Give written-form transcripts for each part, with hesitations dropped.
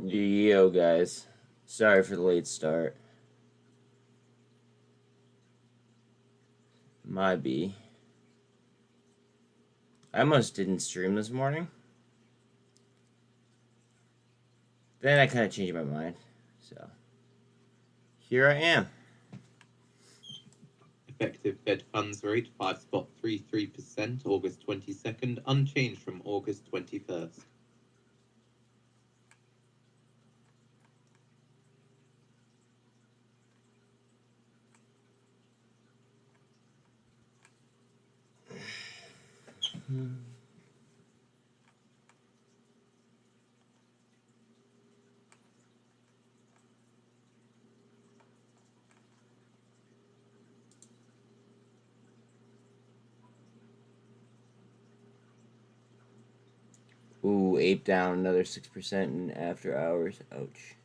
Yo, guys. Sorry for the late start. My B. I almost didn't stream this morning. Then I kind of changed my mind. So, here I am. Effective Fed funds rate 5.33%, August 22nd, unchanged from August 21st. Ooh, ape down another 6% in after hours. Ouch.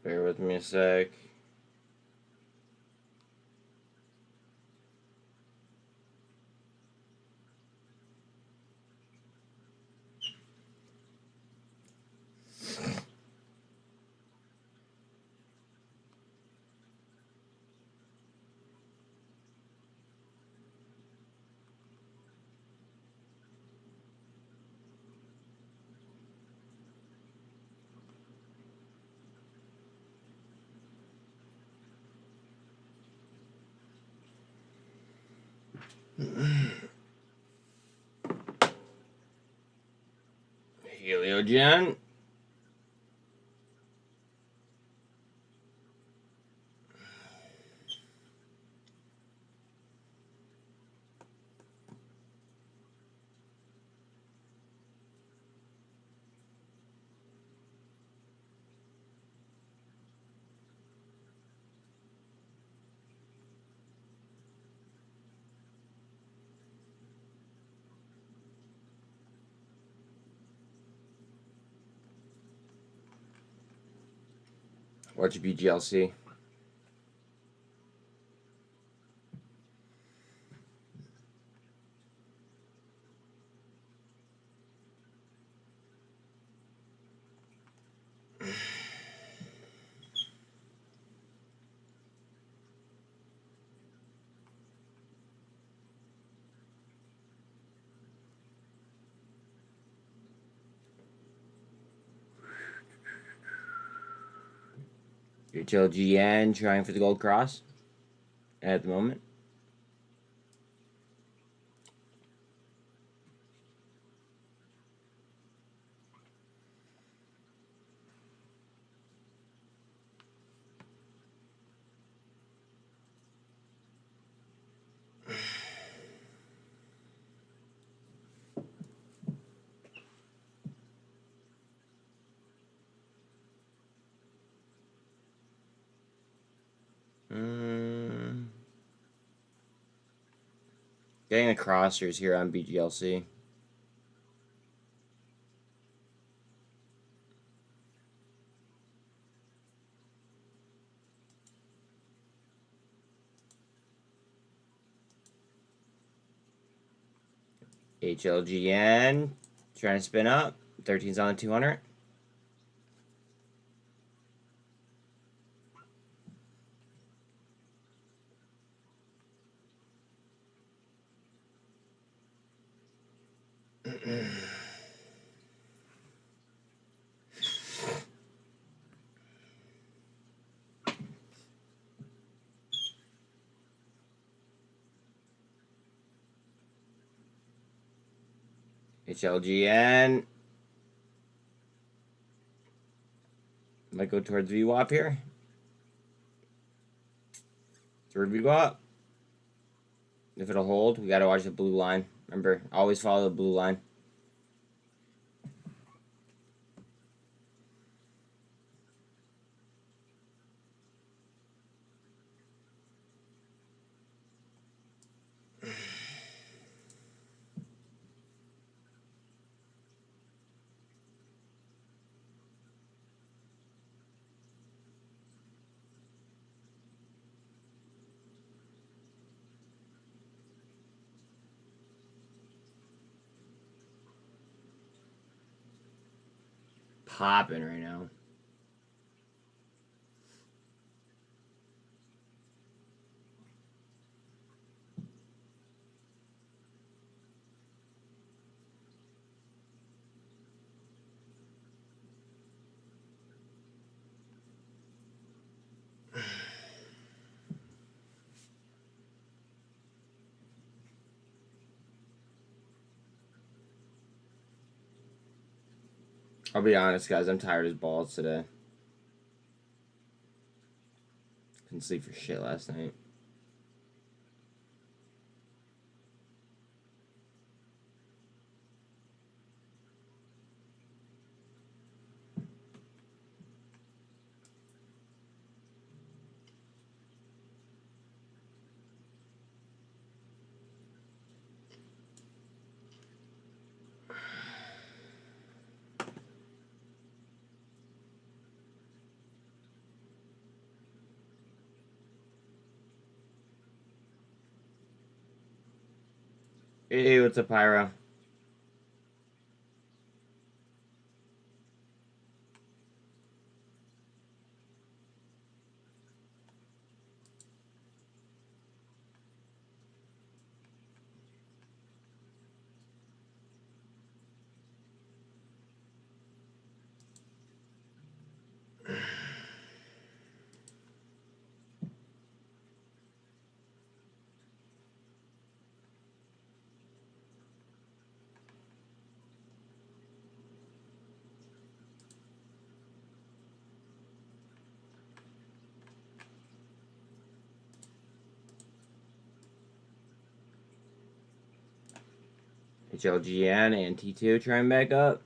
Bear with me a sec. Heliogen. Watch BGLC. HLGN trying for the gold cross at the moment. Getting the crossers here on BGLC. HLGN trying to spin up. 13's on the 200. HLGN Might go towards VWAP here. Third VWAP. If it'll hold, we gotta watch the blue line. Remember, always follow the blue line. Popping right now. I'll be honest, guys. I'm tired as balls today. Couldn't sleep for shit last night. Hey, what's up, Pyro? HLGN and TTOO trying back up.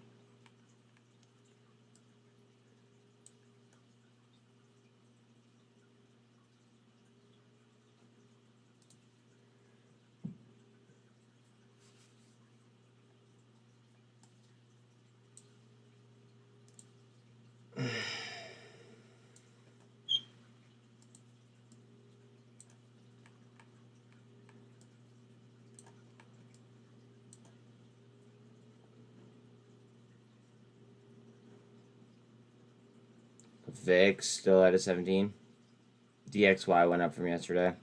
VIX still at a 17. DXY went up from yesterday.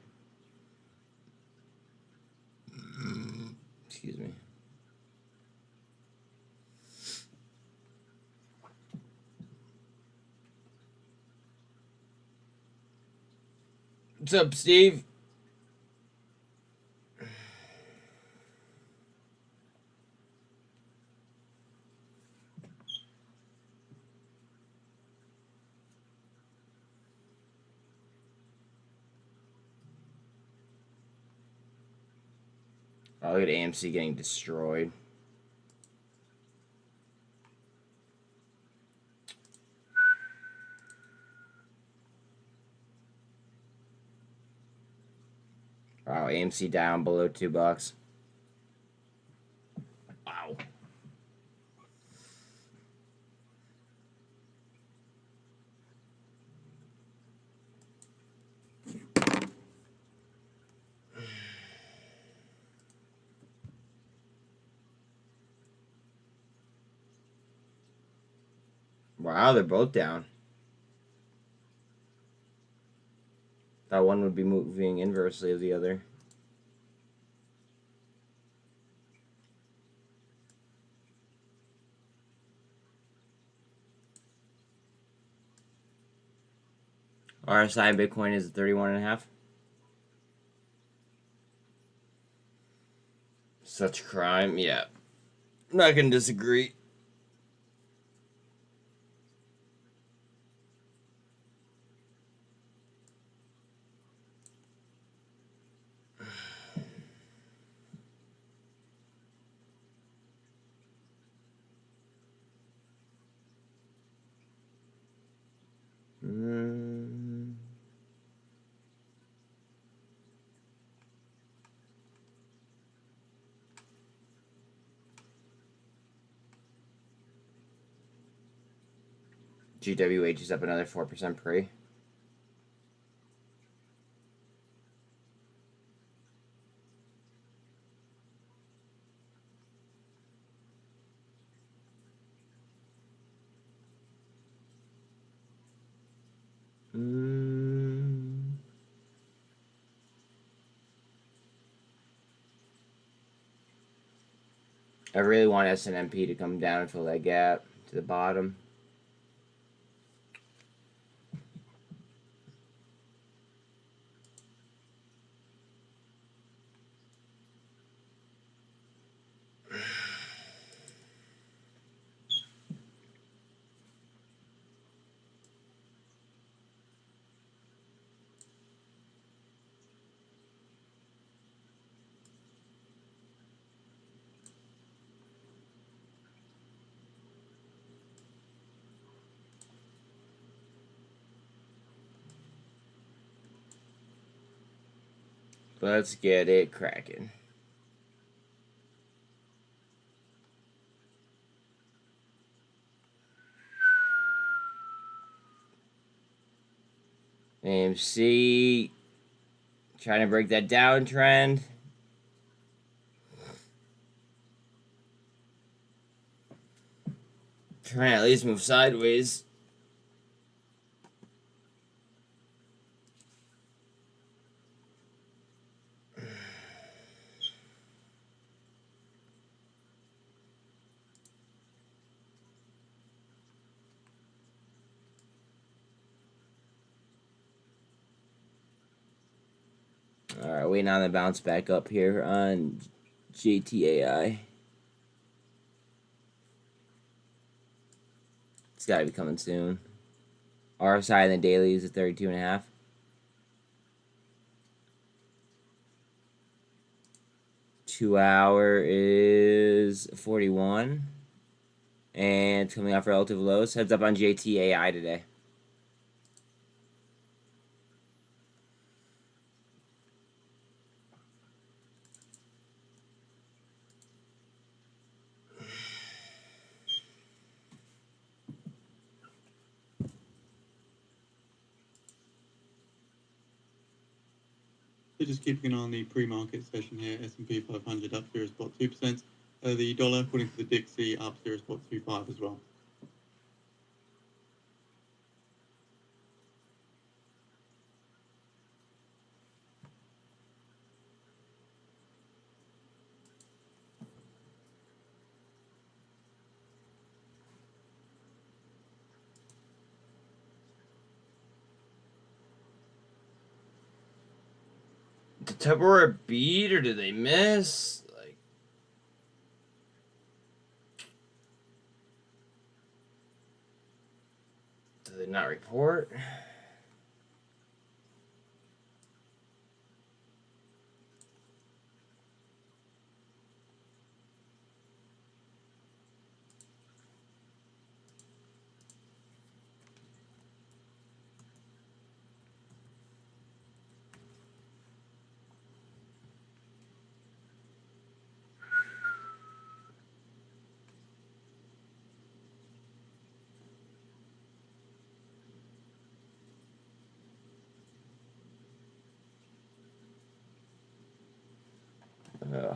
Excuse me. What's up, Steve? Oh, look at AMC getting destroyed. Wow, AMC down below $2. Wow. Wow, they're both down. That one would be moving inversely of the other. RSI Bitcoin is 31.5. Such crime, yeah. I'm not gonna disagree. GWH is up another 4% pre. I really want SNMP to come down and fill that gap to the bottom. Let's get it cracking. AMC trying to break that downtrend. Trying to at least move sideways. Alright, waiting on the bounce back up here on JTAI. It's got to be coming soon. RSI in the daily is at 32.5. 2 hour is 41. And it's coming off relative lows. Heads up on JTAI today. So just keeping an eye on the pre-market session here, S&P 500 up 0.2%. The dollar, according to the Dixie, up 0.25 as well. Did Tupperware beat or did they miss? Like, did they not report?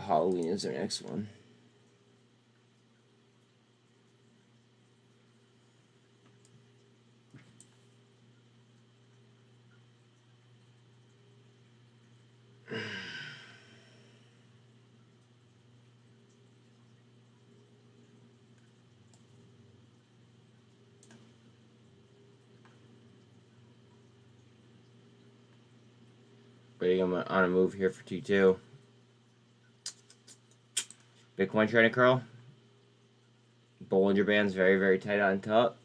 Halloween is their next one. Waiting on a move here for T2. Bitcoin trying to curl. Bollinger Band's very, very tight on TUP.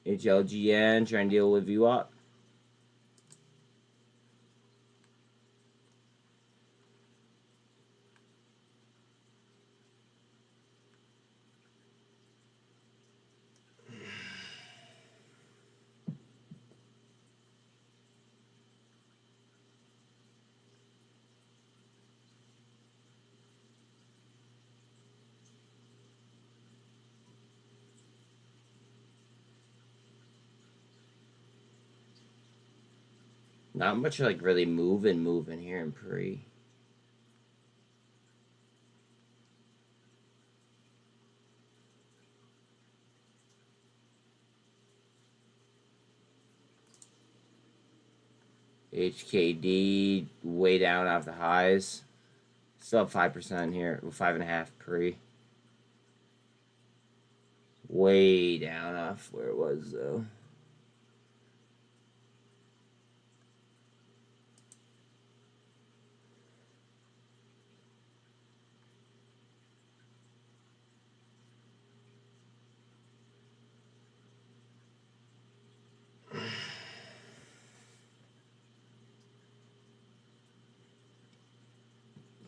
HLGN trying to deal with VWAP. Not much like really moving here in pre. HKD way down off the highs. Still up 5% here, 5.5 pre. Way down off where it was though.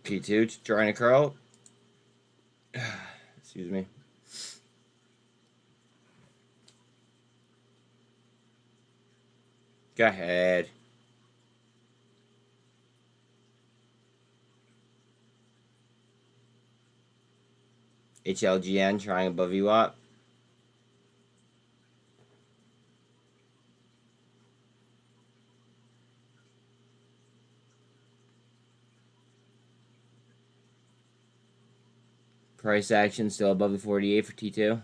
P2 trying to curl. Excuse me. Go ahead. HLGN trying above UOP. Price action still above the 48 for T2.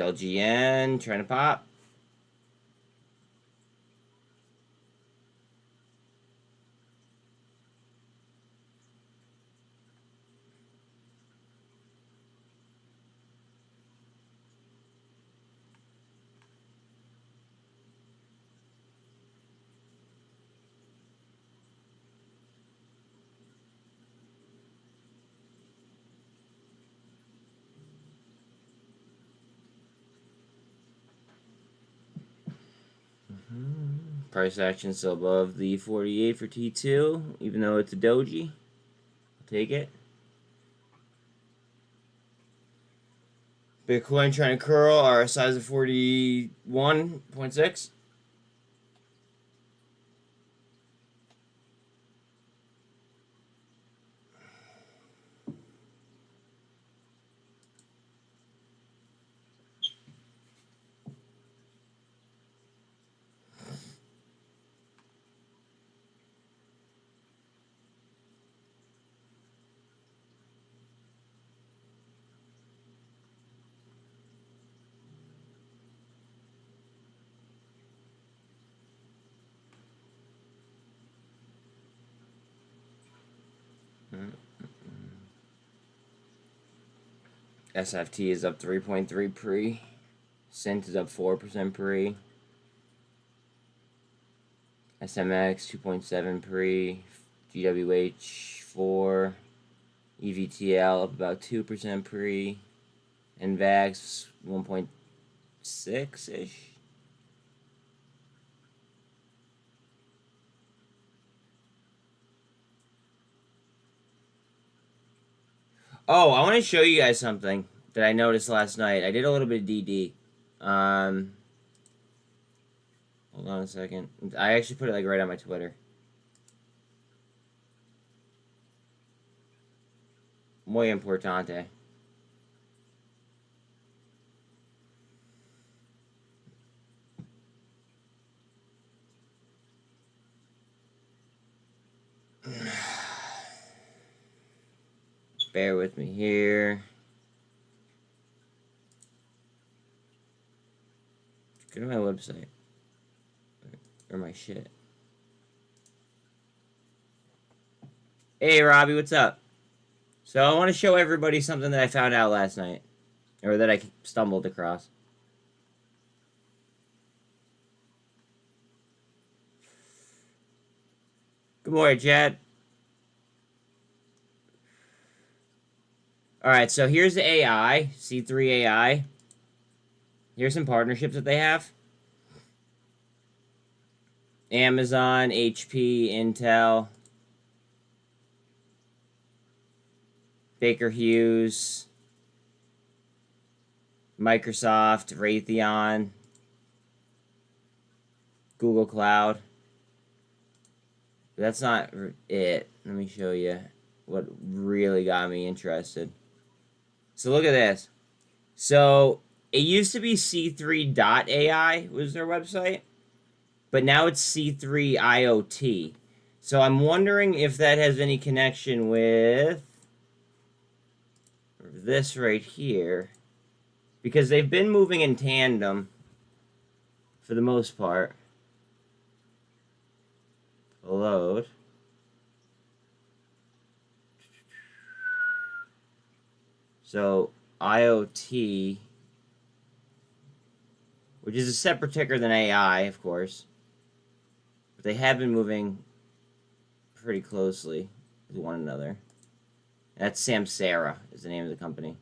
LGN trying to pop. Price action still above the 48 for T2, even though it's a doji. I'll take it. Bitcoin trying to curl, our size of 41.6. SFT is up 3.3 pre. SINT is up 4% pre. SMX 2.7 pre. GWH 4. EVTL up about 2% pre. NVAX 1.6 ish. Oh, I want to show you guys something that I noticed last night. I did a little bit of DD. Hold on a second. I actually put it like right on my Twitter. Muy importante. Bear with me here. Go to my website. Or my shit. Hey, Robbie, what's up? So I want to show everybody something that I found out last night. Or that I stumbled across. Good morning, Chad. Alright, so here's the AI, C3 AI. Here's some partnerships that they have. Amazon, HP, Intel, Baker Hughes, Microsoft, Raytheon, Google Cloud. But that's not it. Let me show you what really got me interested. So look at this. So it used to be C3.ai was their website, but now it's C3 IoT. So I'm wondering if that has any connection with this right here, because they've been moving in tandem for the most part. Load. So IoT, which is a separate ticker than AI, of course, but they have been moving pretty closely with one another. That's Samsara is the name of the company.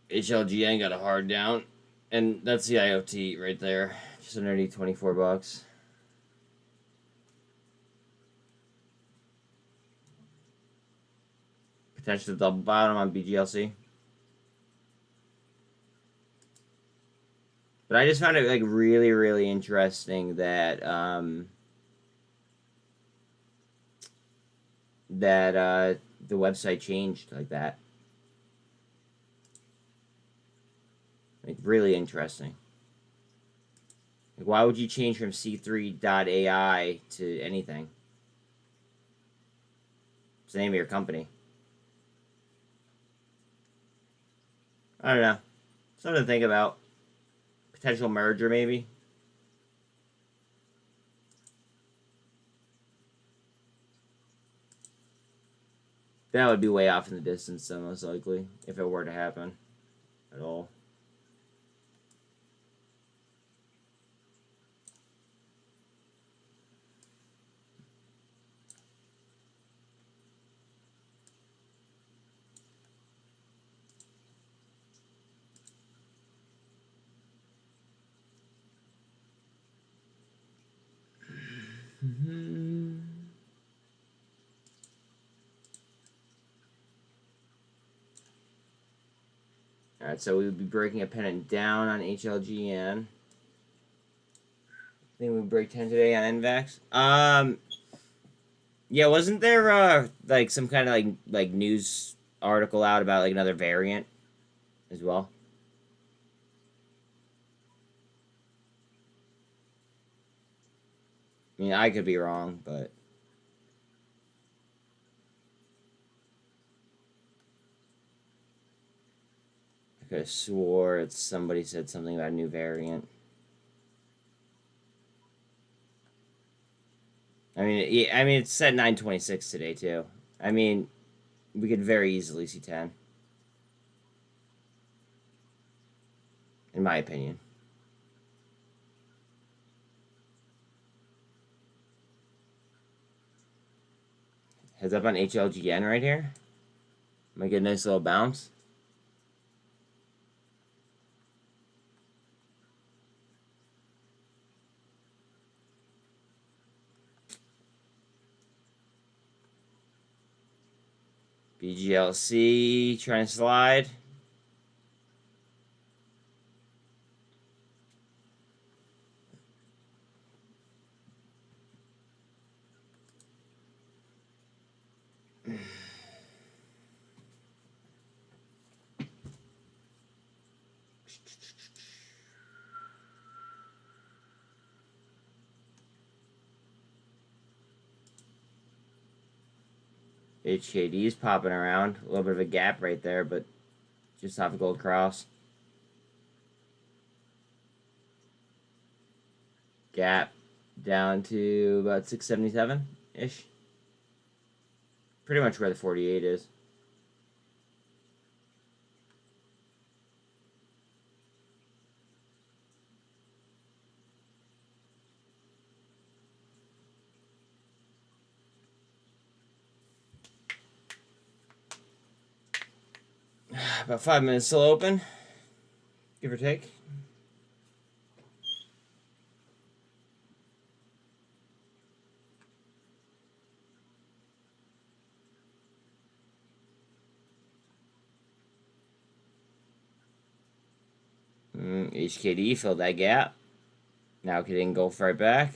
HLGN got a hard down, and that's the IoT right there, just underneath 24 bucks. Potential double bottom on BGLC. But I just found it like really, really interesting that the website changed like that. Like really interesting. Like, why would you change from C3.ai to anything? It's the name of your company. I don't know. Something to think about. Potential merger, maybe. That would be way off in the distance, though, most likely, if it were to happen at all. Alright, so we would be breaking a pennant down on HLGN. I think we break 10 today on NVAX. Yeah, wasn't there like some kind of like news article out about like another variant as well? I mean, I could be wrong, but I could have swore it's somebody said something about a new variant. I mean, yeah, I mean it's set 926 today too. I mean, we could very easily see 10, in my opinion. Heads up on HLGN right here. Might get a nice little bounce. BGLC trying to slide. HKD is popping around. A little bit of a gap right there, but just off a gold cross. Gap down to about 677-ish. Pretty much where the 48 is. About 5 minutes still open, give or take. HKD filled that gap. Now it can engulf right back.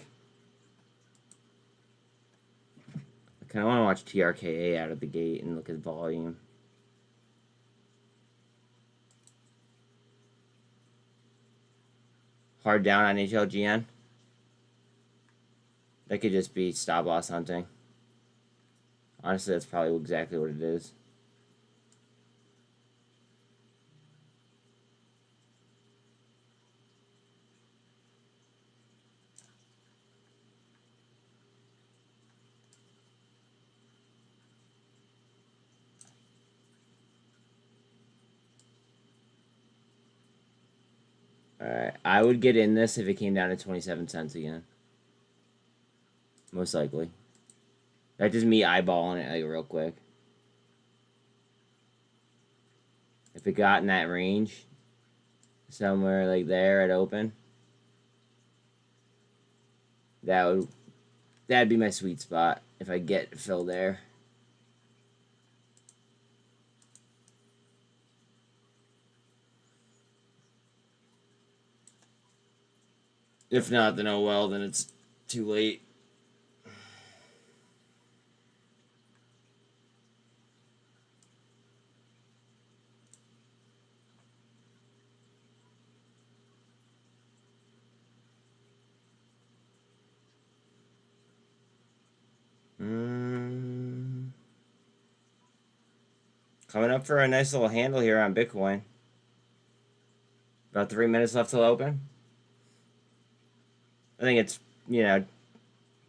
I kind of want to watch TRKA out of the gate and look at volume. Hard down on HLGN. That could just be stop loss hunting. Honestly, that's probably exactly what it is. Alright, I would get in this if it came down to 27 cents again. Most likely. That's just me eyeballing it like real quick. If it got in that range, somewhere like there at open, that'd be my sweet spot if I get fill there. If not, then oh well, then it's too late. Coming up for a nice little handle here on Bitcoin. About 3 minutes left till open. I think it's,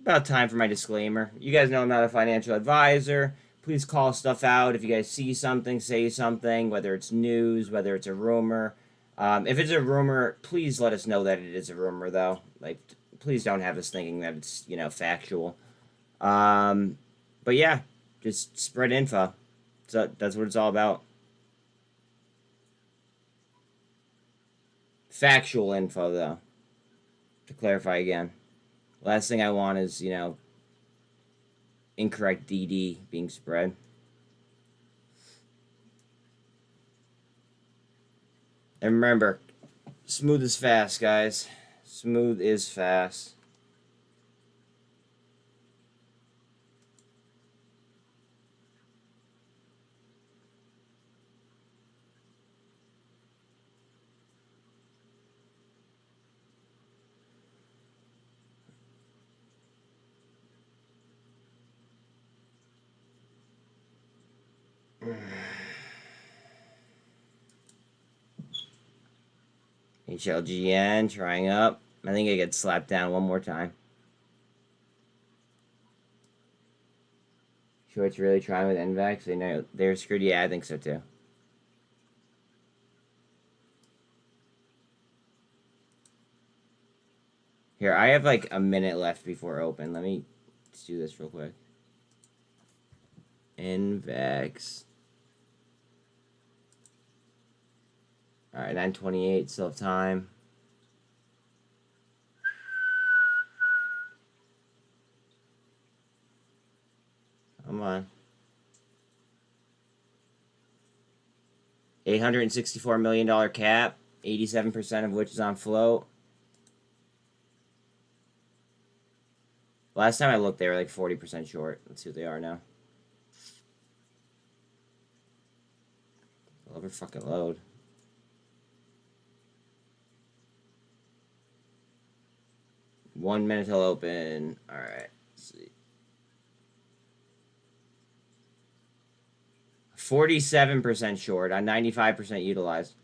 about time for my disclaimer. You guys know I'm not a financial advisor. Please call stuff out. If you guys see something, say something, whether it's news, whether it's a rumor. If it's a rumor, please let us know that it is a rumor, though. Like, please don't have us thinking that it's, factual. But yeah, just spread info. So that's what it's all about. Factual info, though. To clarify again. Last thing I want is, incorrect DD being spread. And remember, smooth is fast, guys. Smooth is fast. HLGN trying up. I think it gets slapped down one more time. Sure, it's really trying with NVAX. They know they're screwed. Yeah, I think so too. Here, I have like a minute left before open. Let me just do this real quick. NVAX. Alright, 9:28, still have time. Come on. $864 million cap, 87% of which is on float. Last time I looked, they were like 40% short. Let's see what they are now. I'll ever fucking load. One minute till open. Alright, let's see. 47% short on 95% utilized.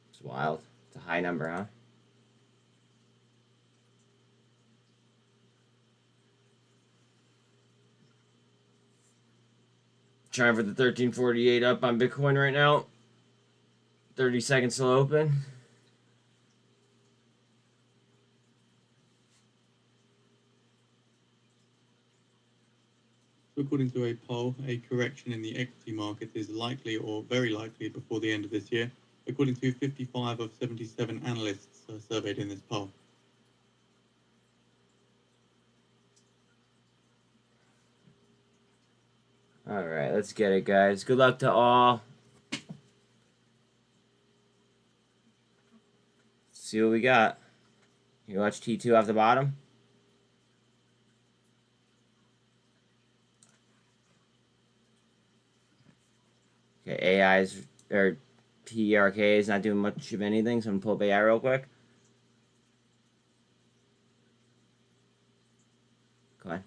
It's wild. It's a high number, huh? Trying for the 1348 up on Bitcoin right now. 30 seconds till open. According to a poll, a correction in the equity market is likely or very likely before the end of this year, according to 55 of 77 analysts surveyed in this poll. All right, let's get it, guys. Good luck to all. see what we got. You watch T2 off the bottom. Okay, AI's or TRKA is not doing much of anything, so I'm gonna pull up AI real quick. Come on.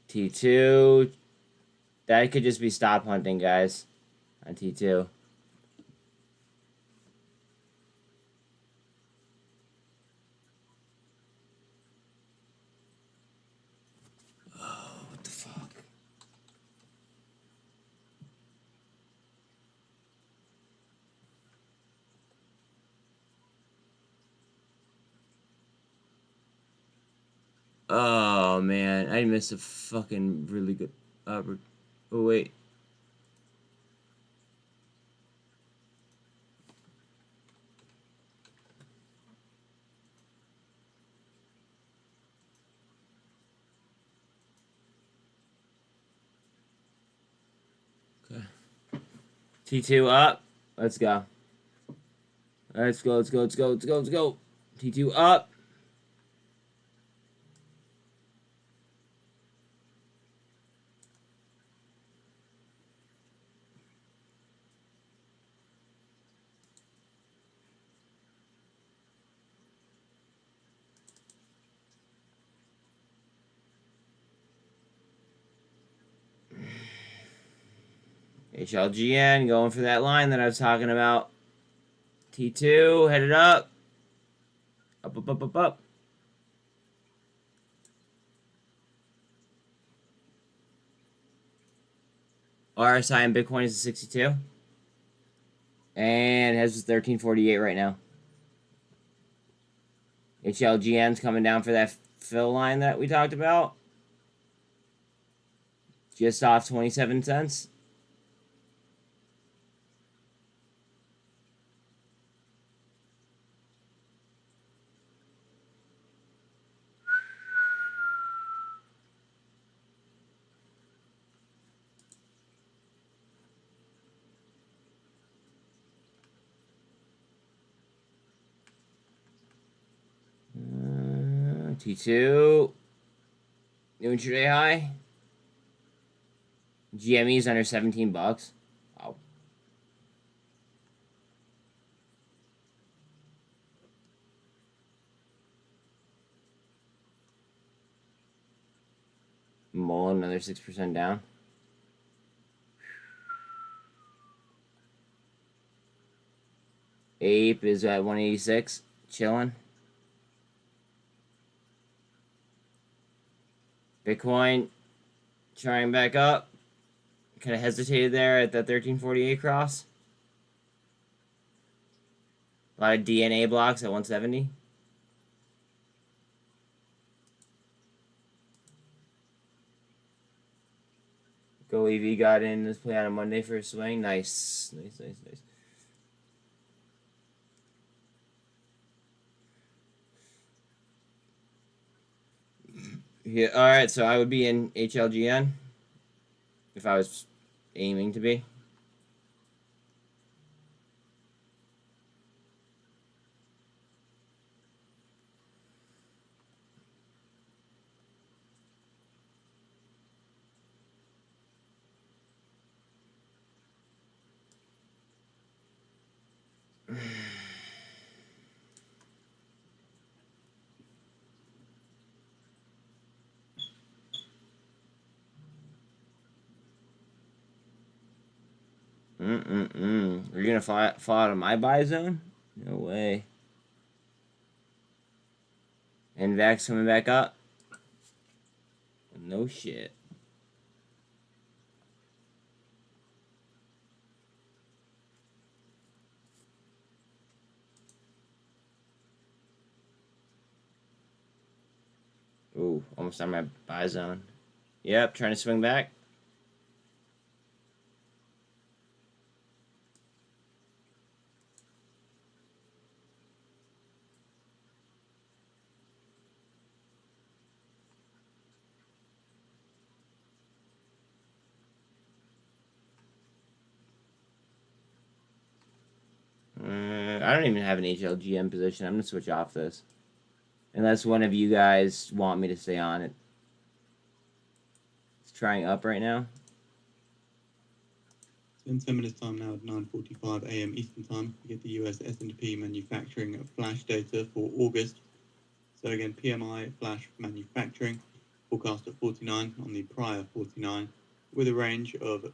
T2. That could just be stop hunting, guys. On T2. Oh, what the fuck? Oh man, I missed a fucking really good. Oh wait. Okay. T2 up. Let's go. Let's go. Let's go. Let's go. Let's go. Let's go. T2 up. HLGN going for that line that I was talking about. T2 headed up. Up, up, up, up, up. RSI and Bitcoin is 62. And has 1348 right now. HLGN's coming down for that fill line that we talked about. Just off 27 cents. T2. New intraday high. GME's under 17 bucks. Wow. MULN another 6% down. Ape is at 186, chilling. Bitcoin trying back up. Kind of hesitated there at the 1348 cross. A lot of DNA blocks at 170. goev got in this play on a Monday for a swing. Nice. Nice, nice, nice. Yeah, alright, so I would be in HLGN if I was aiming to be. Are you gonna fall out of my buy zone? No way. NVAX coming back up? No shit. Ooh, almost on my buy zone. Yep, trying to swing back. I don't even have an HLGM position. I'm going to switch off this. Unless one of you guys want me to stay on it. It's trying up right now. So in 10 minutes time now at 9:45 a.m. Eastern time, we get the US S&P manufacturing flash data for August. So again, PMI flash manufacturing forecast at 49 on the prior 49, with a range of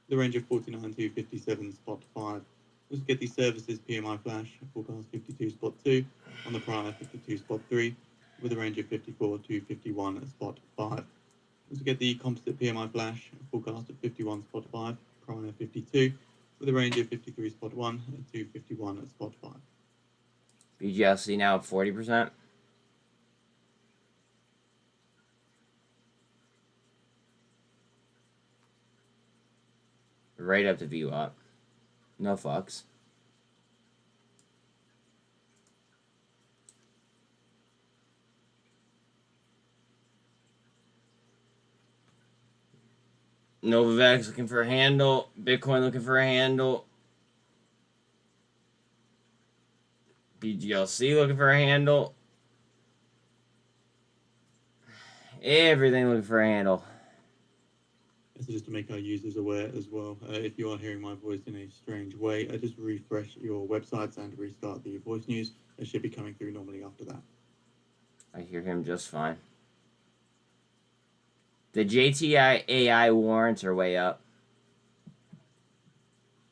49 to 57.5. Let's get the services PMI flash forecast 52.2 on the prior 52.3, with a range of 54 to 51.5. Let's get the composite PMI flash forecast at 51.5, prior 52, with a range of 53.1 to 51.5. BGLC now at 40%. Right up to view up. No fucks. Novavax looking for a handle. Bitcoin looking for a handle. BGLC looking for a handle. Everything looking for a handle. So just to make our users aware as well, if you are hearing my voice in a strange way, just refresh your websites and restart the voice news. It should be coming through normally after that. I hear him just fine. The JTAI warrants are way up.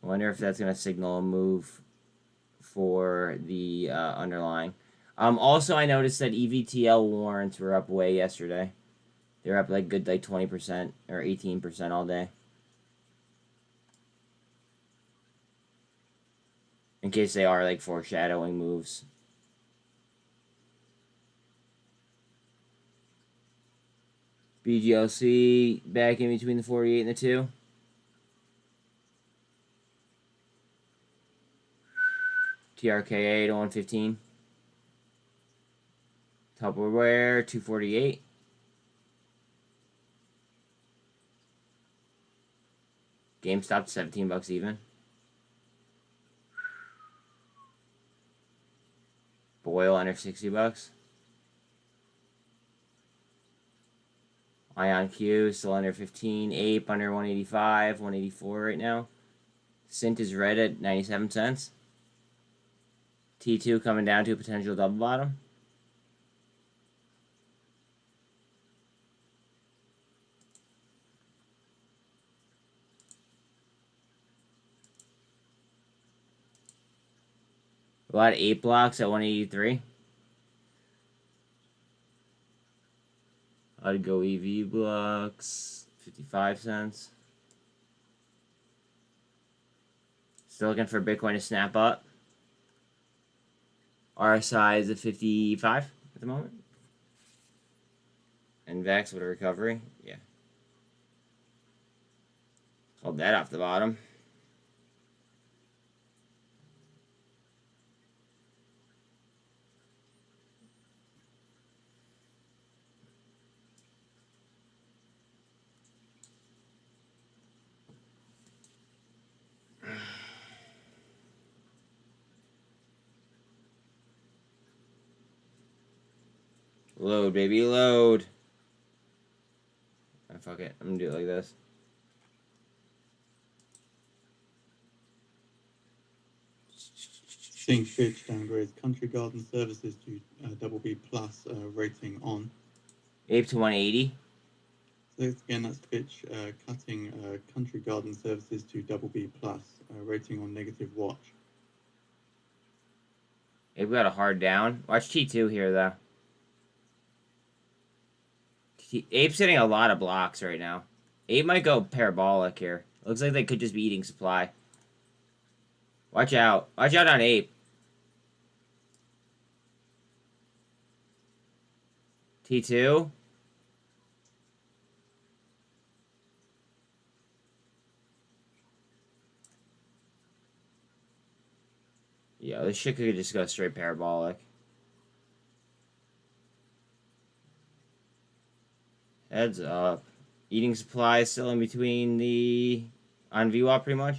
I wonder if that's going to signal a move for the underlying. Also, I noticed that EVTL warrants were up way yesterday. They're up like good like 20% or 18% all day. In case they are like foreshadowing moves. BGLC back in between the 48 and the 2. TRKA to 115. Tupperware 248. GameStop 17 bucks even. Boyle under 60 bucks. IonQ still under 15. Ape under 185, 184 right now. SINT is red at 97 cents. T2 coming down to a potential double bottom. A lot of 8 blocks at 183. I'd go EV blocks, 55 cents. Still looking for Bitcoin to snap up. RSI is at 55 at the moment. And VEX with a recovery. Yeah. Hold that off the bottom. Load, baby, load. Oh, fuck it. I'm gonna do it like this. Seeing Fitch downgrades Country Garden Services to BB plus rating on. Ape to 180. So again, that's Fitch cutting Country Garden Services to BB plus rating on negative watch. Ape got a hard down. Watch T2 here, though. Ape's hitting a lot of blocks right now. Ape might go parabolic here. Looks like they could just be eating supply. Watch out. Watch out on Ape. T2. Yeah, this shit could just go straight parabolic. Heads up. Eating supply still in between the... on VWAP pretty much.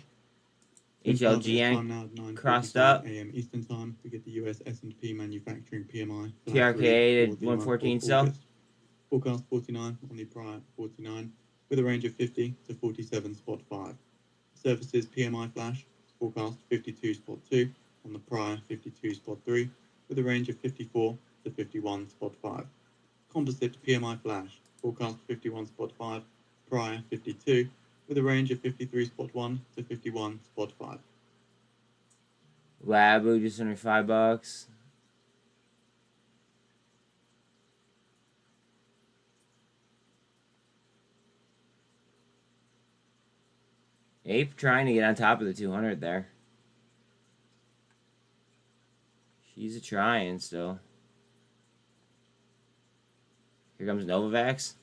HLGN time now at 9:45 crossed up. a.m. Eastern time. We get the US S&P manufacturing PMI. TRKA for at the month of 114 still. August. Forecast 49 on the prior 49 with a range of 50 to 47.5. Services PMI flash forecast 52.2 on the prior 52.3 with a range of 54 to 51.5. Composite PMI flash forecast 51.5, prior 52 with a range of 53.1 to 51.5. Labu just under $5. Ape trying to get on top of the 200 there. She's a trying still. Here comes Novavax.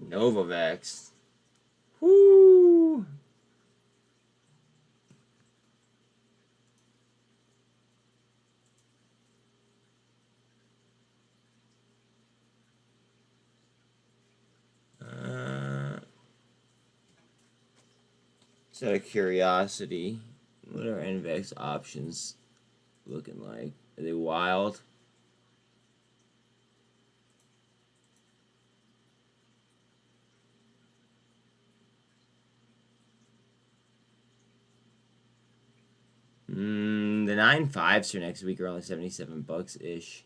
Novavax. Whoo! Just out of curiosity, what are NVX options looking like? Are they wild? The 9.5s for next week are only $77 ish.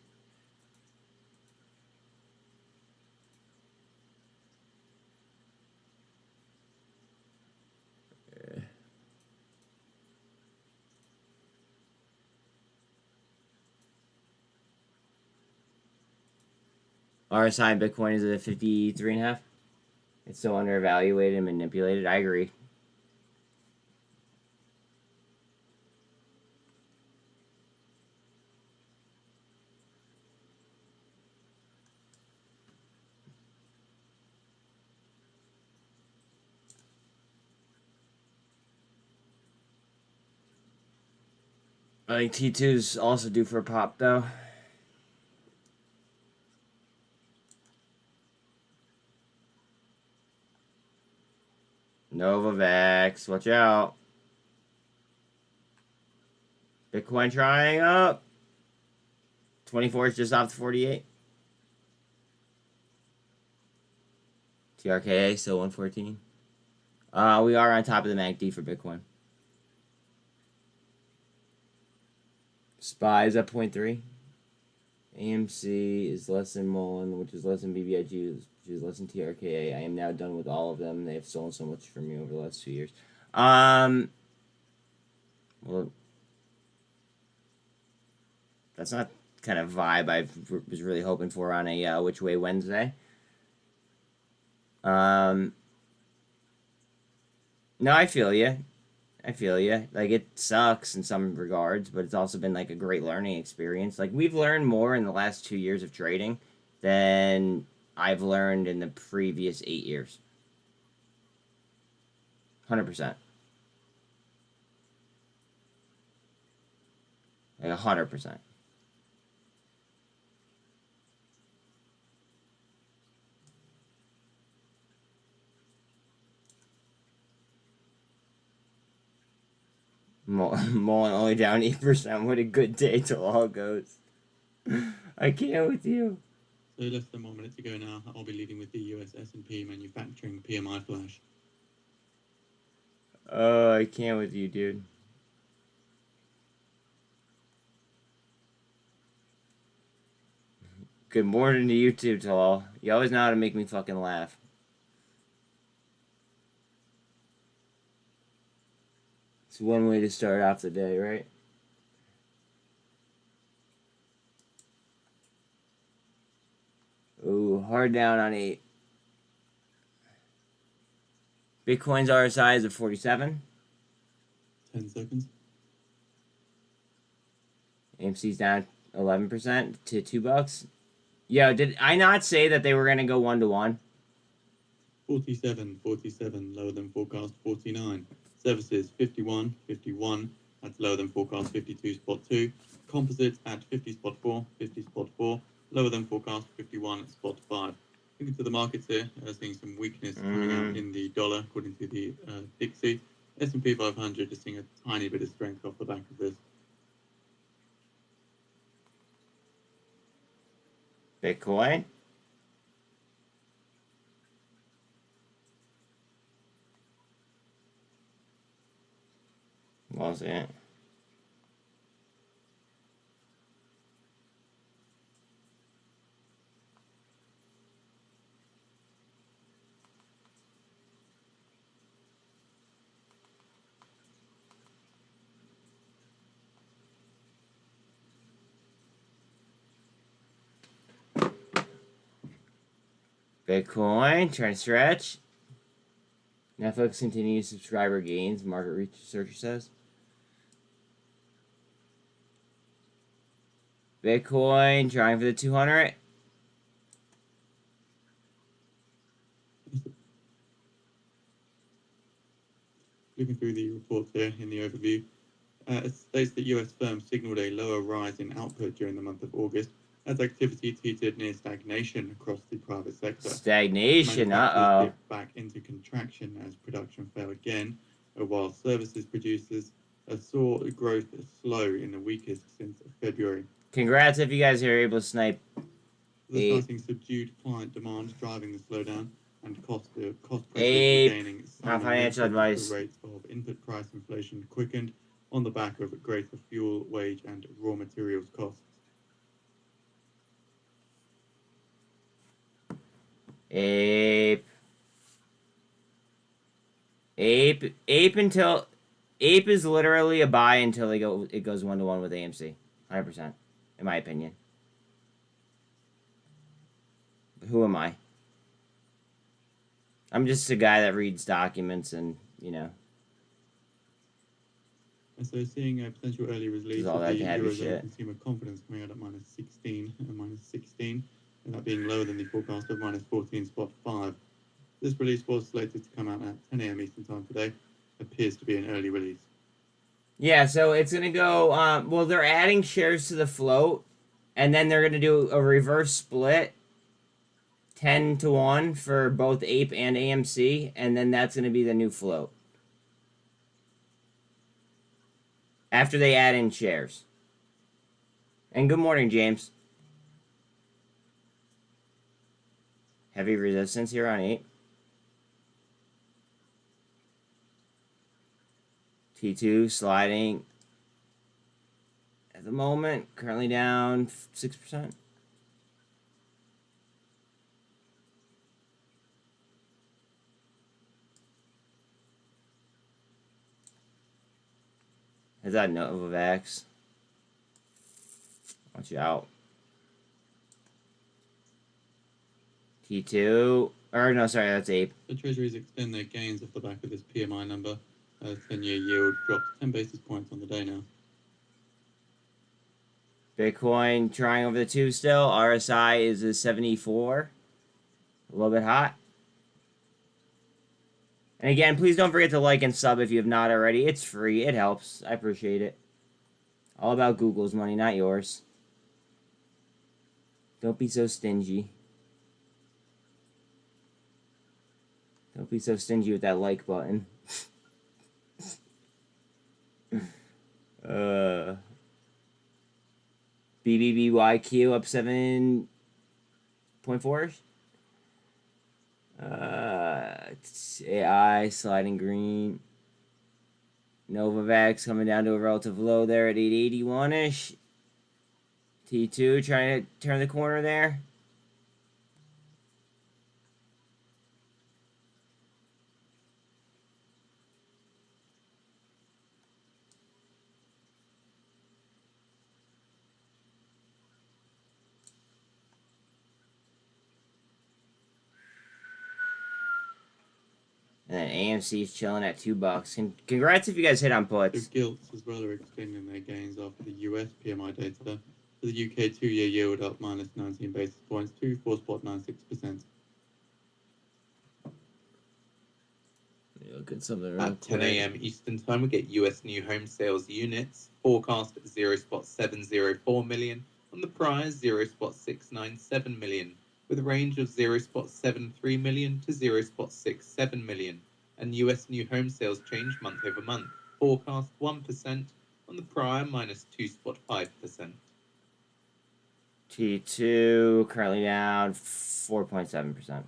RSI and Bitcoin is at 53.5. It's so underevaluated and manipulated. I agree. I think T2's also due for a pop, though. Novavax, watch out. Bitcoin trying up. 24 is just off the 48. TRKA still 114. We are on top of the MACD for Bitcoin. SPY is at 0.3. AMC is less than MULN, which is less than BBIG, which is less than TRKA. I am now done with all of them. They have stolen so much from me over the last 2 years. Well, that's not kind of vibe I was really hoping for on a Which Way Wednesday. No, I feel you. Like, it sucks in some regards, but it's also been, like, a great learning experience. Like, we've learned more in the last 2 years of trading than I've learned in the previous 8 years. 100%. Like, 100%. MULN only down 8%. What a good day till all goes. I can't with you. So less than 1 minute to go now. I'll be leading with the US S&P manufacturing PMI flash. Oh, I can't with you, dude. Good morning to you too, Talal. You always know how to make me fucking laugh. It's one way to start off the day, right? Ooh, hard down on 8. Bitcoin's RSI is at 47. 10 seconds. AMC's down 11% to $2. Yo, did I not say that they were gonna go 1-to-1? 47, lower than forecast 49. Services 51, 51. That's lower than forecast 52 spot 2. Composites at 50 spot 4, 50 spot 4. Lower than forecast 51 at spot 5. Looking to the markets here, seeing some weakness coming out in the dollar, according to the TIVC. S&P 500 is seeing a tiny bit of strength off the back of this. Bitcoin. What was it? Bitcoin trying to stretch. Netflix continues subscriber gains. Market researcher says. Bitcoin trying for the 200. Looking through the reports here in the overview, it states that US firms signaled a lower rise in output during the month of August as activity teetered near stagnation across the private sector. Stagnation, Manufacturers dipped back into contraction as production fell again, while services producers saw growth slow in the weakest since February. Congrats if you guys are able to snipe. They're starting subdued client demand driving the slowdown, and cost pressures were gaining some financial advice. The rates of input price inflation quickened on the back of greater fuel, wage, and raw materials costs. Ape is literally a buy until it goes 1-to-1 with AMC. 100%, in my opinion. But who am I? I'm just a guy that reads documents and, you know. And so seeing a potential early release of the Eurozone consumer confidence coming out at -16 and -16, and that being lower than the forecast of -14.5. This release was slated to come out at 10 a.m. Eastern Time today. Appears to be an early release. Yeah, so it's going to go, well, they're adding shares to the float, and then they're going to do a reverse split, 10-to-1 for both Ape and AMC, and then that's going to be the new float. After they add in shares. And good morning, James. Heavy resistance here on 8. T2 sliding at the moment, currently down 6%. Is that Novavax? Watch out. T2. Or no, sorry, that's Ape. The Treasuries extend their gains off the back of this PMI number. 10-year yield dropped 10 basis points on the day now. Bitcoin trying over the 2 still. RSI is a 74. A little bit hot. And again, please don't forget to like and sub if you have not already. It's free. It helps. I appreciate it. All about Google's money, not yours. Don't be so stingy. Don't be so stingy with that like button. BBIG up 7.4. AI sliding green. Novavax coming down to a relative low there at 881-ish. T2 trying to turn the corner there. And then AMC's chilling at $2. Congrats if you guys hit on puts. The gilts as well are extending their gains after the US PMI data. For the UK 2-year yield up -19 basis points to 4.96%. Look at something real At 10 quick. a.m. Eastern Time, we get US new home sales units. Forecast 0.704 million. On the prior, 0.697 million, with a range of 0.73 million to 0.67 million. And US new home sales change month over month. Forecast 1%. On the prior, minus 2.5%. T2 currently down 4.7%.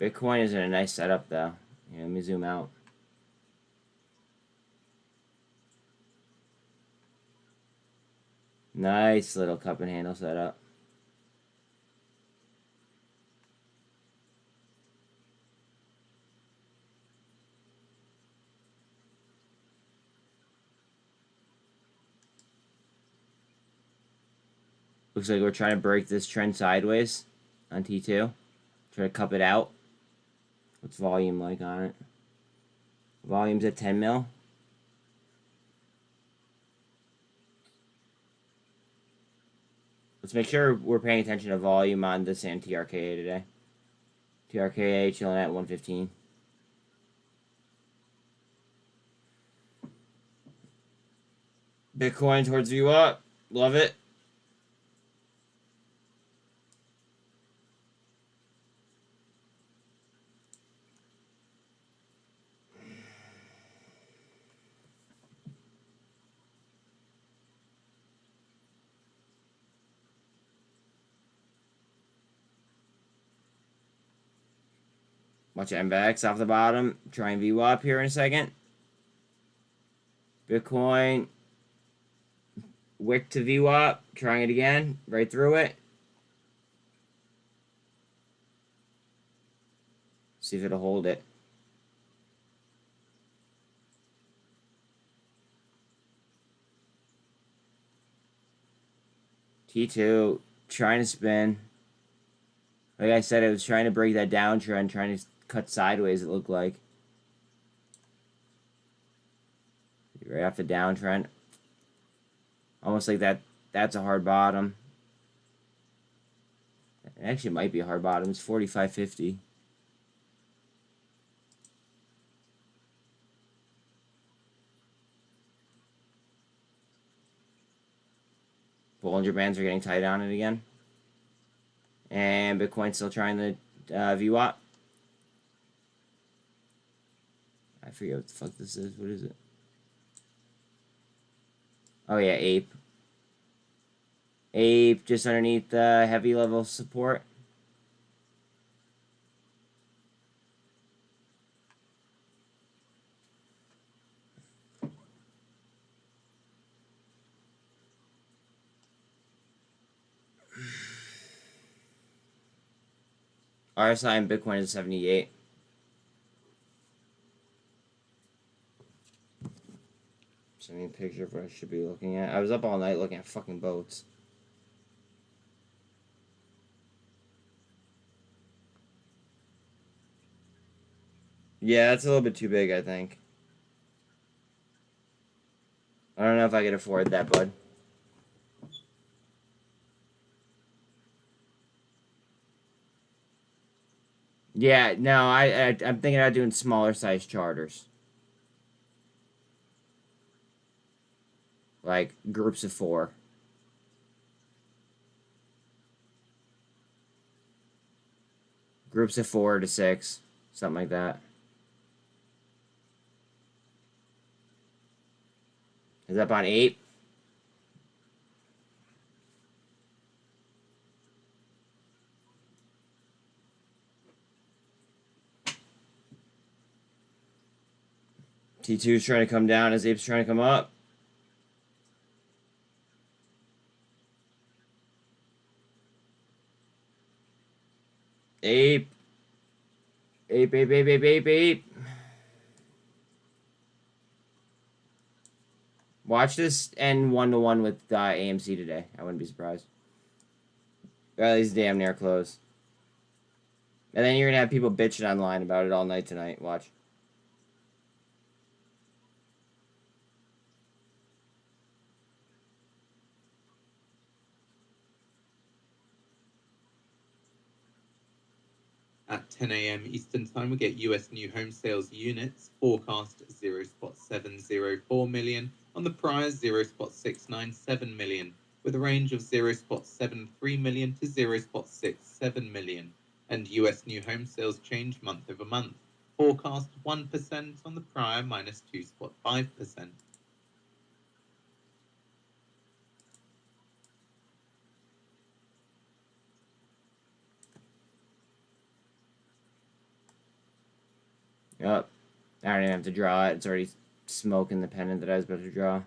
Bitcoin is in a nice setup though. Here, let me zoom out. Nice little cup and handle setup. Looks like we're trying to break this trend sideways on T2. Try to cup it out. What's volume like on it? Volume's at 10 mil. Let's make sure we're paying attention to volume on this and TRKA today. TRKA chilling at 115. Bitcoin towards view up. Love it. Watch MVX off the bottom. Try and view up here in a second. Bitcoin. Wick to view up. Trying it again. Right through it. See if it'll hold it. T2 trying to spin. Like I said, it was trying to break that downtrend, trying to cut sideways, it looked like. Right off the downtrend. Almost like that's a hard bottom. It actually might be a hard bottom. It's 45.50. Bollinger Bands are getting tight on it again. And Bitcoin's still trying to VWAP. I forget what the fuck this is. What is it? Oh yeah, Ape. Ape just underneath the heavy level support. RSI and Bitcoin is 78. Send me a picture of what I should be looking at. I was up all night looking at fucking boats. Yeah, that's a little bit too big, I think. I don't know if I could afford that, bud. Yeah, no, I'm thinking about doing smaller size charters. Like groups of 4. Groups of 4 to 6. Something like that. Is up on 8? T2 is trying to come down as Ape's trying to come up. Ape. Ape, ape, ape, ape, ape, ape. Watch this end 1-to-1 with AMC today. I wouldn't be surprised. Or at least damn near close. And then you're going to have people bitching online about it all night tonight. Watch. 10 a.m. Eastern Time, we get US new home sales units, forecast 0.704 million, on the prior 0.697 million, with a range of 0.73 million to 0.67 million, and US new home sales change month over month, forecast 1% on the prior minus 2.5%. Yep. I don't even have to draw it. It's already smoking the pennant that I was about to draw.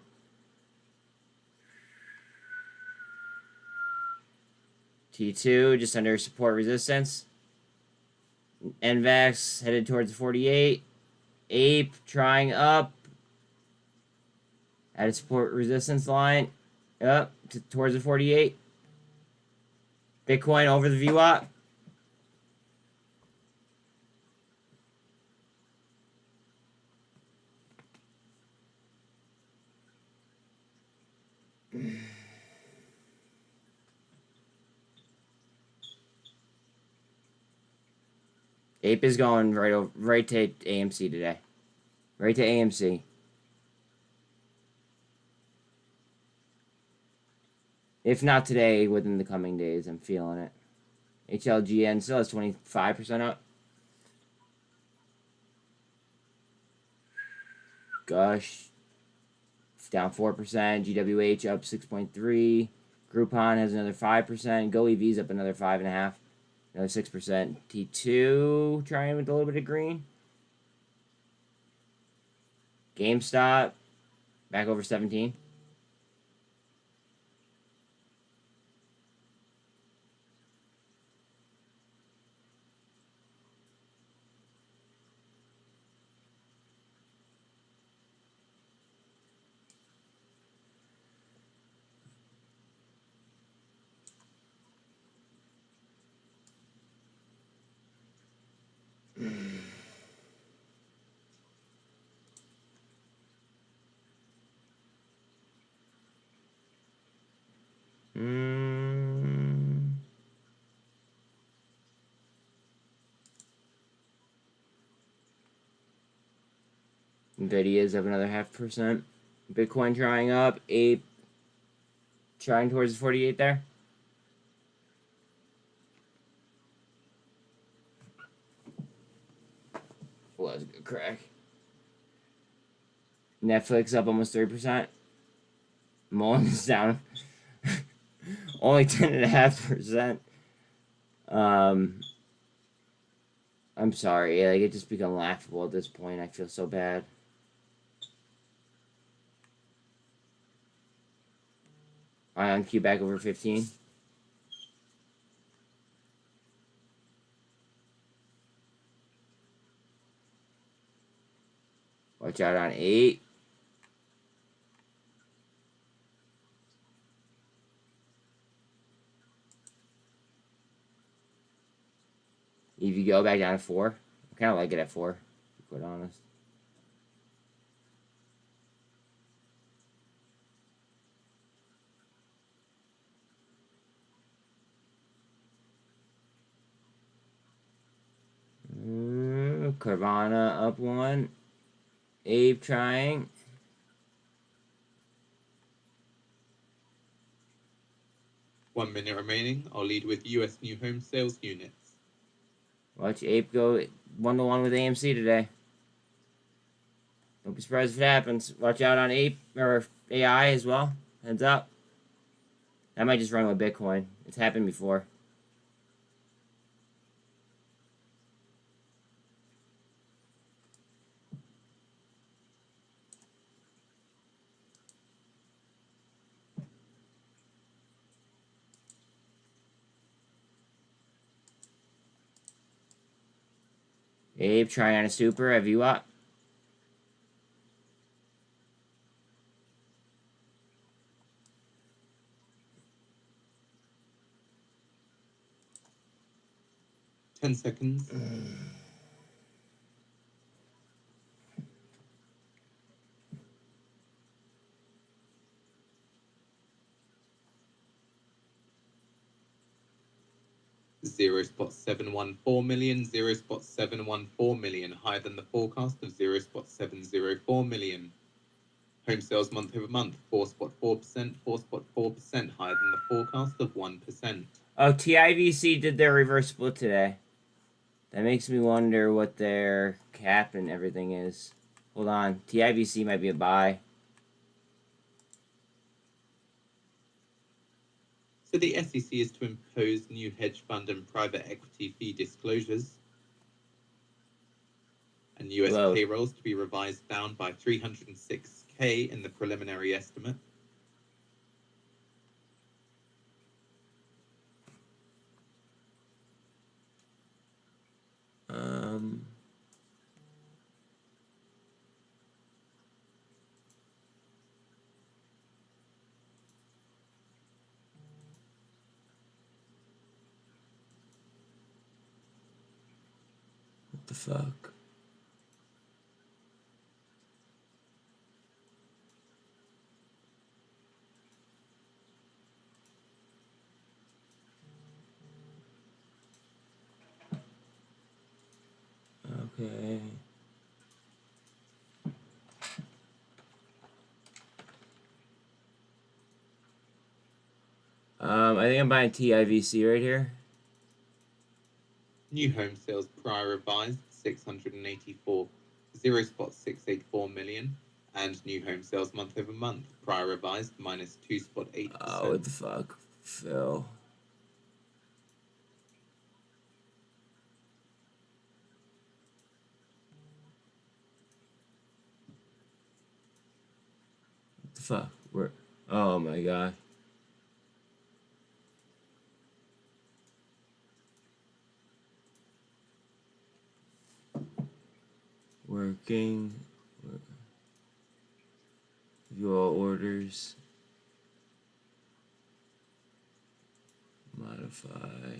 T2 just under support resistance. NVAX headed towards 48. Ape trying up at a support resistance line. Up towards the 48. Bitcoin over the VWAP. Ape is going right to AMC today. Right to AMC. If not today, within the coming days, I'm feeling it. HLGN still has 25% up. Gush. It's down 4%. GWH up 6.3%. Groupon has another 5%. GoEV's up another 5.5%. Another 6%. T2 trying with a little bit of green. GameStop back over 17. Nvidia's up another 0.5%. Bitcoin trying up. Ape trying towards the 48 there. Well, that was a good crack. Netflix up almost 3%. MULN is down only 10.5%. I'm sorry. Like, it just become laughable at this point. I feel so bad. IonQ back over 15. Watch out on 8. If you go back down to 4, I kind of like it at 4, to be quite honest. Carvana up 1. Ape trying. One minute remaining. I'll lead with US new home sales units. Watch Ape go 1-to-1 with AMC today. Don't be surprised if it happens. Watch out on Ape or AI as well. Heads up. I might just run with Bitcoin. It's happened before. Ape trying on a super at VWAP. Ten seconds. 0.714 million, 0.714 million, higher than the forecast of 0.704 million. Home sales month over month, 4.4%, 4.4% higher than the forecast of 1%. Oh, TIVC did their reverse split today. That makes me wonder what their cap and everything is. Hold on. TIVC might be a buy. So the SEC is to impose new hedge fund and private equity fee disclosures. And US Whoa. payrolls to be revised down by 306K in the preliminary estimate. What the fuck? Okay. I think I'm buying TIVC right here. New home sales prior revised 684, 0.684 million, and new home sales month over month prior revised minus 2.8%. Oh, what the fuck, Phil? What the fuck? Where? Oh my god. Working. View all orders. Modify.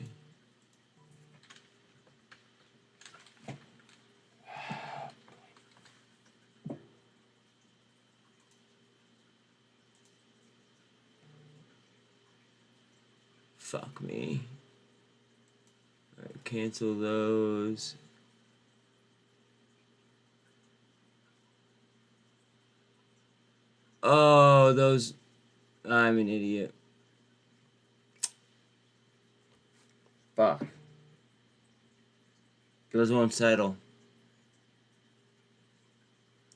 Fuck me. Alright, cancel those. Oh, those. I'm an idiot. Fuck. Those won't settle.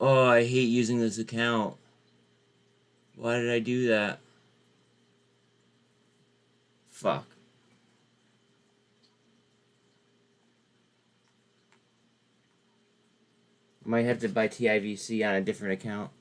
Oh, I hate using this account. Why did I do that? Fuck. Might have to buy TIVC on a different account.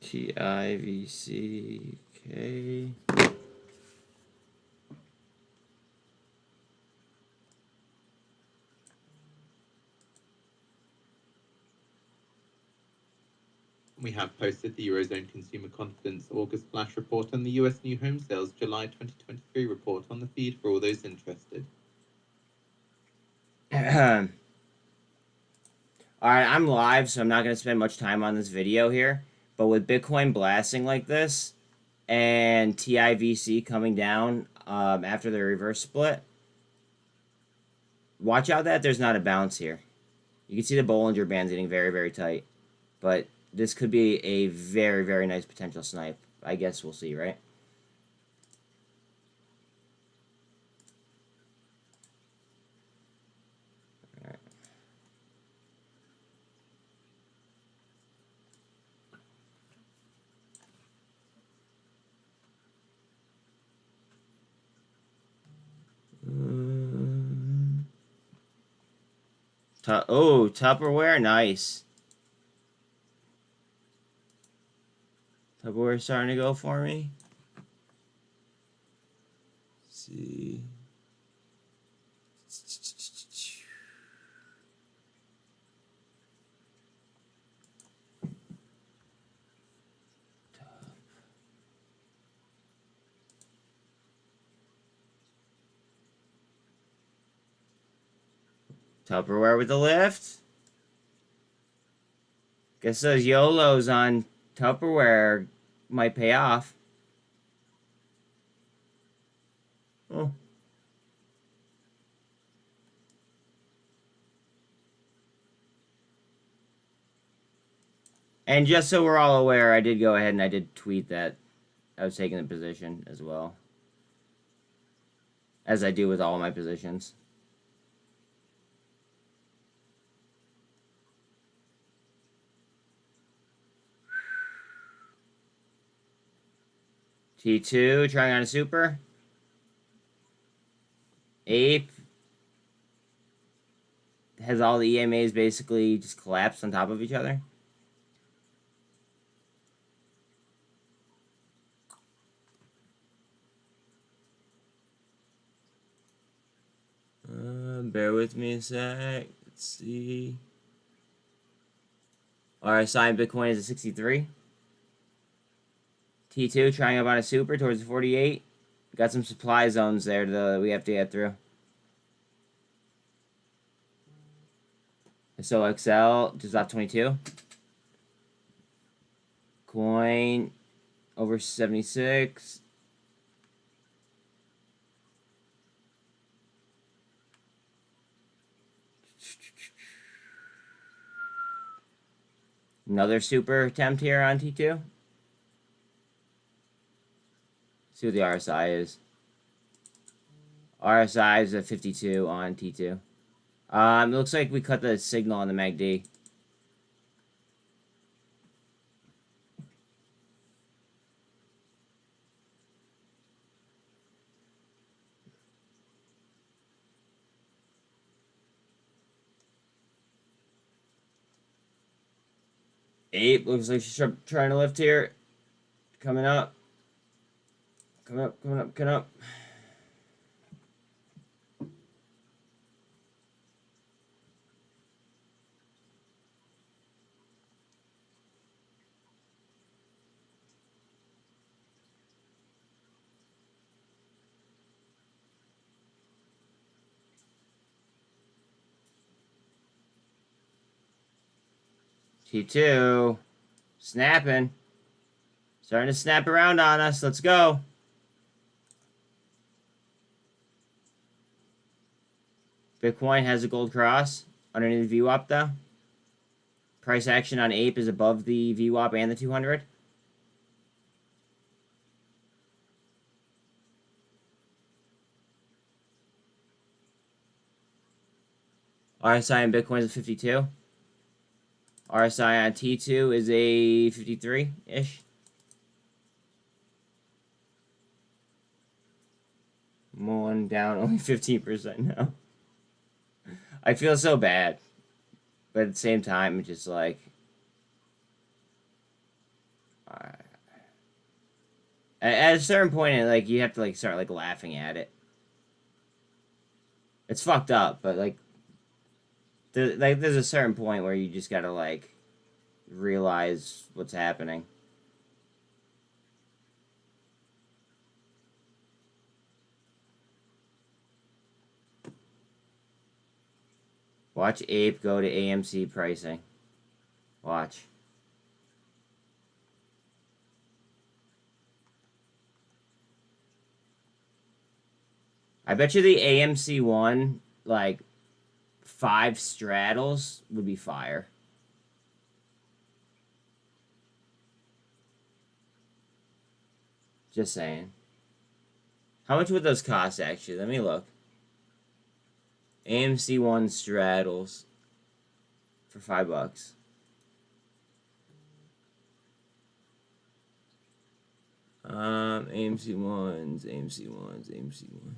TIVC, okay. We have posted the Eurozone Consumer Confidence August flash report and the US new home sales July 2023 report on the feed for all those interested. Alright, I'm live, so I'm not going to spend much time on this video here. But with Bitcoin blasting like this, and TIVC coming down after the reverse split, watch out that there's not a bounce here. You can see the Bollinger Band's getting very, very tight. But this could be a very, very nice potential snipe. I guess we'll see, right? Oh, Tupperware, nice. Tupperware starting to go for me. Let's see. Tupperware with the lift. Guess those YOLOs on Tupperware might pay off. Oh. And just so we're all aware, I did go ahead and I did tweet that I was taking the position as well. As I do with all my positions. T2, trying on a super. Ape has all the EMAs basically just collapsed on top of each other. Bear with me a sec. Let's see. RSI in Bitcoin is a 63. T2 trying up on a super towards the 48. Got some supply zones there that we have to get through. So XL just off 22. Coin over 76. Another super attempt here on T2. See what the RSI is. RSI is at 52 on T2. It looks like we cut the signal on the MACD. Ape looks like she's trying to lift here. Coming up. Coming up, coming up, coming up. T2. Snapping. Starting to snap around on us. Let's go. Bitcoin has a gold cross underneath the VWAP though. Price action on Ape is above the VWAP and the 200. RSI on Bitcoin is a 52. RSI on T2 is a 53-ish. MULN down only 15% now. I feel so bad. But at the same time, it's just like... at a certain point, like, you have to, like, start, like, laughing at it. It's fucked up, but, like... there's a certain point where you just gotta, like, realize what's happening. Watch Ape go to AMC pricing. Watch. I bet you the AMC one, like, 5 straddles would be fire. Just saying. How much would those cost, actually? Let me look. AMC 1 straddles for $5. AMC 1s, AMC 1s, AMC 1.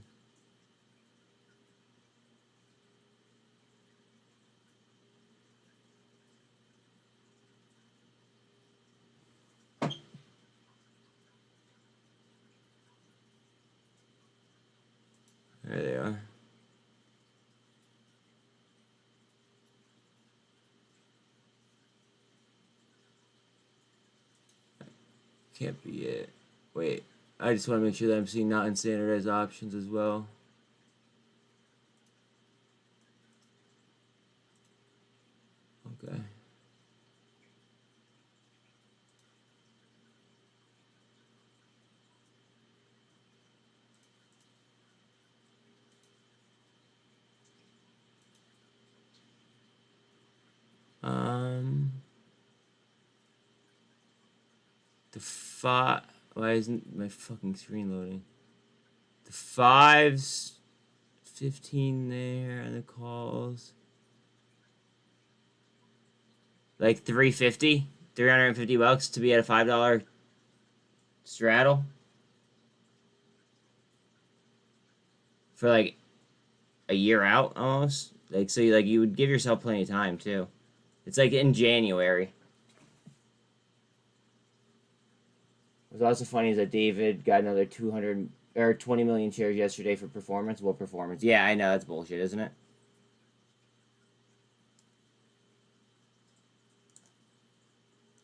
There they are. Can't be it. Wait, I just want to make sure that I'm seeing not in standardized options as well. Okay. Why isn't my fucking screen loading? The 5's 15 there and the calls. Like 350, $350 to be at a $5 straddle. For like a year out almost. Like so you would give yourself plenty of time too. It's like in January. What's also funny is that David got another 200 or 20 million shares yesterday for performance. What performance? Yeah, I know, that's bullshit, isn't it?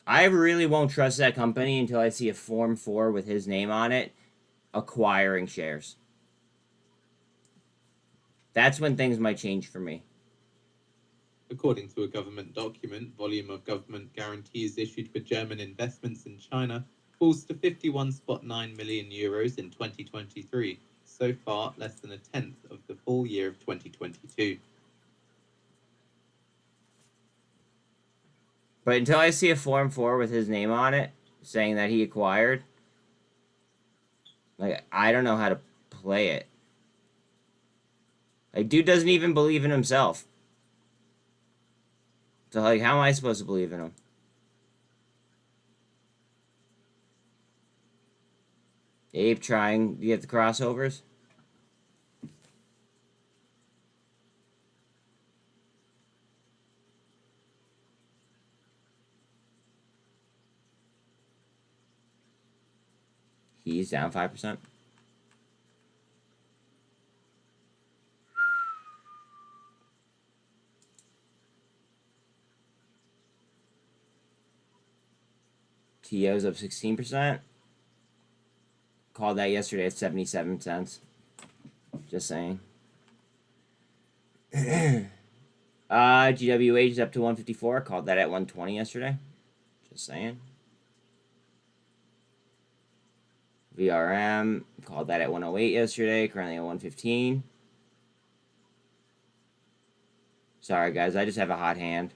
I really won't trust that company until I see a Form 4 with his name on it acquiring shares. That's when things might change for me. According to a government document, volume of government guarantees issued for German investments in China falls to 51.9 million euros in 2023, so far less than a tenth of the full year of 2022. But until I see a Form 4 with his name on it, saying that he acquired, like, I don't know how to play it. Like, dude doesn't even believe in himself. So, like, how am I supposed to believe in him? Abe trying to get the crossovers? He's down 5%. TO's up 16%. Called that yesterday at 77 cents. Just saying. GWH is up to 154. Called that at 120 yesterday. Just saying. VRM, called that at 108 yesterday. Currently at 115. Sorry, guys. I just have a hot hand.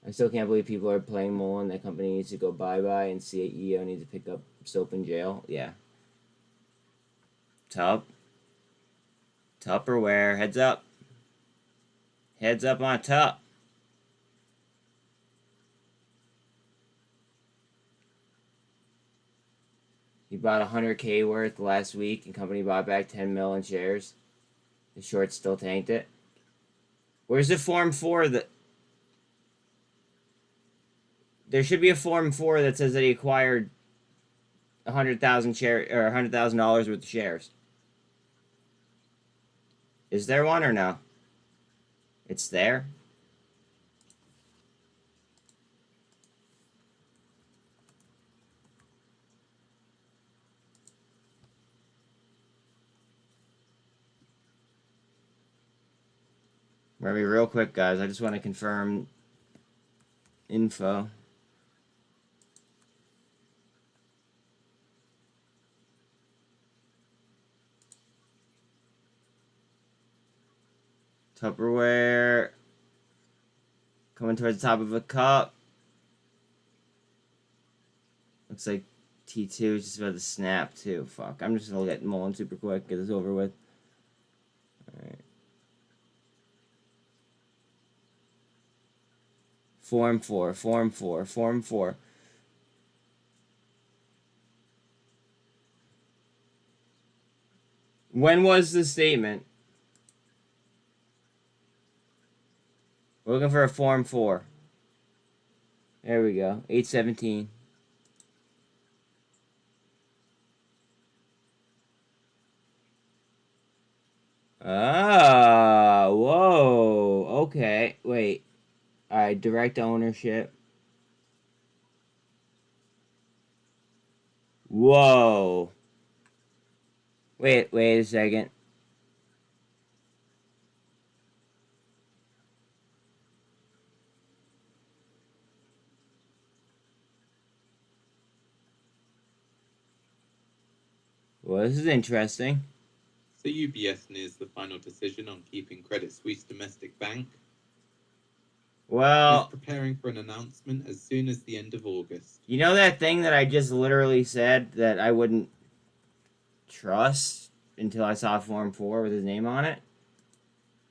I still can't believe people are playing MULN. That company needs to go bye-bye, and CEO needs to pick up soap in jail. Yeah. TUP. Tupperware. Heads up. Heads up on TUP. He bought 100K worth last week, and company bought back 10 mil in shares. The short still tanked it. Where's the Form 4 that... There should be a Form 4 that says that he acquired 100,000 share or $100,000 worth of shares. Is there one or no? It's there. We're gonna be real quick, guys. I just want to confirm info. Tupperware coming towards the top of a cup. Looks like T2 is just about to snap too. Fuck. I'm just gonna look at MULN super quick, get this over with. Alright. Form 4, Form 4, Form 4. When was the statement? We're looking for a Form 4. There we go. 817. Ah, whoa. Okay. Wait. Alright, direct ownership. Whoa. Wait a second. well, this is interesting. So UBS nears the final decision on keeping Credit Suisse domestic bank. Well, Is preparing for an announcement as soon as the end of August. you know that thing that I just literally said that I wouldn't trust until I saw Form 4 with his name on it?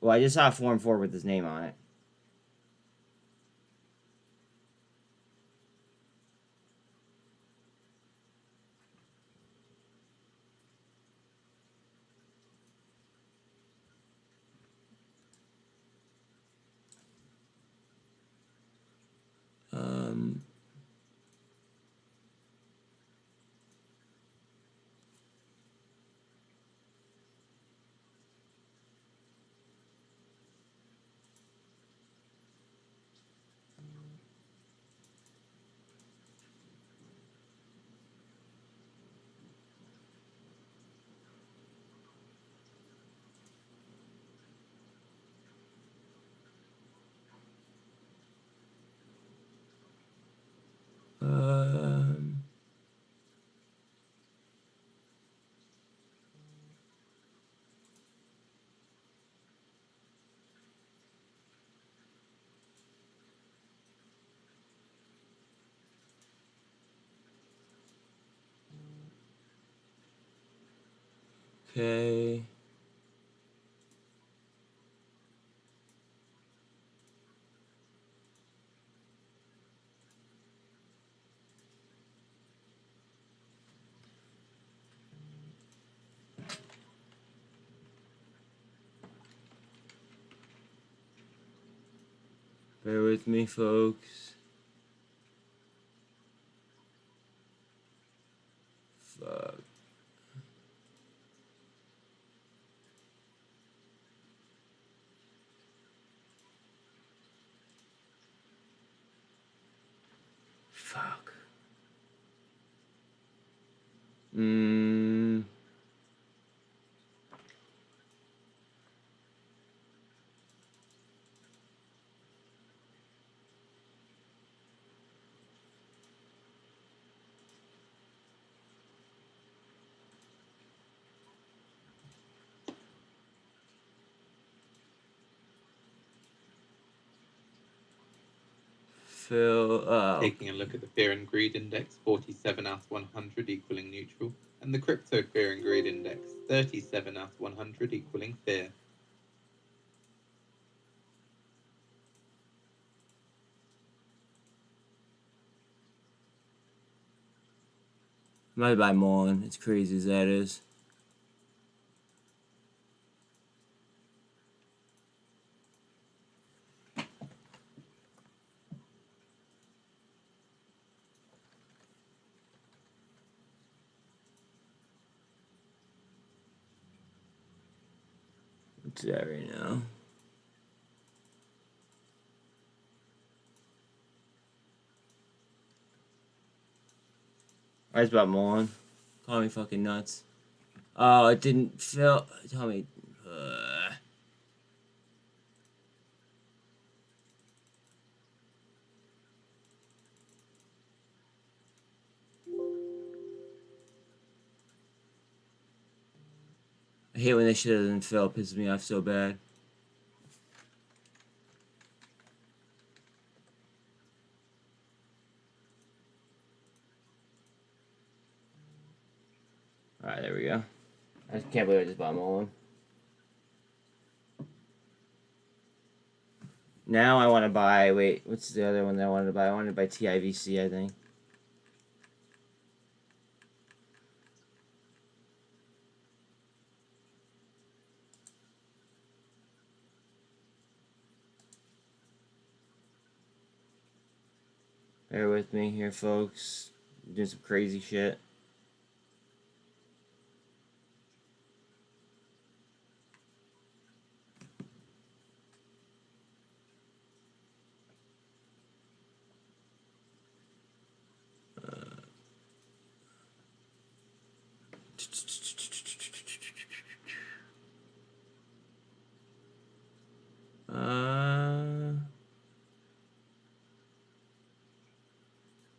Well, I just saw Form 4 with his name on it. Okay. Bear with me, folks. Fuck. Fuck. Taking a look at the Fear and Greed Index, 47 out of 100 equaling neutral, and the Crypto Fear and Greed Index, 37 out of 100 equaling fear. Might buy MULN, as crazy as that is. What's that right now? I was about MULN. Call me fucking nuts. Oh, it didn't fill. Tell me. I hate when this shit doesn't fill. It pisses me off so bad. Alright, there we go. I can't believe I just bought MULN. Now I want to buy. Wait, what's the other one that I wanted to buy? I wanted to buy TIVC, I think. Bear with me here, folks. I'm doing some crazy shit.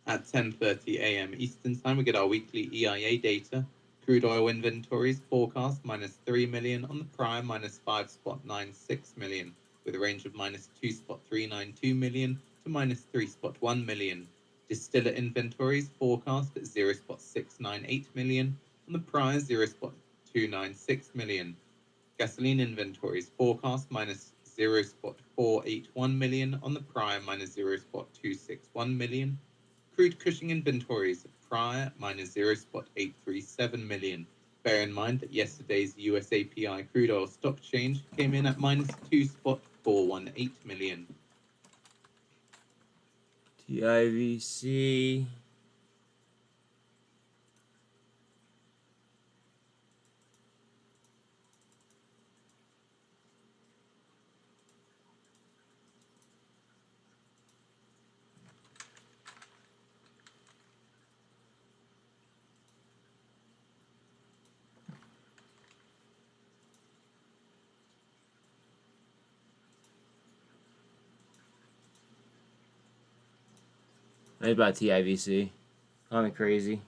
At 10:30 a.m. Eastern Time, we get our weekly EIA data. Crude oil inventories forecast -3 million on the prior -5.96 million, with a range of -2.392 million to -3.1 million. Distillate inventories forecast at 0.698 million on the prior 0.296 million. Gasoline inventories forecast -0.481 million on the prior -0.261 million. Crude Cushing inventories prior -0.837 million. Bear in mind that yesterday's US API crude oil stock change came in at -2.418 million. TIVC. That's about TIVC. Call me crazy.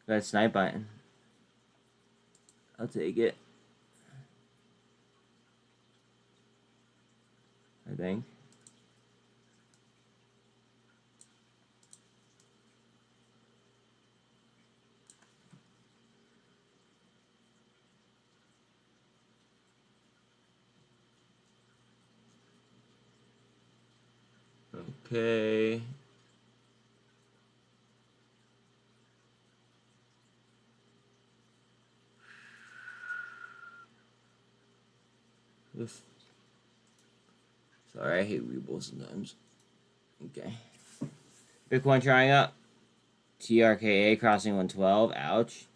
Got snipe button. I'll take it. I think. Okay. Sorry, I hate Weeble sometimes. Okay. Bitcoin trying up. TRKA crossing 112. Ouch.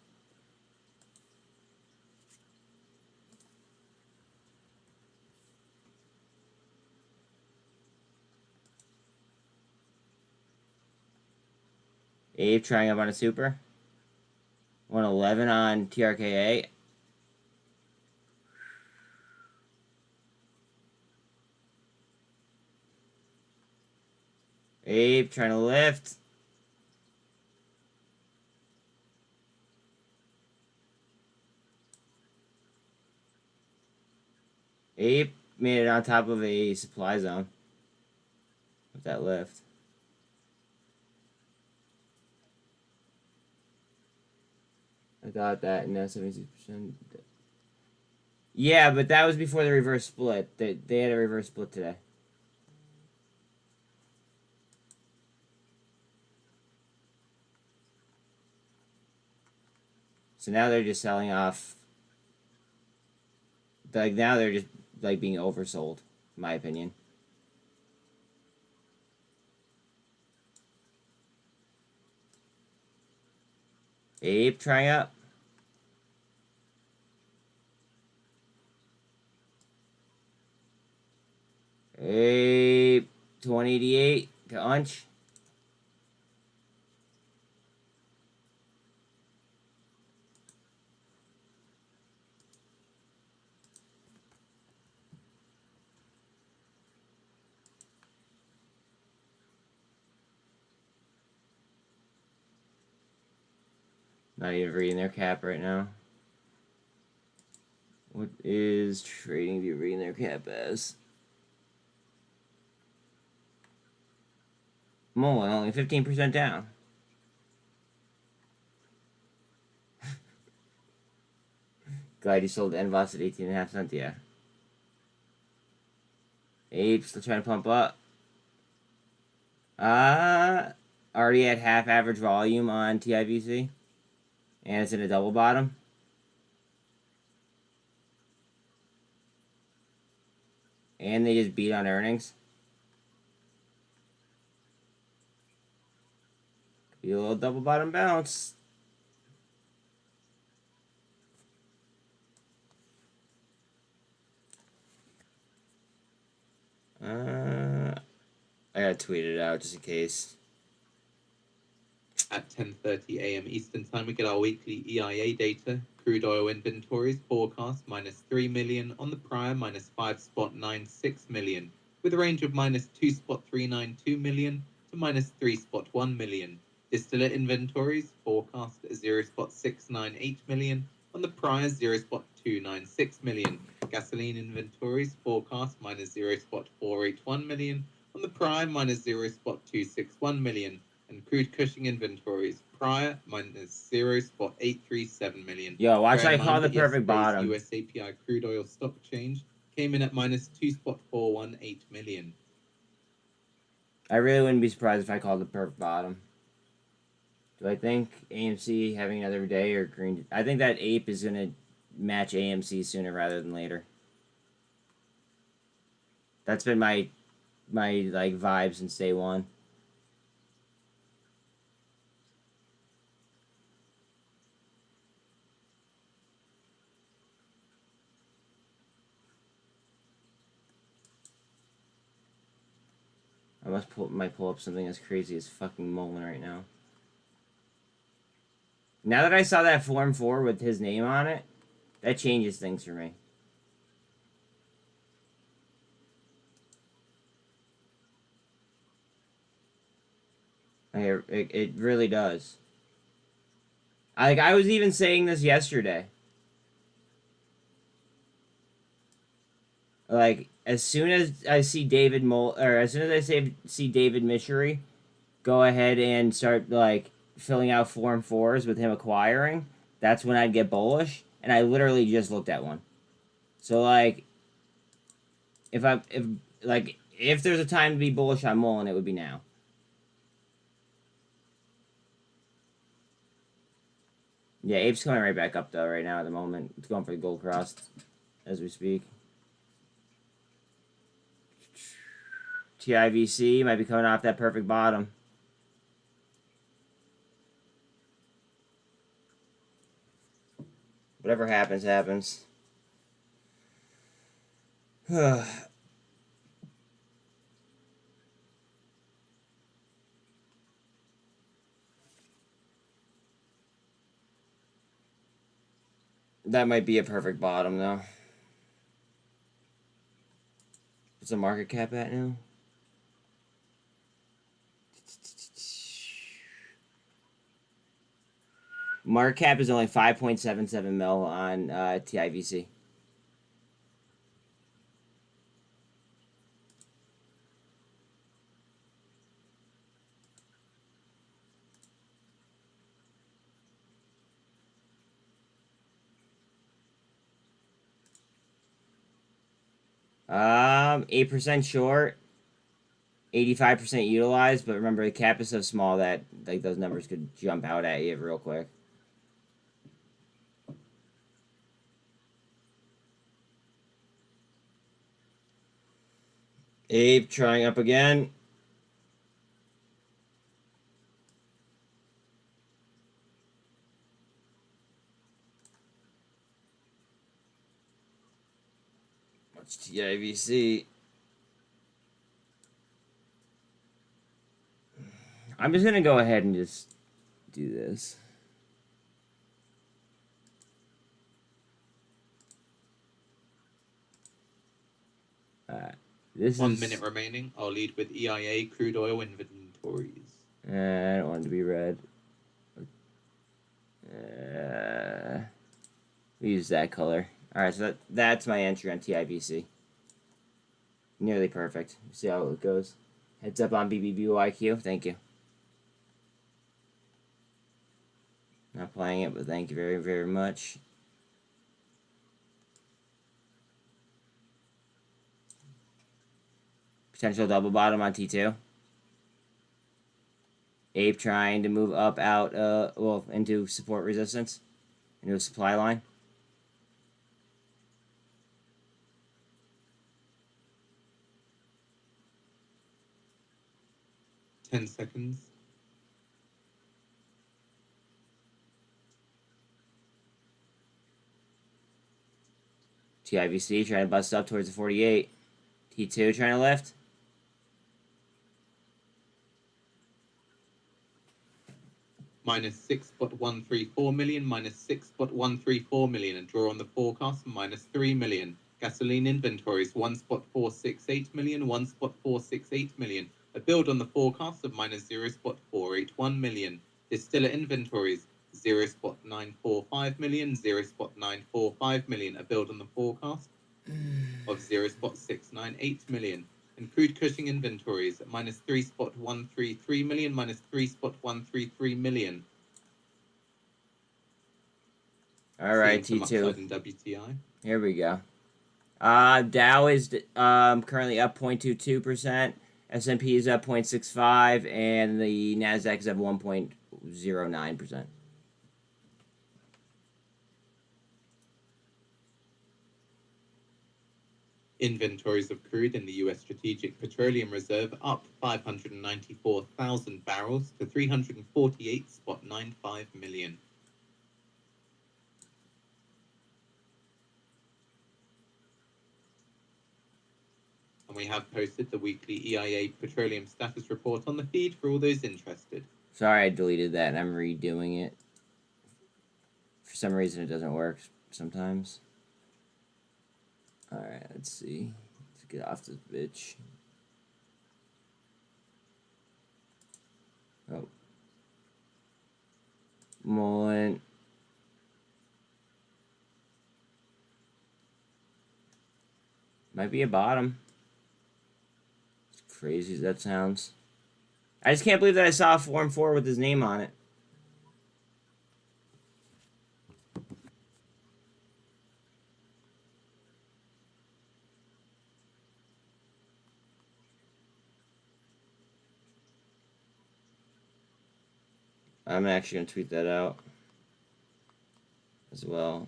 Abe trying up on a super. 111 on TRKA. Abe trying to lift. Abe made it on top of a supply zone with that lift. I got that, and now 76%. Yeah, but that was before the reverse split. They had a reverse split today. So now they're just selling off. Like, now they're just, like, being oversold, in my opinion. Abe trying up. Abe 2088 to unch. Not even reading their cap right now. What is trading view reading their cap as? MULN only 15% down. Glad you sold NVOS at 18.5 cents, yeah. Abe still trying to pump up. Already at half average volume on TIVC. And it's in a double bottom. And they just beat on earnings. Be a little double bottom bounce. I gotta tweet it out just in case. At 10:30 a.m. Eastern Time, we get our weekly EIA data. Crude oil inventories forecast -3 million on the prior -5.96 million, with a range of -2.392 million to -3.1 million. Distillate inventories forecast at 0.698 million on the prior 0.296 million. Gasoline inventories forecast minus 0.481 million on the prior minus 0.261 million. And crude Cushing inventories prior minus 0.837 million. Yo, watch Bear in I call mind the that perfect yesterday's bottom. US API crude oil stock change came in at minus 2.418 million. I really wouldn't be surprised if I called the perfect bottom. Do I think AMC having another day or green? I think that ape is gonna match AMC sooner rather than later. That's been my like vibe since day one. I might pull up something as crazy as fucking MULN right now. Now that I saw that Form 4 with his name on it, that changes things for me. It really does. I was even saying this yesterday. Like, as soon as I see as soon as I see David Mishery go ahead and start, like, filling out Form 4s with him acquiring, that's when I'd get bullish. And I literally just looked at one. So, like, if there's a time to be bullish on MULN, it would be now. Yeah, Ape's coming right back up, though, right now at the moment. It's going for the gold cross as we speak. TIVC might be coming off that perfect bottom. Whatever happens, happens. That might be a perfect bottom, though. What's the market cap at now? Market cap is only 5.77 mil on TIVC. Um, 8% short, 85% utilized, but remember the cap is so small that like those numbers could jump out at you real quick. Ape trying up again. What's TIVC? I'm just gonna go ahead and just do this. This 1 is... minute remaining. I'll lead with EIA crude oil inventories. I don't want it to be red. We use that color. Alright, so that's my entry on TIVC. Nearly perfect. See how it goes. Heads up on BBIG. Thank you. Not playing it, but thank you very, very much. Potential double bottom on T2. Ape trying to move up out, into support resistance. Into a supply line. Ten seconds. TIVC trying to bust up towards the 48. T2 trying to lift. Minus 6.134 million, minus 6.134 million. A draw on the forecast, minus 3 million. Gasoline inventories, 1.468 million, 1.468 million. A build on the forecast of minus 0.481 million. Distiller inventories 0.945 million, 0.945 million are billed on the forecast of 0.698 million. And crude Cushing inventories minus 3.133 million, minus 3.133 million. All right, Seeing some T2. upside in WTI. Here we go. Dow is currently up 0.22%. S&P is up 0.65%, and the Nasdaq is up 1.09%. Inventories of crude in the U.S. Strategic Petroleum Reserve up 594,000 barrels to 348.95 million. And we have posted the weekly EIA Petroleum Status Report on the feed for all those interested. Sorry, I deleted that, and I'm redoing it. For some reason, it doesn't work sometimes. Alright, let's see. Let's get off this bitch. Oh. MULN. Might be a bottom. As crazy as that sounds. I just can't believe that I saw a Form 4 with his name on it. I'm actually going to tweet that out as well.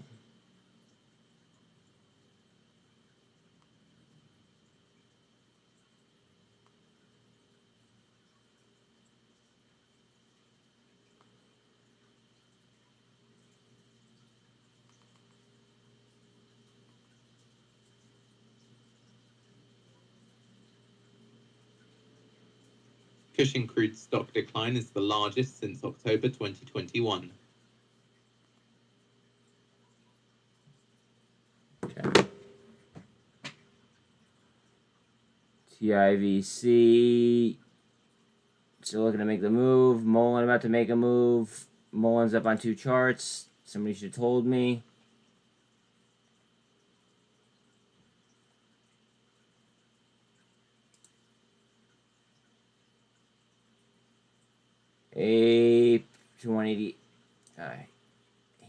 Cushing crude stock decline is the largest since October 2021. Okay. TIVC. Still looking to make the move. MULN about to make a move. MULN's up on 2 charts. Somebody should have told me. A 180.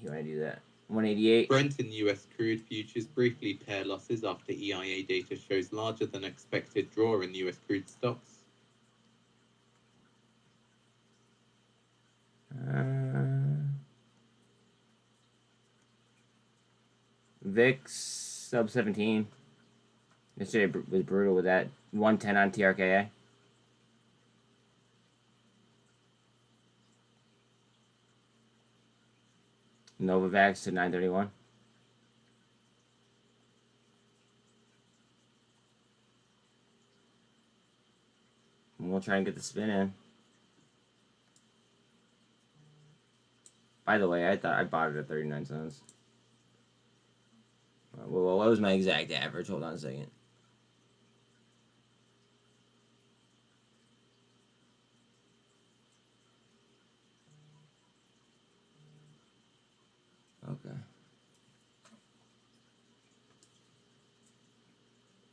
You want to do that? 188. Brent in US crude futures briefly pair losses after EIA data shows larger than expected draw in US crude stocks. VIX sub 17. Yesterday was brutal with that. 110 on TRKA. Novavax to 931. And we'll try and get the spin in. By the way, I thought I bought it at 39 cents. Well, what was my exact average? Hold on a second. Okay.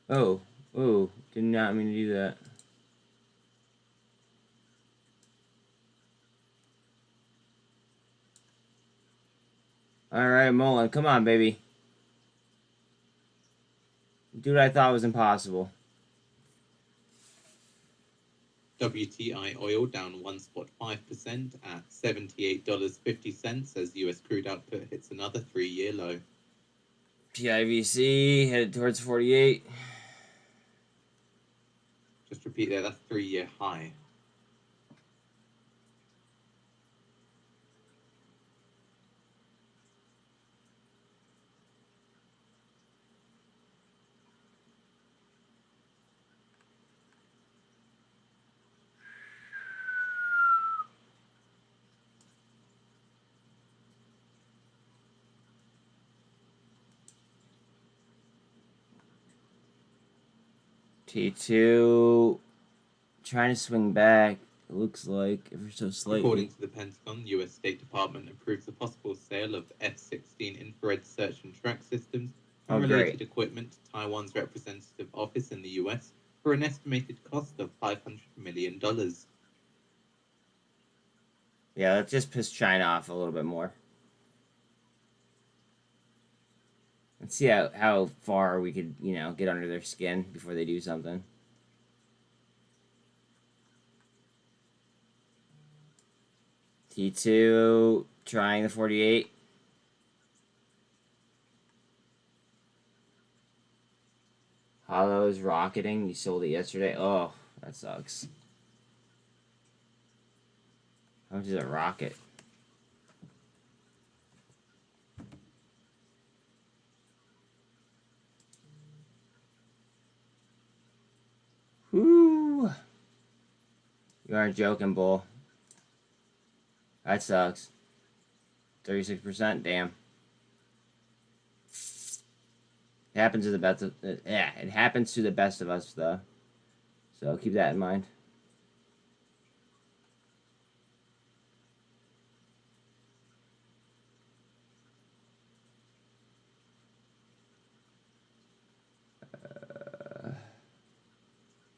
Oh, did not mean to do that. All right, MULN, come on, baby. Do what I thought was impossible. WTI oil down 1.5% at $78.50 as US crude output hits another 3-year low. TIVC headed towards 48. Just repeat there, that's 3-year high. T2 trying to swing back. looks like, ever so slightly. According to the Pentagon, the U.S. State Department approves the possible sale of F-16 infrared search and track systems and related equipment to Taiwan's representative office in the U.S. for an estimated cost of $500 million. Yeah, let's just piss China off a little bit more. Let's see how far we could, get under their skin before they do something. T2 trying the 48. Hollow is rocketing. You sold it yesterday. Oh, that sucks. How much is it rocket? Whoo! You aren't joking, bull. That sucks. 36%. Damn. It happens to the best. It happens to the best of us, though. So keep that in mind.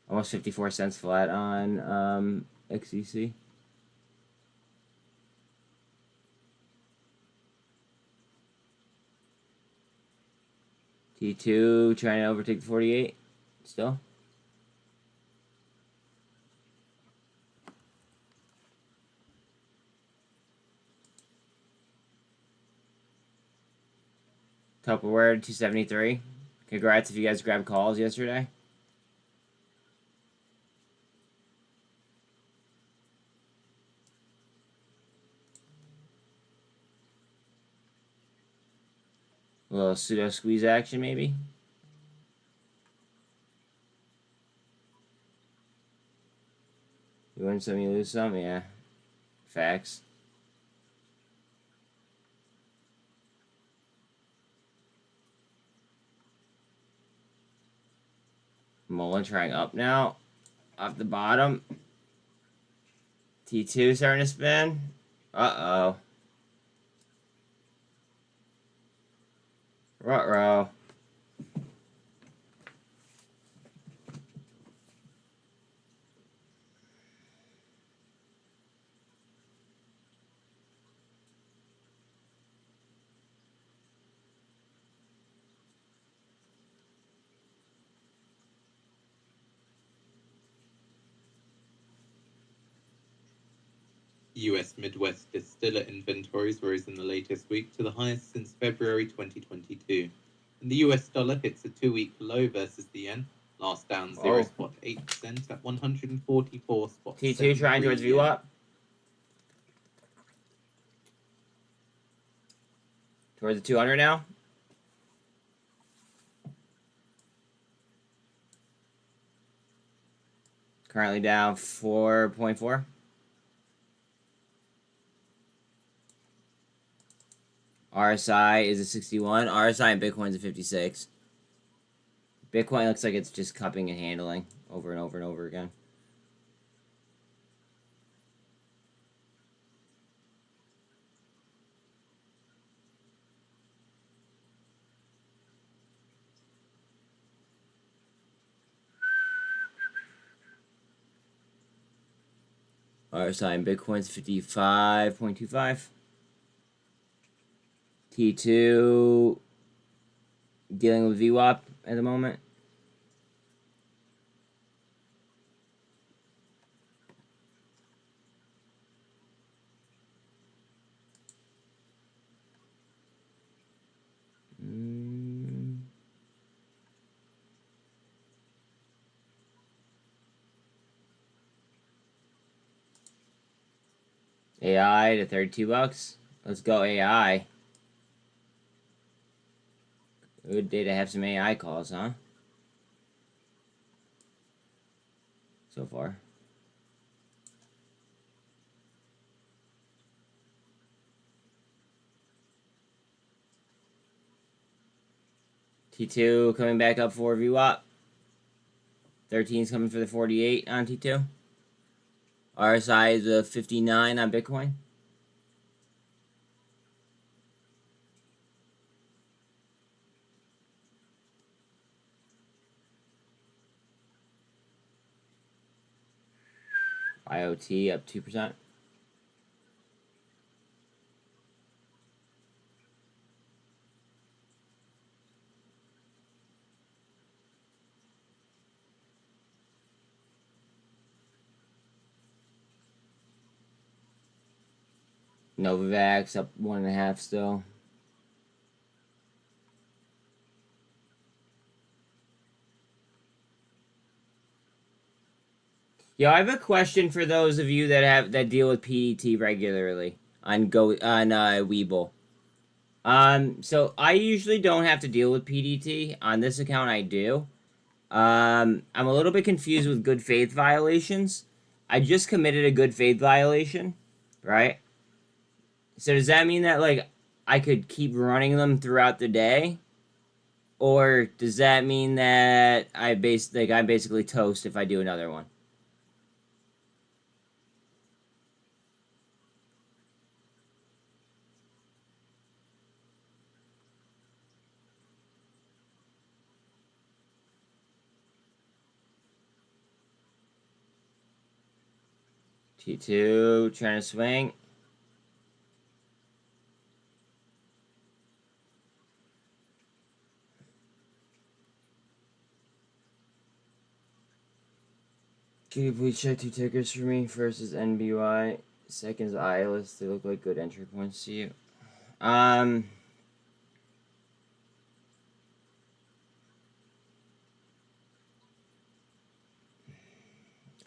Almost 54 cents flat on XEC. T2 trying to overtake the 48 still. Tupperware 273. Congrats if you guys grabbed calls yesterday. A little pseudo squeeze action, maybe. You win some, you lose some, yeah. Facts. MULN trying up now. Off the bottom. T2 starting to spin. Uh-oh. Ruh-roh. U.S. Midwest distiller inventories rose in the latest week to the highest since February 2022. And the US dollar hits a 2-week low versus the yen, last down 0.8% at 144 spots. T2 trying towards VWAP. Towards the 200 now. Currently down 4.4. RSI is a 61. RSI and Bitcoin's a 56. Bitcoin looks like it's just cupping and handling over and over and over again. RSI and Bitcoin's 55.25. T2 dealing with VWAP at the moment. AI to $32. Let's go AI. Good day to have some AI calls, huh? So far. T2 coming back up for VWAP. 13's coming for the 48 on T2. RSI is a 59 on Bitcoin. IoT up 2%. Novavax up 1.5 still. Yo, I have a question for those of you that deal with PDT regularly on Webull. So I usually don't have to deal with PDT. On this account, I do. I'm a little bit confused with good faith violations. I just committed a good faith violation, right? So does that mean that like I could keep running them throughout the day? Or does that mean that I'm basically toast if I do another one? T2 trying to swing. Can you please check 2 tickers for me? First is NBY. Second is ILS. They look like good entry points to you. I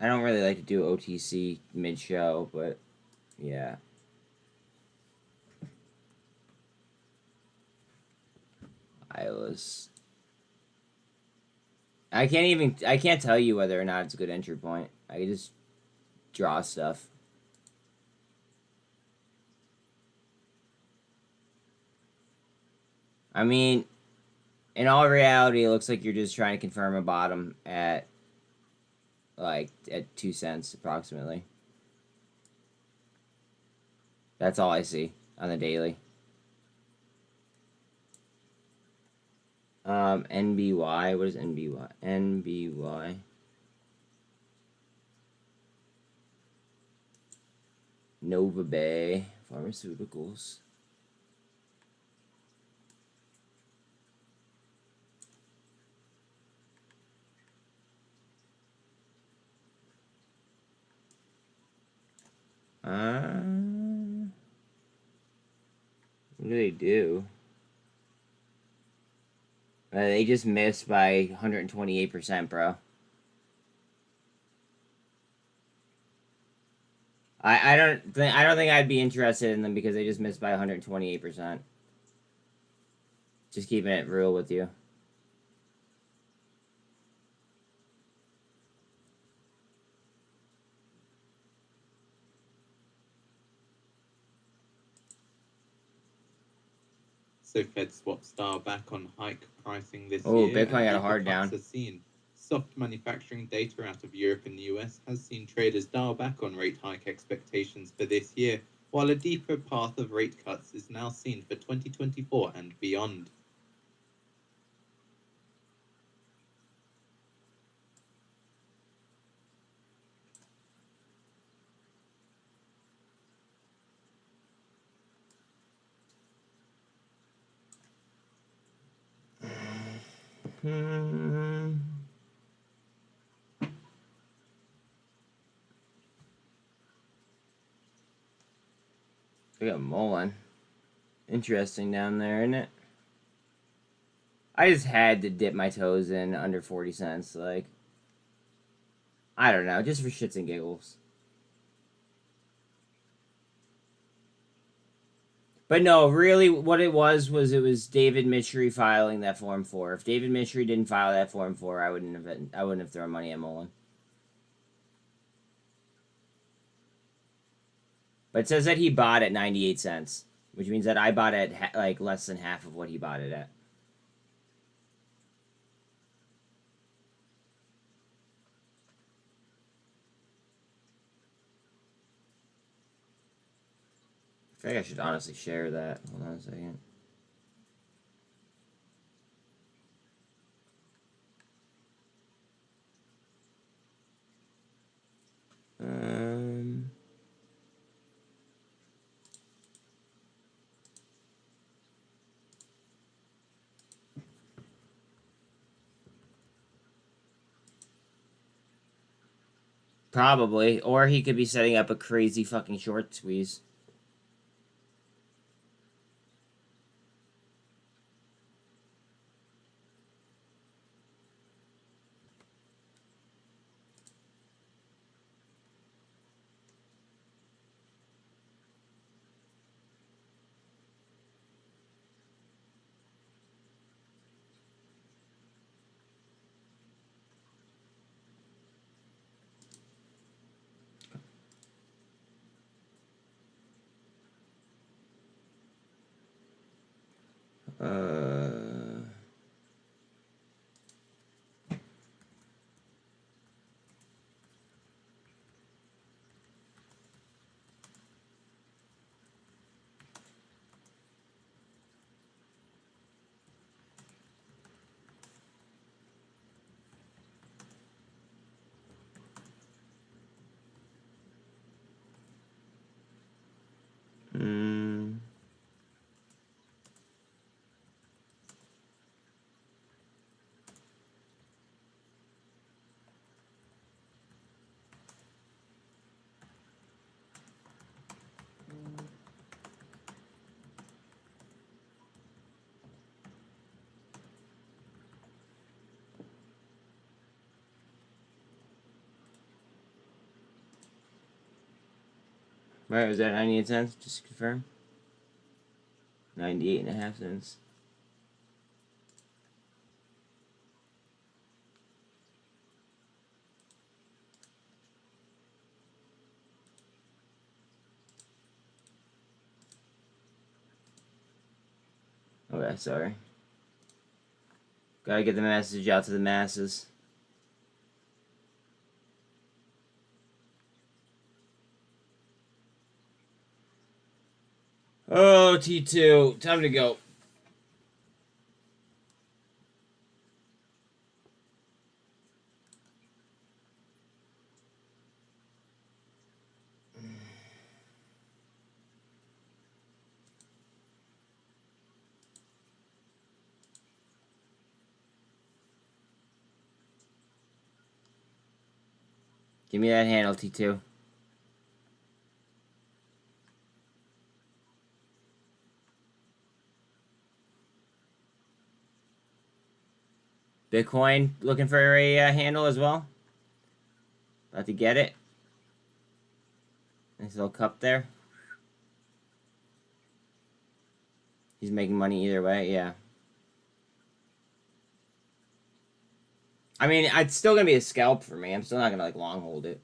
don't really like to do OTC mid-show, but yeah. ILS. I can't tell you whether or not it's a good entry point. I can just draw stuff. I mean, in all reality, it looks like you're just trying to confirm a bottom at 2 cents approximately. That's all I see on the daily. NBY, what is NBY? NBY. Nova Bay Pharmaceuticals. What do they do? They just missed by 128%, bro. I don't think I'd be interested in them because they just missed by 128%. Just keeping it real with you. So Fed swap style back on hike pricing this Oh, year. Bitcoin got a hard down. Seen. Soft manufacturing data out of Europe and the US has seen traders dial back on rate hike expectations for this year, while a deeper path of rate cuts is now seen for 2024 and beyond. We got MULN. Interesting down there, isn't it? I just had to dip my toes in under 40 cents. Like, I don't know, just for shits and giggles. But no, really, what it was David Mitchery filing that Form 4. If David Mitchery didn't file that Form 4, I wouldn't have thrown money at MULN. But it says that he bought at 98 cents, which means that I bought at like less than half of what he bought it at. I think I should honestly share that. Hold on a second. Probably. Or he could be setting up a crazy fucking short squeeze. Right, was that 98 cents? Just to confirm. 98.5 cents. Okay, sorry. Gotta get the message out to the masses. Oh, T2. Time to go. Give me that handle, T2. Bitcoin looking for a handle as well. About to get it. Nice little cup there. He's making money either way, yeah. I mean, it's still gonna be a scalp for me. I'm still not gonna like long hold it.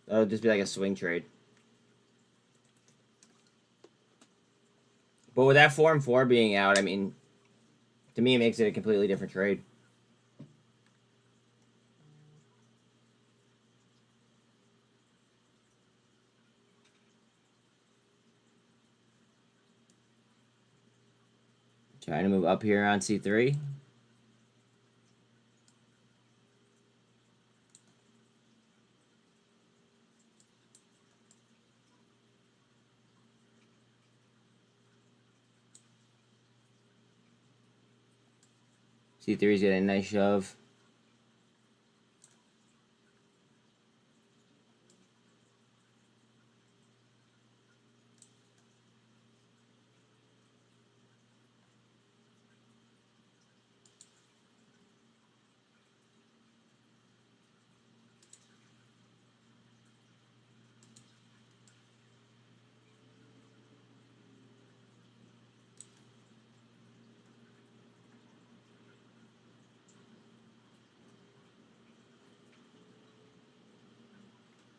It'll just be like a swing trade. But with that Form 4 being out, I mean, to me, it makes it a completely different trade. Trying to move up here on C3. C3's getting a nice shove.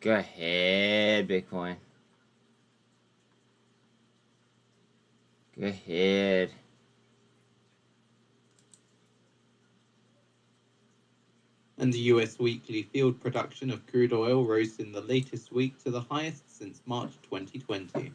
Go ahead, Bitcoin. Go ahead. And the US weekly field production of crude oil rose in the latest week to the highest since March 2020.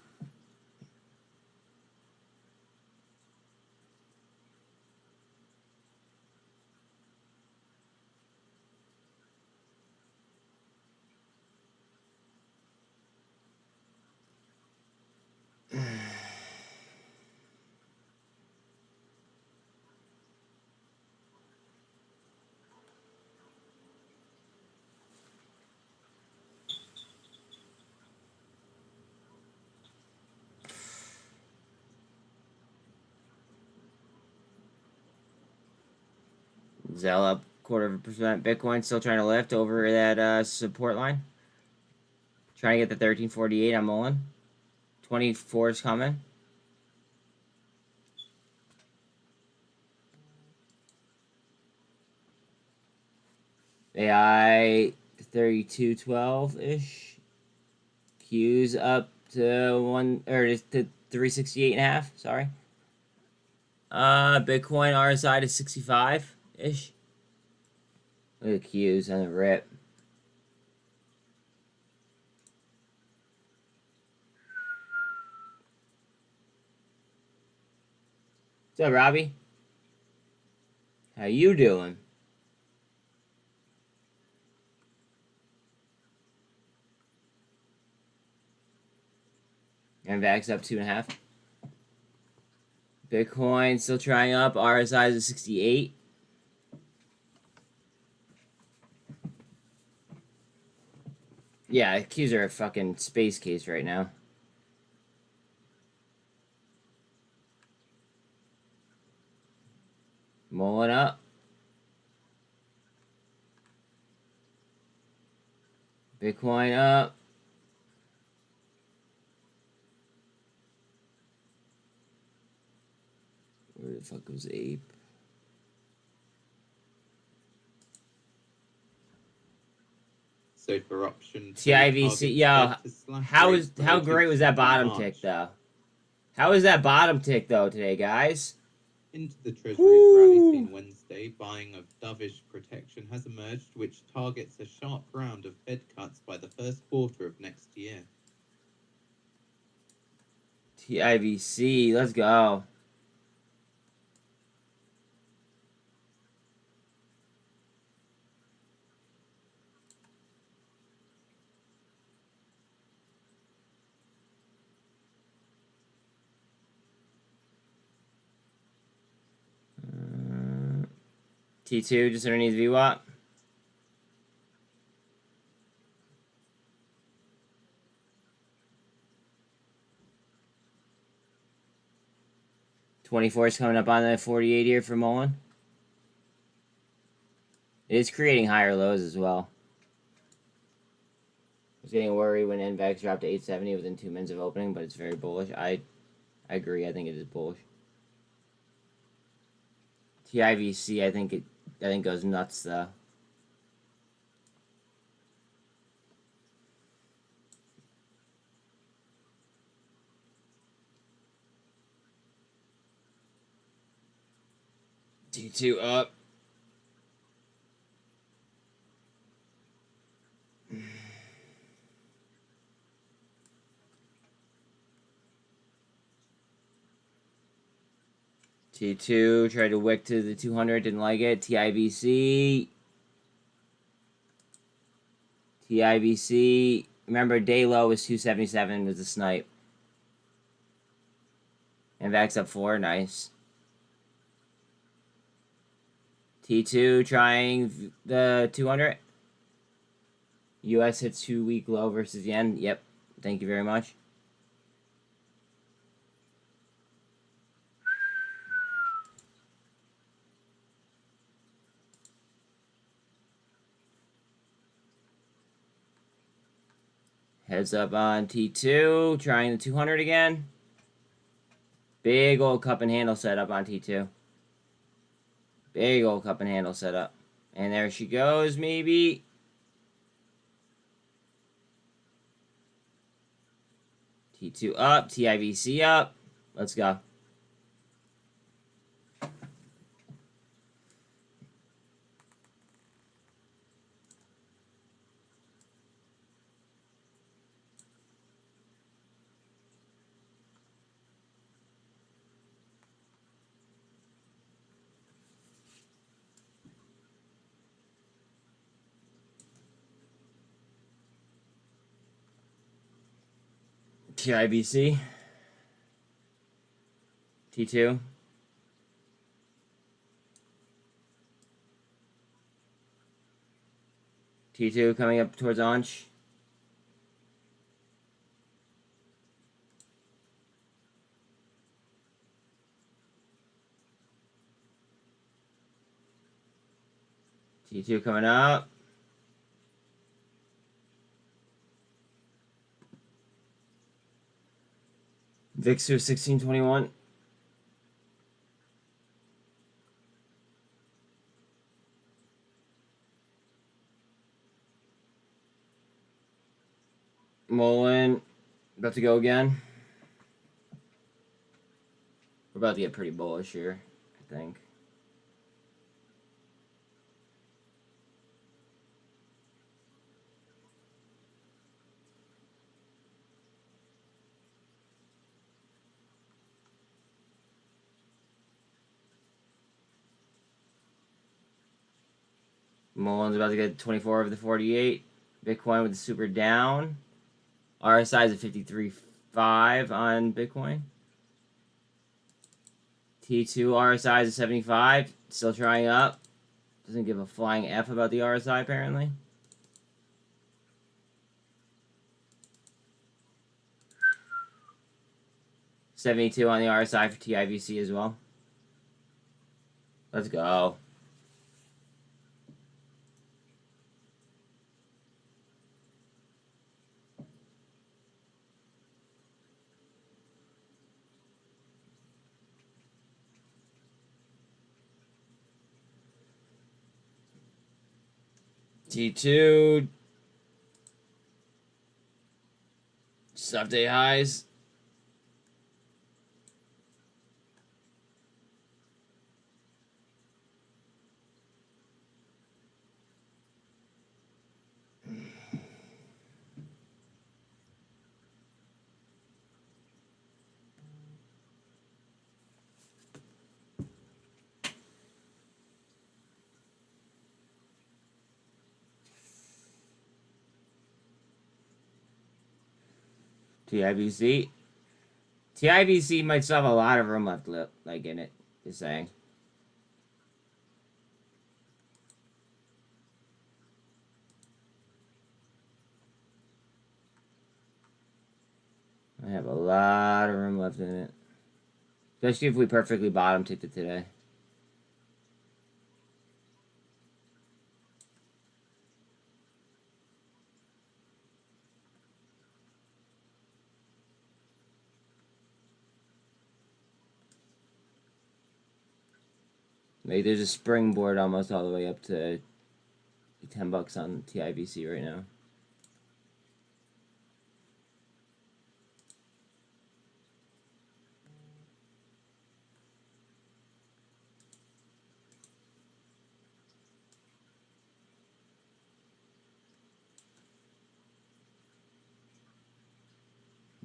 Zell up 0.25%. Bitcoin still trying to lift over that support line. Trying to get the 1348 on MULN. 24 is coming. AI 3212-ish. Q's up to 368.5. Sorry. Bitcoin RSI to 65-ish. Look at the Q's on the rip. What's up, Robbie? How you doing? NVAX up 2.5. Bitcoin still trying up. RSI is 68. Yeah, Qs are a fucking space case right now. MULN up. Bitcoin up. Where the fuck was Ape? So for option TIVC, yeah. How great was that bottom tick though? How was that bottom tick though today, guys? Into the Treasury's rally seen Wednesday, buying of dovish protection has emerged, which targets a sharp round of Fed cuts by the first quarter of next year. TIVC, let's go. T2 just underneath VWAP. $24 is coming up on the 48 here for MULN. It is creating higher lows as well. I was getting worried when NVAX dropped to 870 within 2 minutes of opening, but it's very bullish. I agree. I think it is bullish. TIVC, I think goes nuts though. T2 up. T2 tried to wick to the 200, didn't like it. TIVC. TIVC. Remember, day low was 277 was the snipe. And VAX up 4, nice. T2 trying the 200. US hits 2-week low versus yen. Yep. Thank you very much. Heads up on T2, trying the 200 again. Big old cup and handle setup on T2. Big old cup and handle setup. And there she goes, maybe. T2 up, TIVC up. Let's go. TIVC. T2. T2 coming up towards Anch. T2 coming up. VIX 1621. MULN about to go again. We're about to get pretty bullish here, I think. MULN's about to get 24 over the 48. Bitcoin with the super down. RSI is at 53.5 on Bitcoin. T2 RSI is at 75. Still trying up. Doesn't give a flying F about the RSI apparently. $72 on the RSI for TIVC as well. Let's go. T2. Sub day highs. TIVC. TIVC might still have a lot of room left, like in it. Just saying. I have a lot of room left in it. Especially if we perfectly bottom ticked it today. Like there's a springboard almost all the way up to $10 on TIVC right now.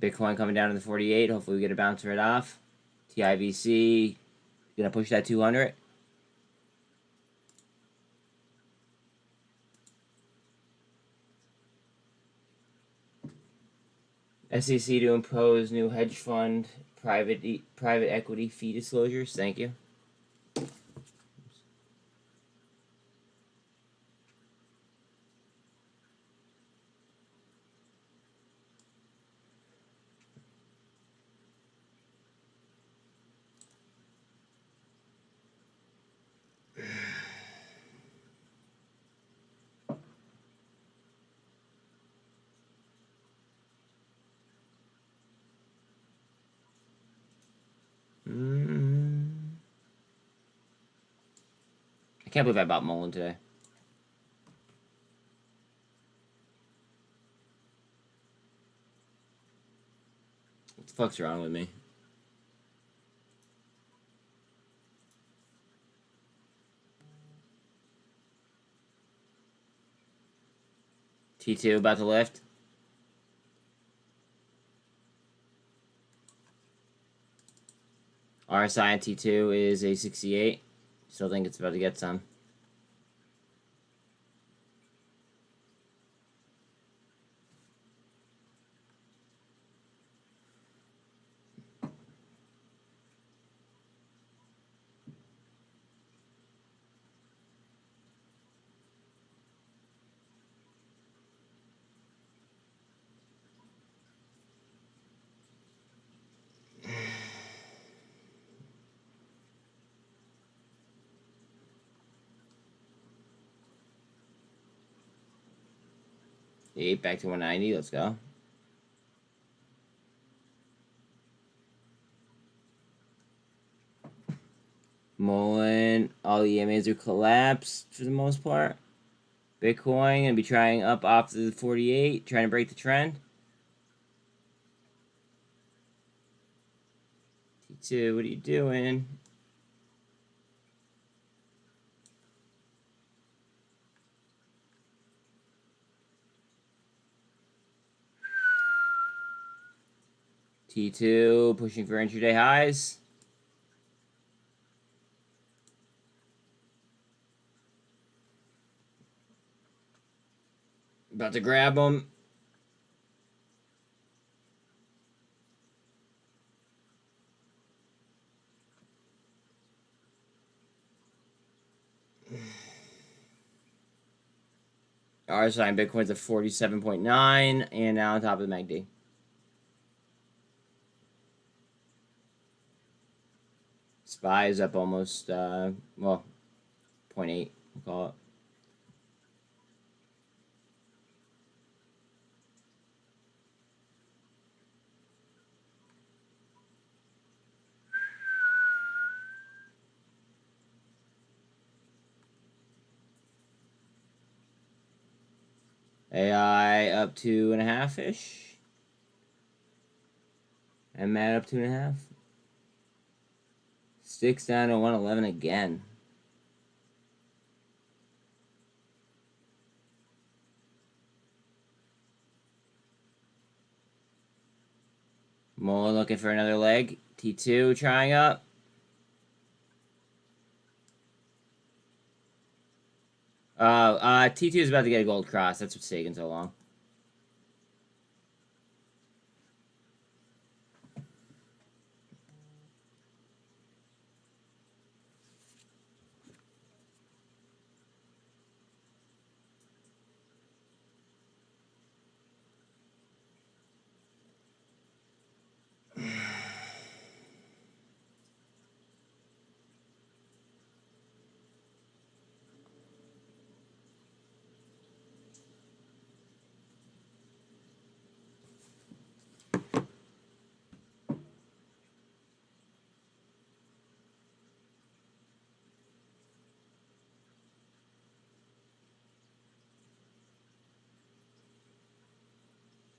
Bitcoin coming down to the 48. Hopefully we get a bounce right off. TIVC gonna push that 200. SEC to impose new hedge fund private equity fee disclosures. Thank you. I can't believe I bought MULN today. What the fuck's wrong with me? T2 about to lift. RSI on T2 is a 68. Still think it's about to get some. 8 back to 190. Let's go. MULN, all the EMAs are collapsed for the most part. Bitcoin gonna be trying up off to the 48, trying to break the trend. T2, what are you doing? T2 pushing for intraday highs. About to grab them. RSI and Bitcoin's at 47.9 and now on top of the MACD. SPY is up almost, well, 0.8, we'll call it. AI up 2.5-ish. MMT up 2.5. Sticks down to 111 again. MULN looking for another leg. T2 trying up. T2 is about to get a gold cross. That's what's taking so long.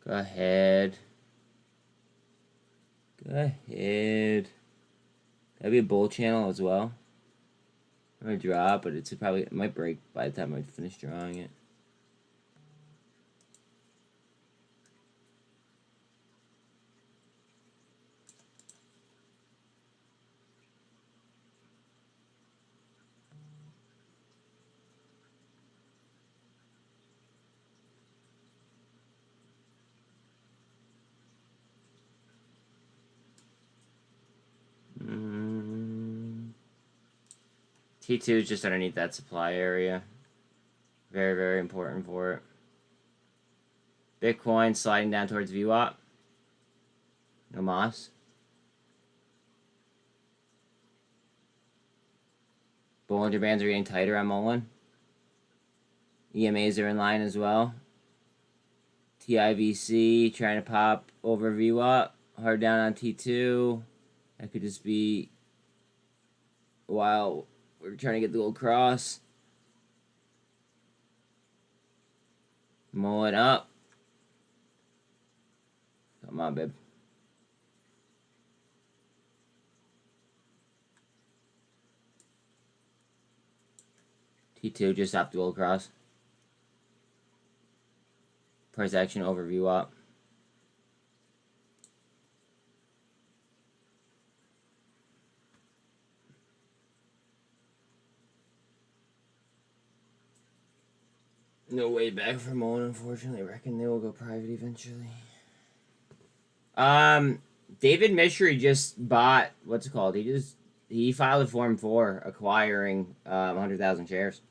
Go ahead. Go ahead. That'd be a bull channel as well. I'm gonna drop, but it might break by the time I finish drawing it. T2 is just underneath that supply area. Very, very important for it. Bitcoin sliding down towards VWAP. No moss. Bollinger Bands are getting tighter on MULN. EMAs are in line as well. TIVC trying to pop over VWAP. Hard down on T2. That could just be while we're trying to get the gold cross. MULN up. Come on, babe. T2 just stopped the gold cross. Price action over VWAP. No way back for MULN, unfortunately. I reckon they will go private eventually. David Mishry just bought, what's it called? He filed a Form 4 acquiring 100,000 shares.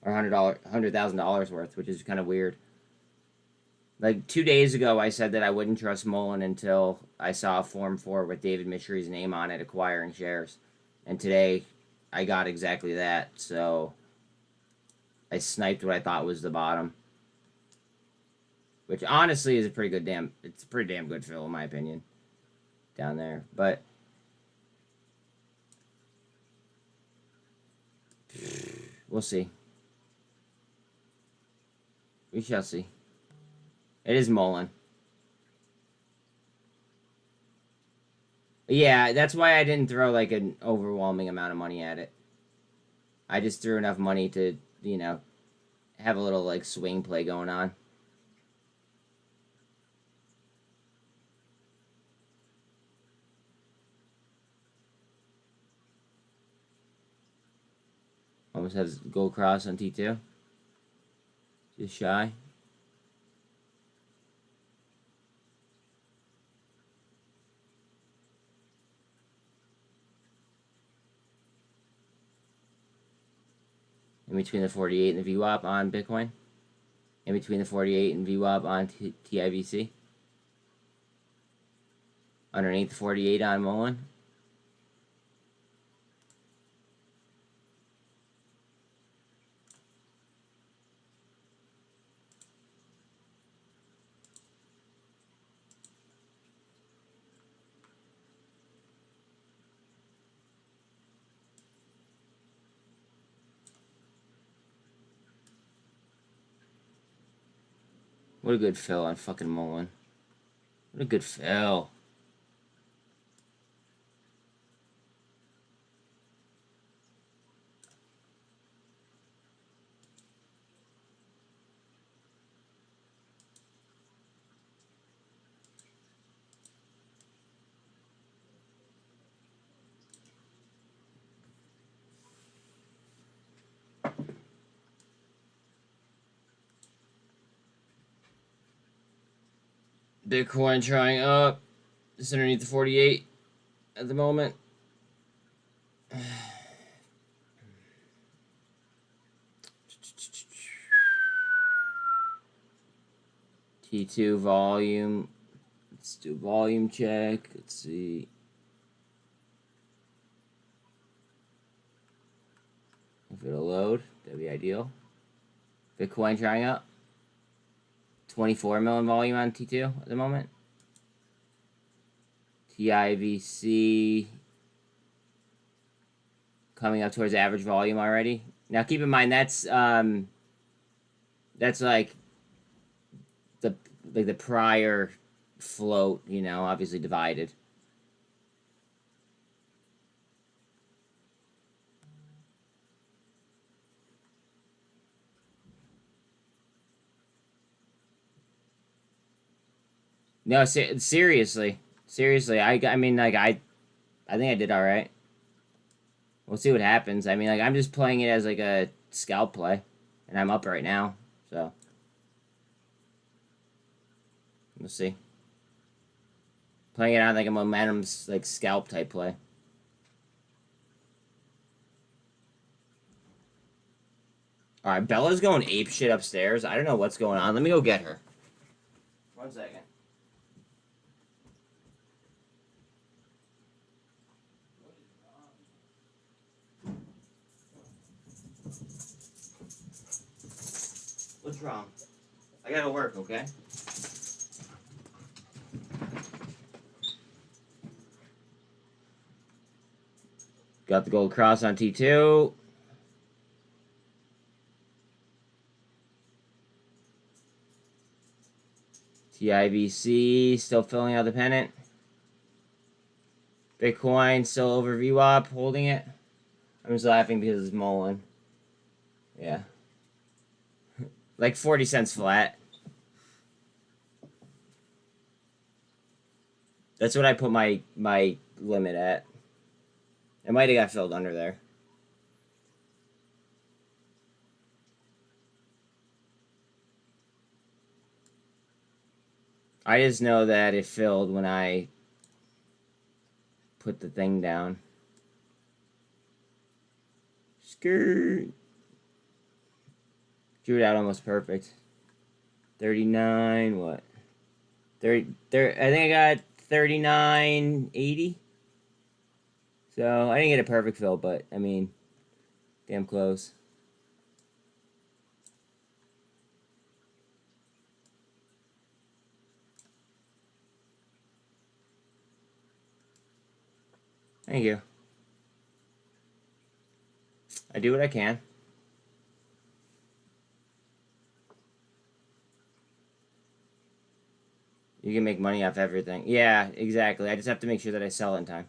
Or $100,000 worth, which is kind of weird. Like 2 days ago, I said that I wouldn't trust MULN until I saw a Form 4 with David Mishry's name on it acquiring shares. And today, I got exactly that, so I sniped what I thought was the bottom. which honestly is a pretty good it's a pretty damn good fill in my opinion down there, but we'll see. We shall see. It is MULN. Yeah, that's why I didn't throw like an overwhelming amount of money at it. I just threw enough money to, you know, have a little like swing play going on. Almost has gold cross on T2. Just shy. In between the 48 and the VWAP on Bitcoin. In between the 48 and VWAP on TIVC. Underneath the 48 on MULN. What a good fill on fucking MULN. What a good fill. Bitcoin trying up. Just underneath the 48 at the moment. T2 volume. Let's do volume check. Let's see. If it'll load, that'd be ideal. Bitcoin trying up. 24 million volume on T2 at the moment. TIVC coming up towards average volume already. Now keep in mind that's like the prior float, you know, obviously divided. No, seriously. I mean, like, I think I did all right. We'll see what happens. I mean, like, I'm just playing it as, like, a scalp play. And I'm up right now, so. We'll see. Playing it on, like, a momentum, like, scalp type play. Alright, Bella's going ape shit upstairs. I don't know what's going on. Let me go get her. 1 second. What's wrong? I gotta work, okay? Got the gold cross on T2. TIVC still filling out the pennant. Bitcoin still over VWAP, holding it. I'm just laughing because it's MULN. Yeah. Like 40 cents flat. That's what I put my limit at. It might have got filled under there. I just know that it filled when I put the thing down. Skirt. Drew it out almost perfect. 39, what? 30, I think I got 39.80. So, I didn't get a perfect fill, but, I mean, damn close. Thank you. I do what I can. You can make money off everything. Yeah, exactly. I just have to make sure that I sell in time.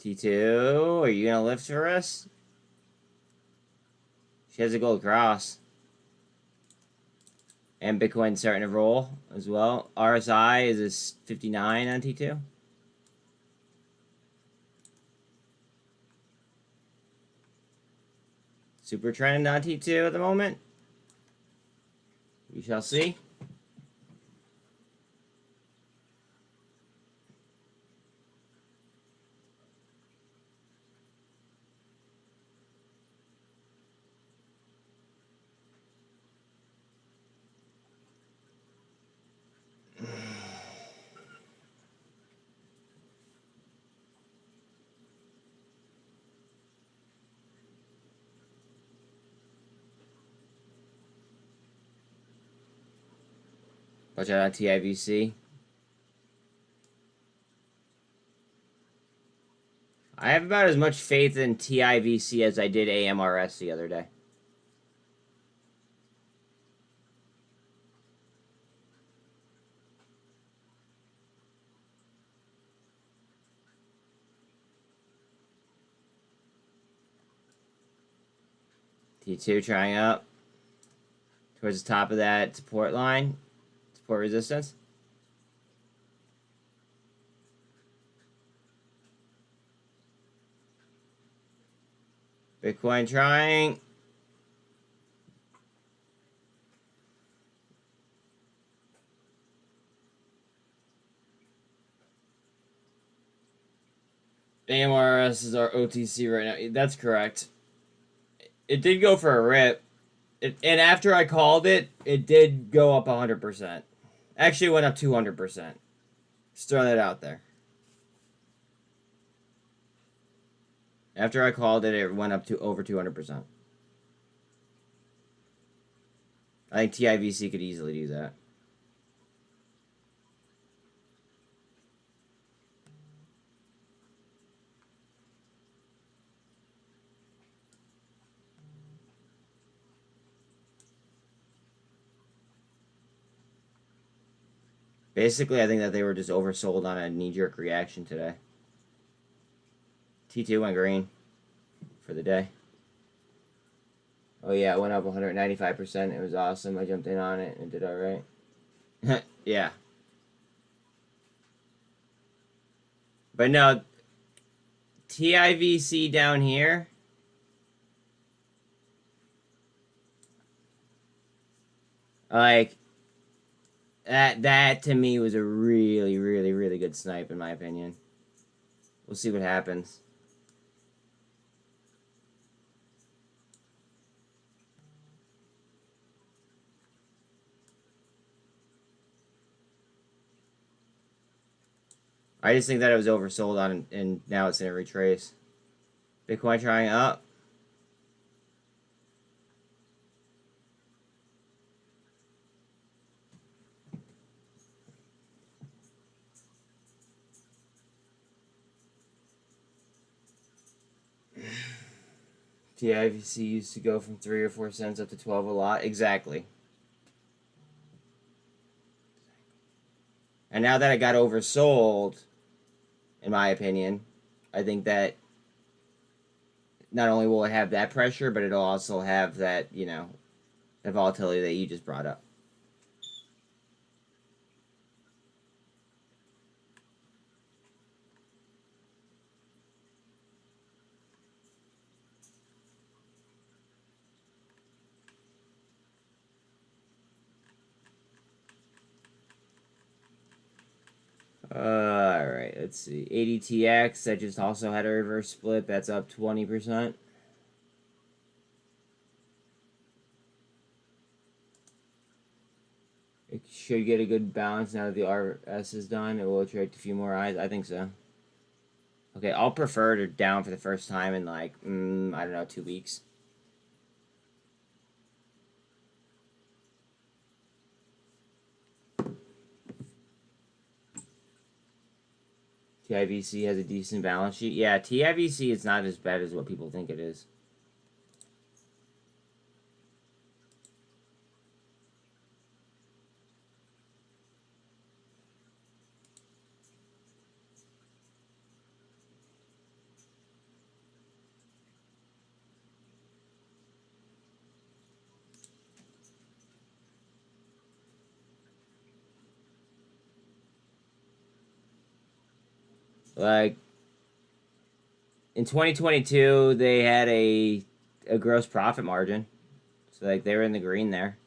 T2, are you gonna lift for us? She has a gold cross. And Bitcoin's starting to roll as well. RSI is this 59 on T2. Super trend on T2 at the moment. We shall see. Watch out on TIVC. I have about as much faith in TIVC as I did AMRS the other day. T2 trying up towards the top of that support line, support resistance. Bitcoin trying. AMRS is our OTC right now. That's correct. It did go for a rip. And after I called it, it did go up 100%. Actually, it went up 200%. Just throwing that out there. After I called it, it went up to over 200%. I think TIVC could easily do that. Basically, I think that they were just oversold on a knee-jerk reaction today. T2 went green for the day. Oh yeah, it went up 195%. It was awesome. I jumped in on it and did all right. Yeah. But no, TIVC down here. Like, that to me was a really, really, really good snipe, in my opinion. We'll see what happens. I just think that it was oversold on, and now it's in a retrace. Bitcoin trying up. TIVC used to go from 3 or 4 cents up to 12 a lot. Exactly. And now that it got oversold, in my opinion, I think that not only will it have that pressure, but it'll also have that, you know, the volatility that you just brought up. Alright, let's see. ADTX, that just also had a reverse split. That's up 20%. It should get a good balance now that the RS is done. It will attract a few more eyes. I think so. Okay, I'll prefer to down for the first time in like, I don't know, 2 weeks. TIVC has a decent balance sheet. Yeah, TIVC is not as bad as what people think it is. Like, in 2022, they had a gross profit margin. So, like, they were in the green there.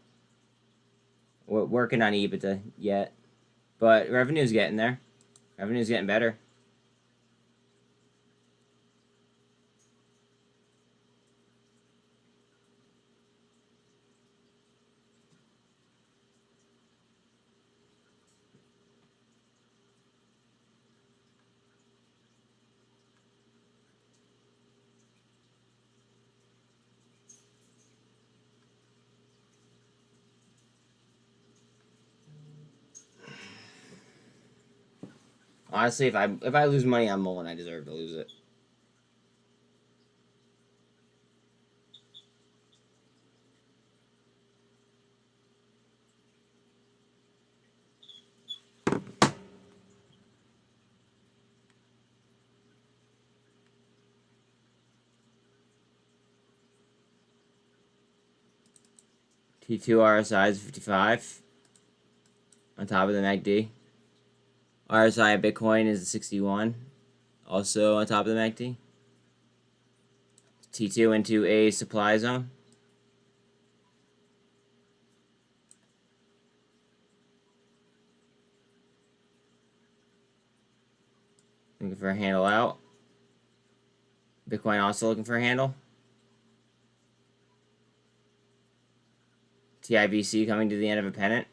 We're working on EBITDA yet. But revenue's getting there. Revenue's getting better. Honestly, if I lose money on MULN, I deserve to lose it. T2 RSI is 55 on top of the MACD. RSI of Bitcoin is 61, also on top of the MACD. T2 into a supply zone. Looking for a handle out. Bitcoin also looking for a handle. TIVC coming to the end of a pennant.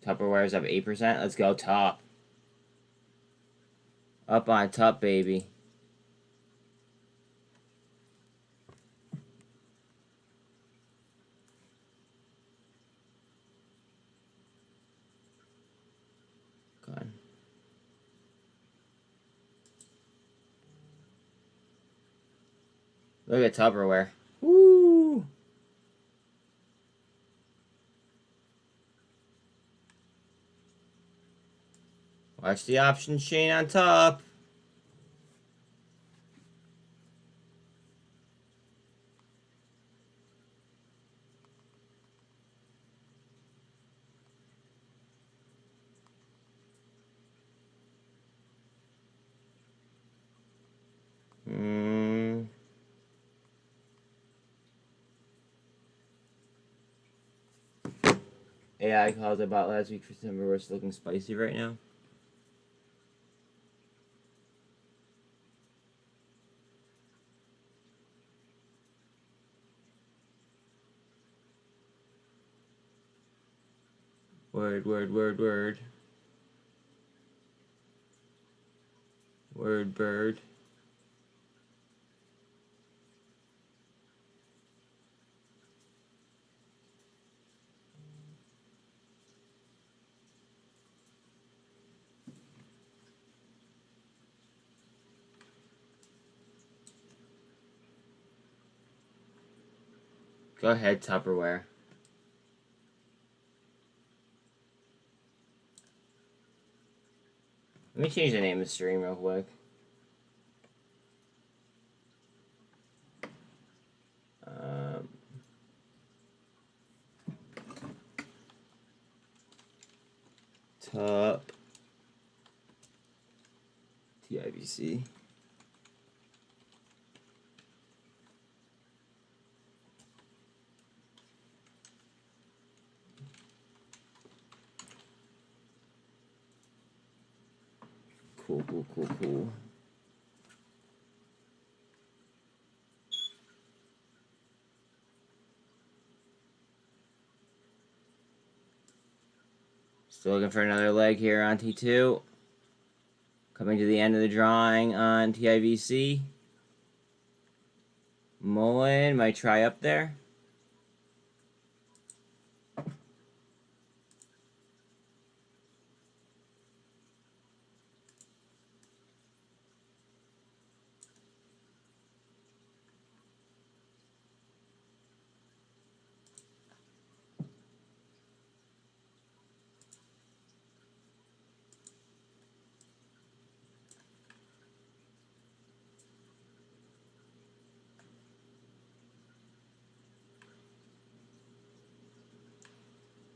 Tupperware's up 8%. Let's go top. Up on top, baby. God. Look at Tupperware. Woo! Watch the option chain on top. AI calls about last week for September was looking spicy right now. Word. Word, bird. Go ahead, Tupperware. Let me change the name of the stream real quick. TUP. TIVC. Cool. Still looking for another leg here on T2. Coming to the end of the drawing on TIVC. MULN might try up there.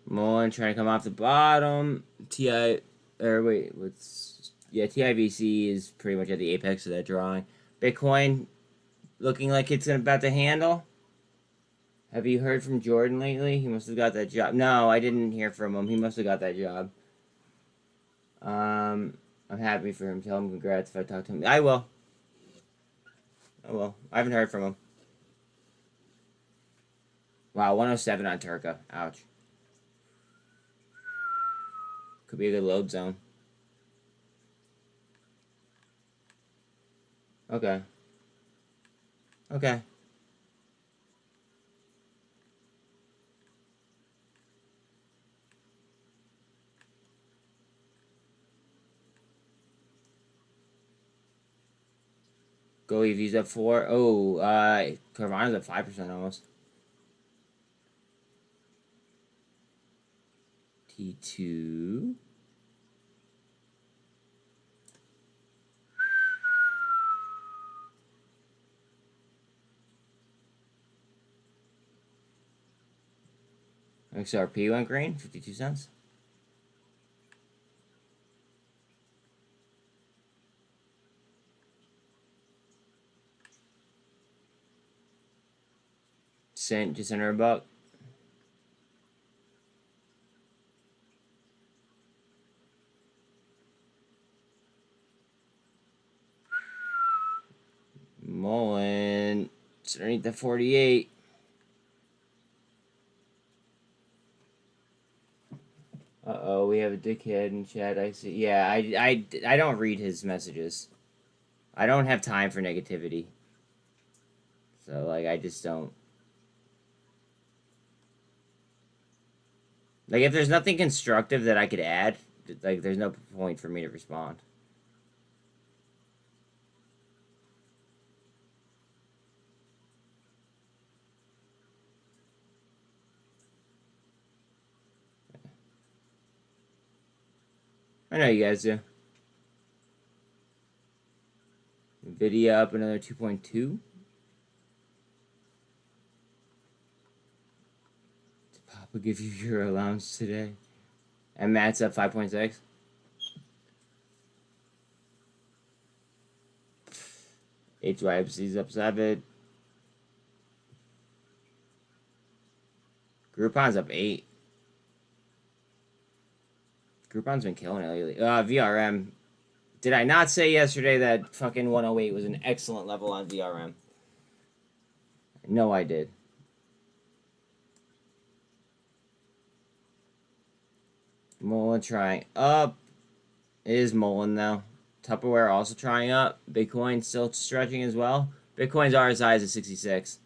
MULN trying to come off the bottom. TIVC is pretty much at the apex of that drawing. Bitcoin looking like it's about to handle. Have you heard from Jordan lately? He must have got that job. No, I didn't hear from him. He must have got that job. I'm happy for him. Tell him congrats if I talk to him. I will. I haven't heard from him. Wow, 107 on TRKA. Ouch. Could be a good load zone. Okay. Okay. Goev, he's at 4. Oh, Carvana's at 5% almost. T2. XRP went green, 52 cents. SINT just under a buck. MULN, it's underneath the 48. Uh-oh, we have a dickhead in chat, I see. Yeah, I don't read his messages. I don't have time for negativity. So, like, I just don't. Like, if there's nothing constructive that I could add, like, there's no point for me to respond. I know you guys do. Nvidia up another 2.2. Did Papa give you your allowance today? And Matt's up 5.6. HYFC's up 7. Groupon's up 8. Groupon's been killing it lately. VRM. Did I not say yesterday that fucking 108 was an excellent level on VRM? No, I did. MULN trying up. It is MULN though. Tupperware also trying up. Bitcoin still stretching as well. Bitcoin's RSI is at 66.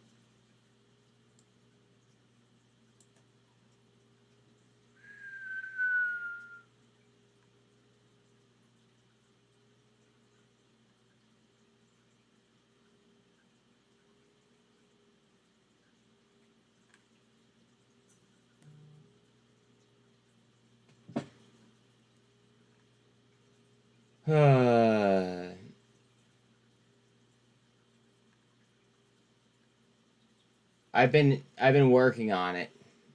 I've been working on it,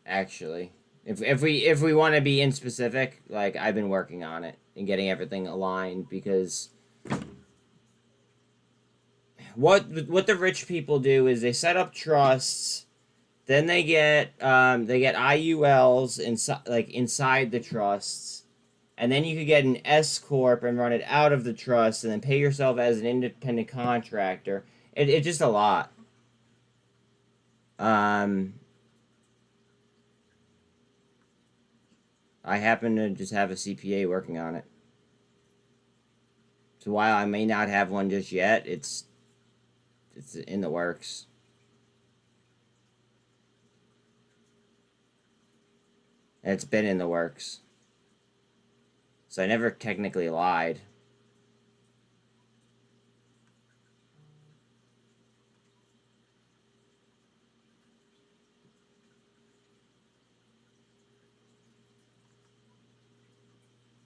actually. If we want to be in specific, like I've been working on it and getting everything aligned because what the rich people do is they set up trusts, then they get IULs inside the trusts. And then you could get an S corp and run it out of the trust, and then pay yourself as an independent contractor. It's just a lot. I happen to just have a CPA working on it. So while I may not have one just yet, it's in the works. And it's been in the works. So I never technically lied.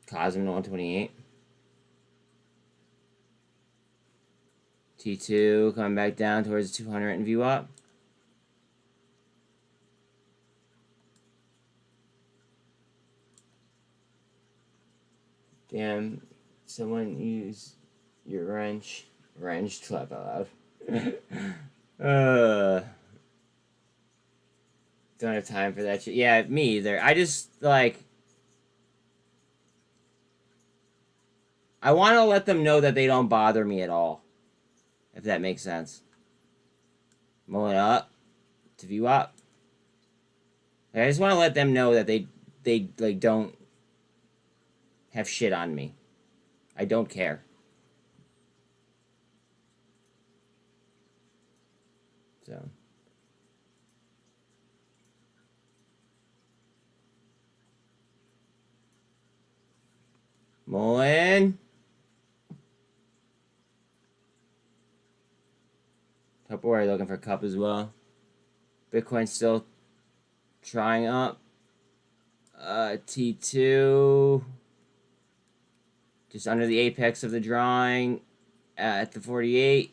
Cosm 128. T2 coming back down towards 200 and view up. Damn, someone use your wrench. Wrench to laugh out loud. Don't have time for that shit. Yeah, me either. I just, like... I want to let them know that they don't bother me at all. If that makes sense. MULN up. To view up. I just want to let them know that they like, don't have shit on me. I don't care. So... MULN. We're looking for cup as well. Bitcoin still trying up. T2 just under the apex of the drawing at the 48.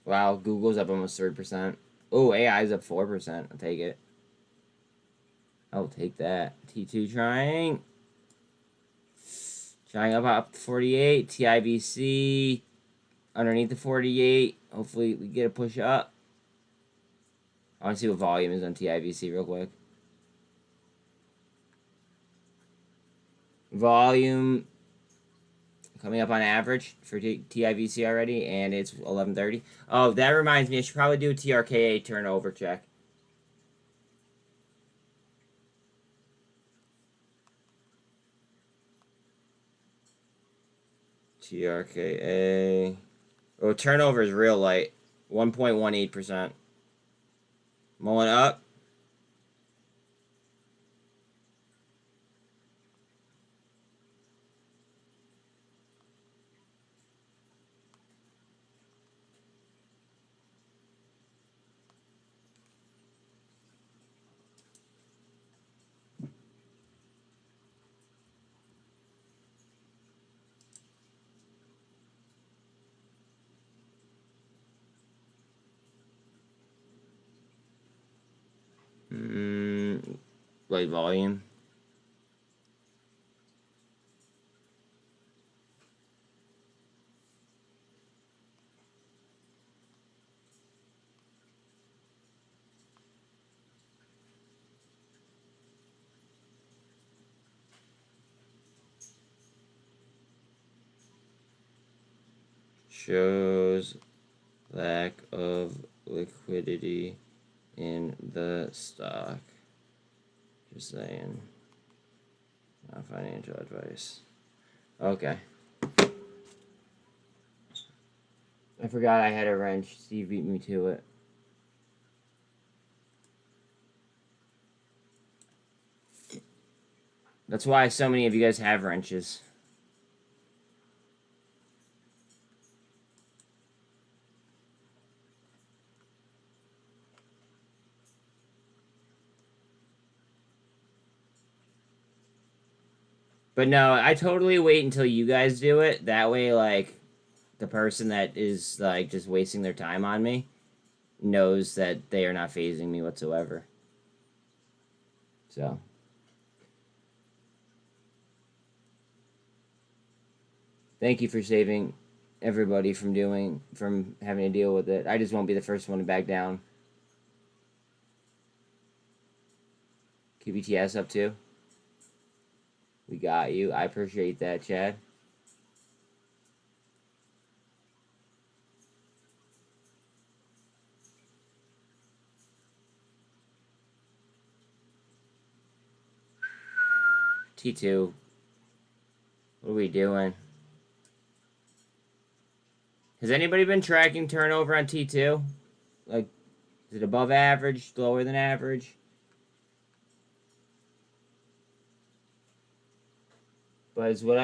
Wow, Google's up almost 3%. Oh, AI's up 4%. I'll take it. I'll take that. T2 trying. Trying up to 48. TIVC underneath the 48. Hopefully we get a push up. I want to see what volume is on TIVC real quick. Volume coming up on average for TIVC already, and it's 11:30. Oh, that reminds me, I should probably do a TRKA turnover check. TRKA. Oh, turnover is real light. 1.18%. MULN up. Light volume. Shows lack of liquidity in the stock. Just saying. Not financial advice. Okay. I forgot I had a wrench. Steve beat me to it. That's why so many of you guys have wrenches. But no, I totally wait until you guys do it. That way, like, the person that is, like, just wasting their time on me knows that they are not phasing me whatsoever. So. Thank you for saving everybody from having to deal with it. I just won't be the first one to back down. QBTS up too. We got you. I appreciate that, Chad. T2. What are we doing? Has anybody been tracking turnover on T2? Like, is it above average, lower than average? But is what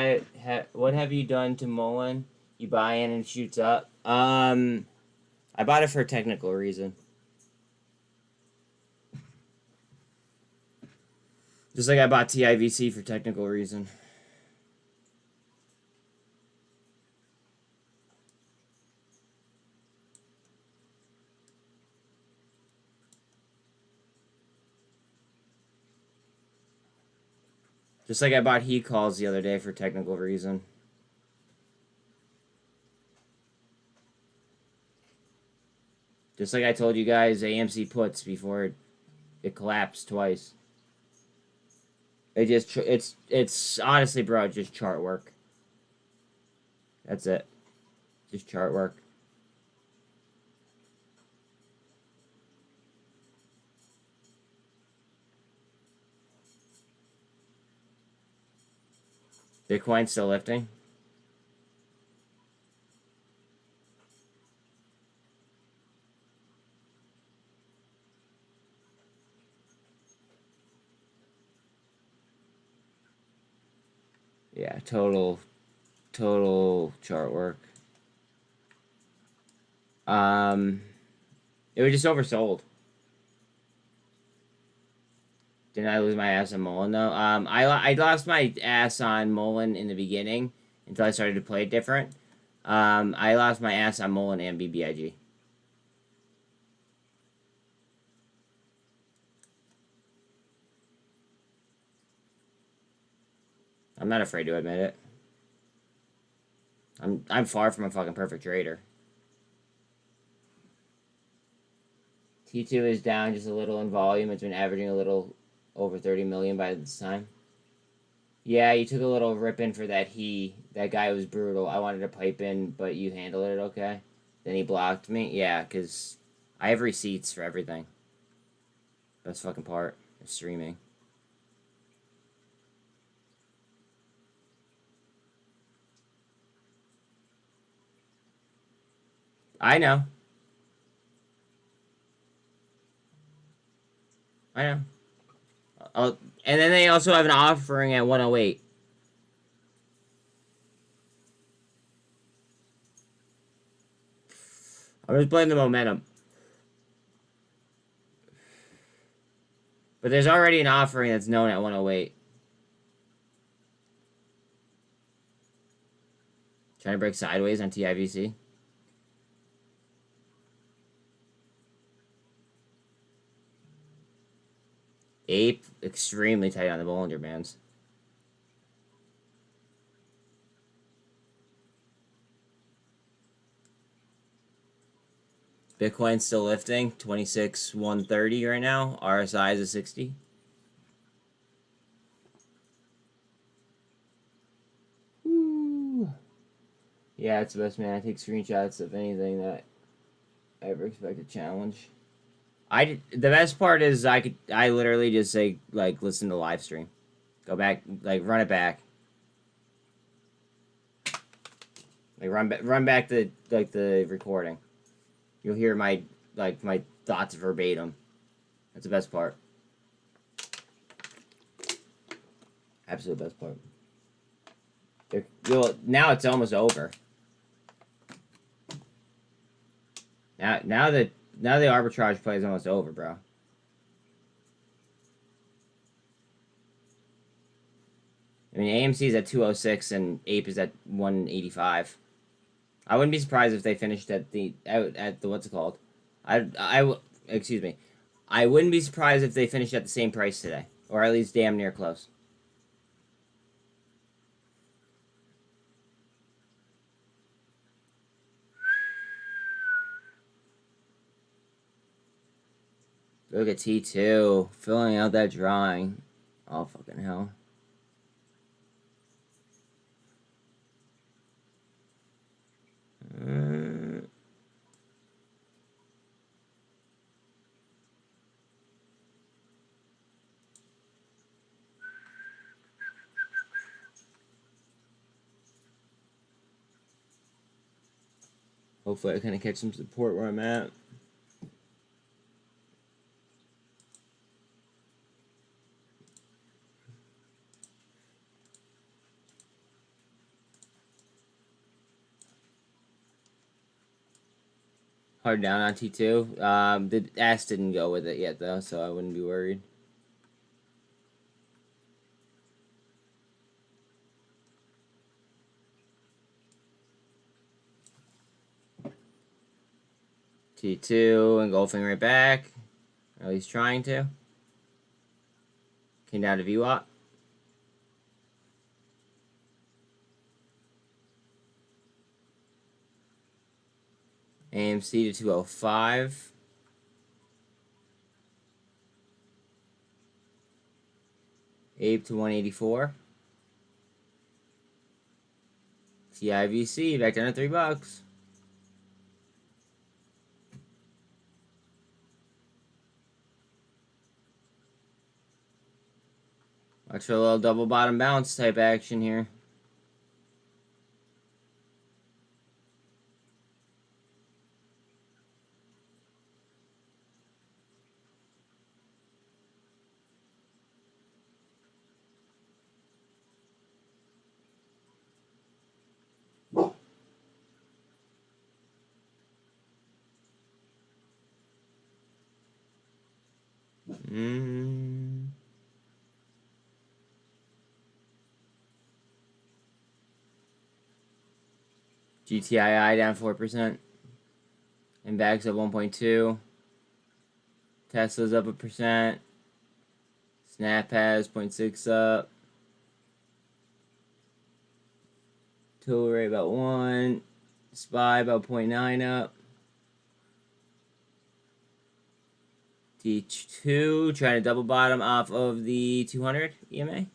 have you done to MULN? You buy in and it shoots up. I bought it for a technical reason. Just like I bought TIVC for technical reason. Just like I bought he calls the other day for technical reason. Just like I told you guys AMC puts before it collapsed twice. It's honestly, bro, just chart work. That's it. Just chart work. Bitcoin still lifting? Yeah, total chart work. It was just oversold. Didn't I lose my ass on MULN though? I lost my ass on MULN in the beginning until I started to play it different. I lost my ass on MULN and BBIG. I'm not afraid to admit it. I'm far from a fucking perfect trader. T2 is down just a little in volume. It's been averaging a little over 30 million by this time. Yeah, you took a little rip in for that that guy was brutal. I wanted to pipe in, but you handled it okay. Then he blocked me. Yeah, because I have receipts for everything. Best fucking part is streaming. I know. I know. And then they also have an offering at 108. I'm just blaming the momentum. But there's already an offering that's known at 108. Trying to break sideways on TIVC. Ape, extremely tight on the Bollinger Bands. Bitcoin's still lifting, 26,130 right now. RSI is a 60. Woo. Yeah, it's the best, man. I take screenshots of anything that I ever expect to challenge. The best part is I literally just say, like, listen to live stream. Go back, like, run it back. Like, run back the recording. You'll hear my thoughts verbatim. That's the best part. Absolute best part. Now it's almost over. Now the arbitrage play is almost over, bro. I mean, AMC is at 206 and Ape is at 185. I wouldn't be surprised if they finished at the what's it called? Excuse me. I wouldn't be surprised if they finished at the same price today, or at least damn near close. Look at T2 filling out that drawing. Oh, fucking hell. Hopefully I kind of catch some support where I'm at. Hard down on T2. The S didn't go with it yet, though, so I wouldn't be worried. T2 engulfing right back. At least trying to. Came down to VWAP. AMC to 205. Ape to 184. TIVC back down to $3. Watch for a little double bottom bounce type action here. GTII down 4%. Invax up 1.2. Tesla's up 1%. Snap has 0.6 up. Tilray about 1. SPY about 0.9 up. T2 trying to double bottom off of the 200 EMA.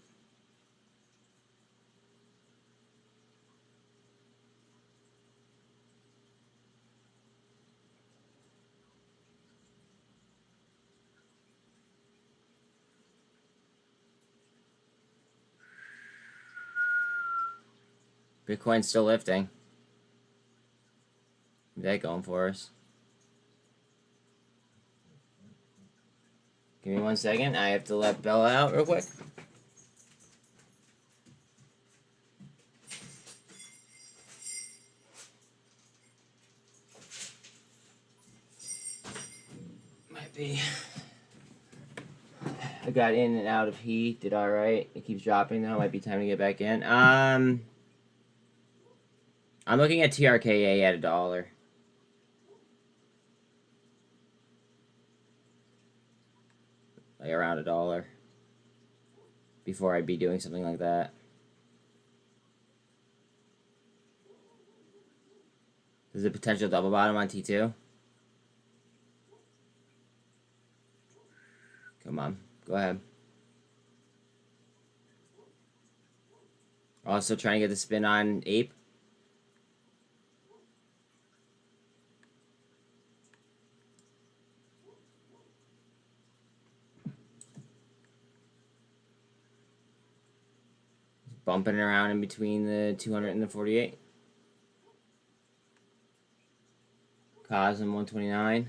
Bitcoin's still lifting. What's that going for us? Give me 1 second. I have to let Bella out real quick. Might be. I got in and out of heat. Did all right. It keeps dropping though. Might be time to get back in. I'm looking at TRKA at $1. Like around $1. Before I'd be doing something like that. There's a potential double bottom on T2. Come on. Go ahead. Also trying to get the spin on Ape. Bumping around in between the 200 and the 48. Cosm 129.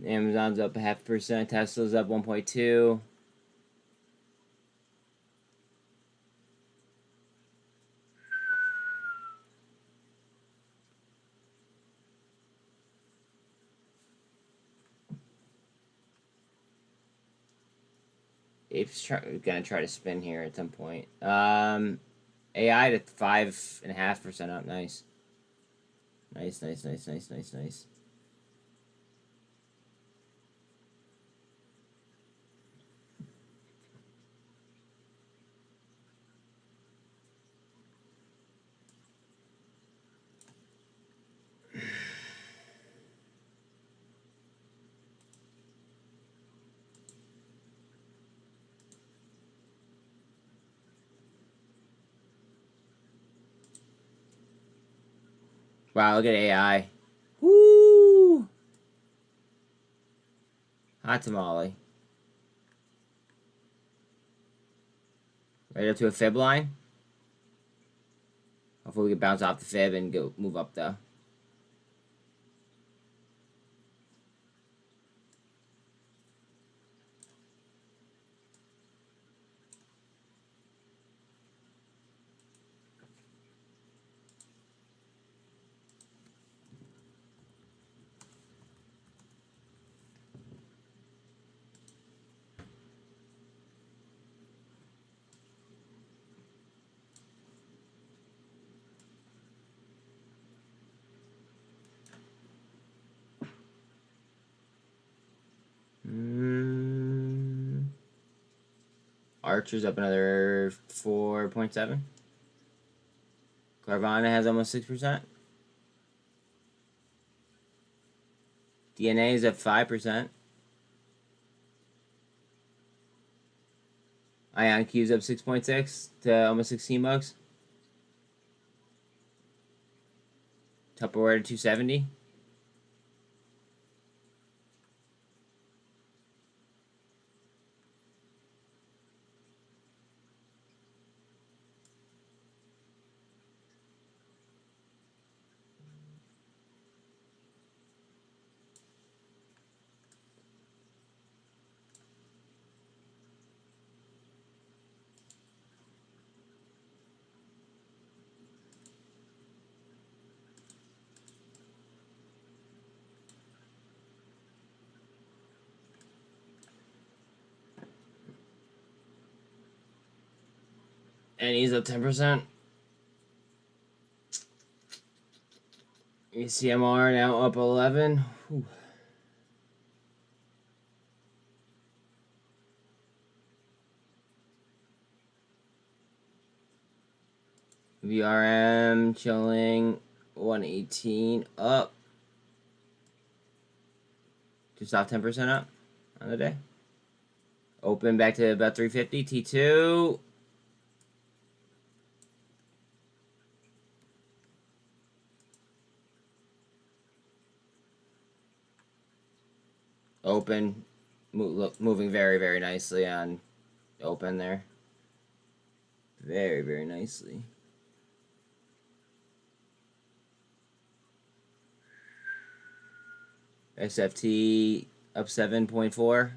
Amazon's up 0.5%. Tesla's up 1.2. Ape's gonna try to spin here at some point. AI to 5.5% up. Nice. Nice. Wow, look at AI. Woo! Hot tamale. Right up to a fib line. Hopefully we can bounce off the fib and go move up though. Archer's up another 4.7. Carvana has almost 6%. DNA is at 5%. IonQ's up 6.6 to almost 16 bucks. Tupperware to 270. And he's up 10%. ECMR now up 11. Whew. VRM chilling 118 up. Just off 10% up on the day. Open back to about 350. T2. Open. Moving very, very nicely on open there. Very, very nicely. SFT up 7.4.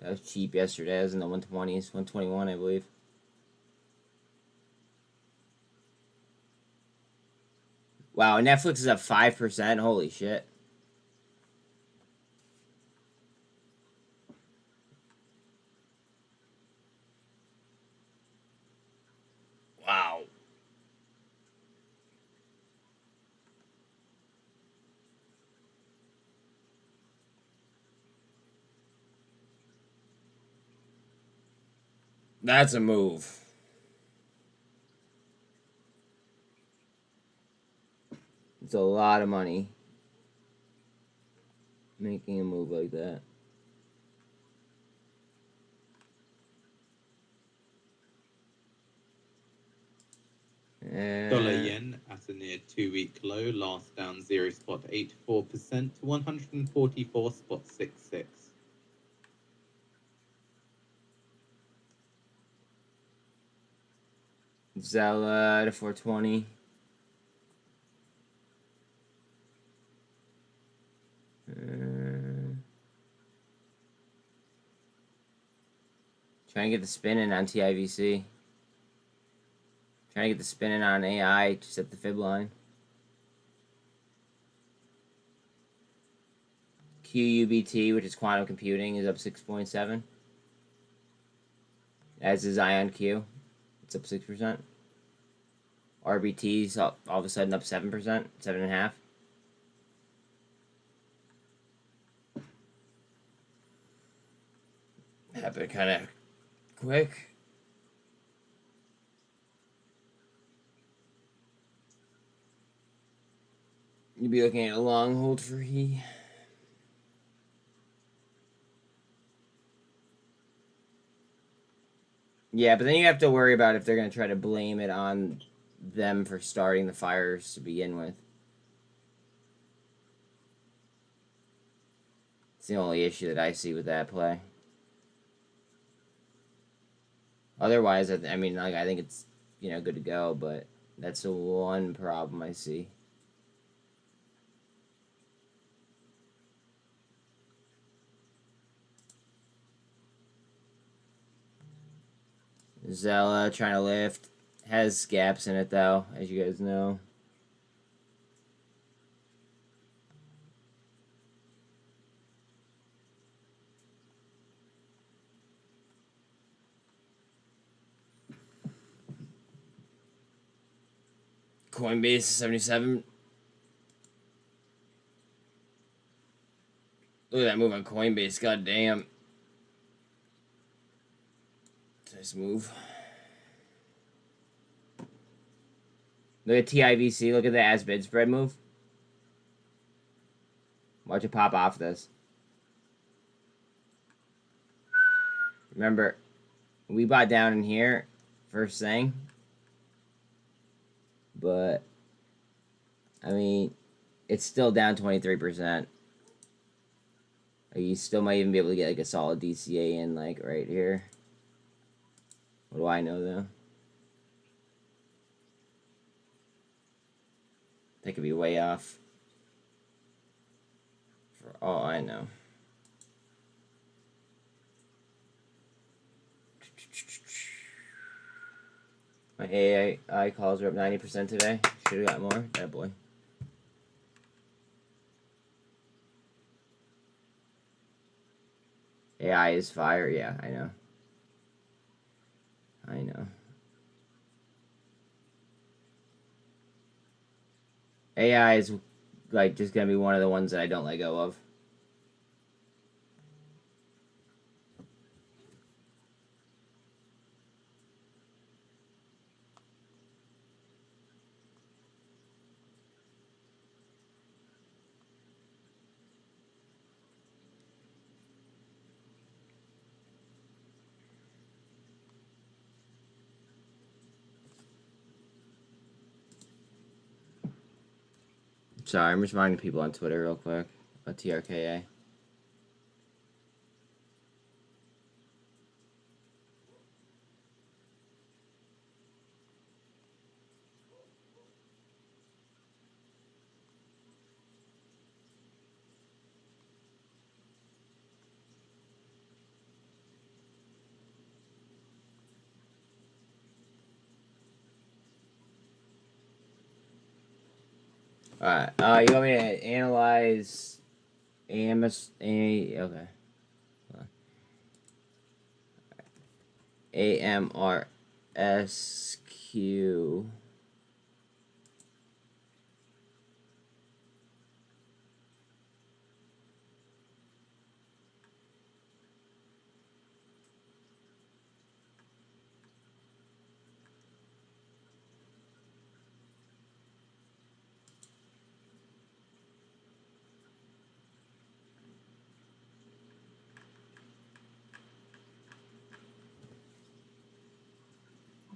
That was cheap yesterday. It was in the 120s, 121, I believe. Wow, Netflix is up 5%. Holy shit. Wow. That's a move. It's a lot of money. Making a move like that. Dollar yen at a near 2-week low, last down 0.84% to 144.66. Zella to 420. Trying to get the spinning on TIVC. Trying to get the spinning on AI just at the fib line. QUBT, which is quantum computing, is up 6.7. As is IonQ. It's up 6%. RBT's all of a sudden up 7%, 7.5%. Happened kind of quick. You'd be looking at a long hold for he. Yeah, but then you have to worry about if they're going to try to blame it on them for starting the fires to begin with. It's the only issue that I see with that play. Otherwise, I mean, like, I think it's, you know, good to go, but that's the one problem I see. Zella trying to lift. Has gaps in it, though, as you guys know. Coinbase 77. Look at that move on Coinbase. God damn. Nice move. Look at TIVC. Look at the as bid spread move. Watch it pop off this. Remember, we bought down in here first thing. But, I mean, it's still down 23%. You still might even be able to get like a solid DCA in like right here. What do I know though? That could be way off. For all I know. My AI calls are up 90% today. Should have got more. That boy. AI is fire. Yeah, I know. I know. AI is like just gonna be one of the ones that I don't let go of. Sorry, I'm responding to people on Twitter real quick about TRKA. Alright, you want me to analyze okay. AMRSQ.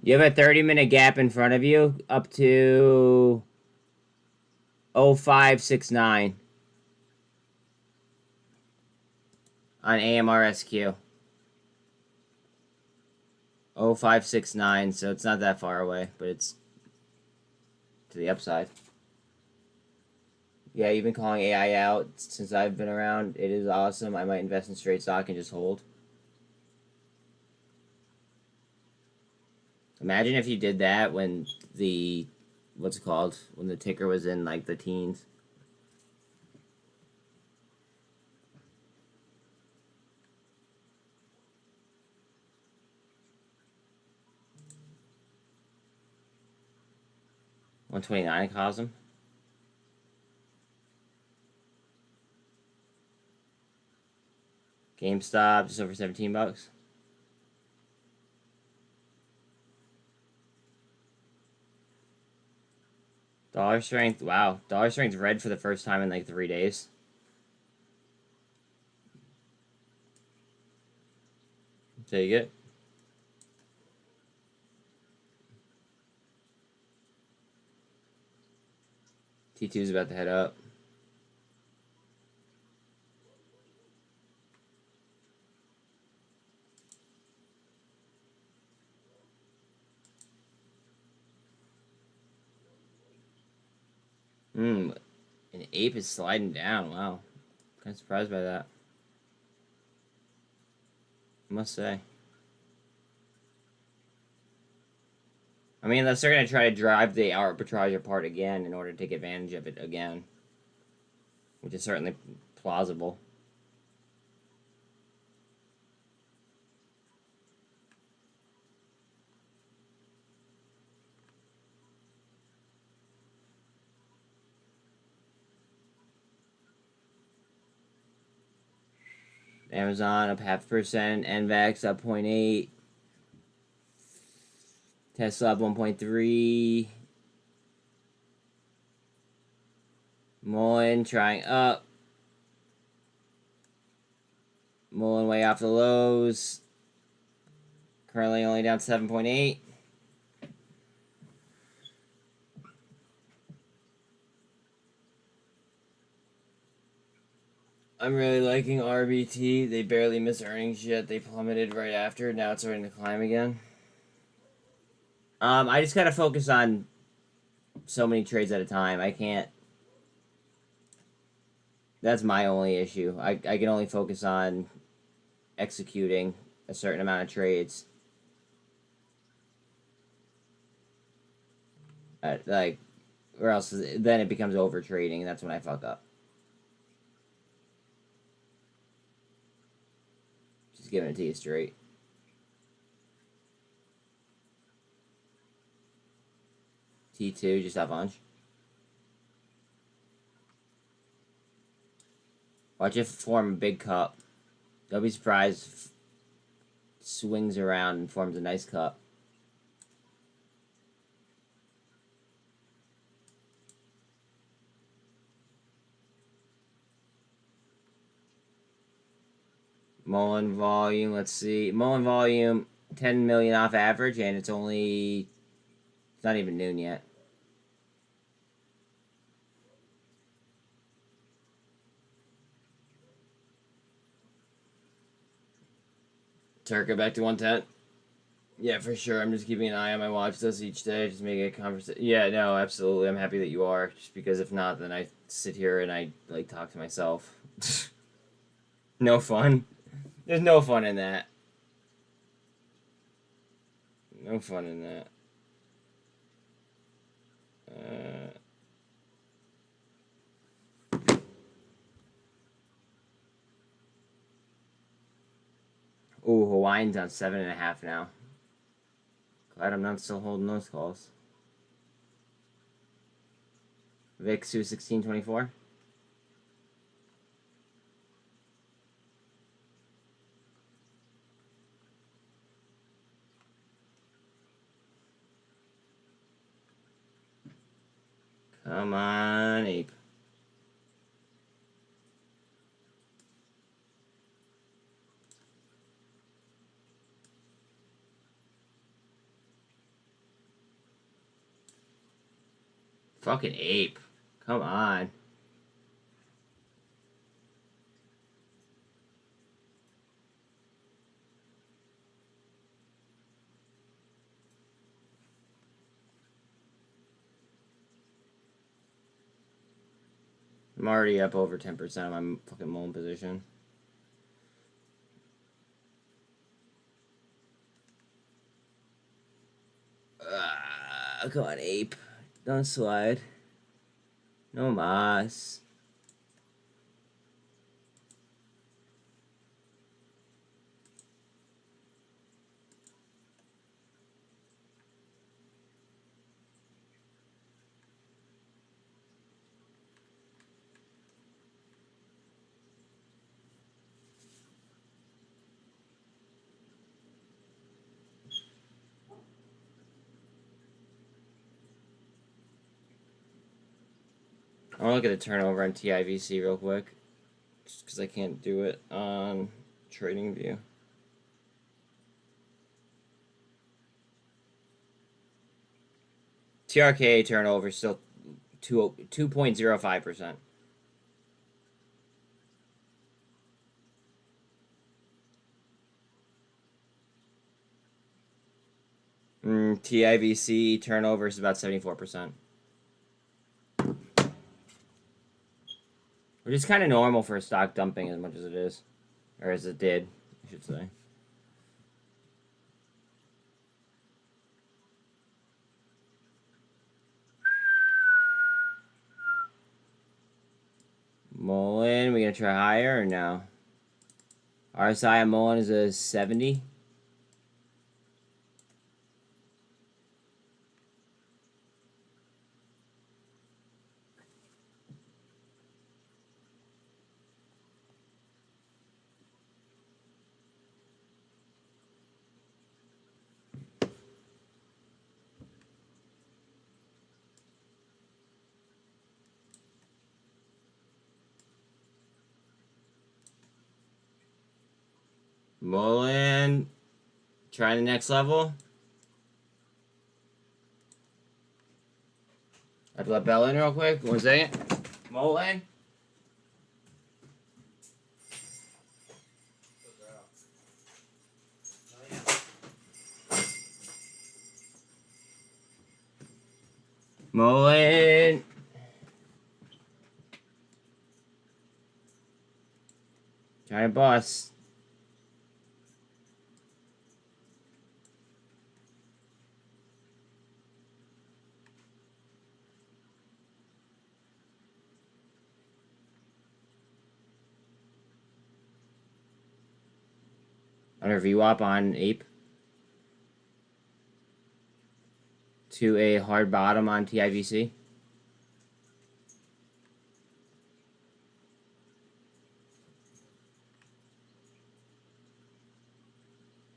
You have a 30-minute gap in front of you up to 0569 on AMRSQ. 0569, so it's not that far away, but it's to the upside. Yeah, you've been calling AI out since I've been around. It is awesome. I might invest in straight stock and just hold. Imagine if you did that when the, what's it called? When the ticker was in like the teens. $129 cosm. GameStop just over $17. Dollar strength, wow. Dollar strength red for the first time in like 3 days. Take it. T2 is about to head up. An ape is sliding down. Wow. Kind of surprised by that. I must say. I mean, unless they're going to try to drive the arbitrage apart again in order to take advantage of it again. Which is certainly plausible. Amazon up 0.5%, NVAX up 0.8, Tesla up 1.3, MULN trying up, MULN way off the lows, currently only down 7.8. I'm really liking RBT. They barely missed earnings yet. They plummeted right after. Now it's starting to climb again. I just gotta focus on so many trades at a time. I can't. That's my only issue. I can only focus on executing a certain amount of trades. Like, or else then it becomes over trading, and that's when I fuck up. Just giving it to you straight. T2 just up lunch. Watch it form a big cup. Don't be surprised if swings around and forms a nice cup. MULN volume, let's see. MULN volume, 10 million off average, and it's not even noon yet. TRKA back to 110. Yeah, for sure. I'm just keeping an eye on my watch list each day. Just making a conversation. Yeah, no, absolutely. I'm happy that you are. Just because if not, then I sit here and I like talk to myself. No fun. There's no fun in that. No fun in that. Oh, Hawaiian's on 7.5 now. Glad I'm not still holding those calls. VIX 216.24. Come on, ape. Fucking ape. Come on. I'm already up over 10% on my fucking MULN position. Come on, ape. Don't slide. No mas. I want to look at the turnover on TIVC real quick. Just because I can't do it on TradingView. TRKA turnover is still 2.05%. TIVC turnover is about 74%. Which is kind of normal for stock dumping as much as it is. Or as it did, I should say. MULN, we gonna try higher or no? RSI on MULN is a 70. MULN, try the next level. I have to let Bell in real quick. 1 second. MULN. MULN. Try to bust. Under VWAP on Ape. To a hard bottom on TIVC.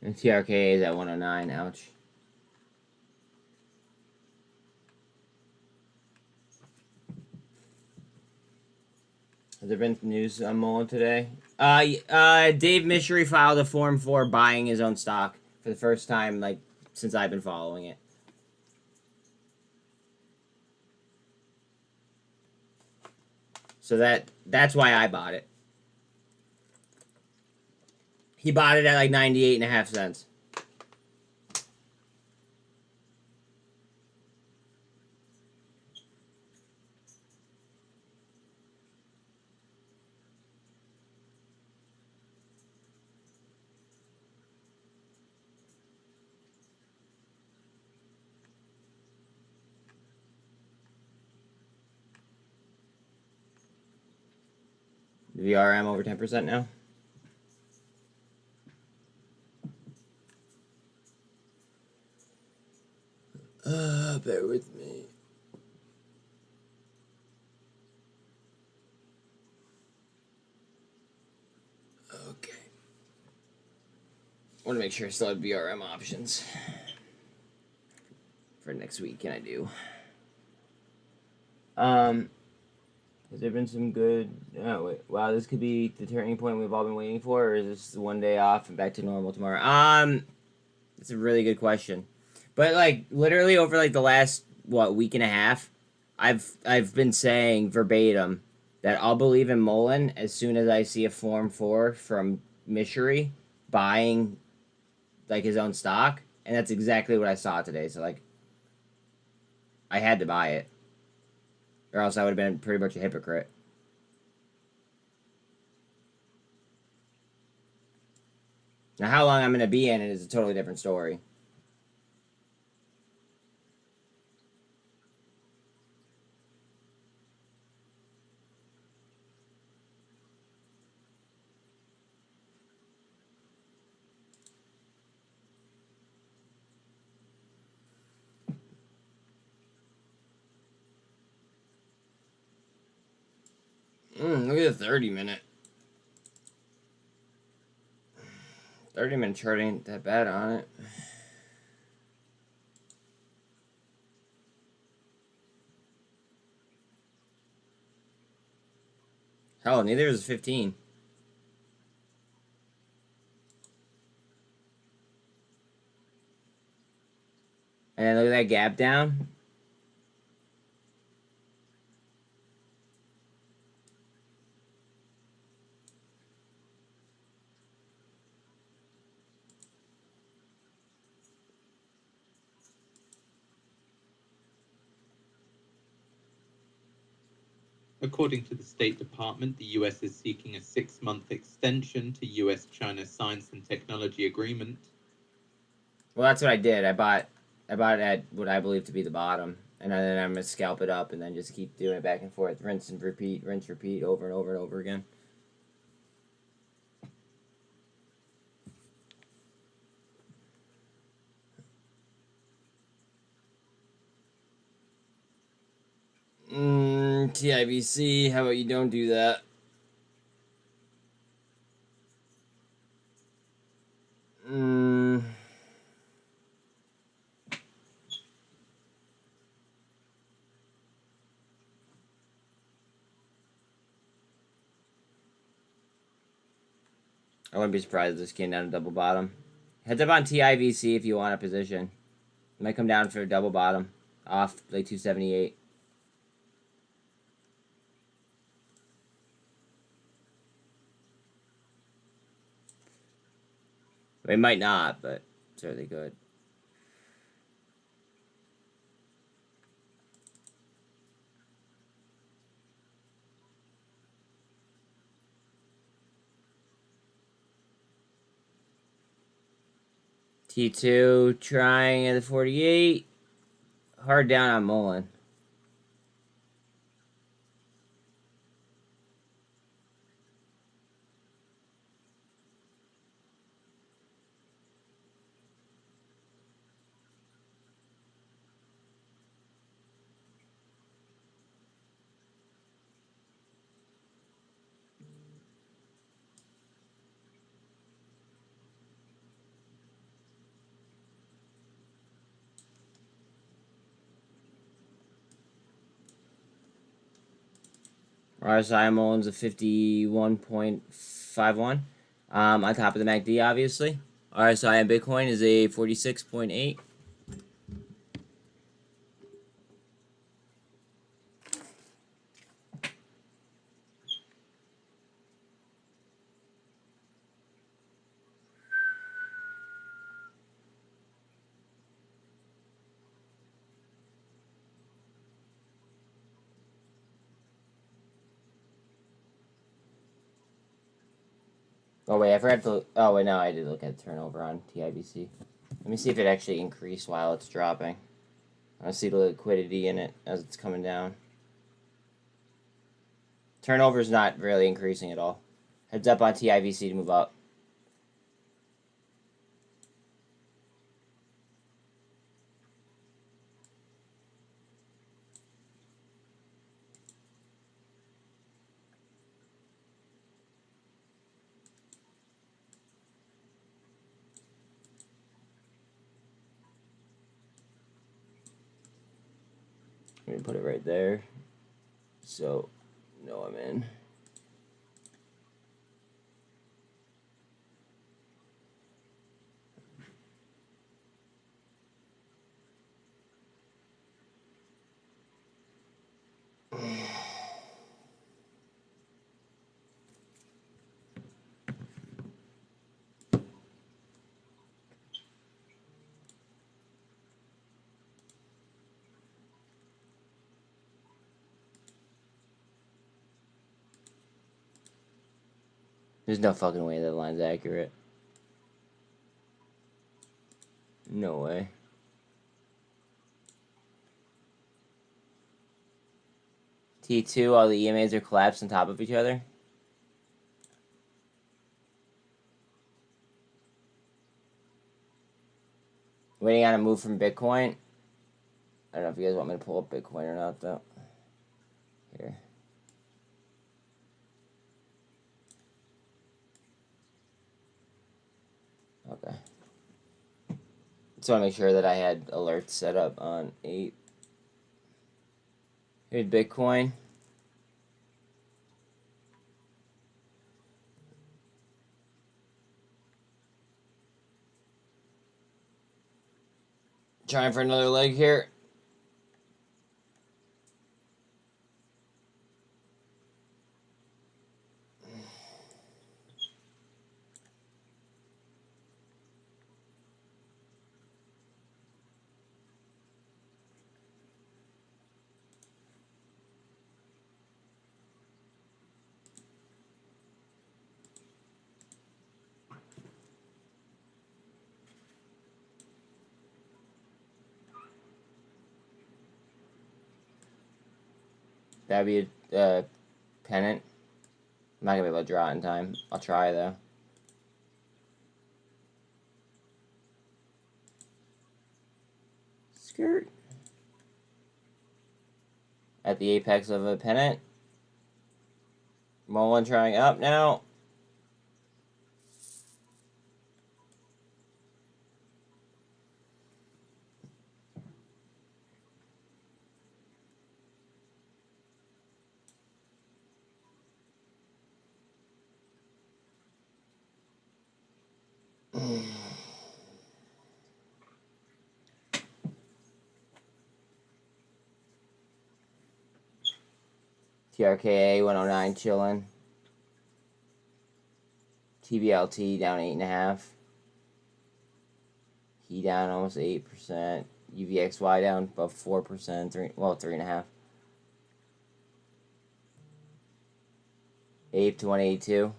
And TRKA is at 109. Ouch. Has there been news on MULN today? Dave Mishry filed a Form 4 buying his own stock for the first time, like, since I've been following it. So that's why I bought it. He bought it at like 98.5 cents. VRM over 10% now. Bear with me. Okay. I want to make sure I still have VRM options for next week, and I do. Has there been some good... Oh, wait. Wow, this could be the turning point we've all been waiting for, or is this 1 day off and back to normal tomorrow? It's a really good question. But, like, literally over, like, the last, week and a half, I've been saying verbatim that I'll believe in MULN as soon as I see a Form 4 from Mishry buying, like, his own stock. And that's exactly what I saw today. So, like, I had to buy it. Or else I would have been pretty much a hypocrite. Now, how long I'm going to be in it is a totally different story. Look at the 30-minute. 30-minute chart ain't that bad on it. Hell, neither is 15. And then look at that gap down. According to the State Department, the US is seeking a 6-month extension to US-China Science and Technology Agreement. Well, that's what I did. I bought it at what I believe to be the bottom, and then I'm gonna scalp it up and then just keep doing it back and forth, rinse, repeat, over and over and over again. TIVC, how about you don't do that? I wouldn't be surprised if this came down to double bottom. Heads up on TIVC if you want a position. It might come down for a double bottom off like 278. It might not, but certainly good. T2 trying at the 48. Hard down on MULN. RSI MULN's a 51.51. On top of the MACD, obviously. RSI on Bitcoin is a 46.8. Oh wait, I forgot to. Oh wait, no, I did look at turnover on TIVC. Let me see if it actually increased while it's dropping. I see the liquidity in it as it's coming down. Turnover's not really increasing at all. Heads up on TIVC to move up. Let me put it right there. So, no, I'm in. There's no fucking way that line's accurate. No way. T2, all the EMAs are collapsed on top of each other. Waiting on a move from Bitcoin. I don't know if you guys want me to pull up Bitcoin or not, though. Here. Okay. Just want to make sure that I had alerts set up on 8. Here's Bitcoin. Trying for another leg here. That'd be a pennant. I'm not gonna be able to draw it in time. I'll try though. Skirt. At the apex of a pennant. MULN trying up now. TRKA 109 chilling. tblt down 8.5. He down almost 8%. UVXY down above 4%. 3.5. Ape to 182.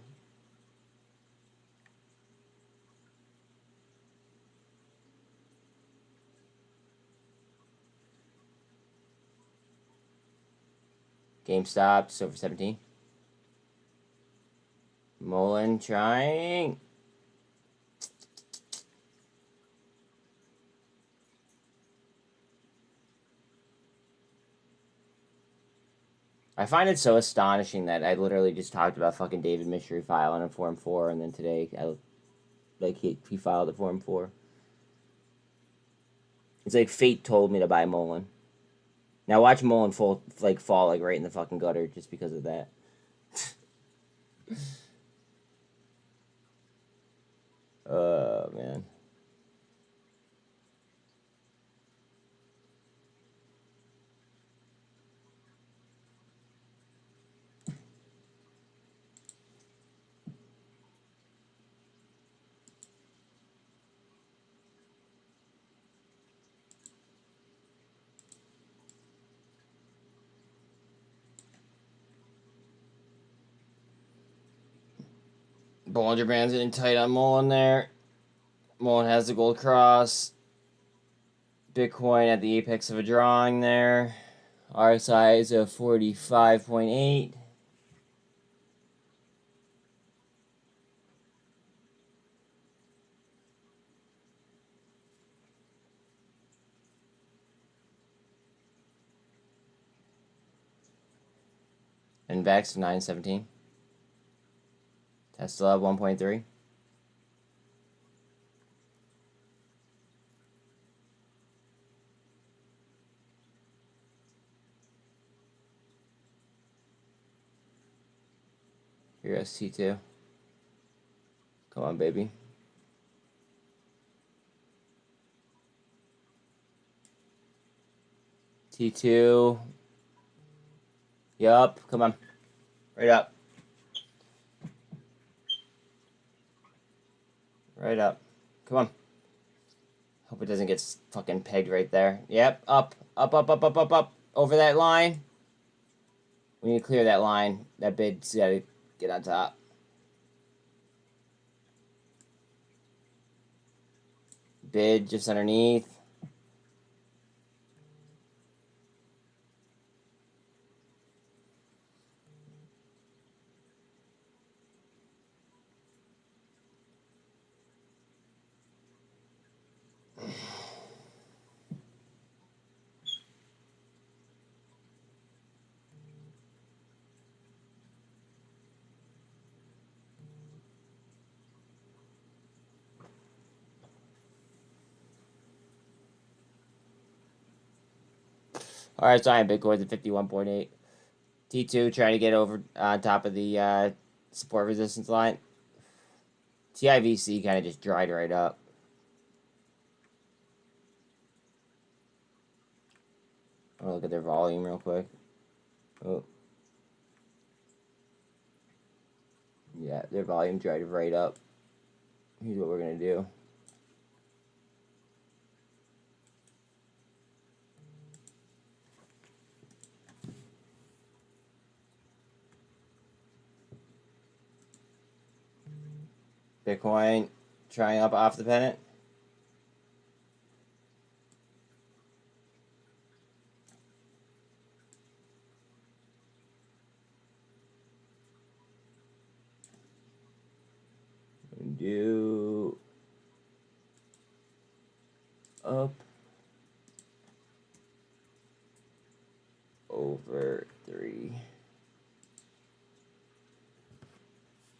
GameStop, just over 17. MULN trying. I find it so astonishing that I literally just talked about fucking David Mystery filing a Form 4, and then today, he filed a Form 4. It's like fate told me to buy MULN. Now watch MULN fall right in the fucking gutter just because of that. Oh, man. Bollinger Band's getting tight on MULN there. MULN has the gold cross. Bitcoin at the apex of a drawing there. RSI is a 45.8. And VEX 917. Tesla 1.3. Here's T2. Come on, baby. T2. Yup, come on. Right up. Right up. Come on. Hope it doesn't get fucking pegged right there. Yep, up. Up, up, up, up, up, up. Over that line. We need to clear that line. That bid's gotta get on top. Bid just underneath. Alright, so I am Bitcoin's at 51.8. T2 trying to get over on top of the support resistance line. TIVC kind of just dried right up. I'm gonna look at their volume real quick. Oh. Yeah, their volume dried right up. Here's what we're gonna do. Bitcoin trying up off the pennant. do up over 3.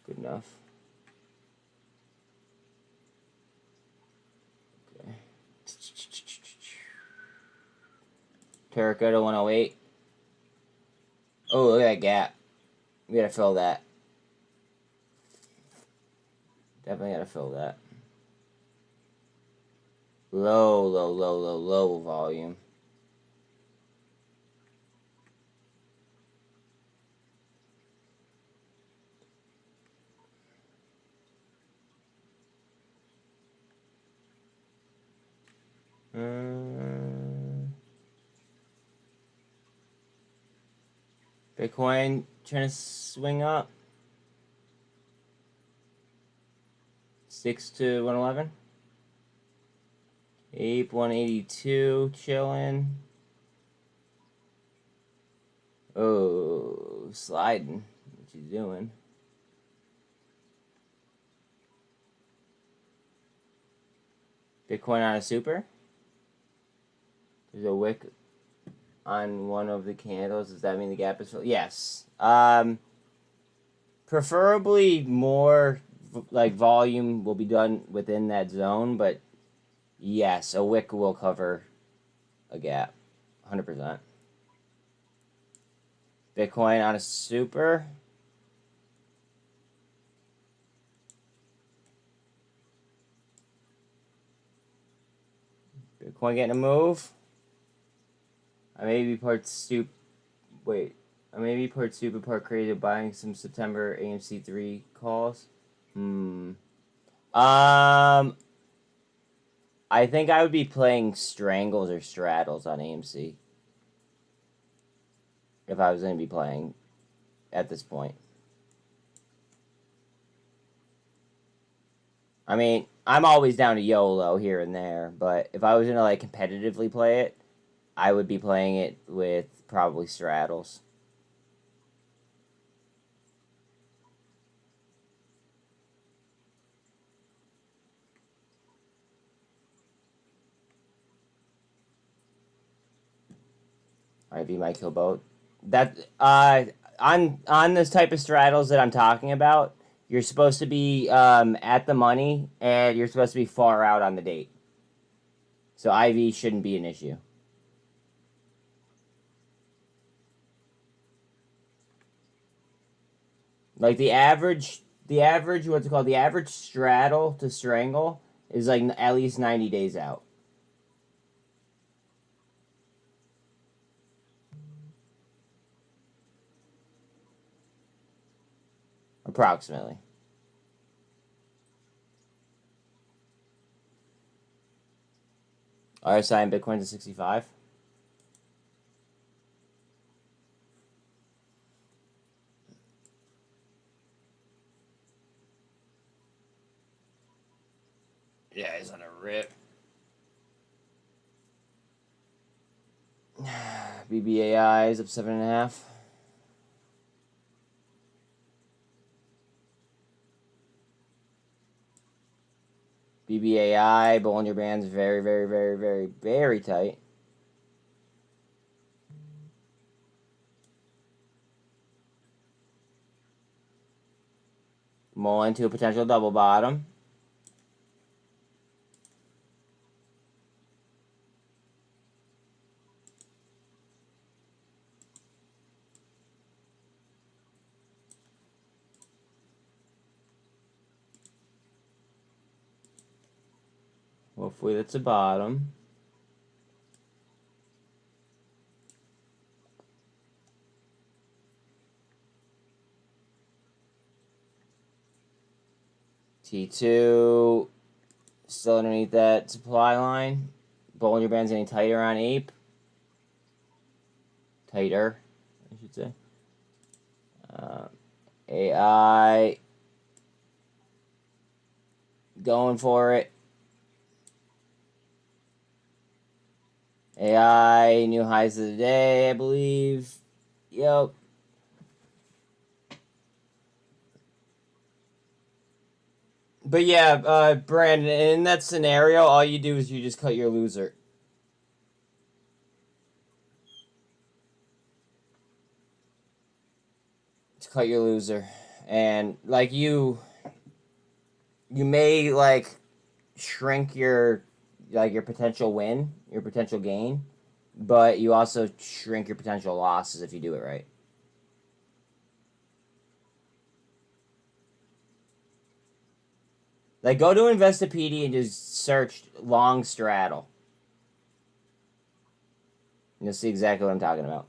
Good enough. Okay. TRKA to 108. Oh, look at that gap. We gotta fill that. Definitely gotta fill that. Low volume. Bitcoin trying to swing up. 6 to 111. Ape 182 chilling. Oh, sliding. What you doing? Bitcoin on a super. There's a wick on one of the candles. Does that mean the gap is filled? Yes. Preferably more like volume will be done within that zone, but yes, a wick will cover a gap. 100%. Bitcoin on a super. Bitcoin getting a move. I may be part stupid. Wait. I may be part stupid, part crazy, buying some September AMC3 calls. I think I would be playing Strangles or Straddles on AMC. If I was going to be playing at this point. I mean, I'm always down to YOLO here and there, but if I was going to like competitively play it, I would be playing it with probably Straddles. IV might kill both. That on this type of straddles that I'm talking about, you're supposed to be at the money and you're supposed to be far out on the date. So IV shouldn't be an issue. Like the average what's it called? The average straddle to strangle is like at least 90 days out. Approximately. RSI and Bitcoin's at 65. Yeah, he's on a rip. BBAI is up 7.5. BBAI, Bollinger Band's very, very, very, very, very tight. MULN to a potential double bottom. Hopefully that's a bottom. T2 still underneath that supply line. Bollinger Band's getting tighter on Ape. Tighter, I should say. AI going for it. AI new highs of the day, I believe. Yep. But yeah, Brandon, in that scenario, all you do is you just cut your loser. Just cut your loser. And, like, you may, like, shrink your, like, your potential win, your potential gain, but you also shrink your potential losses if you do it right. Like, go to Investopedia and just search long straddle. You'll see exactly what I'm talking about.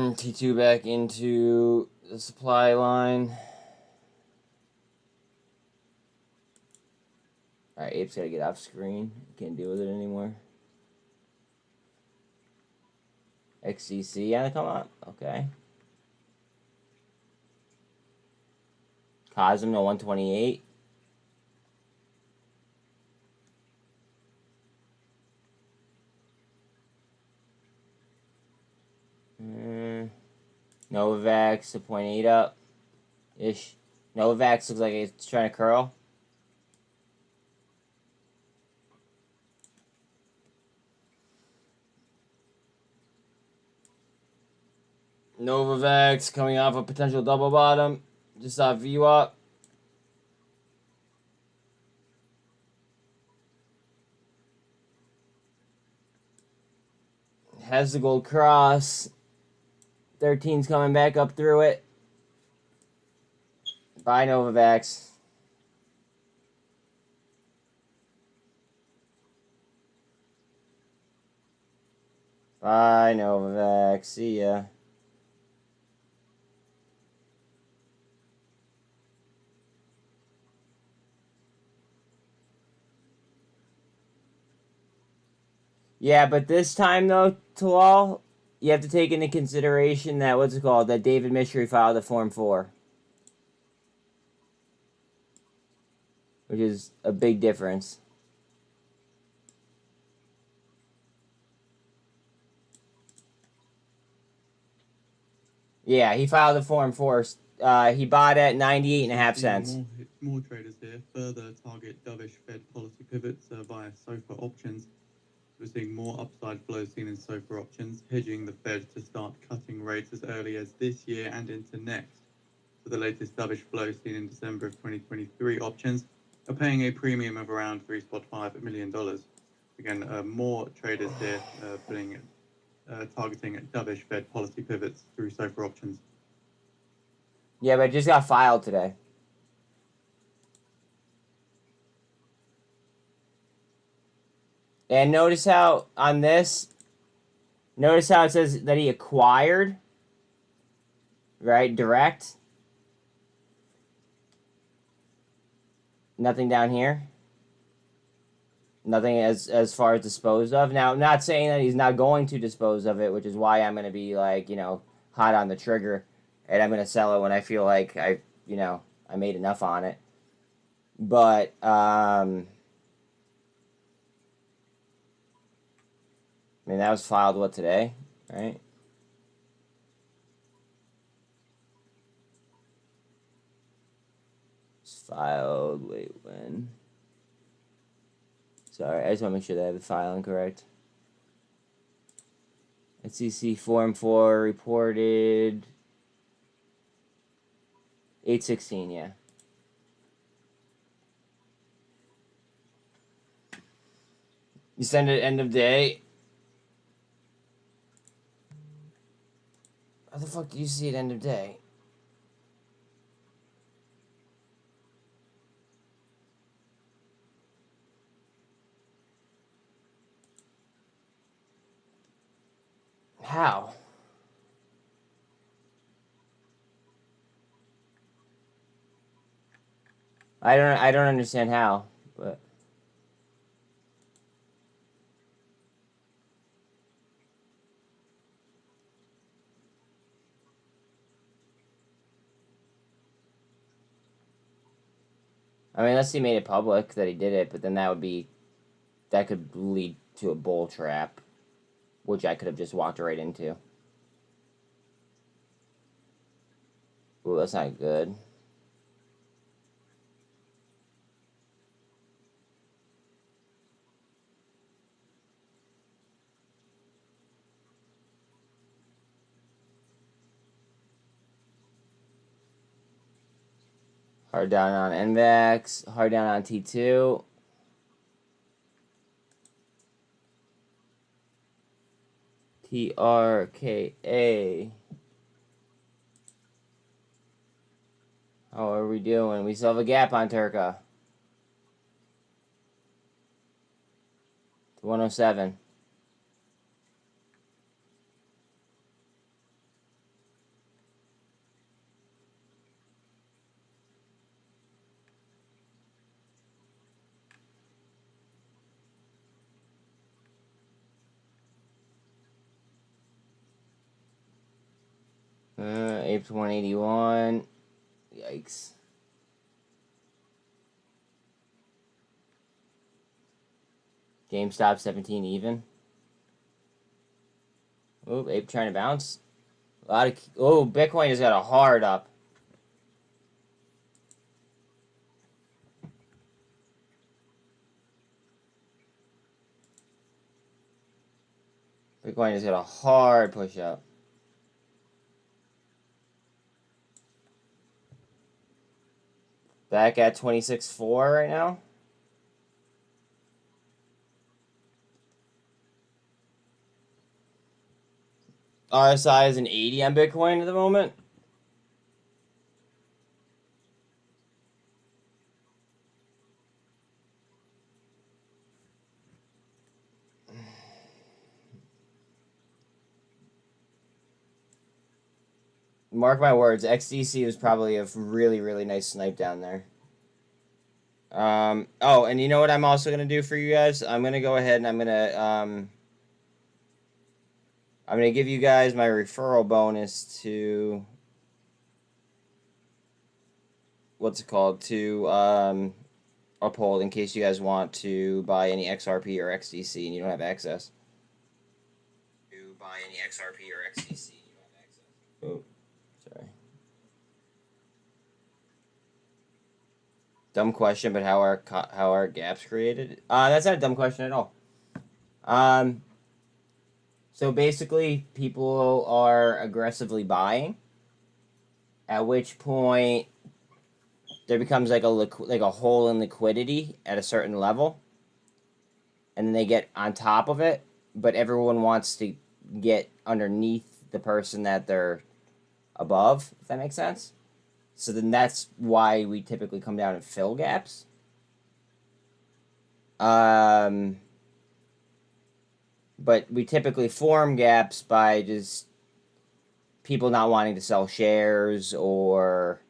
T2 back into the supply line. Alright, Ape's gotta get off screen. Can't deal with it anymore. XCC on the come up. Okay. Cosm to 128. Novavax to 0.8 up. Ish. Novavax looks like it's trying to curl. Novavax coming off a potential double bottom. Just saw view up. Has the gold cross. 13's coming back up through it. Buy Novavax. Bye Novavax. See ya. Yeah, but this time though, Talal, you have to take into consideration that what's it called? That David Mystery filed the Form 4. Which is a big difference. Yeah, he filed the Form 4. He bought at 98.5 cents. More traders here further target dovish Fed policy pivots via SOFR options. We're seeing more upside flow seen in SOFR options, hedging the Fed to start cutting rates as early as this year and into next. So the latest dovish flow seen in December of 2023 options are paying a premium of around $3.5 million. Again, more traders here targeting dovish Fed policy pivots through SOFR options. Yeah, but it just got filed today. And notice how on this, notice how it says that he acquired, right? Direct. Nothing down here. Nothing as far as disposed of. Now, I'm not saying that he's not going to dispose of it, which is why I'm going to be like, hot on the trigger. And I'm going to sell it when I feel like I made enough on it. But, I mean, that was filed, what, today? Right? It's filed, wait, when? Sorry, I just want to make sure that I have the filing correct. SEC Form 4 reported 8/16, yeah. You send it end of day. How the fuck do you see at end of day? How? I don't understand how, but I mean, unless he made it public that he did it, but then that could lead to a bull trap, which I could have just walked right into. Ooh, that's not good. Hard down on NVAX, hard down on T2. TRKA. How are we doing? We still have a gap on TRKA. 107. Apes 181. Yikes. GameStop 17 even. Oh, Ape trying to bounce. A lot of Bitcoin has got a hard up. Bitcoin has got a hard push up. Back at 26.4 right now. RSI is an 80 on Bitcoin at the moment. Mark my words, XDC was probably a really, really nice snipe down there. Oh, and you know what I'm also going to do for you guys? I'm going to go ahead and I'm going to give you guys my referral bonus to, what's it called, to uphold in case you guys want to buy any XRP or XDC and you don't have access. To buy any XRP or XDC and you don't have access. Oh, sorry. Dumb question, but how are gaps created? That's not a dumb question at all. So basically, people are aggressively buying, at which point there becomes like a hole in liquidity at a certain level, and then they get on top of it, but everyone wants to get underneath the person that they're above, if that makes sense. So then that's why we typically come down and fill gaps. But we typically form gaps by just people not wanting to sell shares, or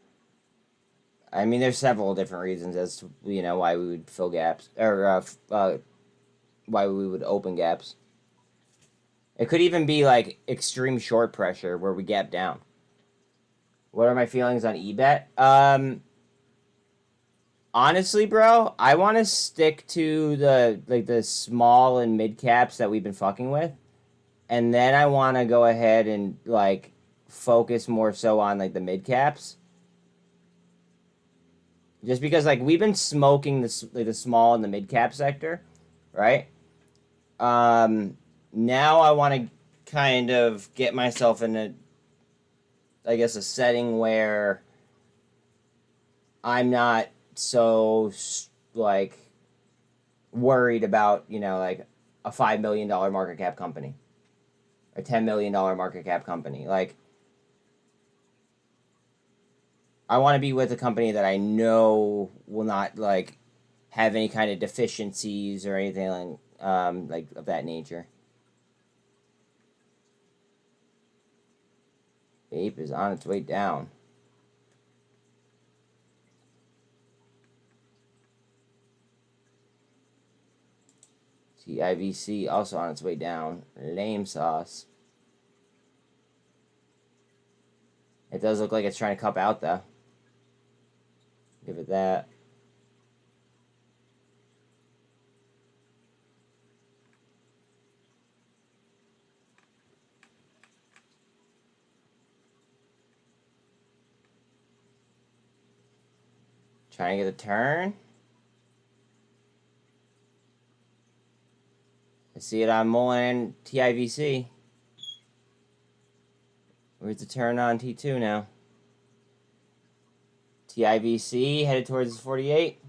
I mean, there's several different reasons as to why we would fill gaps, or why we would open gaps. It could even be like extreme short pressure where we gap down. What are my feelings on EBET? Honestly, bro, I want to stick to the small and mid caps that we've been fucking with, and then I want to go ahead and focus more so on the mid caps. Just because we've been smoking the small and the mid cap sector, right? Now I want to kind of get myself in a setting where I'm not so worried about a $5 million market cap company, a $10 million market cap company. I want to be with a company that I know will not like have any kind of deficiencies or anything like of that nature. Ape is on its way down. TIVC also on its way down. Lame sauce. It does look like it's trying to cup out though. Give it that. Trying to get a turn. I see it on MULN TIVC. Where's the turn on T2 now? TIVC headed towards 48.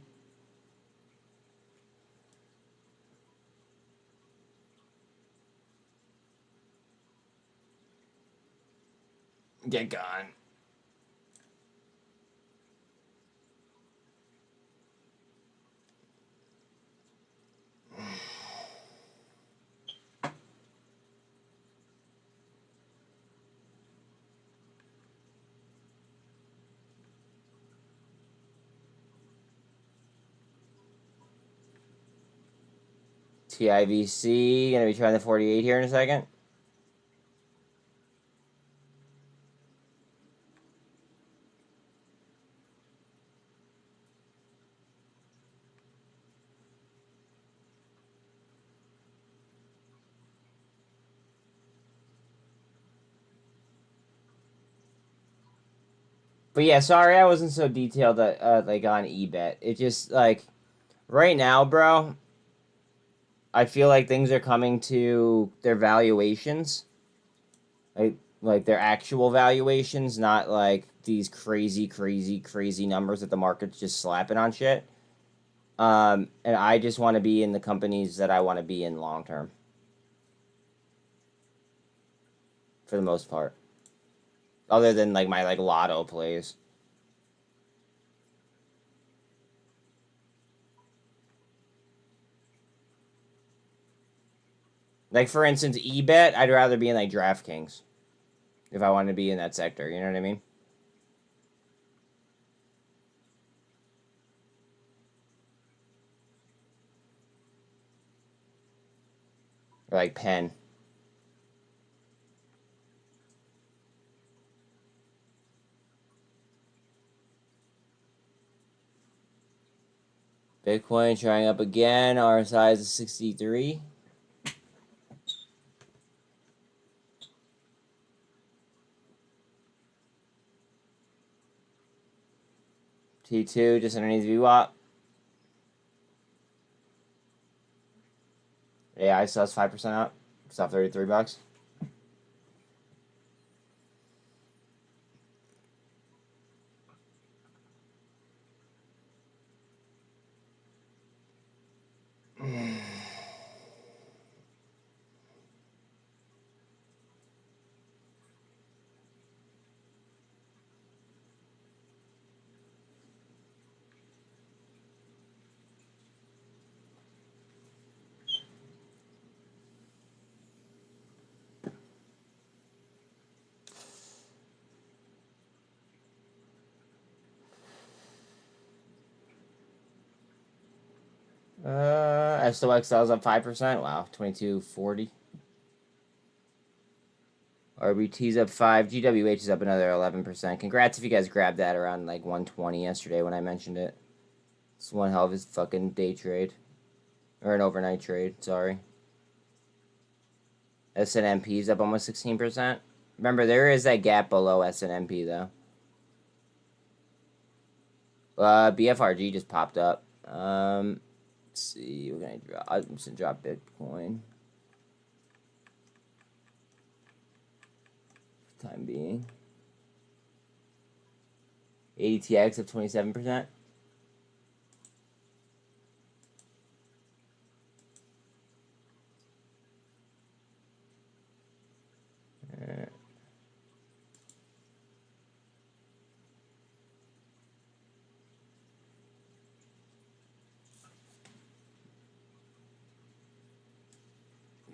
Get gone. TIVC, gonna be trying the 48 here in a second. But yeah, sorry I wasn't so detailed like on eBet. It just like right now, bro, I feel like things are coming to their valuations. Like their actual valuations, not like these crazy numbers that the market's just slapping on shit. And I just want to be in the companies that I want to be in long term. For the most part. Other than like my like lotto plays. Like for instance, eBet, I'd rather be in like DraftKings. If I wanted to be in that sector, you know what I mean? Or like Penn. Bitcoin trying up again. RSI is 63. T2 just underneath VWAP. AI still has 5% up. Still $33. SOXL's up 5%. Wow, 2240. RBT's up 5. GWH is up another 11%. Congrats if you guys grabbed that around like 120 yesterday when I mentioned it. It's one hell of a fucking day trade. Or an overnight trade, sorry. SNMP's up almost 16%. Remember, there is that gap below SNMP though. BFRG just popped up. Let's see, we're gonna drop. I'm just gonna drop Bitcoin. For the time being. ADTX up 27%.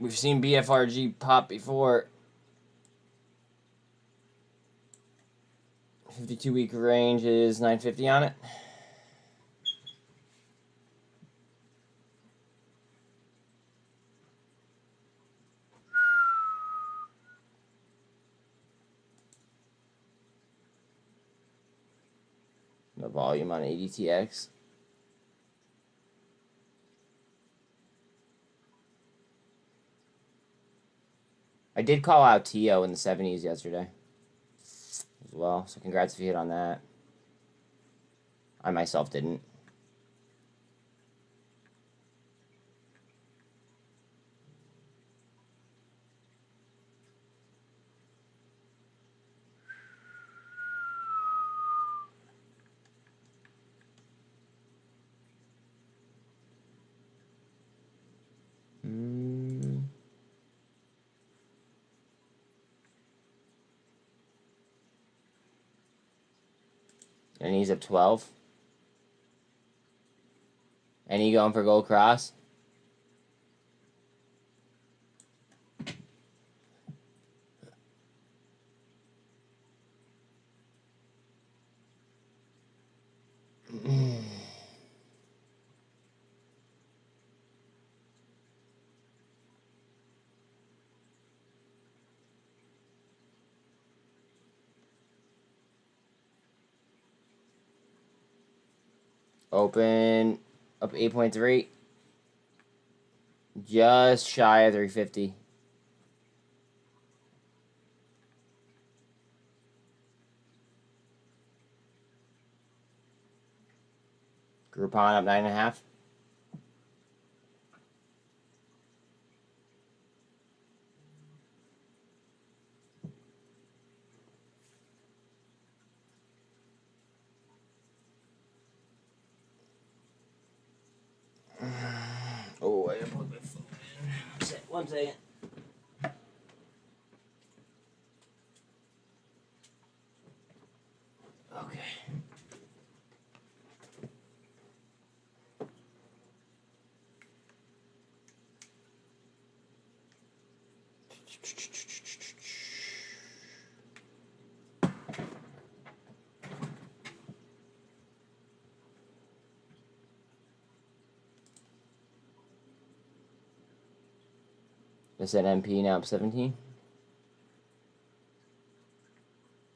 We've seen BFRG pop before. 52-week range is 950 on it. No volume on ADTX. I did call out TO in the 70s yesterday as well, so congrats if you hit on that. I myself didn't. And he's at 12. And he going for gold cross. Open up 8.3. Just shy of 350. Groupon up 9.5. Oh, I gotta plug my phone in. 1 second. Okay. Is that MP now up 17?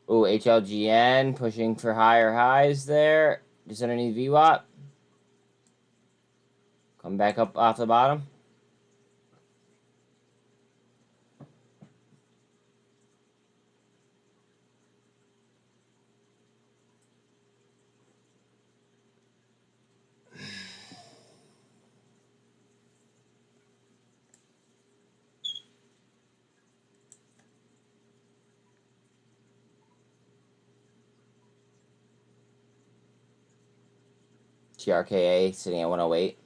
Oh, HLGN pushing for higher highs there. Just underneath VWAP. Come back up off the bottom. TRKA sitting at 108.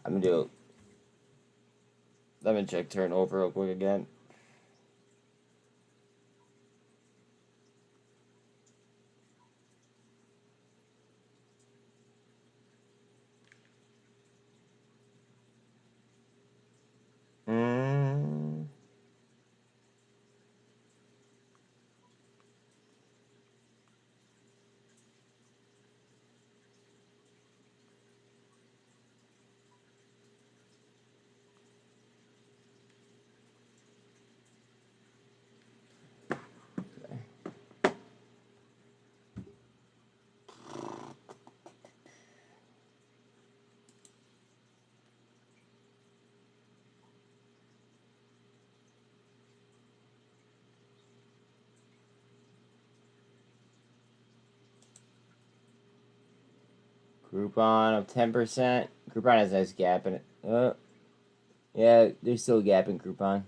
I'm gonna do. Let me check turnover real quick again. Groupon of 10%. Groupon has a nice gap in it. Yeah, there's still a gap in Groupon.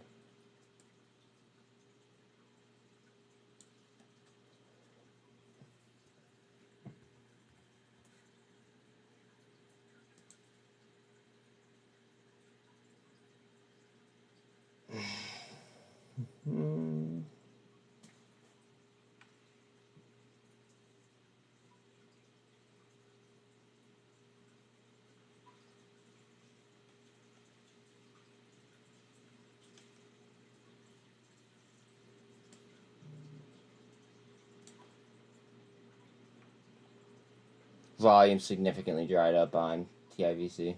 volume significantly dried up on TIVC.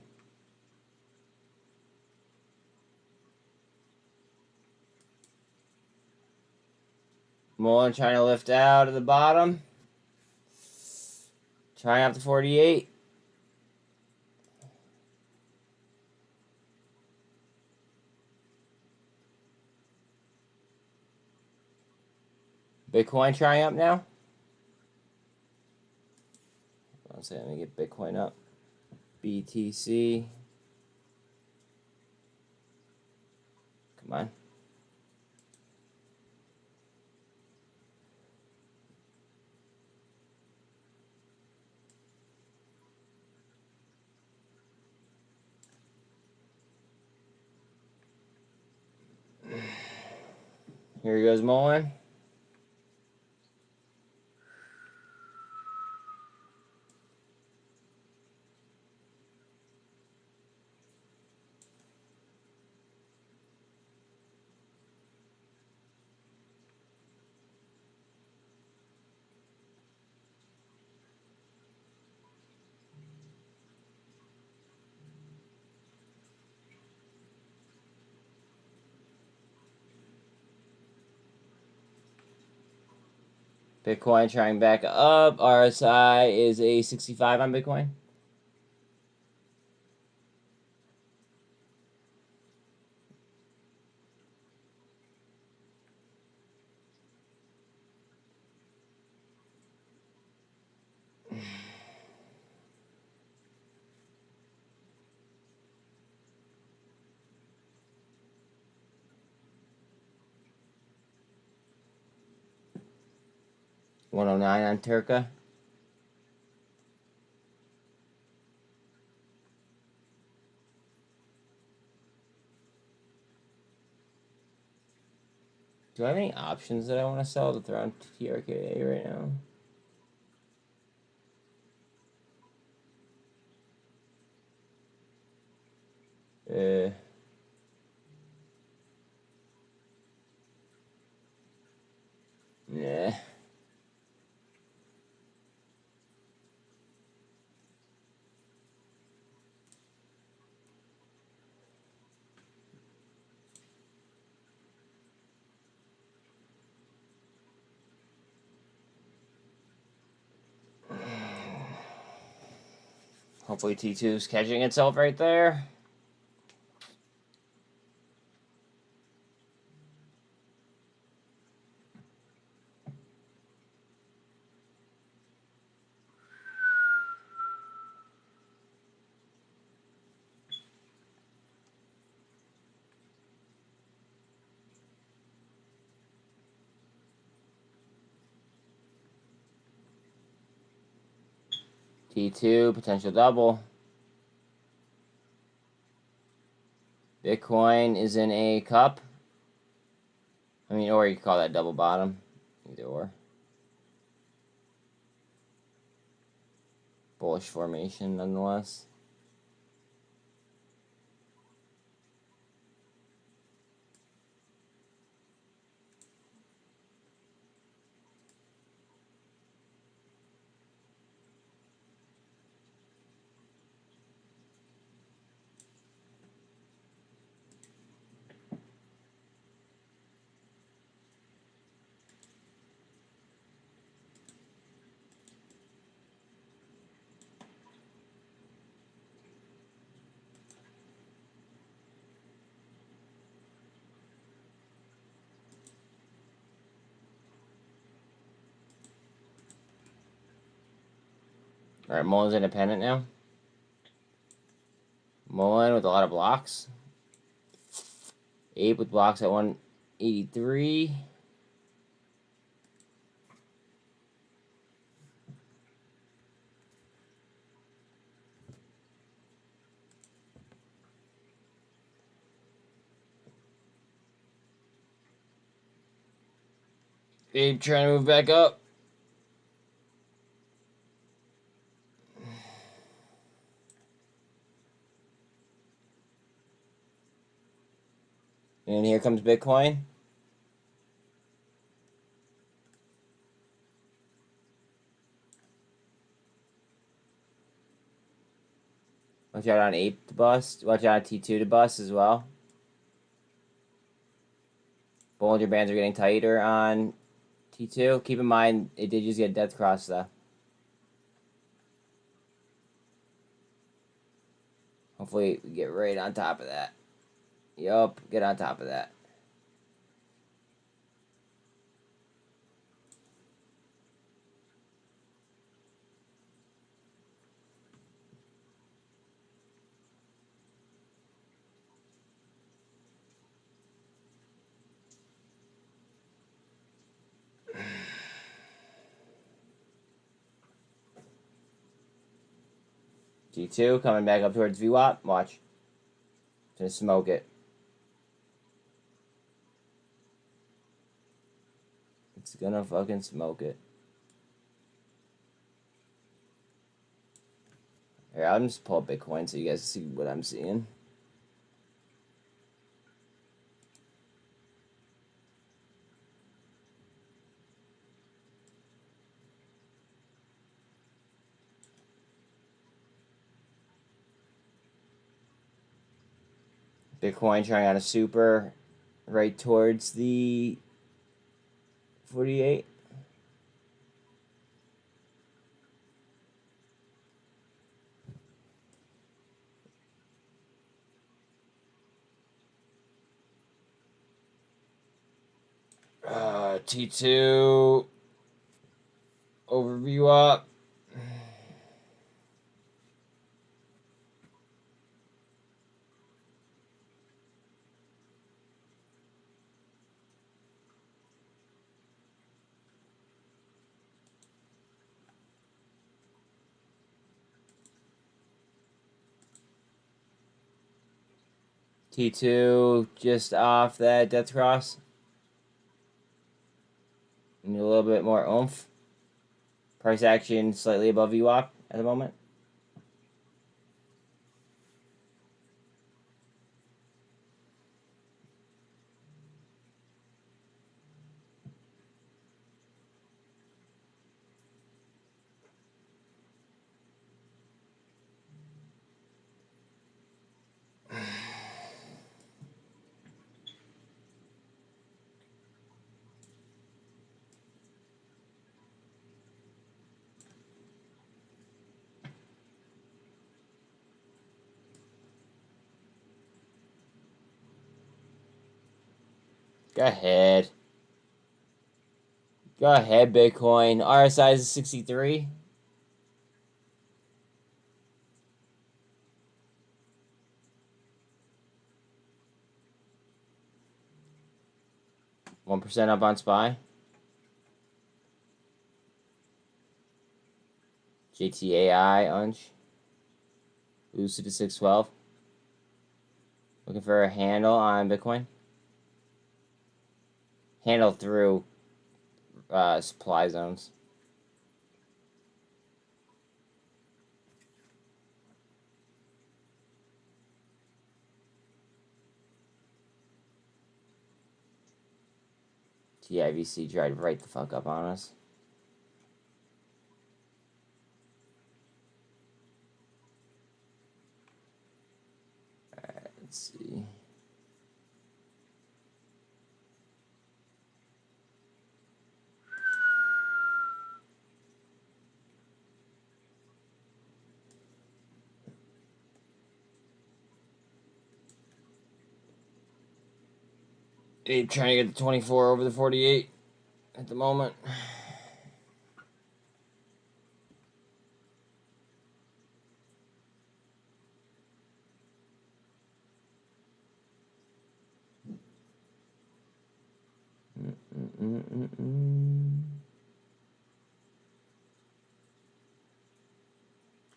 MULN trying to lift out of the bottom. Trying up to 48. Bitcoin trying up now. One second, let me get Bitcoin up. BTC. Come on. Here goes MULN. Bitcoin trying back up. RSI is a 65 on Bitcoin. $109 on TRKA. Do I have any options that I want to sell to throw on TRKA right now? Nah. Hopefully T2 is catching itself right there. T2, potential double. Bitcoin is in a cup. I mean, or you could call that double bottom. Either or. Bullish formation, nonetheless. All right, MULN's independent now. MULN with a lot of blocks. Ape with blocks at 183. Ape trying to move back up. And here comes Bitcoin. Watch out on Ape to bust. Watch out on T2 to bust as well. Bollinger Bands are getting tighter on T2. Keep in mind, it did just get death cross though. Hopefully, we get right on top of that. Yup, get on top of that. G2 coming back up towards VWAP. Watch. Gonna smoke it. It's gonna fucking smoke it. Here, I'll just pull up Bitcoin so you guys see what I'm seeing. Bitcoin trying on a super right towards the 48. T2 overview up. T2 just off that death cross. Need a little bit more oomph. Price action slightly above VWAP at the moment. Go ahead. Go ahead, Bitcoin. RSI is 63. %1 up on SPY. JTAI unch. Lucid to 612. Looking for a handle on Bitcoin. Handle through supply zones. TIVC tried right the fuck up on us. Alright, let's see. Ape trying to get the 24 over the 48 at the moment.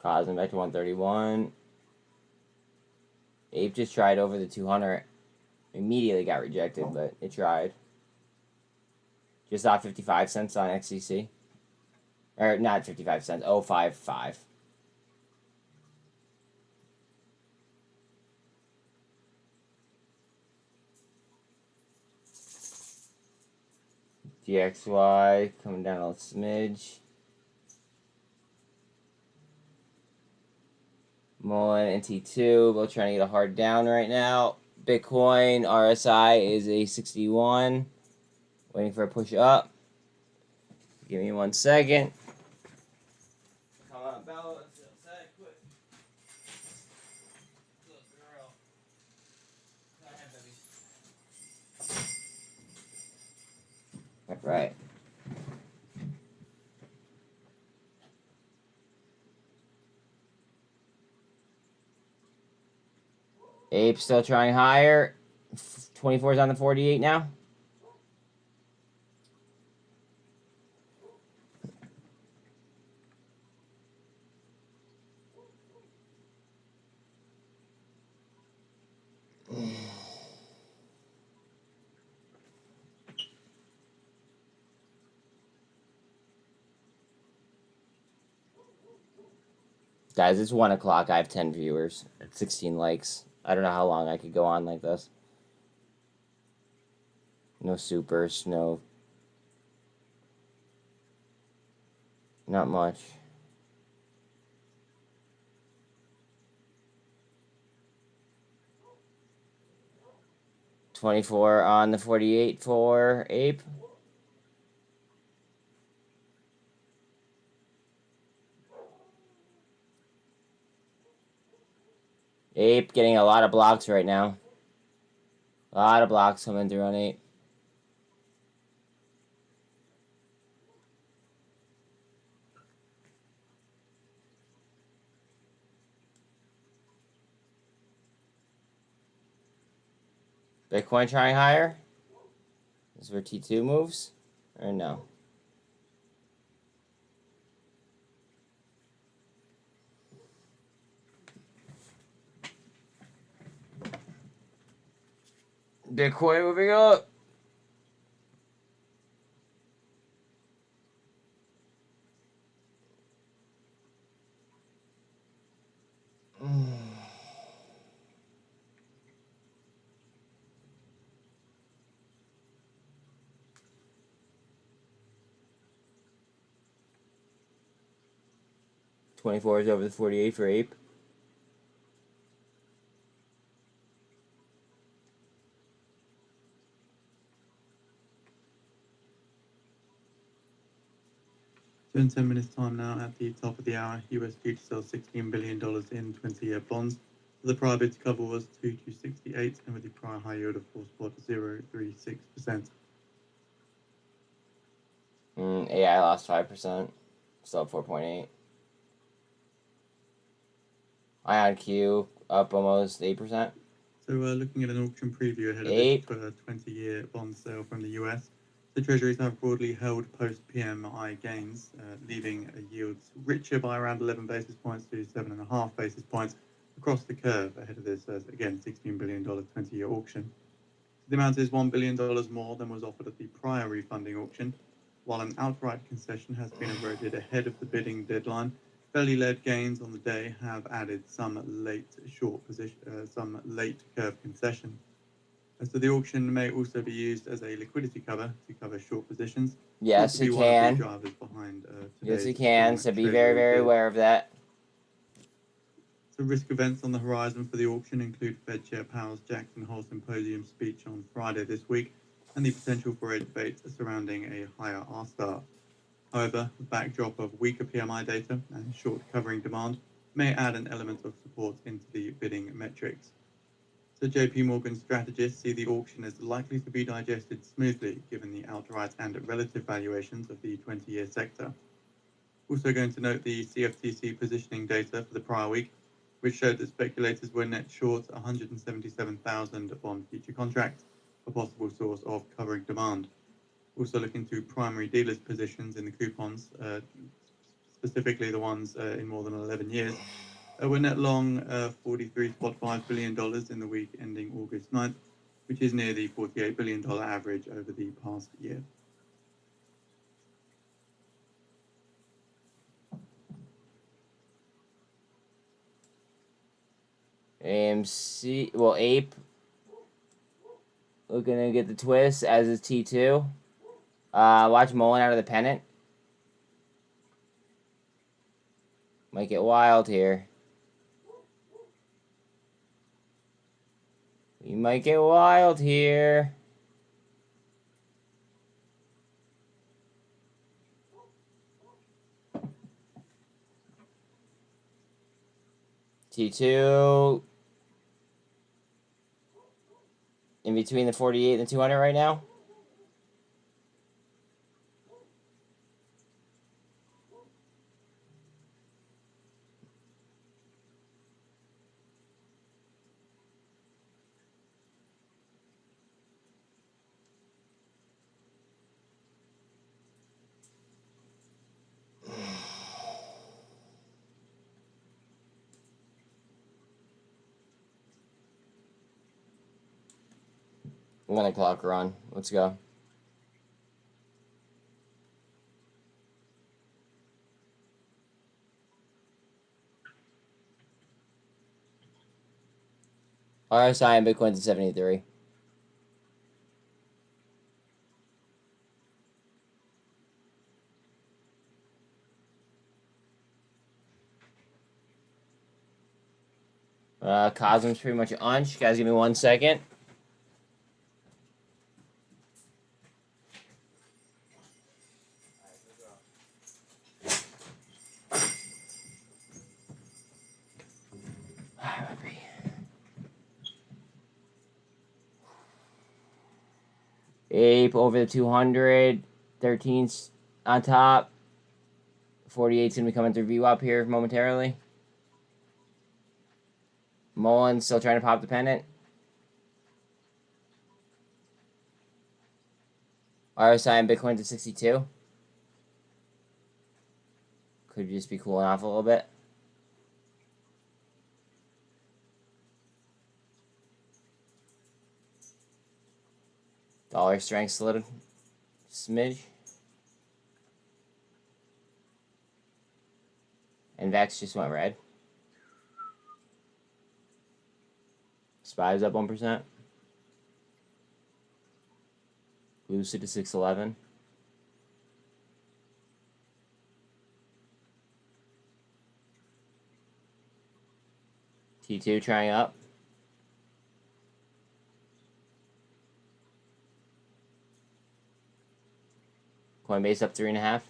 Cosm back to 131. Ape just tried over the 200. Immediately got rejected, but it tried. Just off 55 cents on XCC. Or not 55 cents, 055. DXY coming down a smidge. MULN and T2 both trying to get a hard down right now. Bitcoin RSI is a 61. Waiting for a push up. Give me 1 second. Come on, Bella. Let's get outside quick. Good girl. Go ahead, baby. All right. Ape still trying higher. 24 is on the 48 now. Guys, it's 1 o'clock. I have 10 viewers. 16 likes. I don't know how long I could go on like this. No supers, no. Not much. $24 on the 48 for Ape. Ape getting a lot of blocks right now. A lot of blocks coming through on Ape. Bitcoin trying higher. This is where T2 moves, or no? Bitcoin moving up. $24 is over the 48 for Ape. So in 10 minutes time now, at the top of the hour, US due to sell $16 billion in 20-year bonds. The prior bid to cover was 2,268, and with the prior high yield of 4.036%. AI lost 5%. Still up 4.8. IonQ up almost 8%. So looking at an auction preview ahead of this 20-year bond sale from the US, the Treasuries have broadly held post-PMI gains, leaving yields richer by around 11 basis points to 7.5 basis points across the curve ahead of this, again, $16 billion 20-year auction. The amount is $1 billion more than was offered at the prior refunding auction, while an outright concession has been eroded ahead of the bidding deadline. Belly-led gains on the day have added some late curve concession. So the auction may also be used as a liquidity cover to cover short positions. Yes, it can. Drivers behind yes, it can. So be very, very aware of that. So risk events on the horizon for the auction include Fed Chair Powell's Jackson Hole Symposium speech on Friday this week, and the potential for a debate surrounding a higher R-star. However, the backdrop of weaker PMI data and short covering demand may add an element of support into the bidding metrics. So JP Morgan strategists see the auction as likely to be digested smoothly given the outright and relative valuations of the 20-year sector. Also going to note the CFTC positioning data for the prior week, which showed that speculators were net short 177,000 bond future contracts, a possible source of covering demand. Also looking to primary dealers' positions in the coupons, specifically the ones in more than 11 years, were net long $43.5 billion in the week ending August 9th, which is near the $48 billion average over the past year. AMC, well, Ape looking to get the twist, as is T2. Watch MULN out of the pennant. Might get wild here. We might get wild here. T2 in between the 48 and the 200 right now. One o'clock run. Let's go. RSI and Bitcoin's at 73. Cosm's pretty much unch. Guys, give me 1 second. Ape over the 200. 13's on top. 48's going to be coming through VWAP here momentarily. MULN still trying to pop the pennant. RSI and Bitcoin's at 62. Could just be cooling off a little bit. Dollar strength's a little smidge. And VAX just went red. SPY's up 1%. Lucid to 611. T2 trying up. Coinbase up 3.5.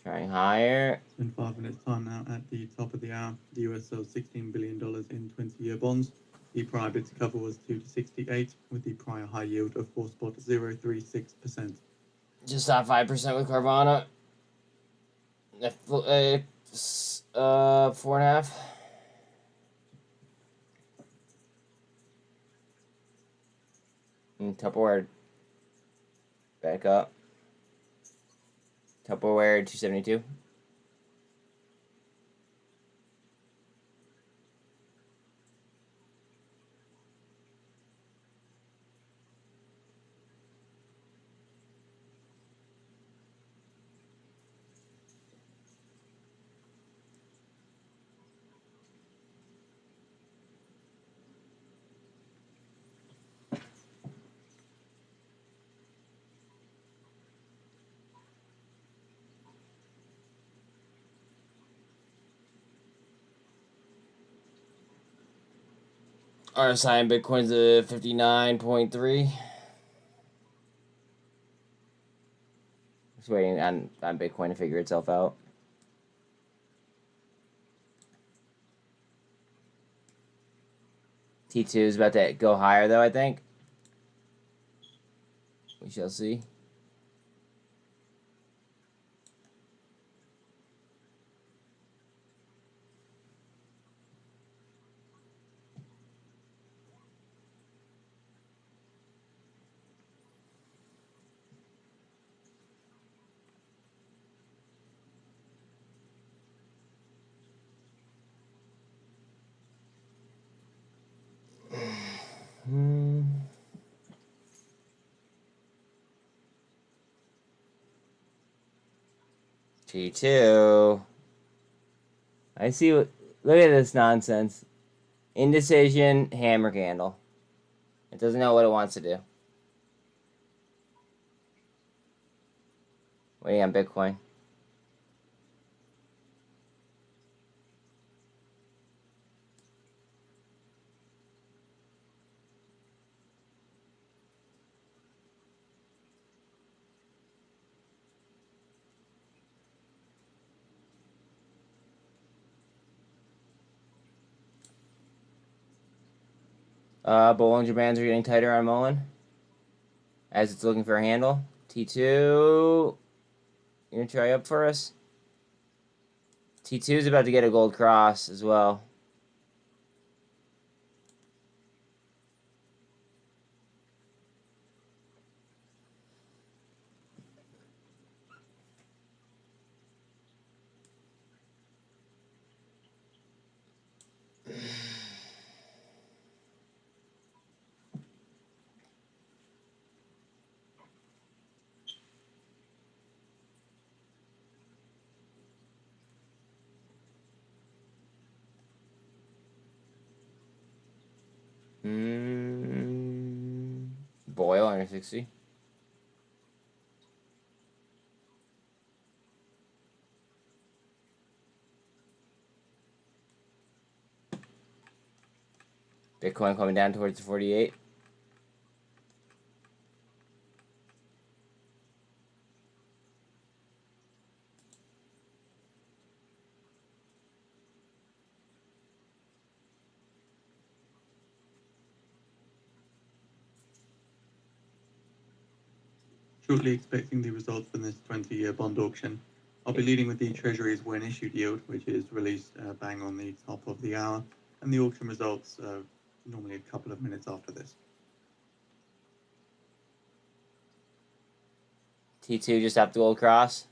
Trying higher. It's been 5 minutes time now at the top of the hour. The US sells $16 billion in 20-year bonds. The prior bid to cover was 2 to 68, with the prior high yield of 4.036%. Just off 5% with Carvana. 4.5. And Tupperware back up. Tupperware 272. RSI and Bitcoin's at 59.3. Just waiting on Bitcoin to figure itself out. T2 is about to go higher, though, I think. We shall see. T2. I see what. Look at this nonsense. Indecision, hammer candle. It doesn't know what it wants to do. Waiting on Bitcoin. Bollinger Bands are getting tighter on MULN as it's looking for a handle. T2, you gonna try up for us? T2 is about to get a gold cross as well. Boyle under 60. Bitcoin coming down towards the 48. Shortly expecting the results from this 20-year bond auction. I'll be leading with the Treasury's when issued yield, which is released bang on the top of the hour, and the auction results normally a couple of minutes after this. T2 just up the gold cross.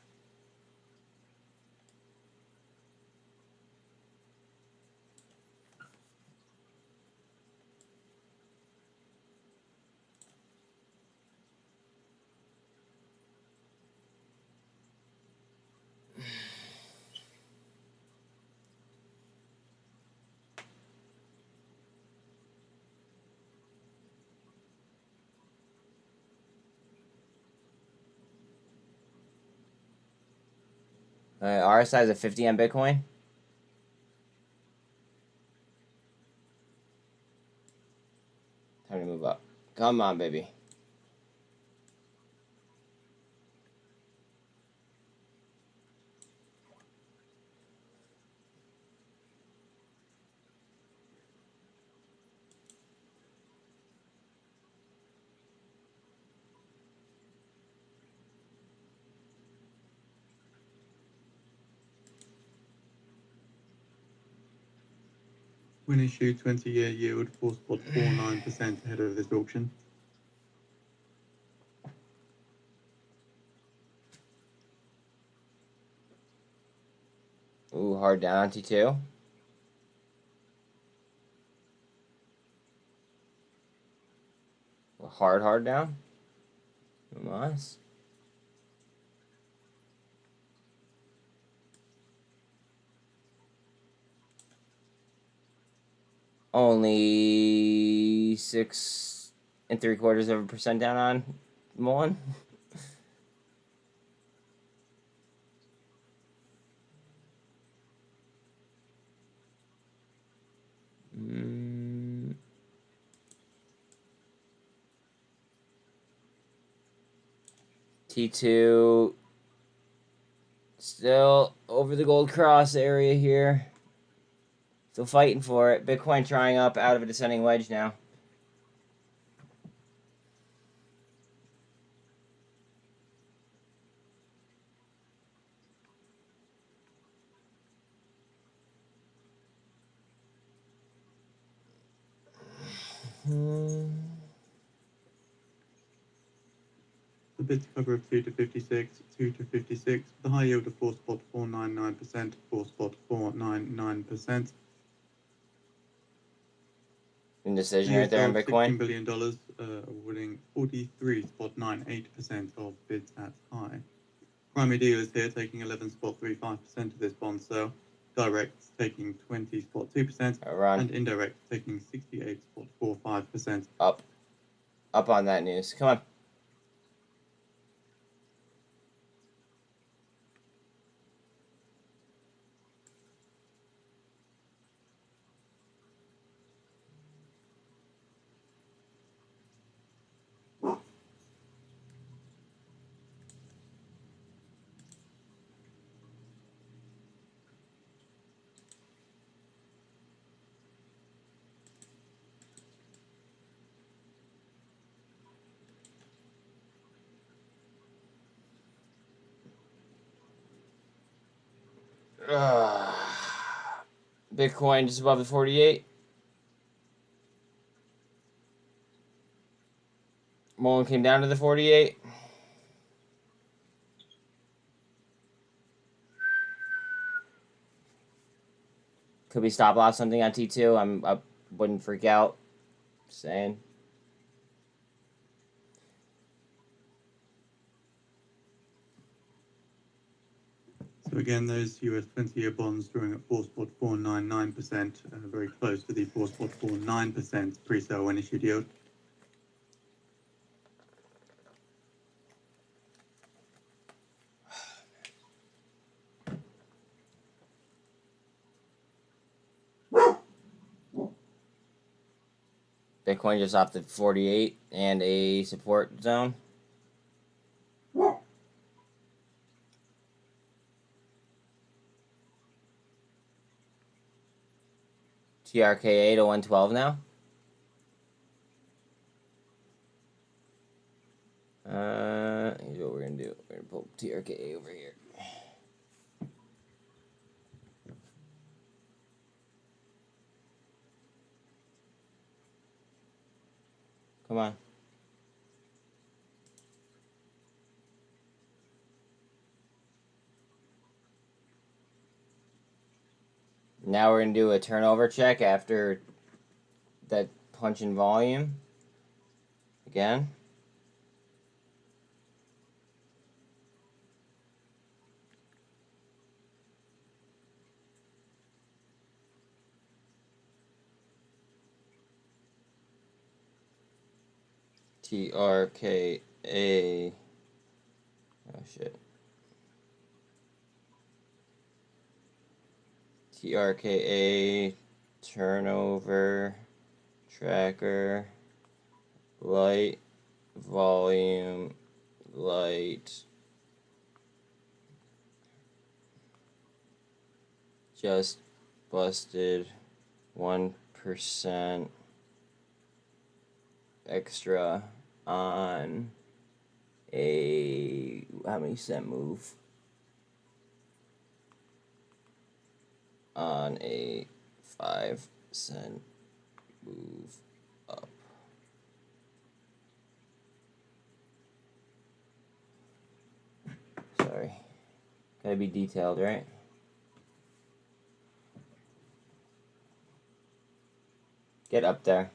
RSI is at 50 on Bitcoin. Time to move up. Come on, baby. When issued 20-year yield 4.49% ahead of this auction. Ooh, hard down on T2. Hard down. Nice. Only 6 3/4% down on MULN. T2 still over the gold cross area here. Still fighting for it. Bitcoin trying up out of a descending wedge now. The bid to cover of 2 to 56, 2 to 56, the high yield of 4.499%, 4.499%. Indecision right there on Bitcoin. $16 billion, winning 43.98% of bids at high. Primary dealers here taking 11.35% of this bond sale, direct taking 20.2%, and indirect taking 68.45%. Up on that news. Come on. Bitcoin just above the 48. MULN came down to the 48. Could we stop loss something on T2? I wouldn't freak out. Just saying. So again, those US 20-year bonds drawing at 4.499%, very close to the 4.49% pre-sale when issued yield. Bitcoin just off the 48 and a support zone. TRKA to 112 now. Here's what we're gonna do. We're gonna pull TRKA over here. Come on. Now we're gonna do a turnover check after that punch in volume. Again. TRKA. Oh shit. TRKA turnover tracker light volume light just busted 1% extra on a how many cent move? On a 5-cent move up. Sorry. Gotta be detailed, right? Get up there.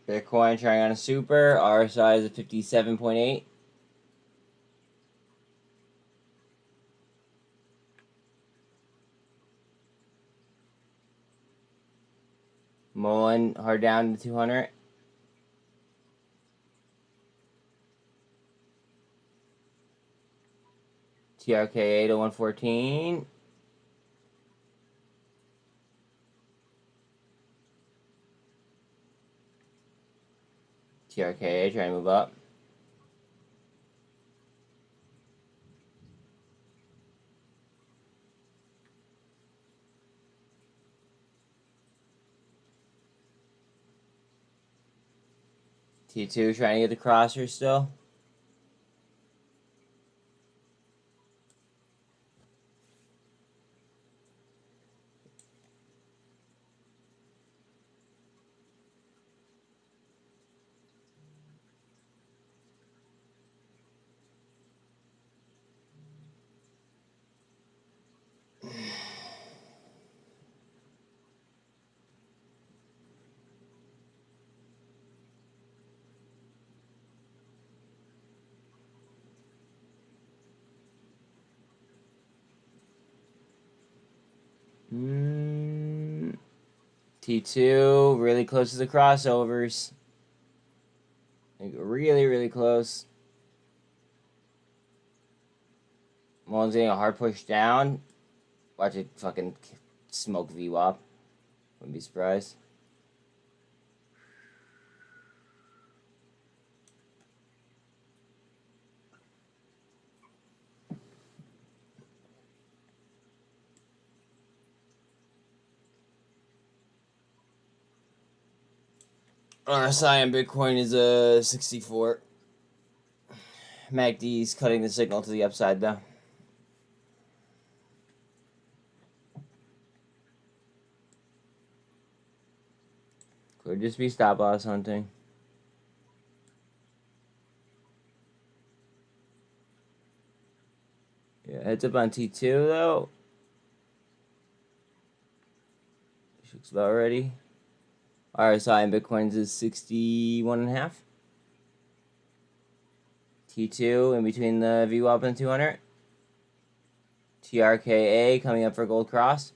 Bitcoin trying on a super. RSI is at 57.8. MULN hard down to 200. TRKA to 114. TRKA trying to move up. T2 trying to get the crosser still. T2 really close to the crossovers. Like really, really close. MULN's getting a hard push down. Watch it fucking smoke VWAP. Wouldn't be surprised. RSI on Bitcoin is 64. MACD's cutting the signal to the upside though. Could just be stop loss hunting. Yeah, heads up on T2 though. Looks about ready. RSI in Bitcoins is 61.5. T2 in between the VWAP and 200. TRKA coming up for gold cross.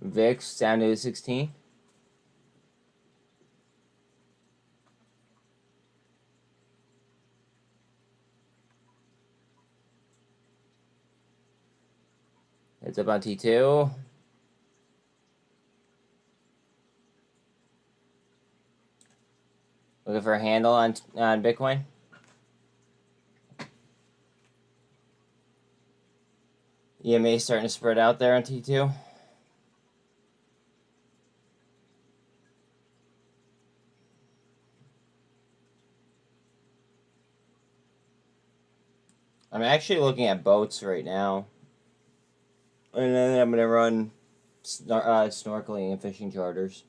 VIX down to 16. Heads up on T2. Looking for a handle on Bitcoin. EMA starting to spread out there on T2. I'm actually looking at boats right now. And then I'm going to run snorkeling and fishing charters.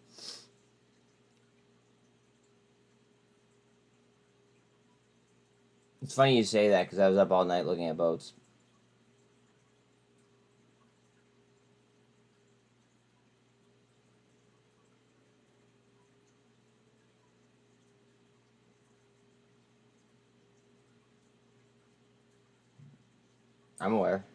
It's funny you say that because I was up all night looking at boats. I'm aware.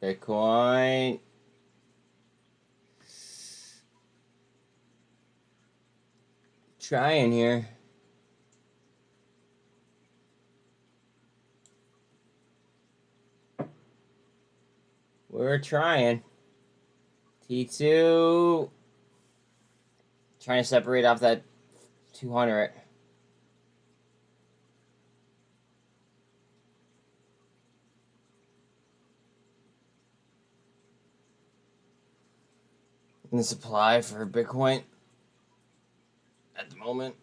Bitcoin. Trying here. We're trying. T2. Trying to separate off that 200. And the supply for Bitcoin at the moment.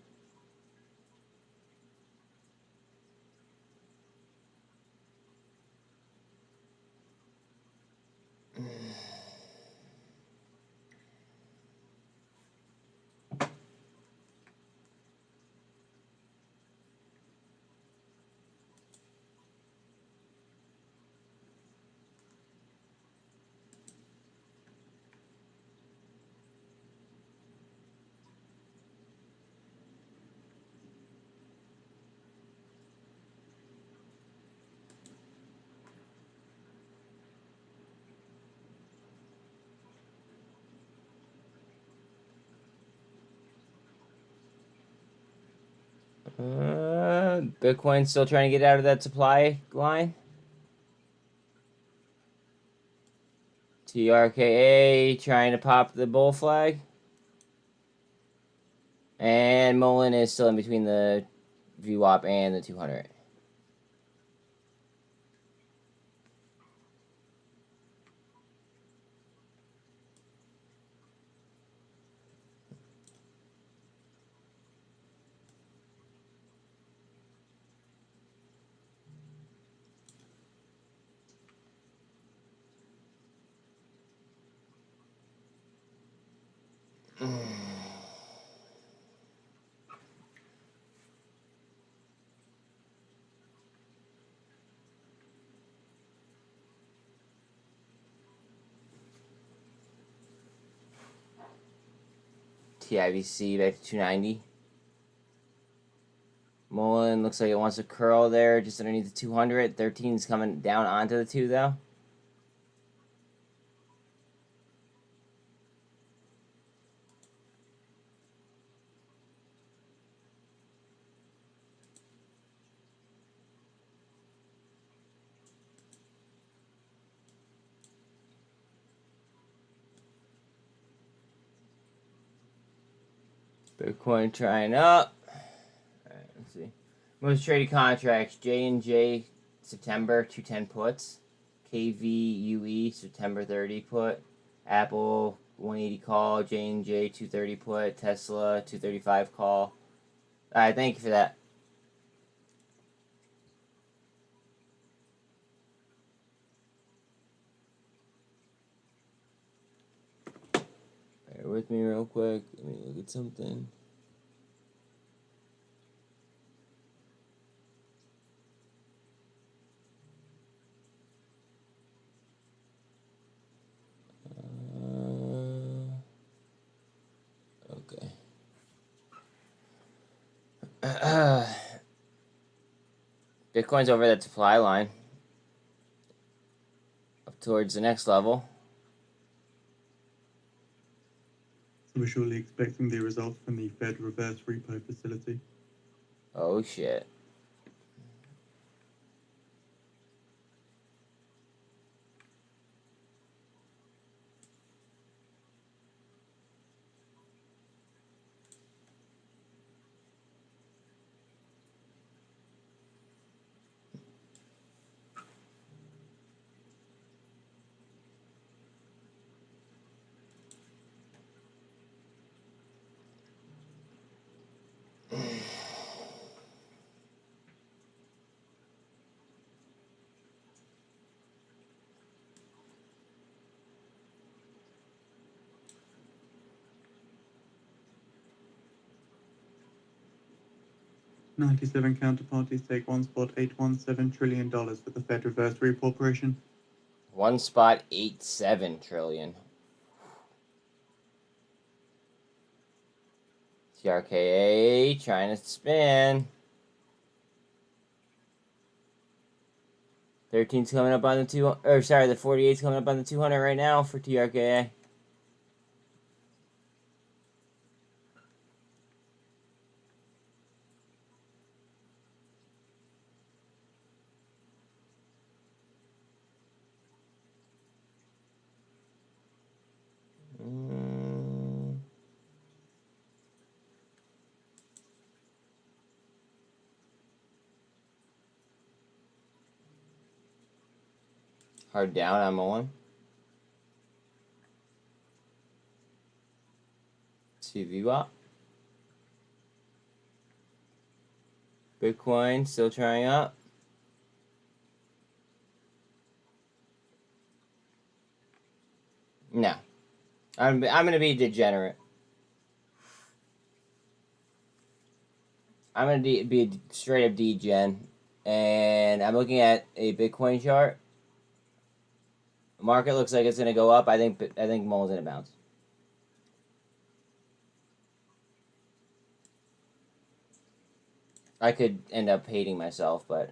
Bitcoin still trying to get out of that supply line. TRKA trying to pop the bull flag. And MULN is still in between the VWAP and the 200. TIVC back to 290. MULN looks like it wants a curl there just underneath the 200. 13's coming down onto the 2 though. Bitcoin trying up. Alright, let's see. Most traded contracts, J&J September 210 puts. KVUE September 30 put. Apple 180 call. J&J 230 put. Tesla 235 call. Alright, thank you for that. Bear with me real quick. Let me look at something. Okay. Bitcoin's over that supply line. Up towards the next level. So we're shortly expecting the results from the Fed reverse repo facility. Oh shit. $97 counterparties take $1.817 trillion for the Fed reverse repo operation. 1.87 trillion. TRKA trying to spin. 13's coming up on the 200, or sorry, the 48's coming up on the 200 right now for TRKA. Hard down on MULN. CVWAP. Bitcoin still trying up. No. I'm gonna be degenerate. I'm gonna be a straight up degen, and I'm looking at a Bitcoin chart. The market looks like it's gonna go up. I think MULN's gonna bounce. I could end up hating myself, but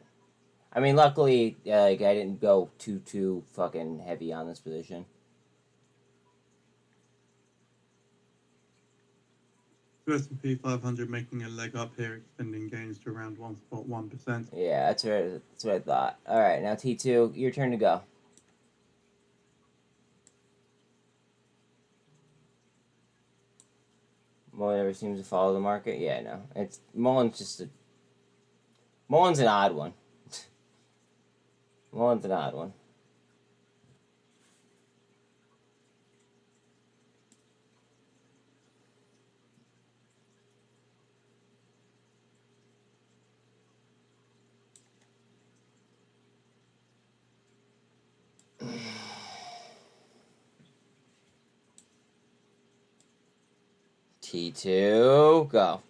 I mean, luckily, like I didn't go too fucking heavy on this position. S&P 500 making a leg up here, extending gains to around 1.1%. Yeah, that's what I thought. All right, now T2, your turn to go. MULN never seems to follow the market. Yeah, no, it's MULN's an odd one. MULN's an odd one. T2, go.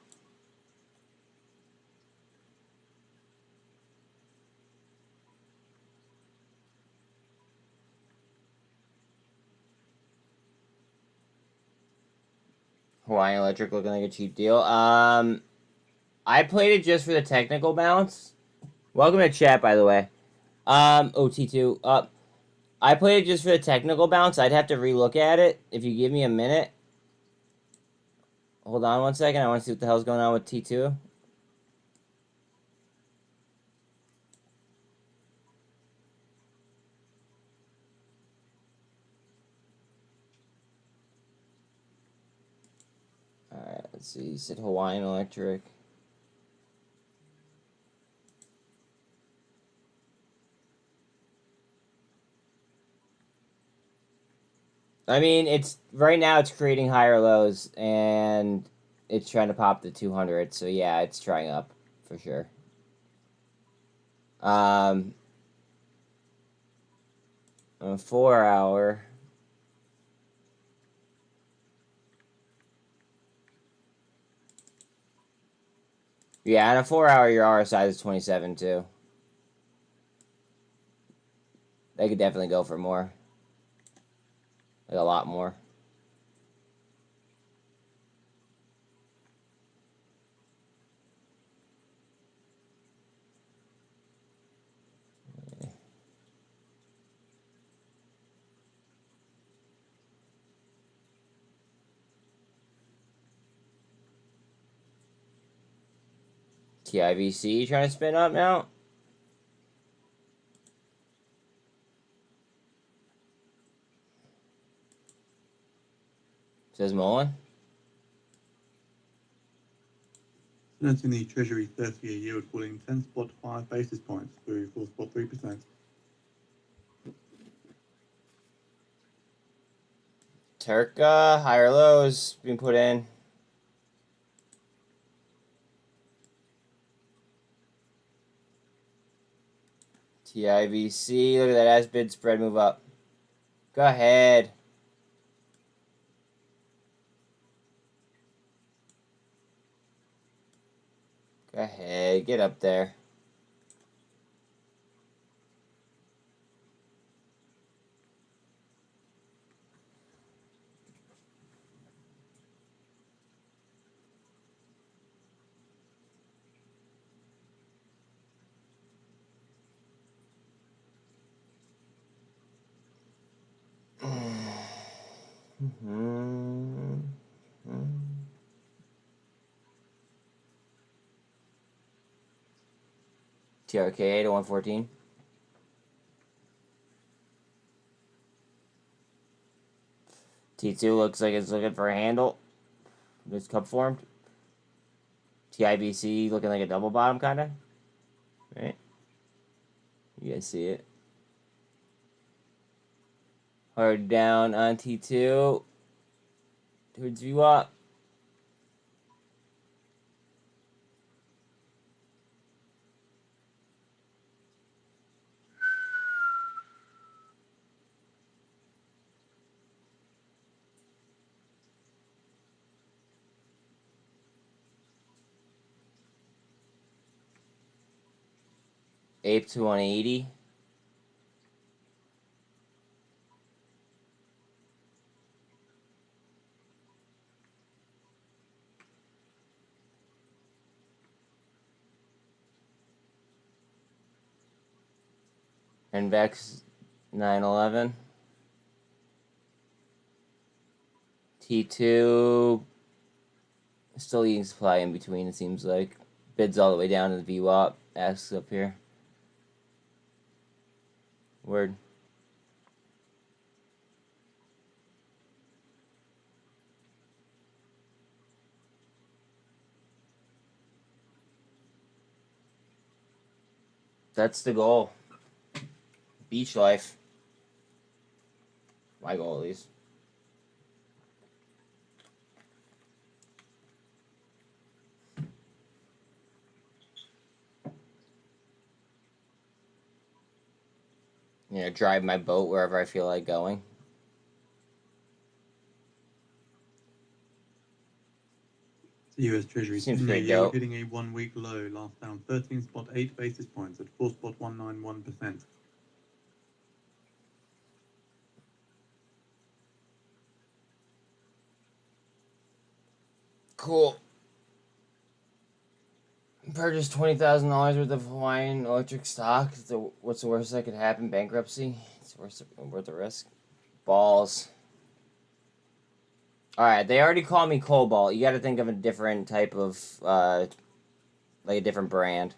Hawaiian Electric looking like a cheap deal. I played it just for the technical bounce. Welcome to chat, by the way. T2. I played it just for the technical bounce. I'd have to relook at it if you give me a minute. Hold on one second. I want to see what the hell's going on with T2. Alright, let's see. You said Hawaiian Electric. I mean, it's right now it's creating higher lows, and it's trying to pop the 200. So yeah, it's trying up for sure. On a 4 hour. Yeah, on a 4 hour, your RSI is 27 too. They could definitely go for more. Like a lot more. TIVC trying to spin up now. Says MULN. Noting the Treasury 30-year yield falling 10.5 basis points through 4.3%. TRKA, higher lows being put in. TIVC, look at that as bid spread move up. Go ahead. Go ahead, get up there. TRKA to 114. T2 looks like it's looking for a handle. This cup formed. TIVC looking like a double bottom kind of. Right? You guys see it. Hard down on T2. Towards view up. Ape to 180. Invex 911. T2 still eating supply in between, it seems like. Bids all the way down to the VWAP. Asks up here. Word. That's the goal. Beach life. My goal, at least. You know, drive my boat wherever I feel like going. US Treasury Seems 10-year pretty yield dope. hitting a one-week low, last down 13.8 basis points at 4.191%. Cool. Purchased $20,000 worth of Hawaiian Electric stock. What's the worst that could happen? Bankruptcy. It's worth the risk. Balls. All right, they already call me Cobalt. You got to think of a different type of, like a different brand.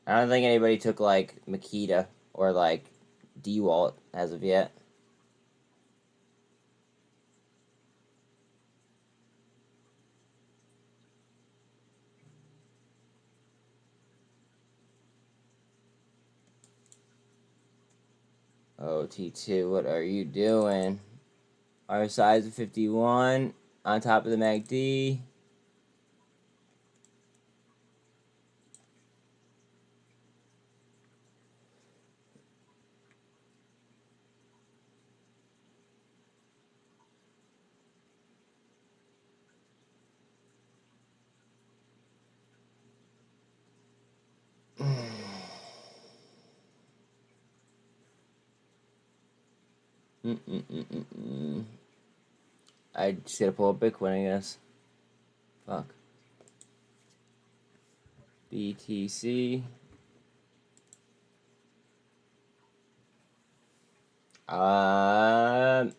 I don't think anybody took like Makita or like DeWalt as of yet. Oh, T2, what are you doing? Our size of 51 on top of the MACD. I just gotta pull up Bitcoin, I guess. Fuck. BTC. Am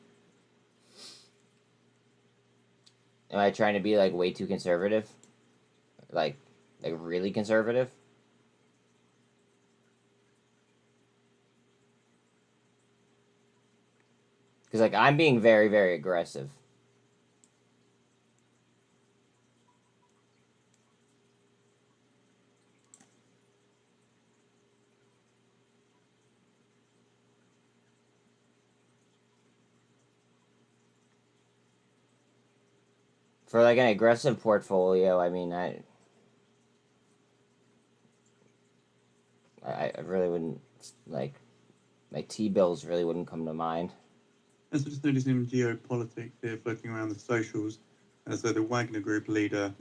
I trying to be like way too conservative? Like really conservative? Because like I'm being very, very aggressive. For like an aggressive portfolio, I mean, I really wouldn't, like T-bills really wouldn't come to mind. And so just noticing geopolitics here floating around the socials. So the Wagner Group leader,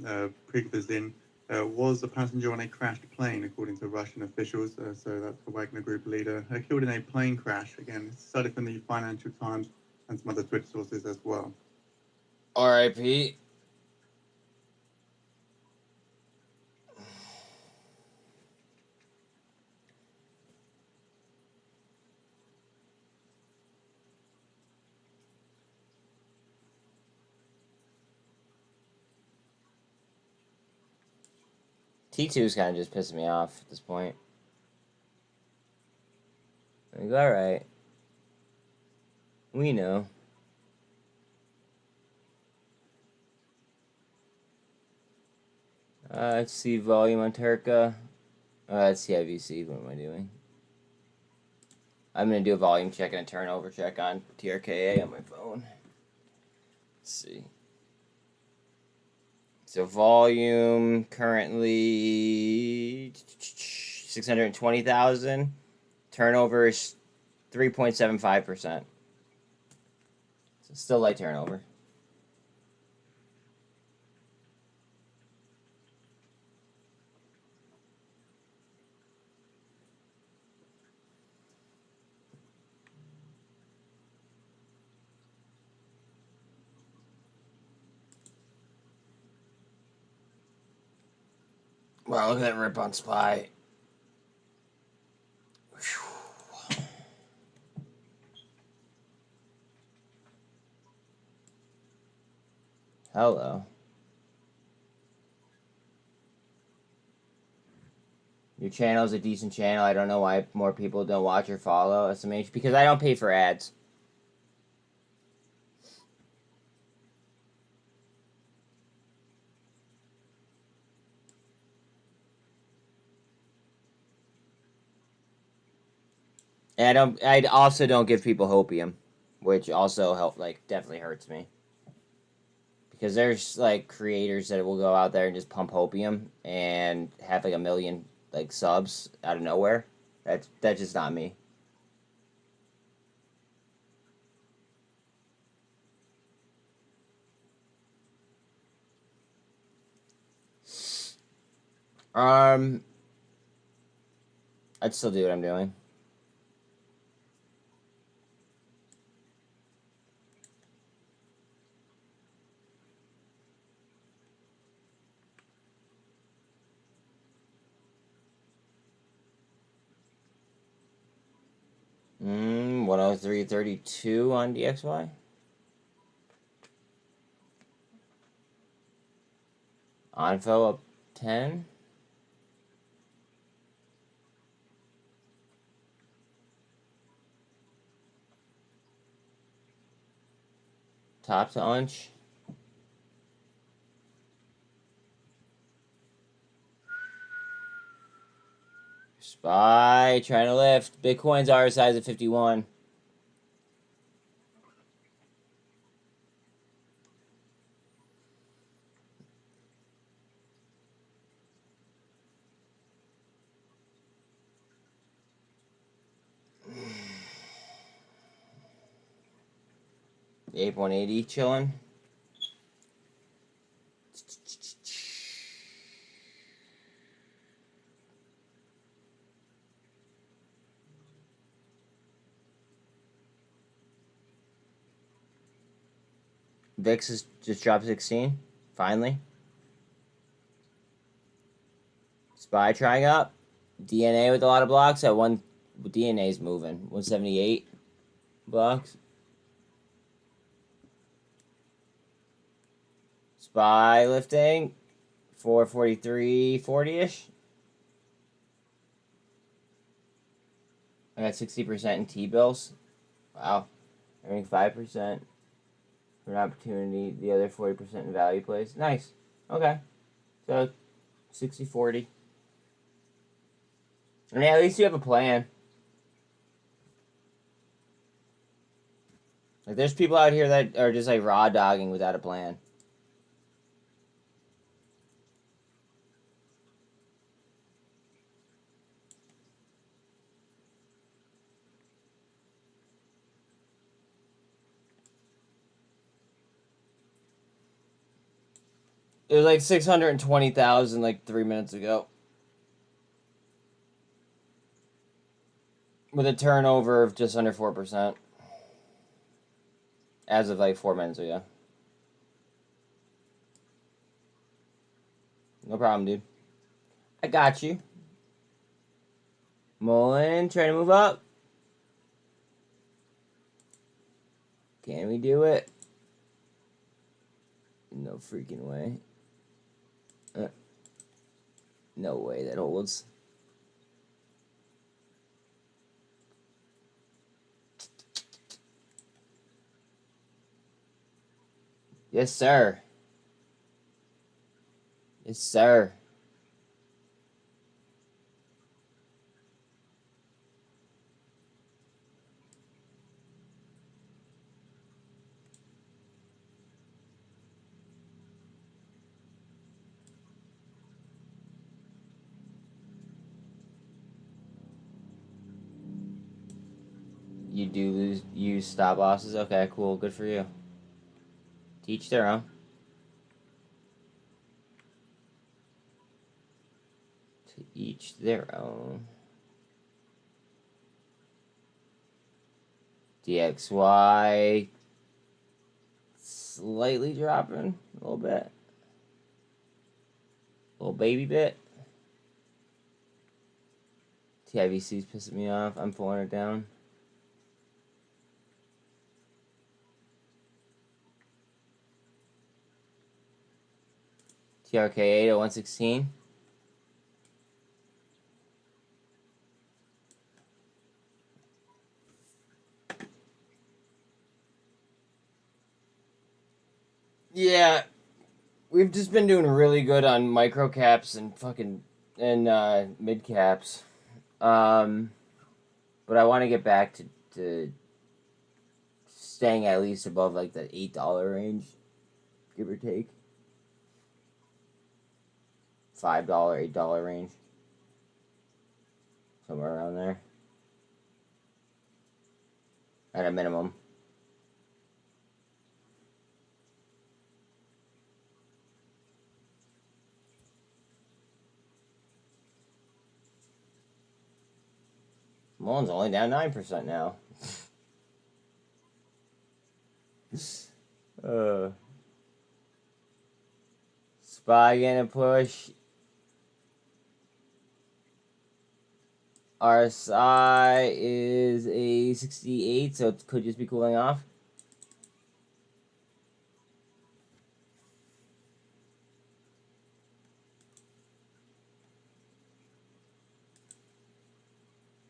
Prigozhin, was a passenger on a crashed plane, according to Russian officials. So that's the Wagner Group leader killed in a plane crash. Again, it's cited from the Financial Times and some other Twitter sources as well. R.I.P. T2 is kind of just pissing me off at this point. Like, alright. We know. Let's see volume on TRKA. That's TIVC. What am I doing? I'm going to do a volume check and a turnover check on TRKA on my phone. Let's see. So volume currently 620,000. Turnover is 3.75%. So still light turnover. Wow, look at that rip on SPY. Whew. Hello. Your channel is a decent channel. I don't know why more people don't watch or follow SMH because I don't pay for ads. And I also don't give people hopium, which also definitely hurts me. Because there's like creators that will go out there and just pump hopium and have like 1 million like subs out of nowhere. That's just not me. I'd still do what I'm doing. Mm, 103.32 on DXY. Onfo up 10. Top to unch. SPY trying to lift. Bitcoin's RSI's at 51. Ape 180 chilling. VIX has just dropped 16. Finally. SPY trying up. DNA with a lot of blocks at one. DNA's moving. 178 blocks. SPY lifting. 443.40-ish. I got 60% in T-bills. Wow. Earning 5% for an opportunity. The other 40% in value plays. Nice. Okay. So 60-40. I mean, at least you have a plan. Like, there's people out here that are just like raw dogging without a plan. It was like 620,000 like 3 minutes ago. With a turnover of just under 4%. As of like 4 minutes ago. No problem, dude. I got you. MULN trying to move up. Can we do it? No freaking way. No way that holds. Yes, sir. Yes, sir. You do use stop losses? Okay, cool. Good for you. Teach their own. To each their own. DXY slightly dropping a little bit. A little baby bit. TIVC's pissing me off. I'm pulling it down. TRKA to 116. Yeah, we've just been doing really good on micro caps and mid caps. But I want to get back to staying at least above like the $8 range, give or take. $5, $8 range. Somewhere around there. At a minimum. MULN's only down 9% now. SPY getting a push. RSI is a 68, so it could just be cooling off.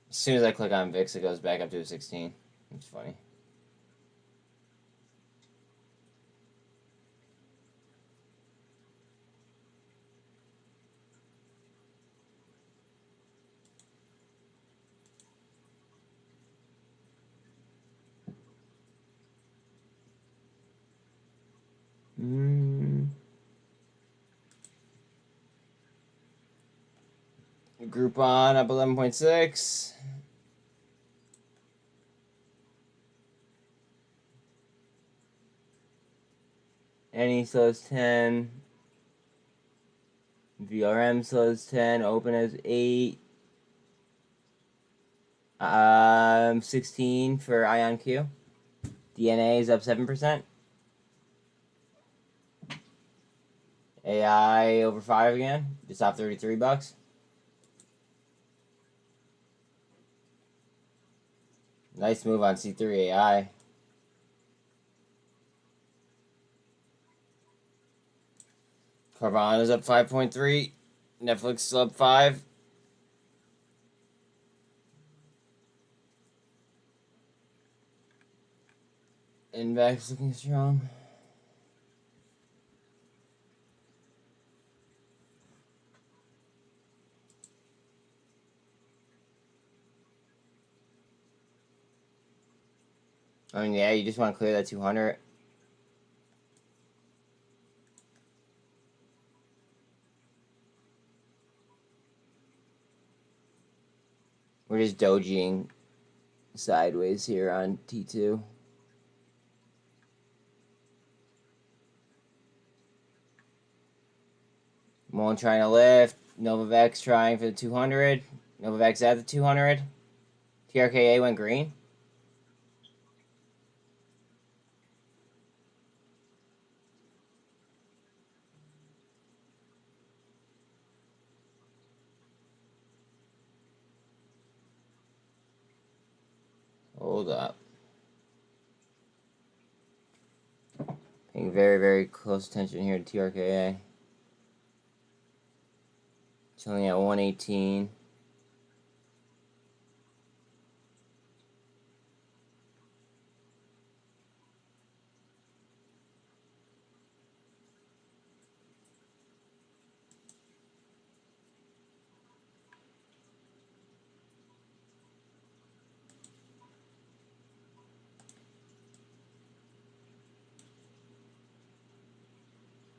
As soon as I click on VIX, it goes back up to a 16. It's funny. Groupon up 11.6. NE slows 10. VRM slows 10. Open as 8. 16 for IonQ. DNA is up 7%. AI over 5 again. Just off $33. Nice move on C3 AI. Carvana is up 5.3. Netflix is up 5. Index looking strong. I mean, yeah, you just want to clear that 200. We're just dojiing sideways here on T2. MULN trying to lift. Novavax trying for the 200. Novavax at the 200. TRKA went green. Hold up. Paying very, very close attention here to TRKA. Chilling at 118.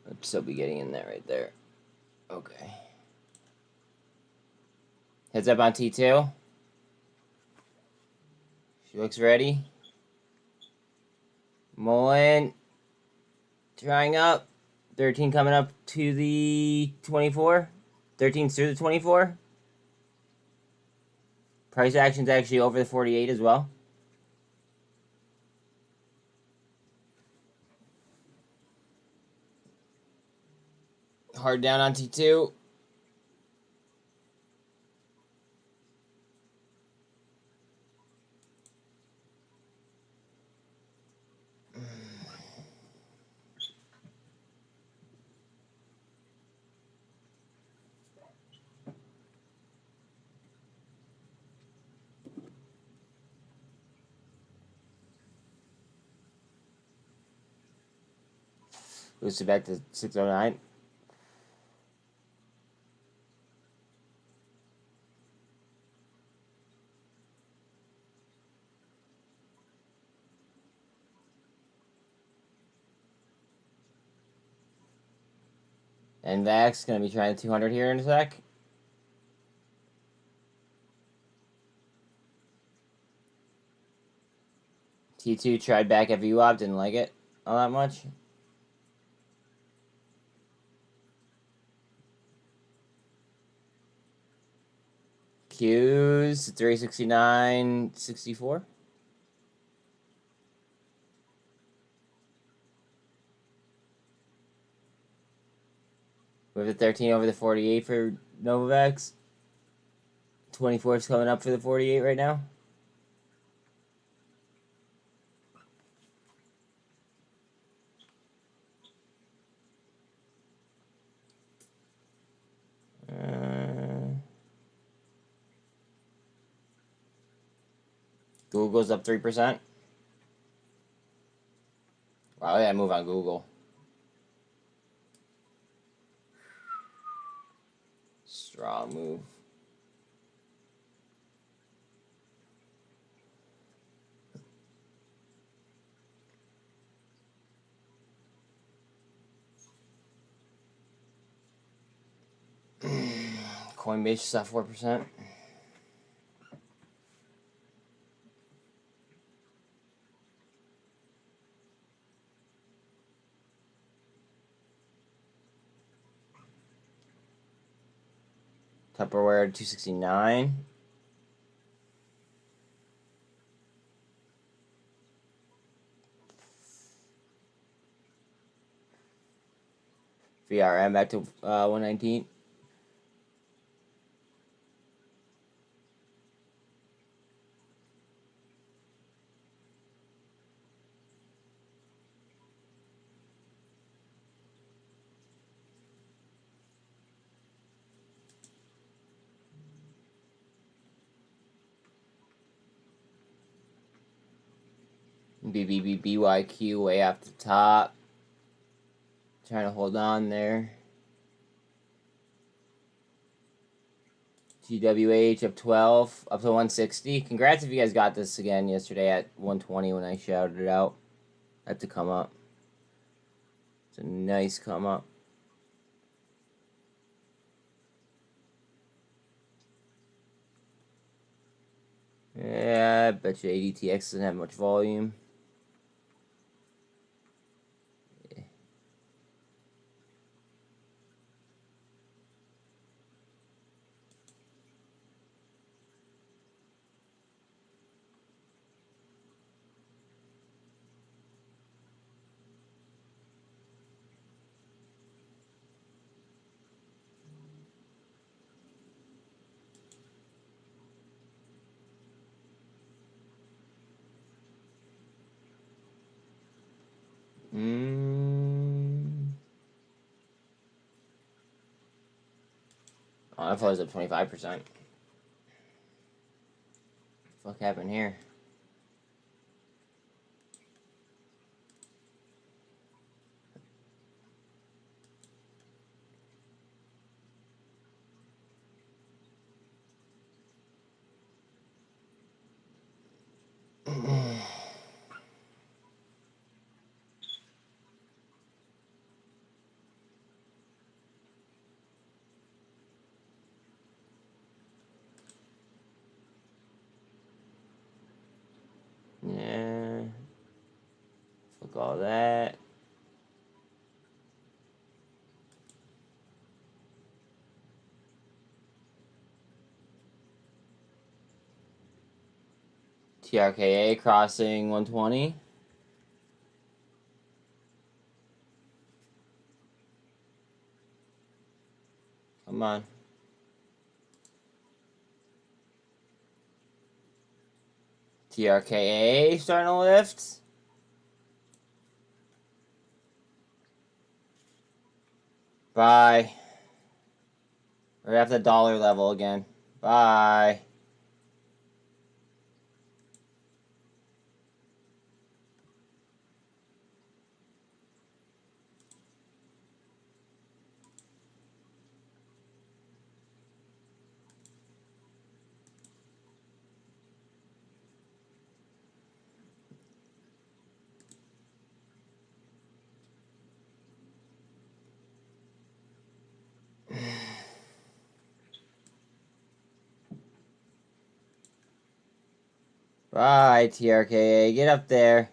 Oops, I'll be getting in there right there. Okay. Heads up on T2. She looks ready. MULN trying up. 13 coming up to the 24. 13 through the 24. Price action's actually over the 48 as well. Hard down on T2. Boost it back to 609. NVAX going to be trying 200 here in a sec. T2 tried back at VWAP, didn't like it all that much. Qs 369.64. We have the 13 over the 48 for Novavax. 24 is coming up for the 48 right now. Google's up 3%. Wow, yeah, move on Google. Strong move. Coinbase is up 4%. Tupperware 269. VRM back to 119. BYQ way up the top. Trying to hold on there. GWH up 12, up to 160. Congrats if you guys got this again yesterday at 120 when I shouted it out. Had to come up. It's a nice come up. Yeah, I bet you ADTX doesn't have much volume. Oh, I thought it was up 25%. What happened here? Yeah. Fuck all that. TRKA crossing 120. Come on. TRKA starting to lift. Bye. We're at the dollar level again. Bye. Bye, TRKA. Get up there.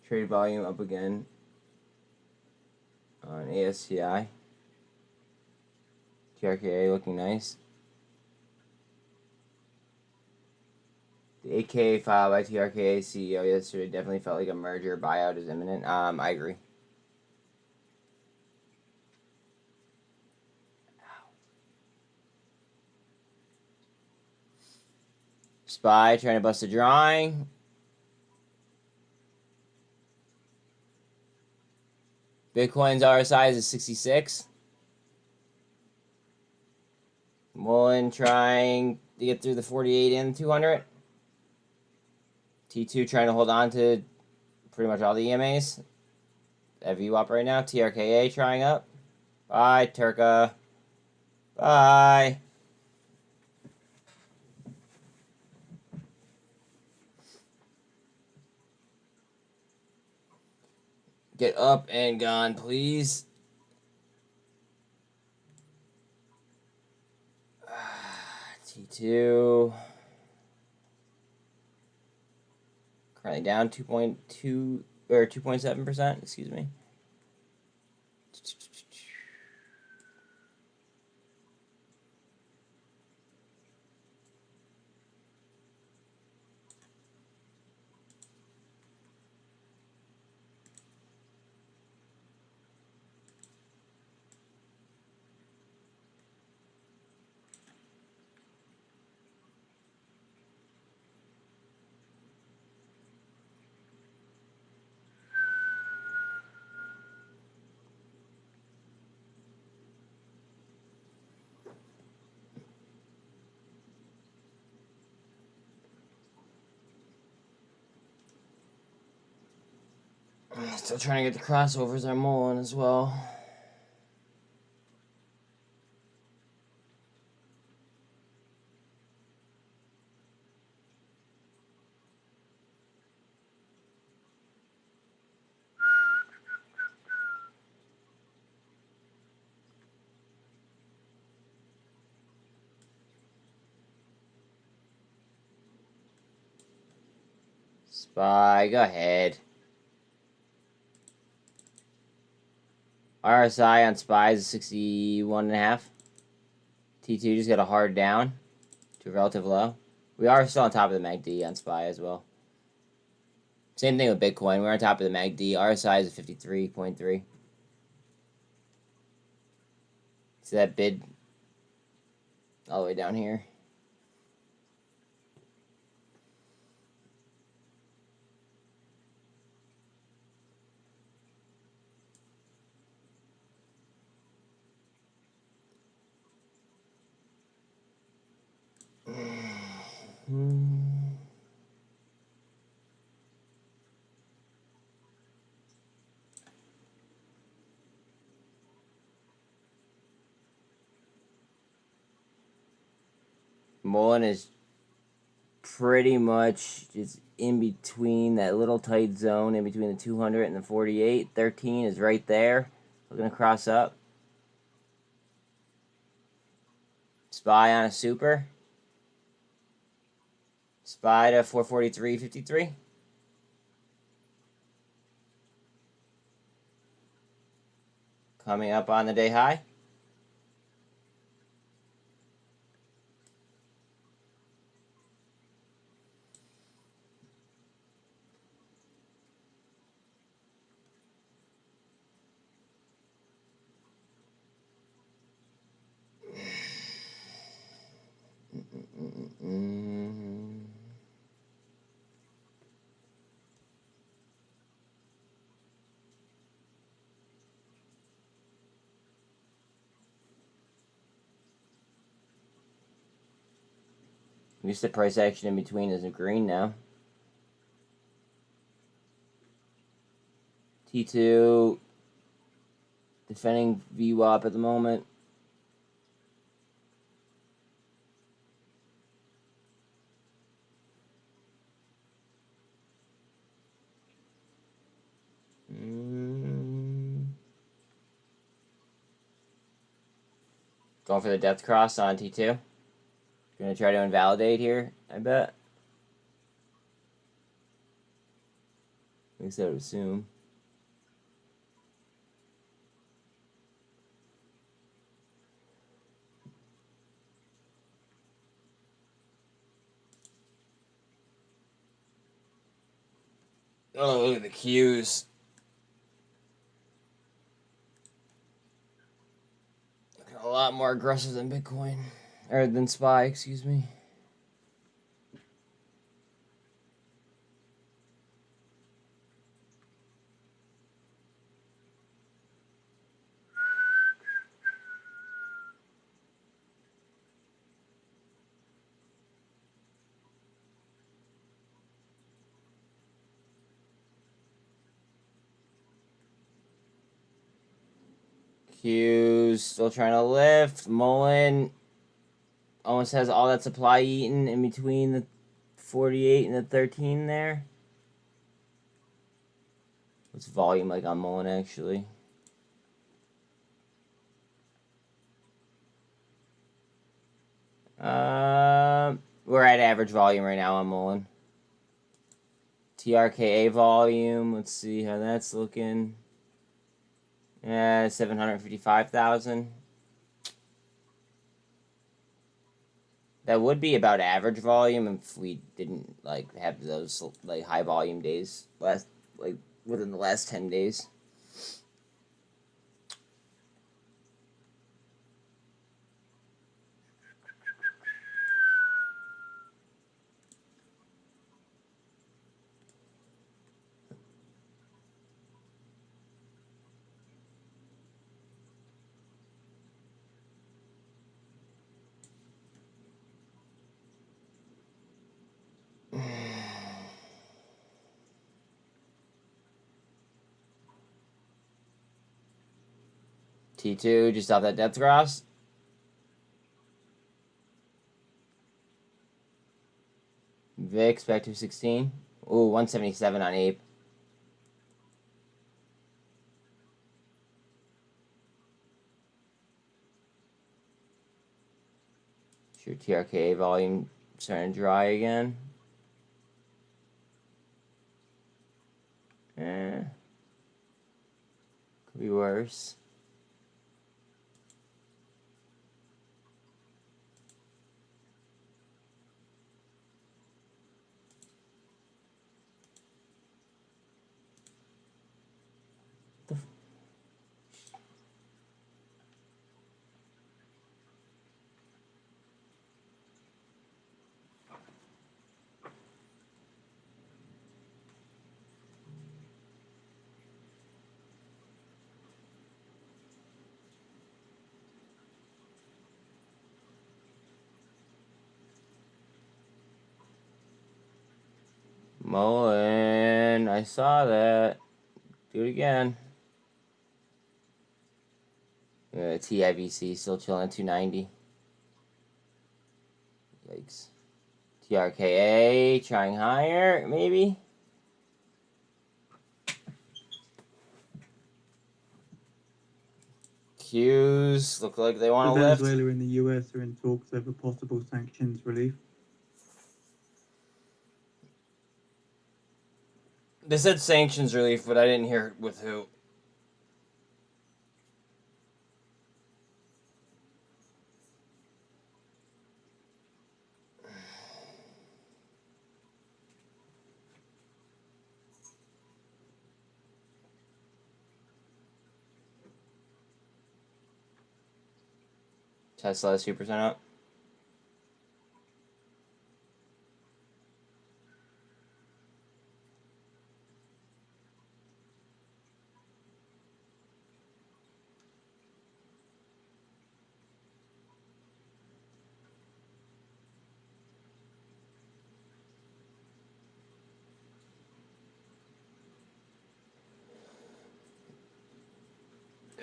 Trade volume up again on ASCI. TRKA looking nice. The 8K filed by TRKA CEO yesterday definitely felt like a merger buyout is imminent. I agree. SPY trying to bust a drawing. Bitcoin's RSI is 66. MULN trying to get through the 48 and 200. T2 trying to hold on to pretty much all the EMAs at VWAP right now. TRKA trying up. Bye, TRKA. Bye. Get up and gone, please. T2. Currently down 2.2 or 2.7%, excuse me. Still trying to get the crossovers on MULN as well. SPY, go ahead. RSI on SPY is 61.5. T2 just got a hard down to a relative low. We are still on top of the MACD on SPY as well. Same thing with Bitcoin. We're on top of the MACD. RSI is 53.3. See that bid all the way down here? MULN is pretty much just in between that little tight zone, in between the 200 and the 48. 13 is right there. Looking to cross up. SPY on a super. SPY to 443.53. Coming up on the day high. At least the price action in between is in green now. T2 defending VWAP at the moment. Going for the death cross on T2. Gonna try to invalidate here, I bet. At least I would assume. Oh, look at the Qs. Looking a lot more aggressive than Bitcoin. Or than SPY, excuse me. Q's still trying to lift. MULN almost has all that supply eaten in between the 48 and the 13 there. What's volume like on MULN actually? We're at average volume right now on MULN. TRKA volume, let's see how that's looking. 755,000. That would be about average volume if we didn't like have those like high volume days within the last 10 days. T2 just off that depth cross. VIX back to 16. Ooh, 177 on APE. Sure, TRKA volume starting to dry again. Could be worse. MULN, I saw that. Do it again. TIVC still chilling at 290. Yikes. TRKA trying higher, maybe. Qs look like they want to lift. Venezuela and the US are in talks over possible sanctions relief. They said sanctions relief, but I didn't hear with who. Tesla is 2% up.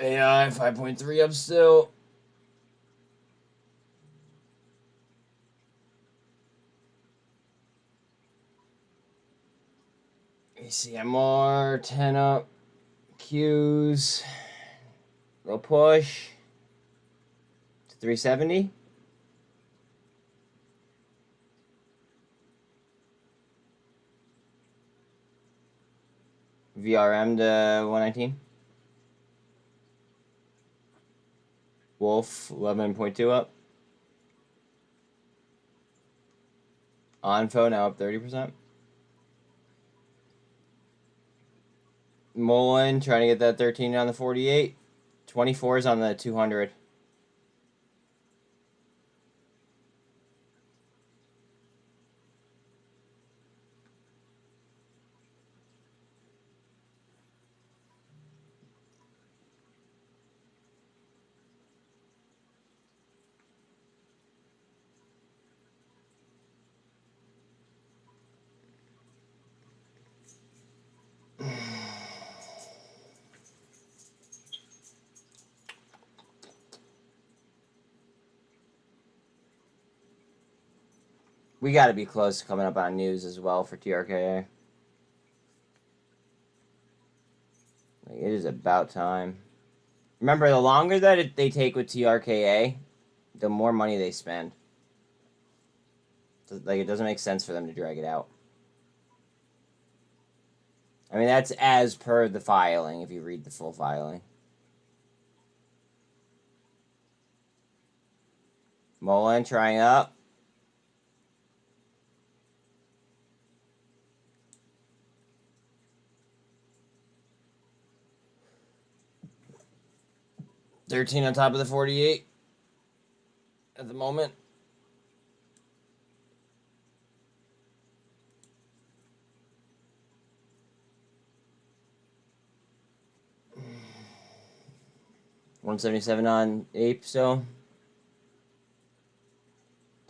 AI 5.3 up still. ACMR 10 up. Qs. Little push. To 370. VRM to 119. Wolf 11.2 up. Onfo now up 30%. MULN trying to get that 13 on the 48. 24s on the 200. We got to be close to coming up on news as well for TRKA. Like, it is about time. Remember, the longer that they take with TRKA, the more money they spend. Like, it doesn't make sense for them to drag it out. I mean, that's as per the filing, if you read the full filing. MULN trying up. $13 on top of the 48 at the moment. $177 on ape still.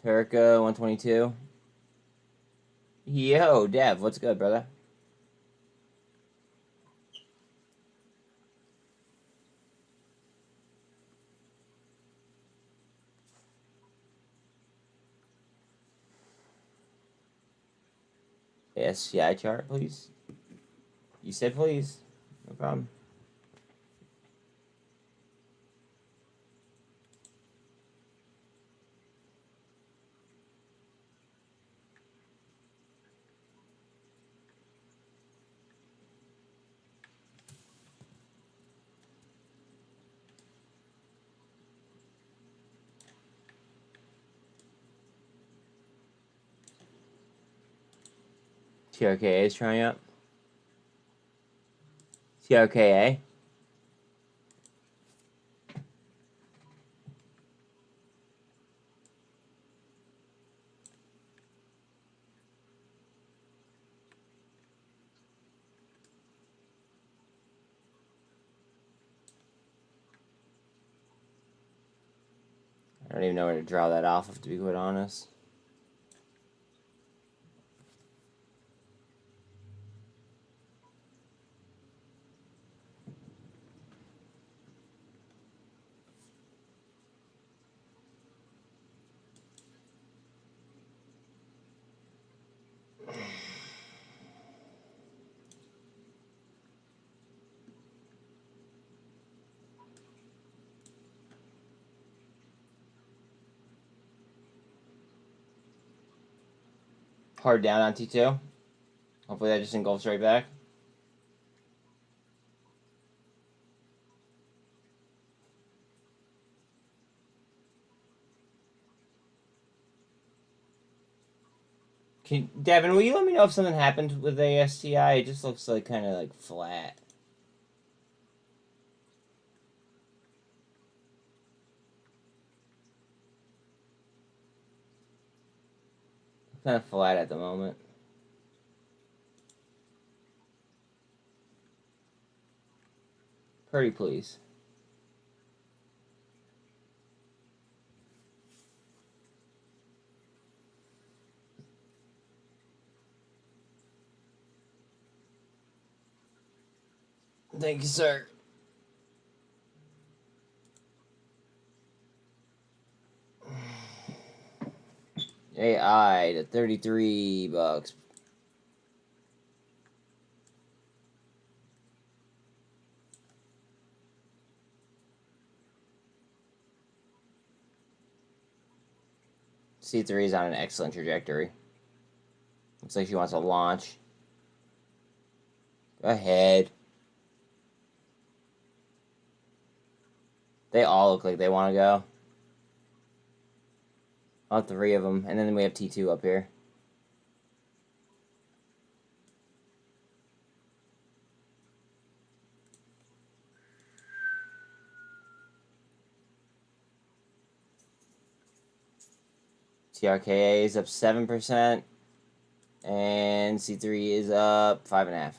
TRKA 122. Yo, Dev, what's good, brother? SCI chart, please. You said please. No problem. TRKA is trying up. TRKA. I don't even know where to draw that off of, to be quite honest. Hard down on T2. Hopefully that just engulfs right back. Devin, will you let me know if something happened with ASTI? It just looks like kind of like flat. Kind of flat at the moment. Pretty please. Thank you, sir. AI to $33. C3 is on an excellent trajectory. Looks like she wants to launch. Go ahead. They all look like they want to go. All three of them. And then we have T2 up here. TRKA is up 7%. And C3 is up 5.5%.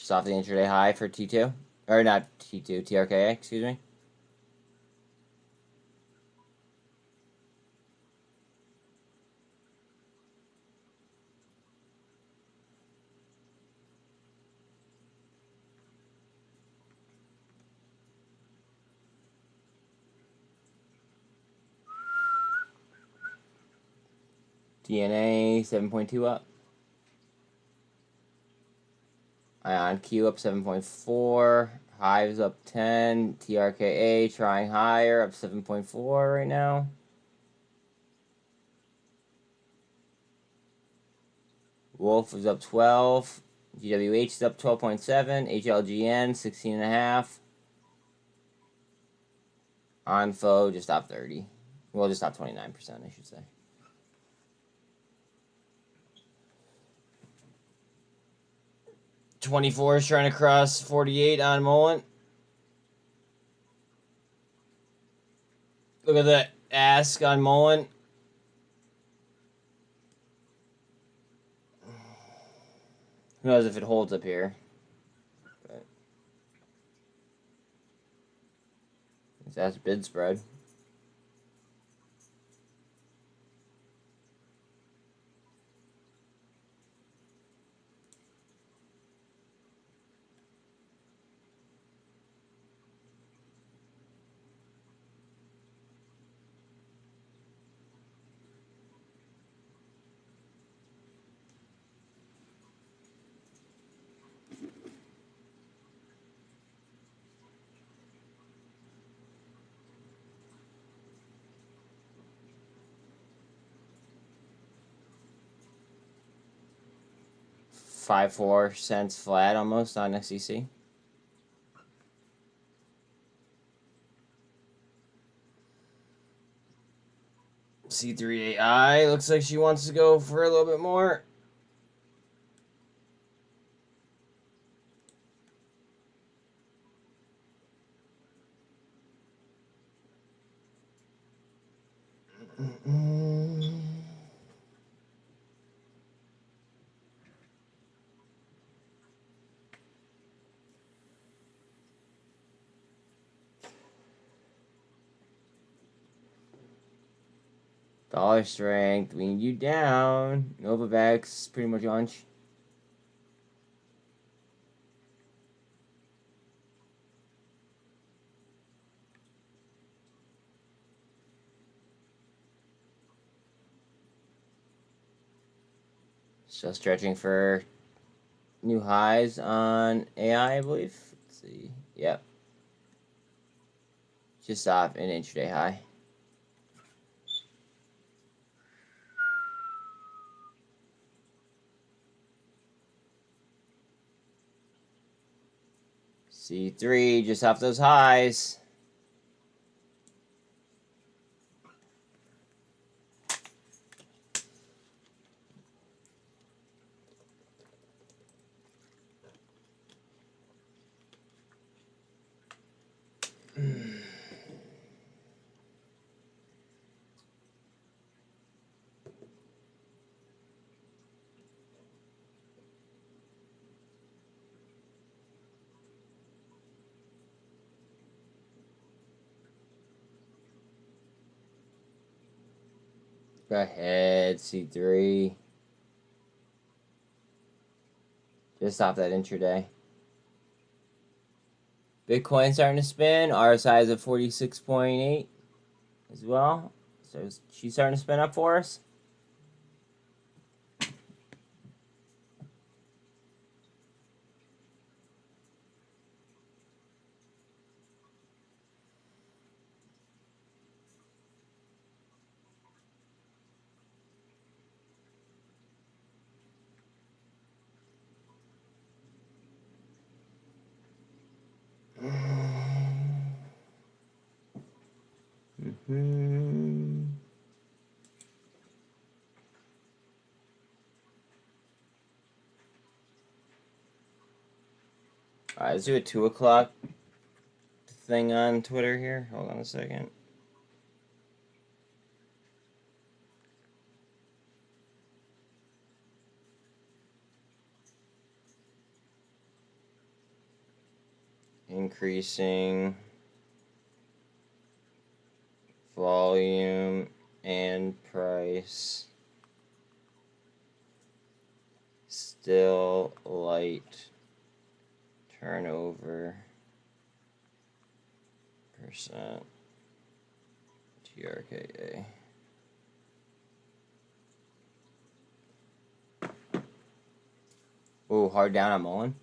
Just off the intraday high for T2. Or not T2, TRKA, excuse me. DNA 7.2 up. Ion Q up 7.4. Hives up 10. TRKA trying higher, up 7.4 right now. Wolf is up 12. GWH is up 12.7. HLGN 16.5. Onfo just up 30. Well, just up 29%, I should say. $24 is trying to cross 48 on MULN. Look at that ask on MULN. Who knows if it holds up here. But that's bid spread. $0.05 flat almost on SEC. C3AI looks like she wants to go for a little bit more. Dollar strength, weighing you down. Novavax, pretty much lunch. Still stretching for new highs on AI, I believe. Let's see. Yep. Just off an intraday high. C3 just off those highs. Go ahead, C3. Just off that intraday. Bitcoin starting to spin. RSI is at 46.8 as well. So she's starting to spin up for us. Alright, let's do a 2 o'clock thing on Twitter here. Hold on a second. Increasing volume and price. Still light turnover percent TRKA. Oh, hard down on MULN.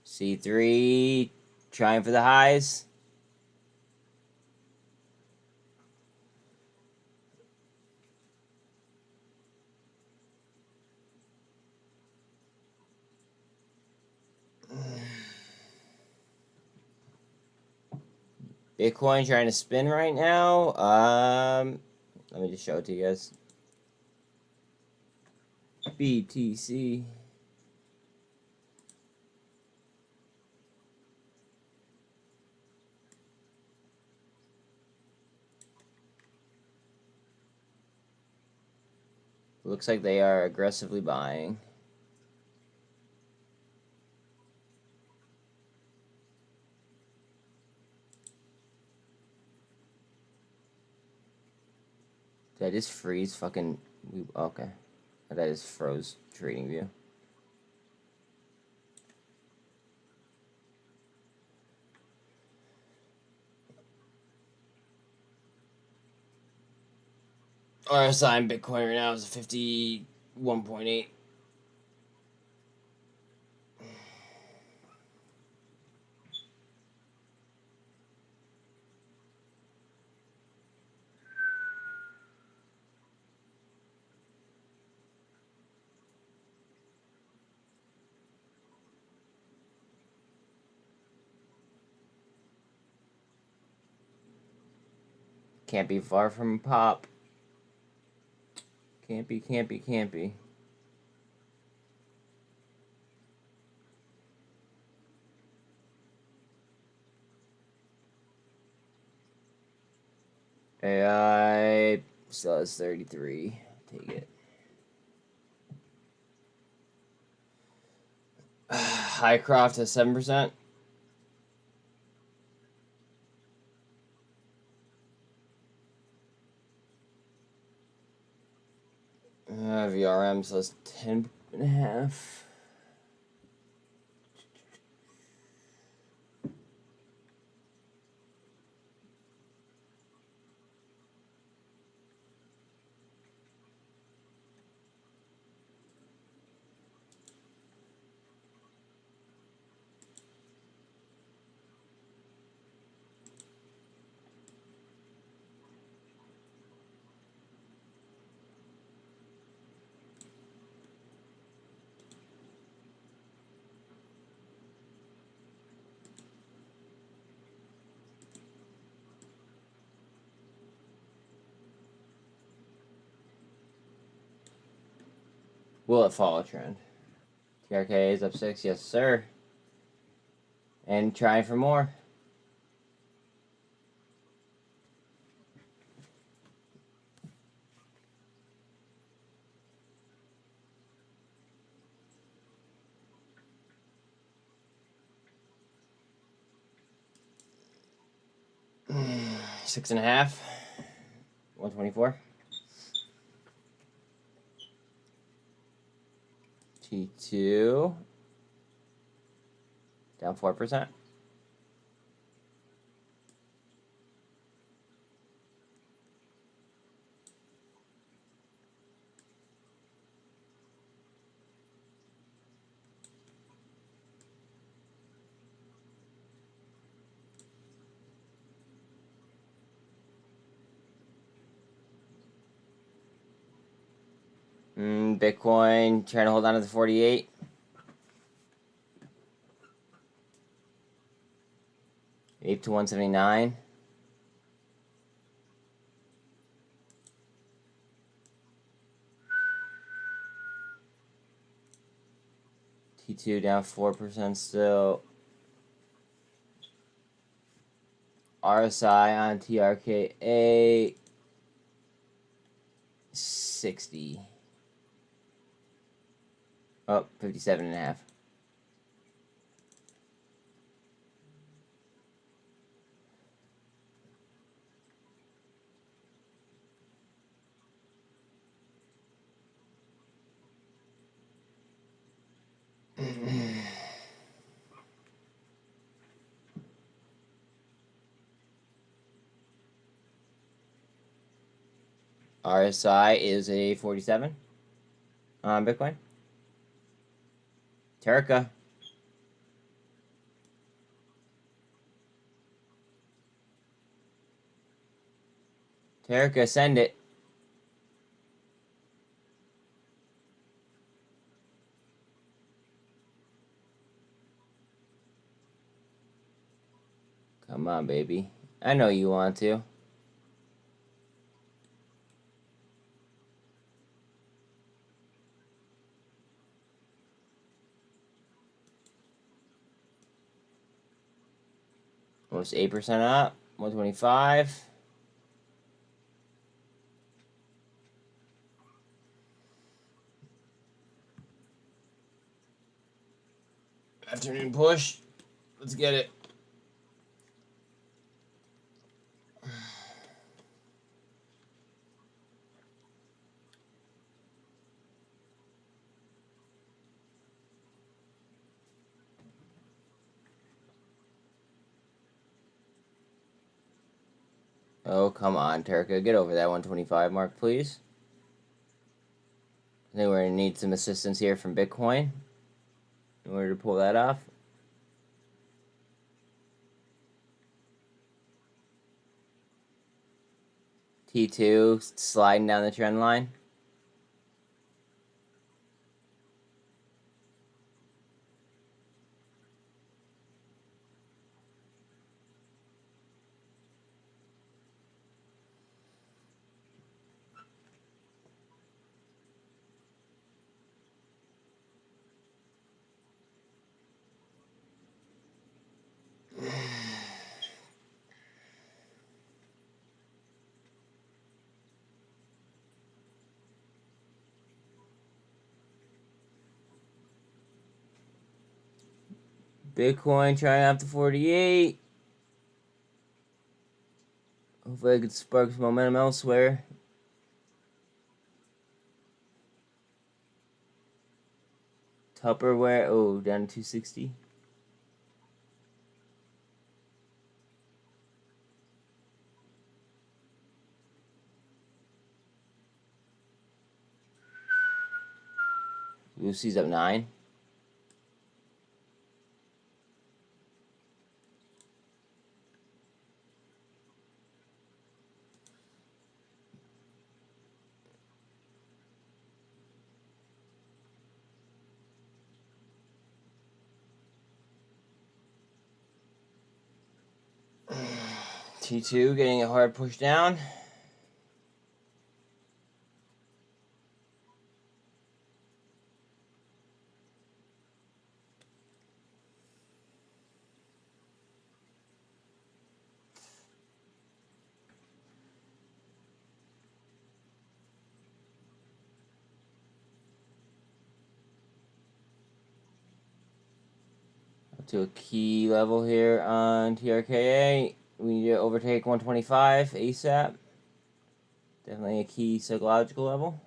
C3 trying for the highs. Bitcoin trying to spin right now. Let me just show it to you guys. BTC. Looks like they are aggressively buying. Did I just freeze fucking... Okay. That just froze trading view. RSI in Bitcoin right now is 51.8. Can't be far from pop. Can't be. AI still has 33. Take it. Highcroft has 7%. VRM says 10.5. Will it follow trend? TRKA is up 6. Yes, sir. And trying for more. Six and a half. 124. T2 down 4%. Bitcoin trying to hold on to the 48. Ape to 179. T2 down 4% still. RSI on TRKA 60. Oh, 57.5. RSI is a 47 on Bitcoin. TRKA. TRKA, send it. Come on, baby. I know you want to. Almost 8% up. 125. Afternoon push. Let's get it. Oh, come on, TRKA. Get over that 125 mark, please. I think we're going to need some assistance here from Bitcoin in order to pull that off. T2 sliding down the trend line. Bitcoin trying out the 48. Hopefully I could spark some momentum elsewhere. Tupperware, oh, down to 260. Lucy's up 9. T2 getting a hard push down. Up to a key level here on TRKA. We need to overtake 125 ASAP. Definitely a key psychological level.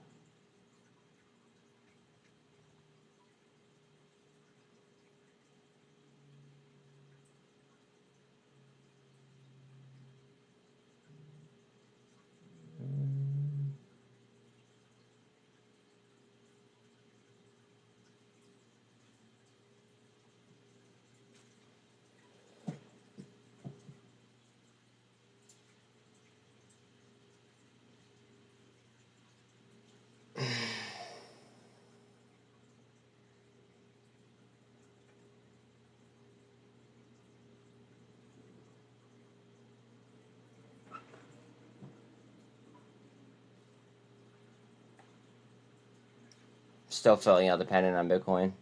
still filling out the pennant on Bitcoin.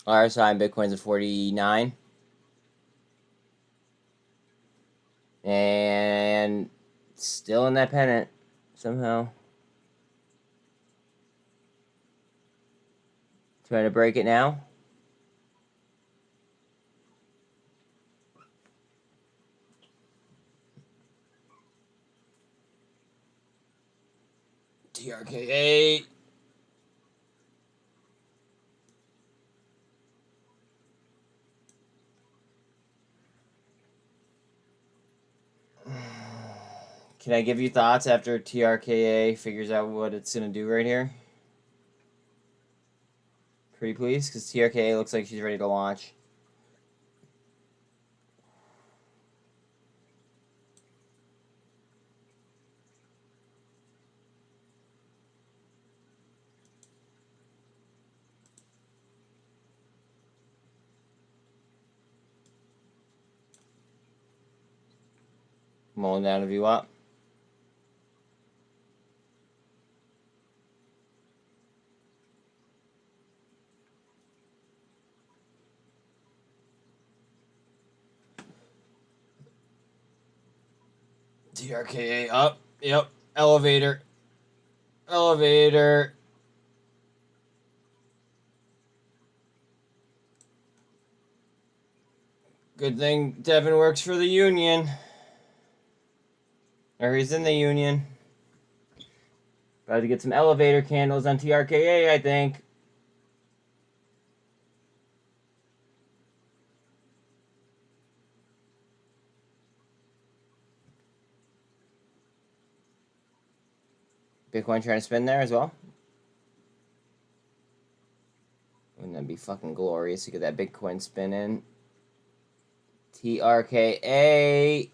RSI on Bitcoin's at 49. And still in that pennant somehow. Trying to break it now. TRKA. Can I give you thoughts after TRKA figures out what it's going to do right here? Pretty please, because TRKA looks like she's ready to launch. MULN down to view up. TRKA up. Yep. Elevator. Elevator. Good thing Devin works for the union. Or he's in the union. About to get some elevator candles on TRKA, I think. Bitcoin trying to spin there as well. Wouldn't that be fucking glorious to get that Bitcoin spin in? TRKA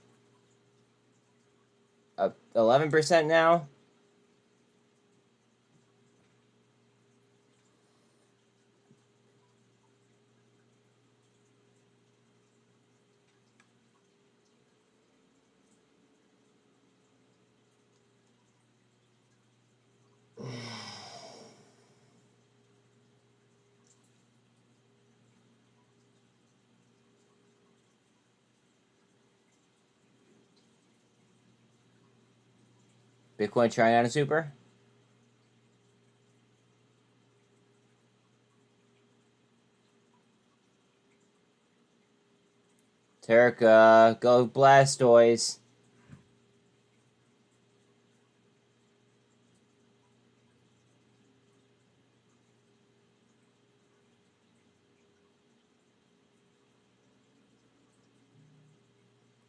up 11% now. Bitcoin trying out a super. TRKA, go Blastoise.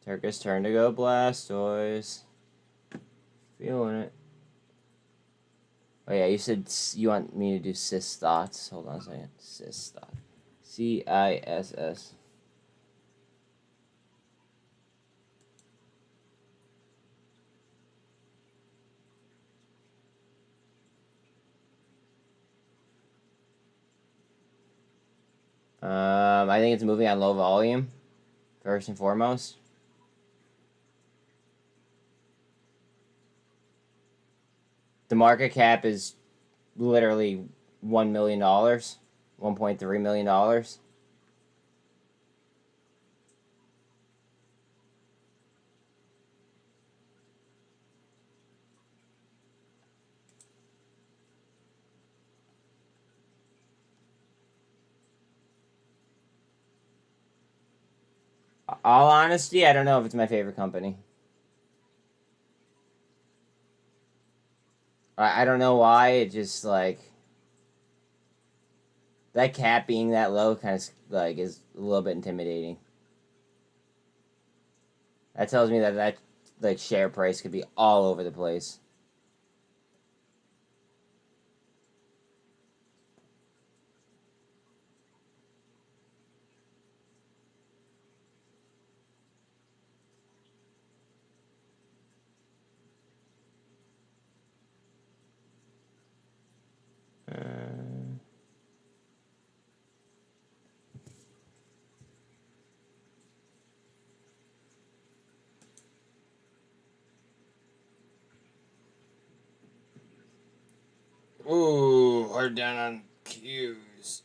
TRKA's turn to go Blastoise. Feeling it. Oh yeah, you said you want me to do CIS thoughts. Hold on a second. CIS thought. CISS. I think it's moving on low volume, first and foremost. The market cap is literally $1 million, $1.3 million. All honesty, I don't know if it's my favorite company. I don't know why. It just like that cap being that low kind of like is a little bit intimidating. That tells me that like share price could be all over the place. Ooh, hard down on Qs.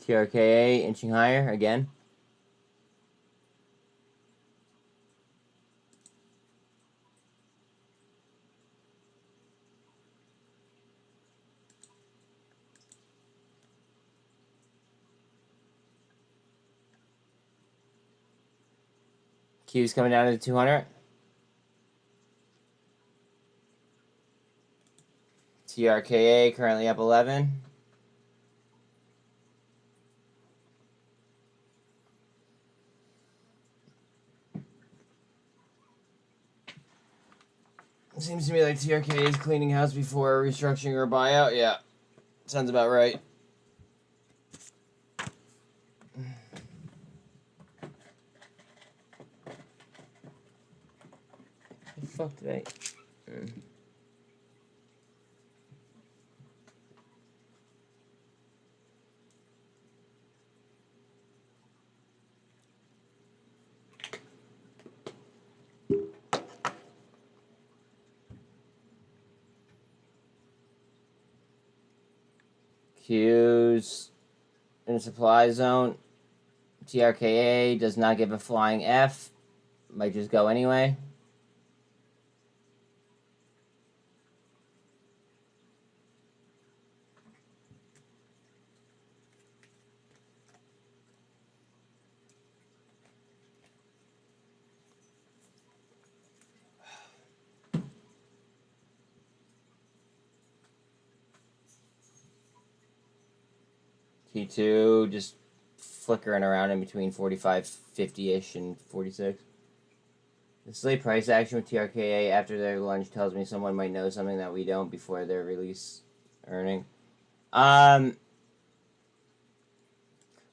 TRKA inching higher again. Q's coming down to 200. TRKA currently up 11. Seems to me like TRKA is cleaning house before restructuring or buyout. Yeah, sounds about right. The fuck did I? Q's in the supply zone. TRKA does not give a flying F. Might just go anyway. T2 just flickering around in between 45, 50-ish and 46. The slate price action with TRKA after their lunch tells me someone might know something that we don't before their release earning. Well,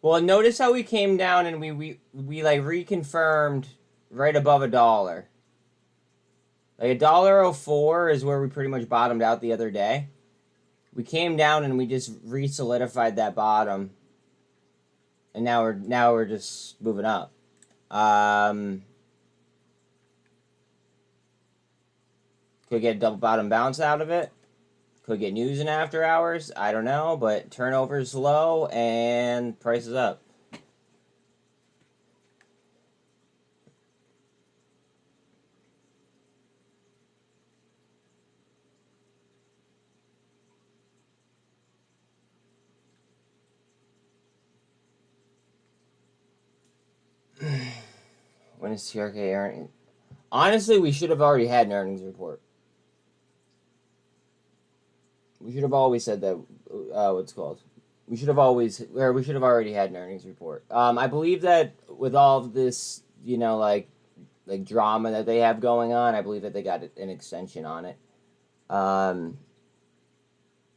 notice how we came down and we like reconfirmed right above $1. Like $1.04 is where we pretty much bottomed out the other day. We came down and we just re-solidified that bottom, and now we're just moving up. Could get a double bottom bounce out of it. Could get news in after hours. I don't know, but turnover is low and price is up. When is TRK earning? Honestly, we should have already had an earnings report. We should have always said that. What's it called? We should have already had an earnings report. I believe that with all of this, like drama that they have going on, I believe that they got an extension on it.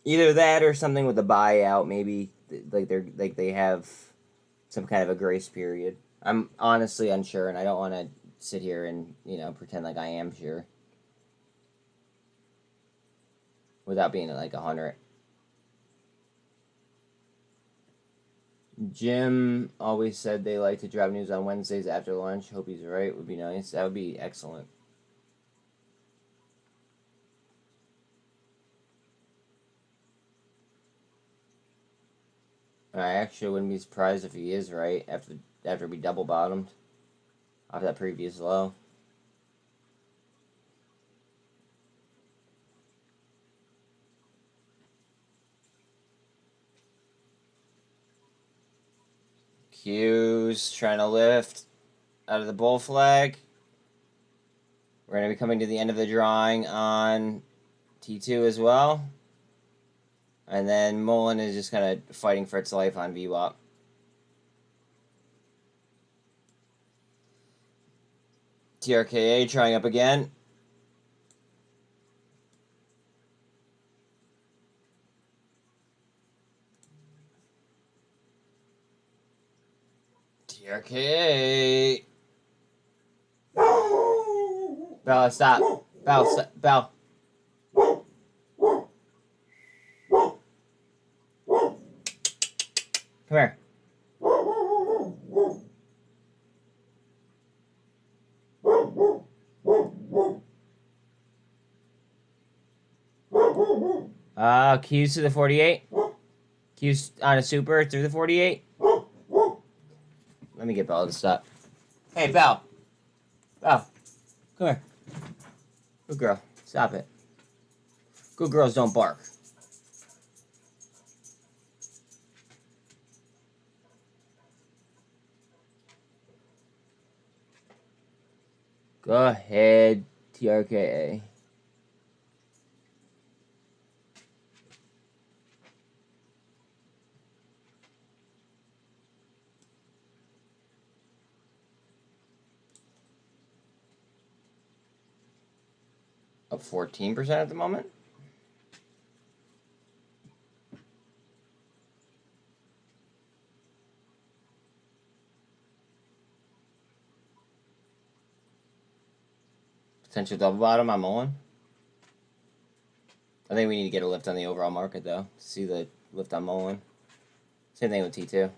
Either that or something with the buyout. Maybe they have some kind of a grace period. I'm honestly unsure, and I don't want to sit here and pretend like I am sure without being like 100. Jim always said they like to drop news on Wednesdays after lunch. Hope he's right. Would be nice. That would be excellent. I actually wouldn't be surprised if he is right after we double bottomed off that previous low. Q's trying to lift out of the bull flag. We're going to be coming to the end of the drawing on T2 as well. And then MULN is just kind of fighting for its life on VWAP. TRKA trying up again. TRKA. Bella, stop. Bella, stop. Bella. Come here. Q's to the 48. Q's on a super through the 48. Let me get Bella to stop. Hey, Belle. Belle. Come here. Good girl. Stop it. Good girls don't bark. Go ahead, TRKA. Up 14% at the moment. Potential double bottom on MULN. I think we need to get a lift on the overall market, though. See the lift on MULN. Same thing with T2.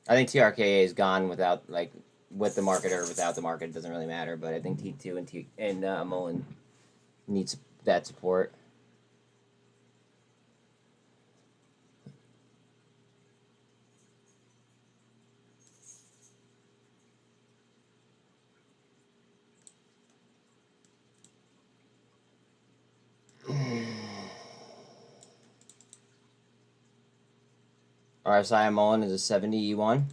I think TRKA is gone without, like, with the market or without the market. It doesn't really matter, but I think T2 and MULN needs that support. RSI on MULN is a 70 E1.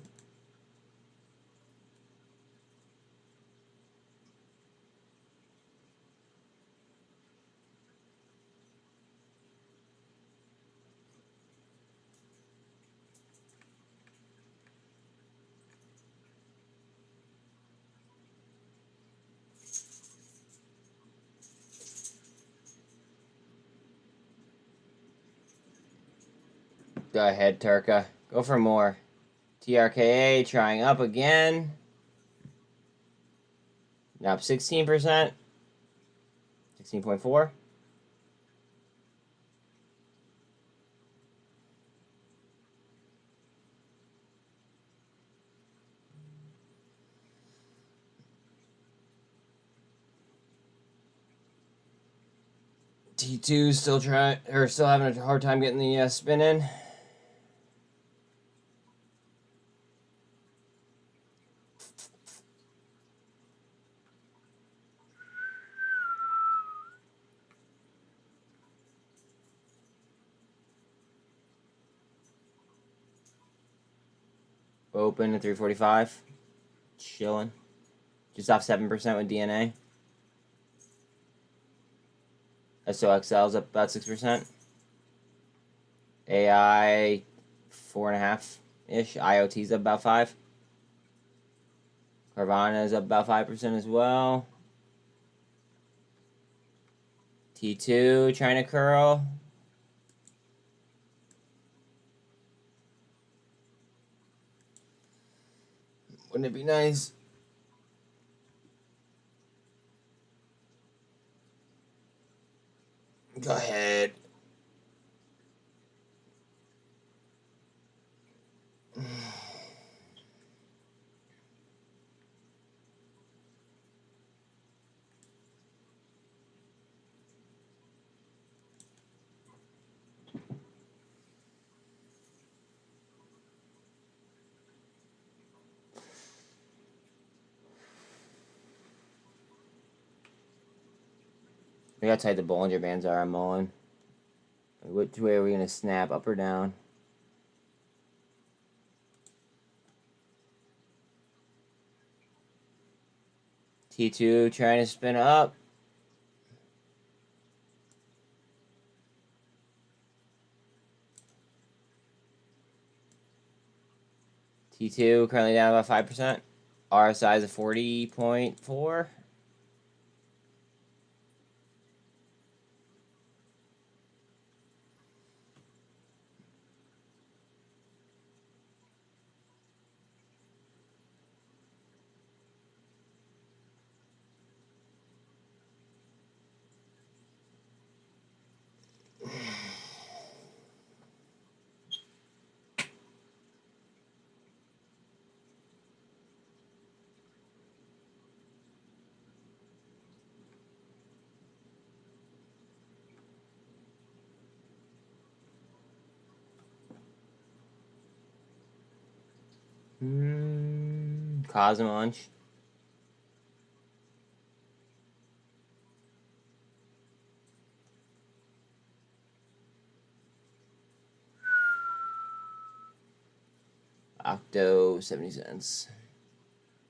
Go ahead, TRKA. Go for more. TRKA trying up again. Now up 16%. 16.4. T2 still having a hard time getting the spin in. Open at 345. Chilling. Just off 7% with DNA. SOXL's up about 6%. AI 4.5-ish. IoT's up about 5. Carvana's up about 5% as well. T2 trying to curl. Wouldn't it be nice? Go ahead. Look how tight the Bollinger Bands are on MULN. Which way are we going to snap, up or down? T2 trying to spin up. T2 currently down about 5%. RSI is a 40.4. cosm lunch. Octo 70 cents.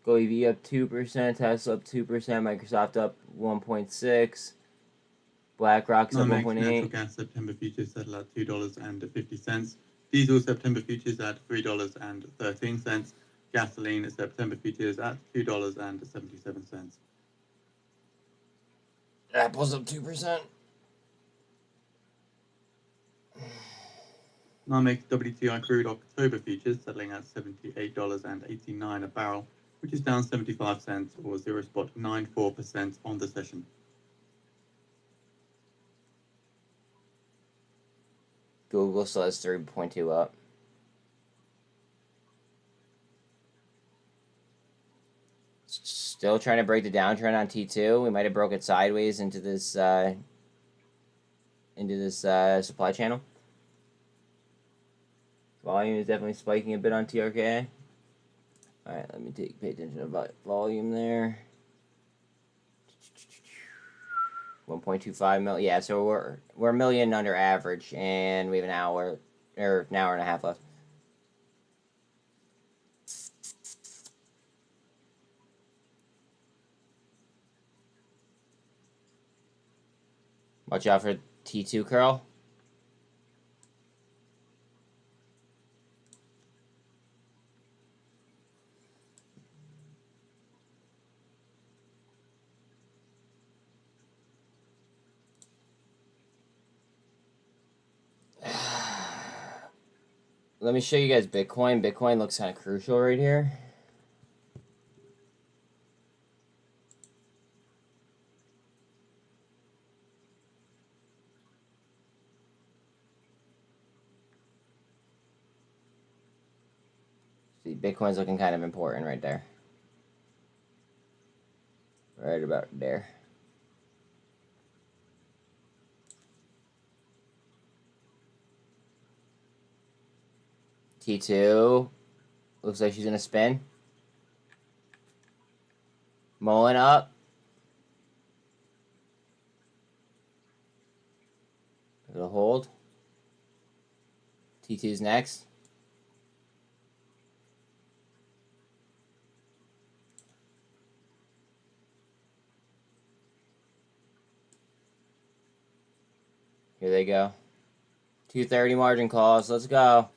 goev up 2%, Tesla up 2%, Microsoft up 1.6, BlackRock's up NYMEX natural 1.8. gas September futures settle at $2.50. Diesel September futures at $3.13. Gasoline September futures at $2.77. Apple's up 2%. NYMEX WTI crude October futures settling at $78.89 a barrel, which is down 75 cents or 0.94% on the session. Google still has 3.2 up. Still trying to break the downtrend on T2. We might have broke it sideways into this supply channel. Volume is definitely spiking a bit on TRKA. All right, let me pay attention to volume there. 1.25 million. Yeah, so we're a million under average, and we have an hour and a half left. Watch out for T2 curl. Let me show you guys Bitcoin. Bitcoin looks kind of crucial right here. See, Bitcoin's looking kind of important right there. Right about there. T2 looks like she's gonna spin. MULN up. It'll hold. T2's next. Here they go. 230 margin calls. Let's go.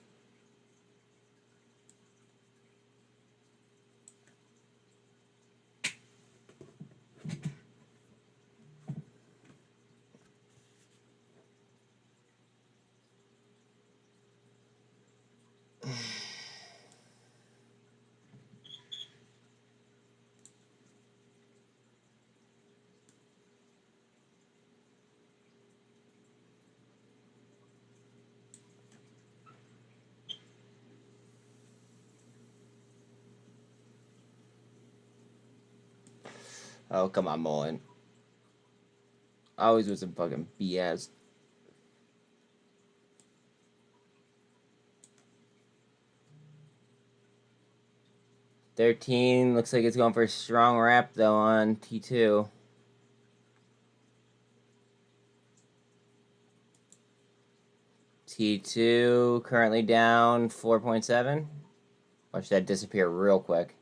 Oh, come on, MULN. Always with some fucking BS. $13 looks like it's going for a strong wrap though on T2. T2 currently down 4.7. Watch that disappear real quick.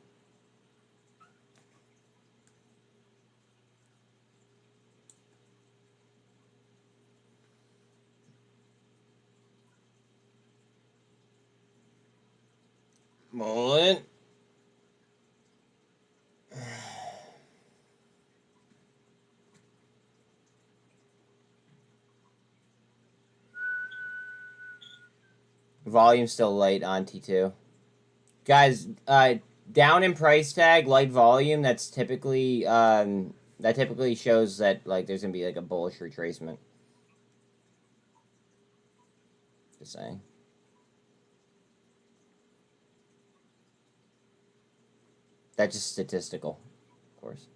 MULN. Volume still light on T2. Guys, down in price tag, light volume, that's typically that typically shows that like there's gonna be like a bullish retracement. Just saying. That's just statistical, of course.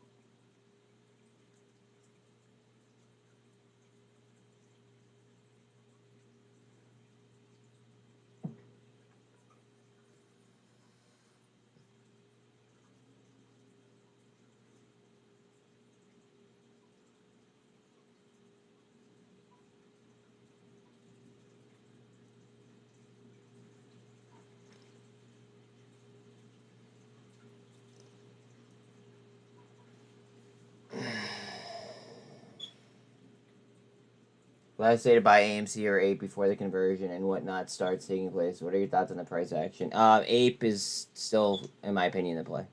Last day to buy AMC or APE before the conversion and whatnot starts taking place. What are your thoughts on the price action? APE is still, in my opinion, the play.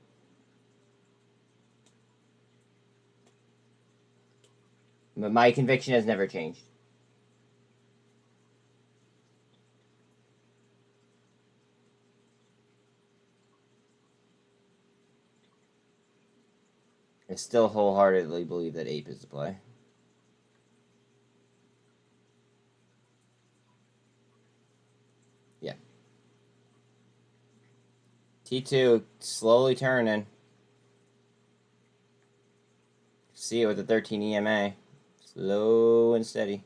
But my conviction has never changed. I still wholeheartedly believe that APE is the play. Yeah. T2 slowly turning. See it with the 13 EMA. Slow and steady.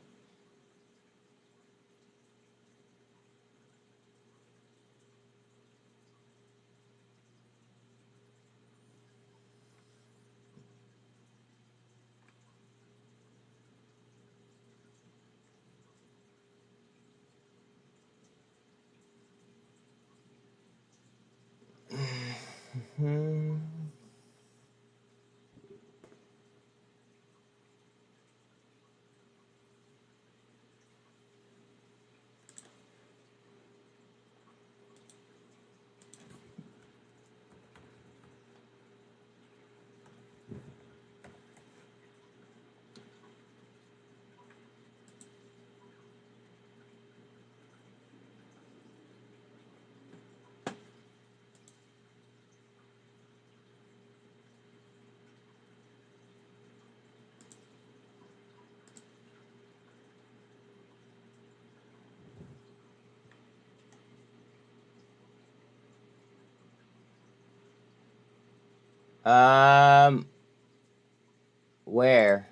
Where?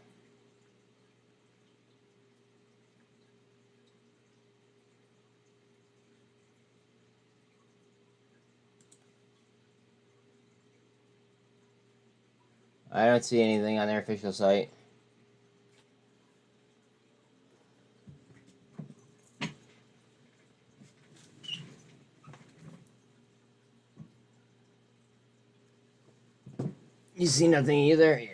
I don't see anything on their official site. You see nothing either? Yeah.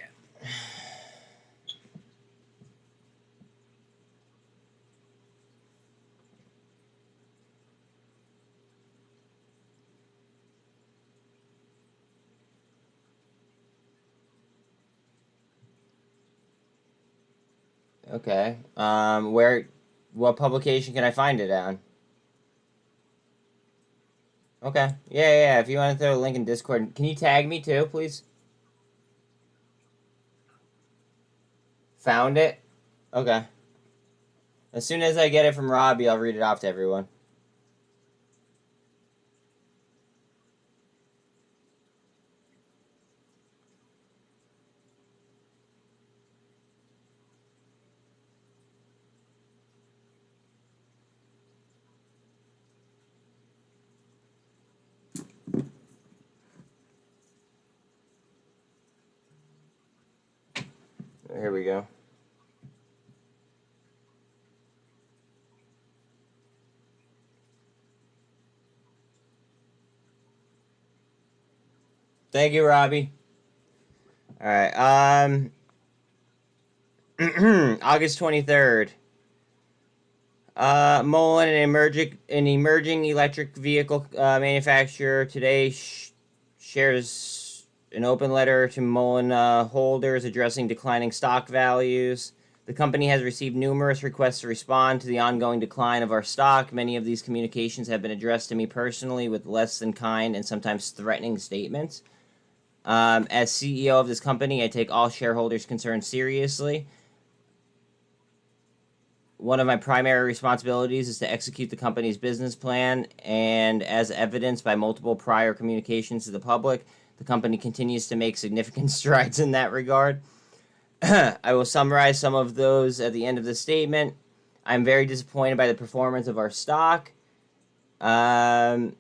Okay. What publication can I find it on? Okay. Yeah. If you want to throw a link in Discord, can you tag me too, please? Found it? Okay. As soon as I get it from Robbie, I'll read it off to everyone. Here we go. Thank you, Robbie. All right. August 23rd. MULN, an emerging electric vehicle manufacturer, today shares an open letter to MULN holders addressing declining stock values. The company has received numerous requests to respond to the ongoing decline of our stock. Many of these communications have been addressed to me personally with less than kind and sometimes threatening statements. As CEO of this company, I take all shareholders' concerns seriously. One of my primary responsibilities is to execute the company's business plan, and as evidenced by multiple prior communications to the public, the company continues to make significant strides in that regard. I will summarize some of those at the end of the statement. I'm very disappointed by the performance of our stock. As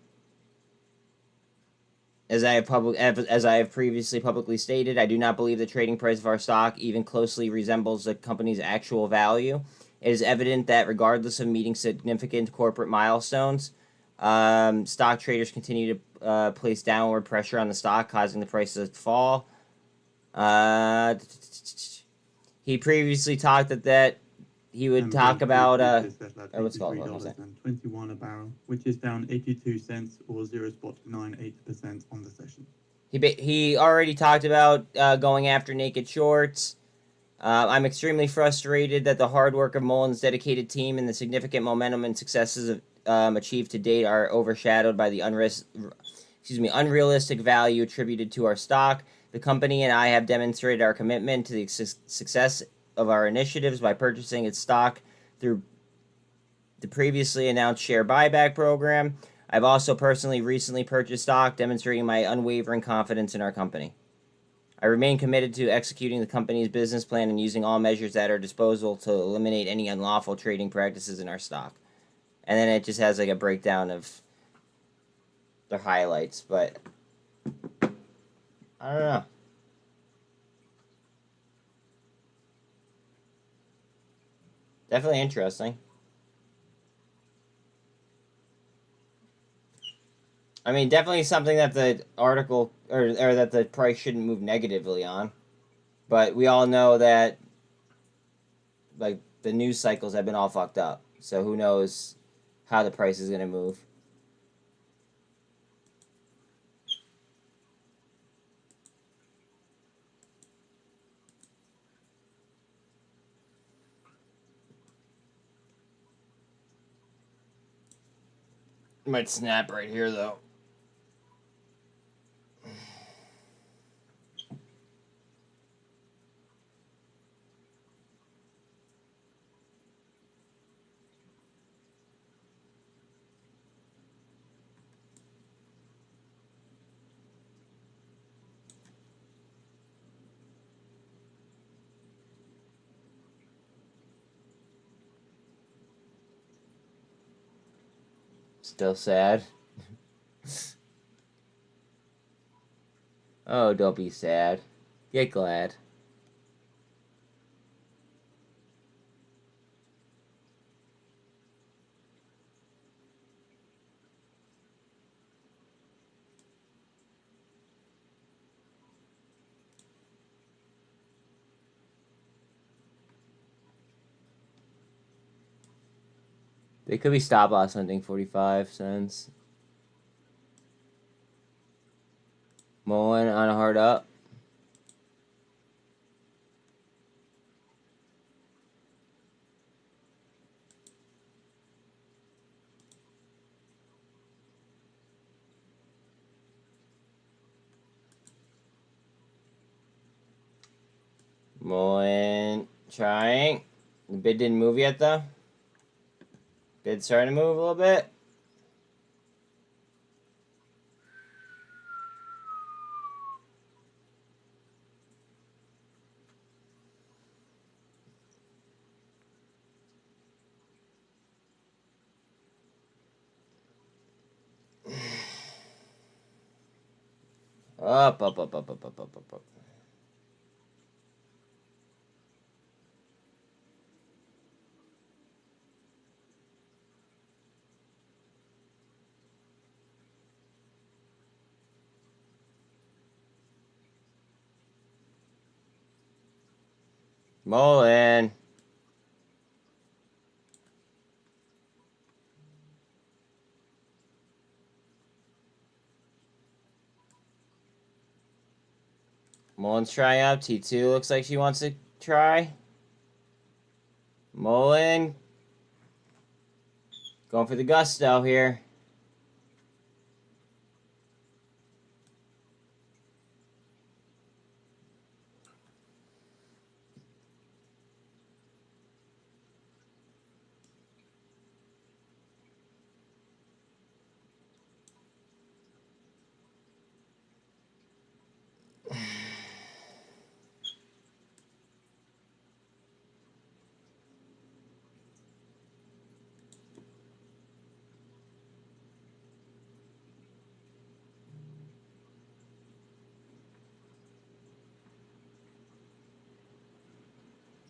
I have previously publicly stated, I do not believe the trading price of our stock even closely resembles the company's actual value. It is evident that regardless of meeting significant corporate milestones, stock traders continue to place downward pressure on the stock, causing the price to fall. He previously talked that he would And talk Brent about futures settle at what's it called? What was it? $83.21 a barrel, which is down 82 cents or 0.98% on the session. He already talked about going after naked shorts. I'm extremely frustrated that the hard work of MULN's dedicated team and the significant momentum and successes achieved to date are overshadowed by the unrealistic value attributed to our stock. The company and I have demonstrated our commitment to the success of our initiatives by purchasing its stock through the previously announced share buyback program. I've also personally recently purchased stock, demonstrating my unwavering confidence in our company. I remain committed to executing the company's business plan and using all measures at our disposal to eliminate any unlawful trading practices in our stock. And then it just has like a breakdown of their highlights, but I don't know. Definitely interesting. I mean, definitely something that the article or that the price shouldn't move negatively on. But we all know that like the news cycles have been all fucked up. So who knows how the price is going to move. Might snap right here though. Still sad. Oh, don't be sad. Get glad. They could be stop loss hunting 45 cents. MULN on a hard up. MULN trying. The bid didn't move yet though. Bid starting to move a little bit. Up. MULN. MULN's trying up. T2 looks like she wants to try. MULN. Going for the gusto here.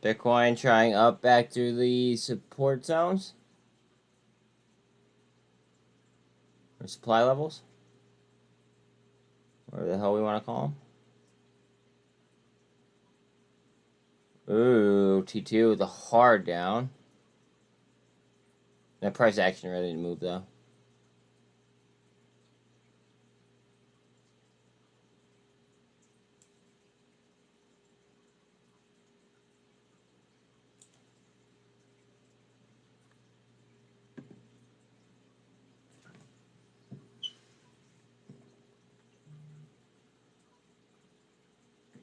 Bitcoin trying up back through the support zones. Or supply levels. Whatever the hell we want to call them. Ooh, T2, the hard down. That price action really didn't move, though.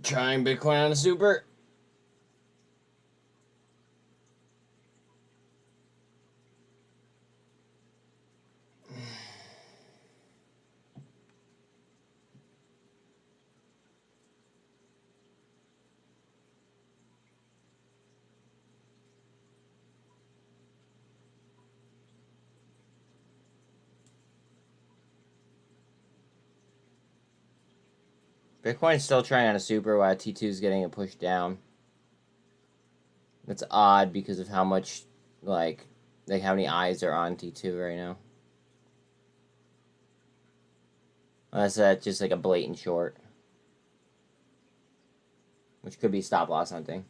Trying Bitcoin on a super. Bitcoin's still trying on a super while T2 is getting a push down. That's odd because of how much, like how many eyes are on T2 right now. Unless that's just like a blatant short. Which could be stop loss hunting.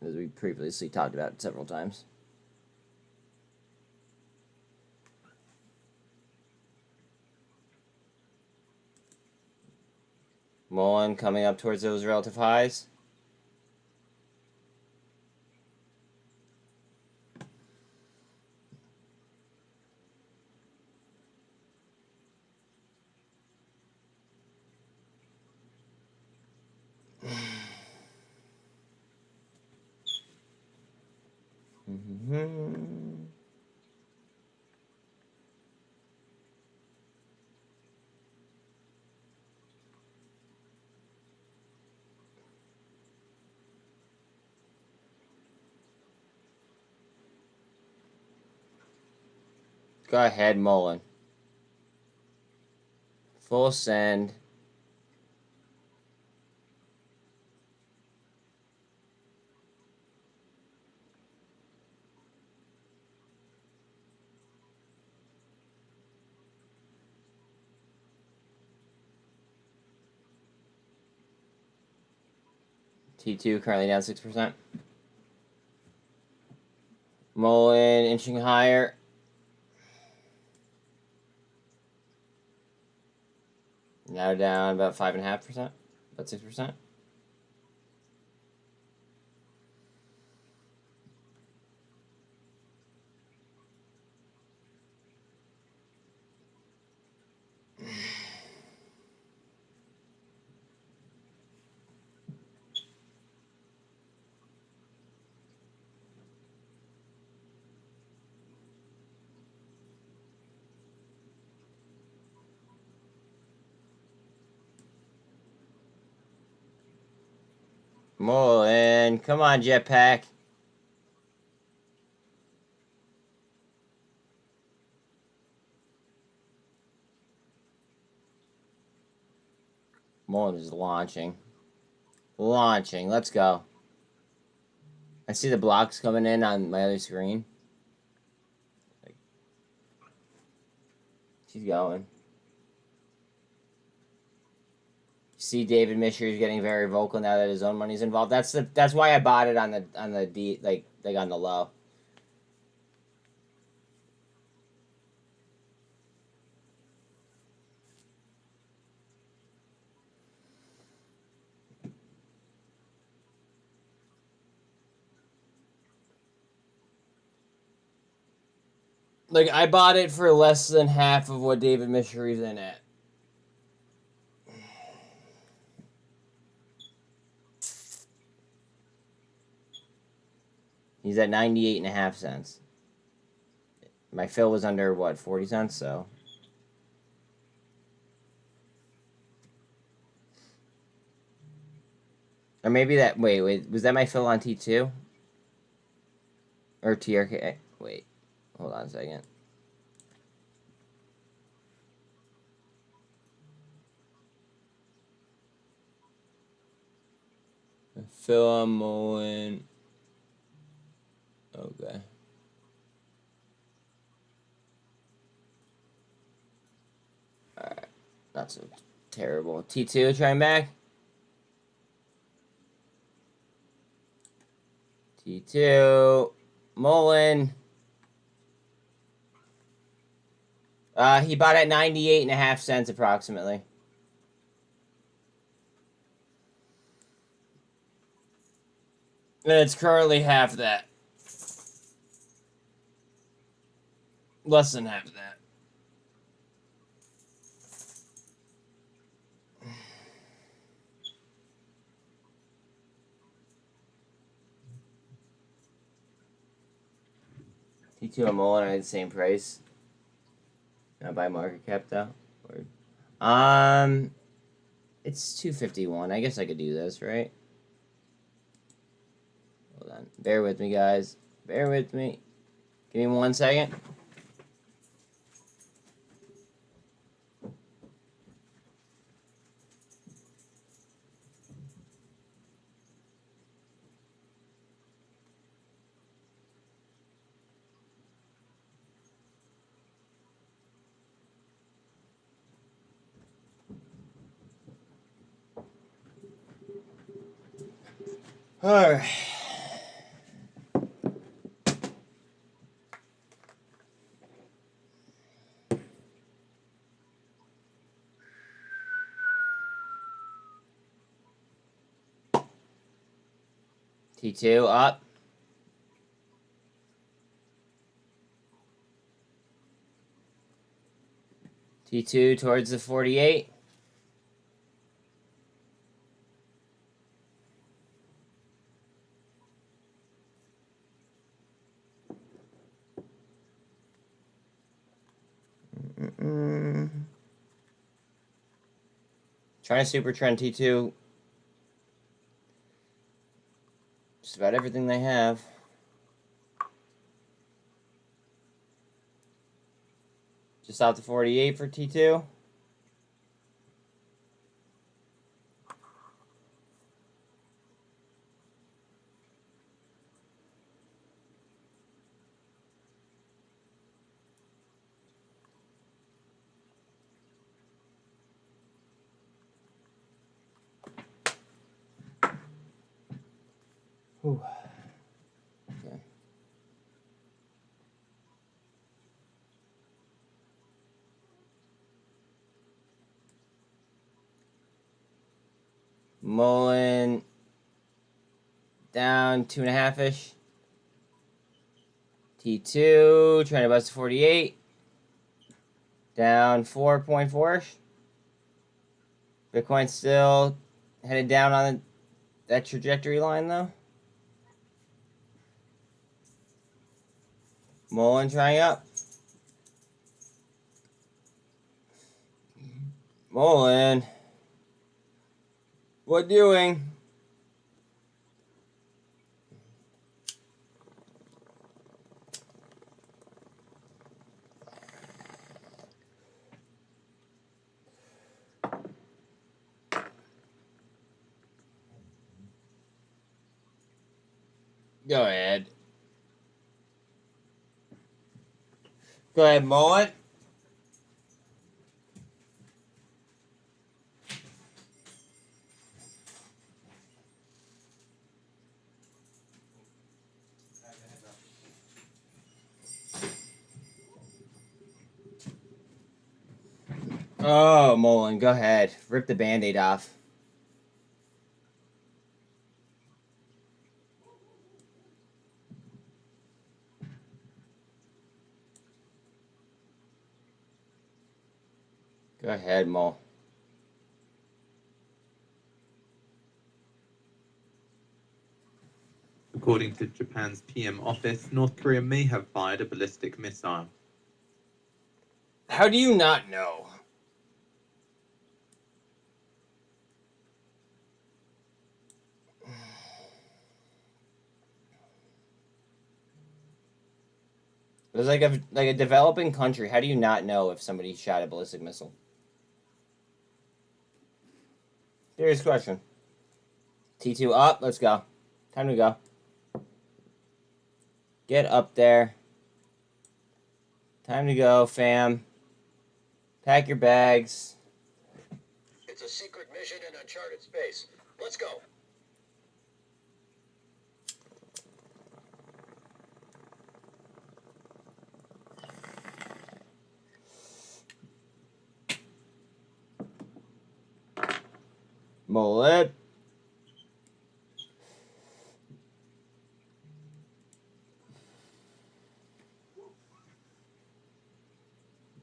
As we previously talked about several times. MULN coming up towards those relative highs. Go ahead, MULN. Full send. T2 currently down 6%. MULN inching higher. Now down about 5.5%, about 6%. MULN, come on, Jetpack. MULN is launching. Launching, let's go. I see the blocks coming in on my other screen. She's going. See, David Misher is getting very vocal now that his own money's involved. That's why I bought it on the D like on the low. Like I bought it for less than half of what David Mishery's in at. He's at 98.5 cents. My fill was under, what, 40 cents, so... Or maybe that... Wait, was that my fill on T2? Or TRKA? Wait, hold on a second. Fill on MULN. Okay. Alright. Not so terrible. T2 trying back. T2, MULN. He bought at 98.5 cents approximately. And it's currently half that. Less than half that. T2 and MULN are the same price. Can I buy market cap though? Or, it's 251. I guess I could do this, right? Hold on. Bear with me, guys. Bear with me. Give me 1 second. All right. T2 up. T2 towards the 48. Trying to super trend T2. Just about everything they have. Just out to 48 for T2. Whew. Okay. MULN down 2.5-ish. T2 trying to bust 48. Down 4.4-ish. Bitcoin still headed down on that trajectory line though. MULN trying up. MULN. What doing? Go ahead. Go ahead, MULN. Oh, MULN, go ahead. Rip the Band-Aid off. Go ahead, MULN. According to Japan's PM office, North Korea may have fired a ballistic missile. How do you not know? It was like a developing country. How do you not know if somebody shot a ballistic missile? Serious question. T2 up. Let's go. Time to go. Get up there. Time to go, fam. Pack your bags. It's a secret mission in uncharted space. Let's go. MULN.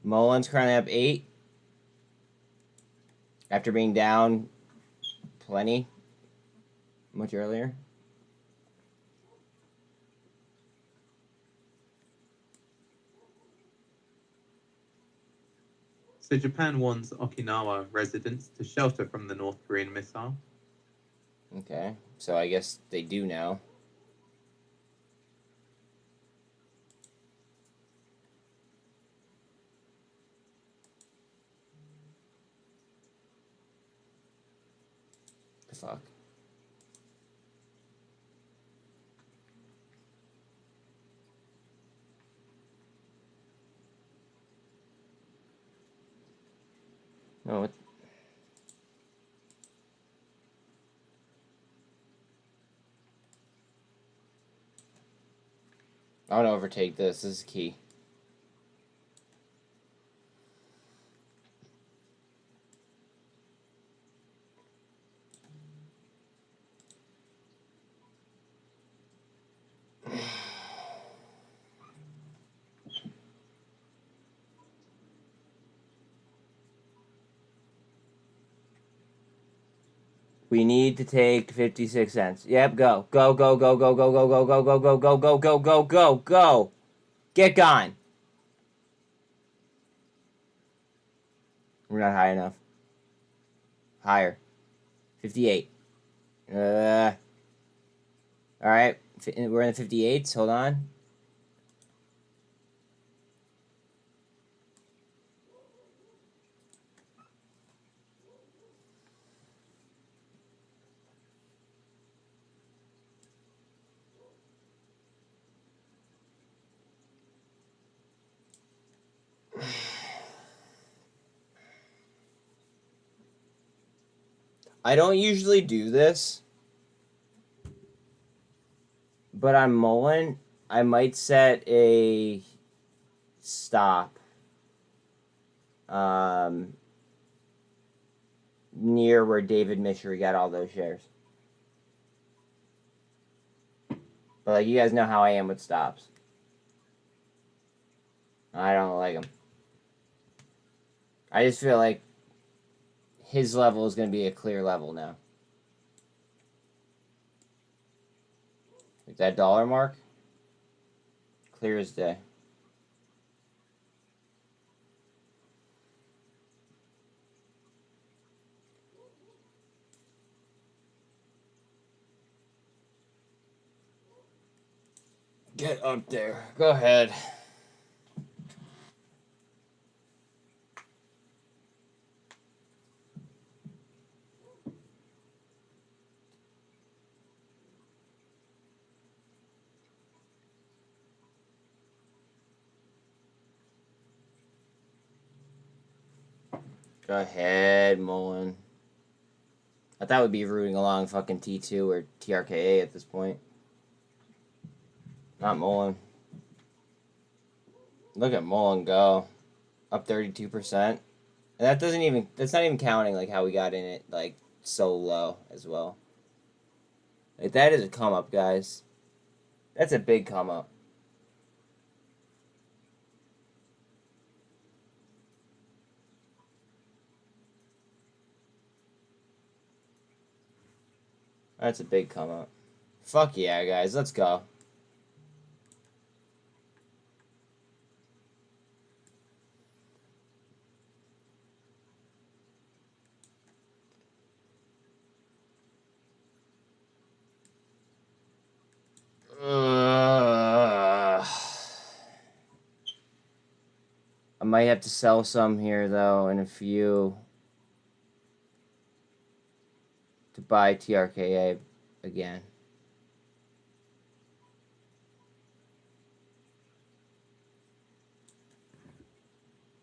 MULN's currently up 8 after being down plenty much earlier. So Japan wants Okinawa residents to shelter from the North Korean missile. Okay, so I guess they do now. The fuck? No, what? I want to overtake this. This is key. We need to take 56 cents. Yep, go. Go, go, go, go, go, go, go, go, go, go, go, go, go, go, go, go. Get gone. We're not high enough. Higher. 58. Alright. We're in the 58s. Hold on. I don't usually do this, but on MULN, I might set a stop near where David Mishery got all those shares. But like, you guys know how I am with stops. I don't like them. I just feel like his level is going to be a clear level now. Like that dollar mark, clear as day. Get up there. Go ahead. Go ahead, MULN. I thought we'd be rooting along fucking T2 or TRKA at this point. Not MULN. Look at MULN go. Up 32%. And that's not even counting like how we got in it like so low as well. Like that is a come up, guys. That's a big come up. That's a big come up. Fuck yeah, guys. Let's go. I might have to sell some here, though, in a few to buy TRKA again.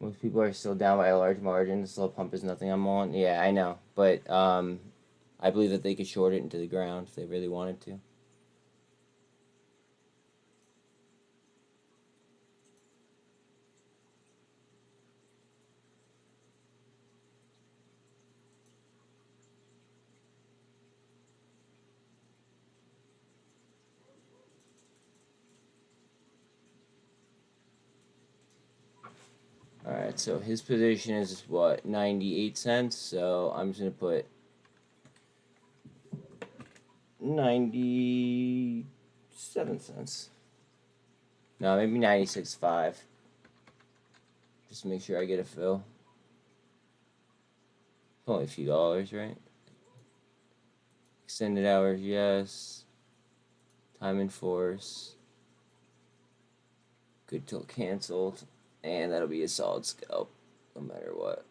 Most people are still down by a large margin. The slow pump is nothing I'm on. Yeah, I know. But I believe that they could short it into the ground if they really wanted to. Alright, so his position is what, 98 cents? So I'm just gonna put 97 cents. No, maybe 96.5. Just to make sure I get a fill. Only a few dollars, right? Extended hours, yes. Time in force. Good till canceled. And that'll be a solid scalp, no matter what.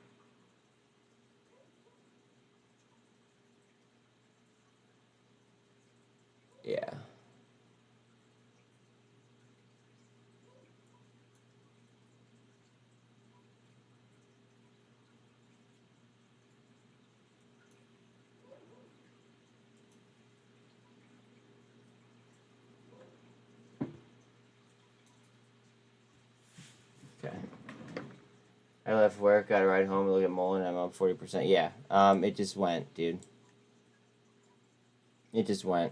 Yeah. Okay. I left work, got a ride home, look at MULN, I'm on 40%. Yeah. It just went, dude. It just went.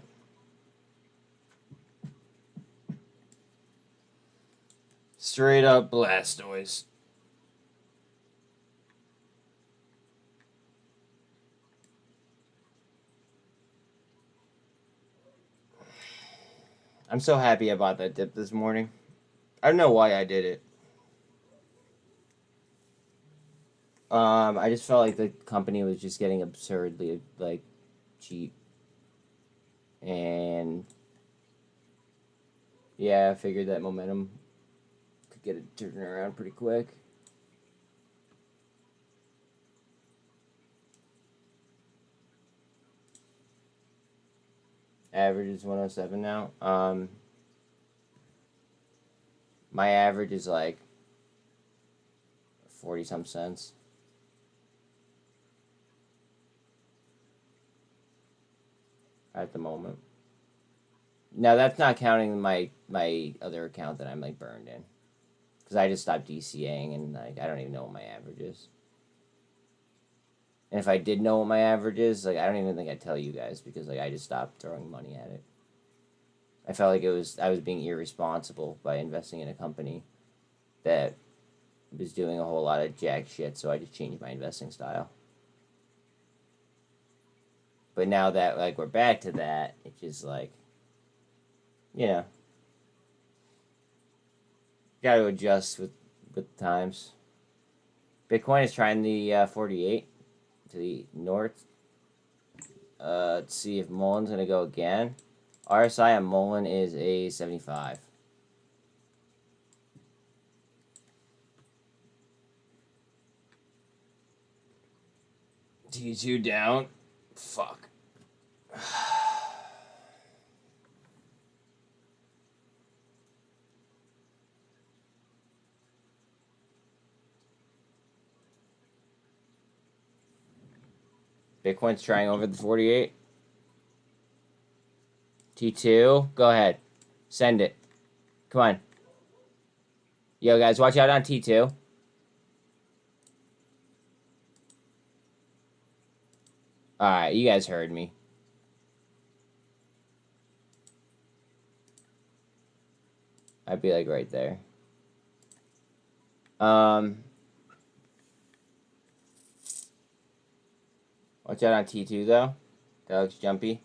Straight up Blastoise. I'm so happy I bought that dip this morning. I don't know why I did it. I just felt like the company was just getting absurdly, like, cheap. And yeah, I figured that momentum could get it turned around pretty quick. Average is 107 now. My average is like 40 some cents. At the moment. Now that's not counting my other account that I'm like burned in, because I just stopped DCAing and like I don't even know what my average is. And if I did know what my average is, like I don't even think I'd tell you guys, because like I just stopped throwing money at it. I felt like I was being irresponsible by investing in a company that was doing a whole lot of jack shit, so I just changed my investing style. But now that like we're back to that, it's just like, you know, got to adjust with times. Bitcoin is trying the 48 to the north. Let's see if MULN's gonna go again. RSI on MULN is a 75. T2 down. Fuck. Bitcoin's trying over the 48. T2, go ahead. Send it. Come on. Yo, guys, watch out on T2. Alright, you guys heard me. I'd be like right there. Watch out on T2 though. That looks jumpy.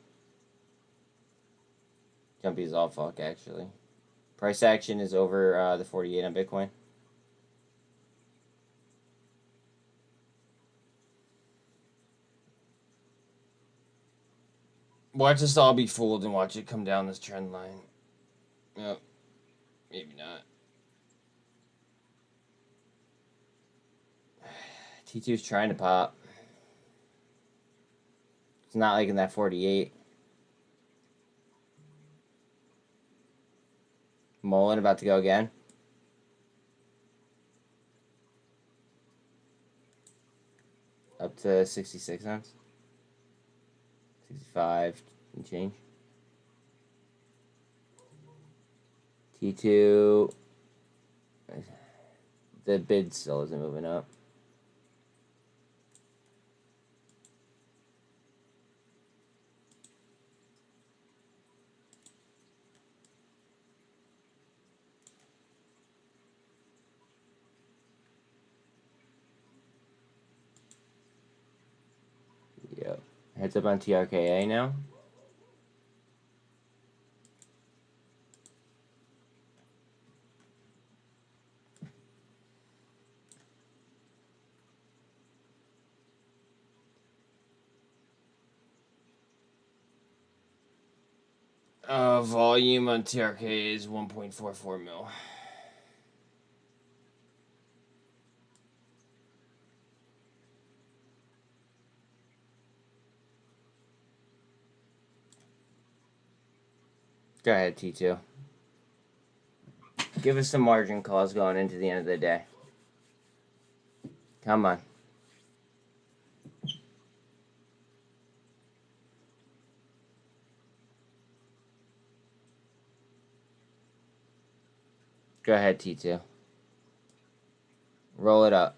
Jumpy is all fuck actually. Price action is over the 48 on Bitcoin. Watch us all be fooled and watch it come down this trend line. Yep. Maybe not. T2's trying to pop. It's not like in that 48. MULN about to go again. Up to 66 cents. 65 and change. T2. The bid still isn't moving up. Heads up on TRKA now. Volume on TRKA is 1.44 mil. Go ahead, T2. Give us some margin calls going into the end of the day. Come on. Go ahead, T2. Roll it up.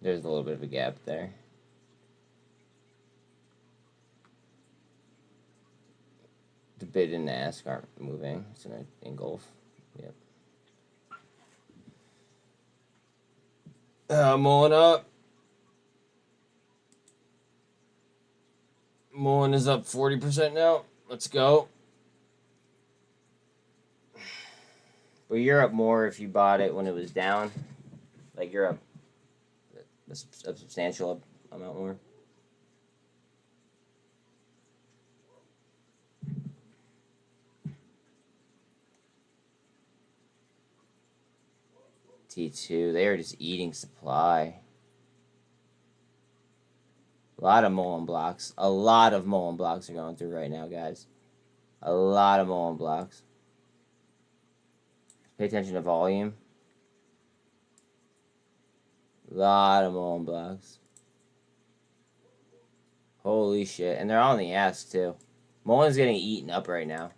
There's a little bit of a gap there. The bid and the ask aren't moving. It's gonna engulf. Yep. MULN up. MULN is up 40% now. Let's go. But you're up more if you bought it when it was down. Like you're up a substantial amount more. T2, they are just eating supply. A lot of MULN blocks. A lot of MULN blocks are going through right now, guys. A lot of MULN blocks. Pay attention to volume. A lot of MULN blocks. Holy shit. And they're all on the ask, too. MULN's getting eaten up right now.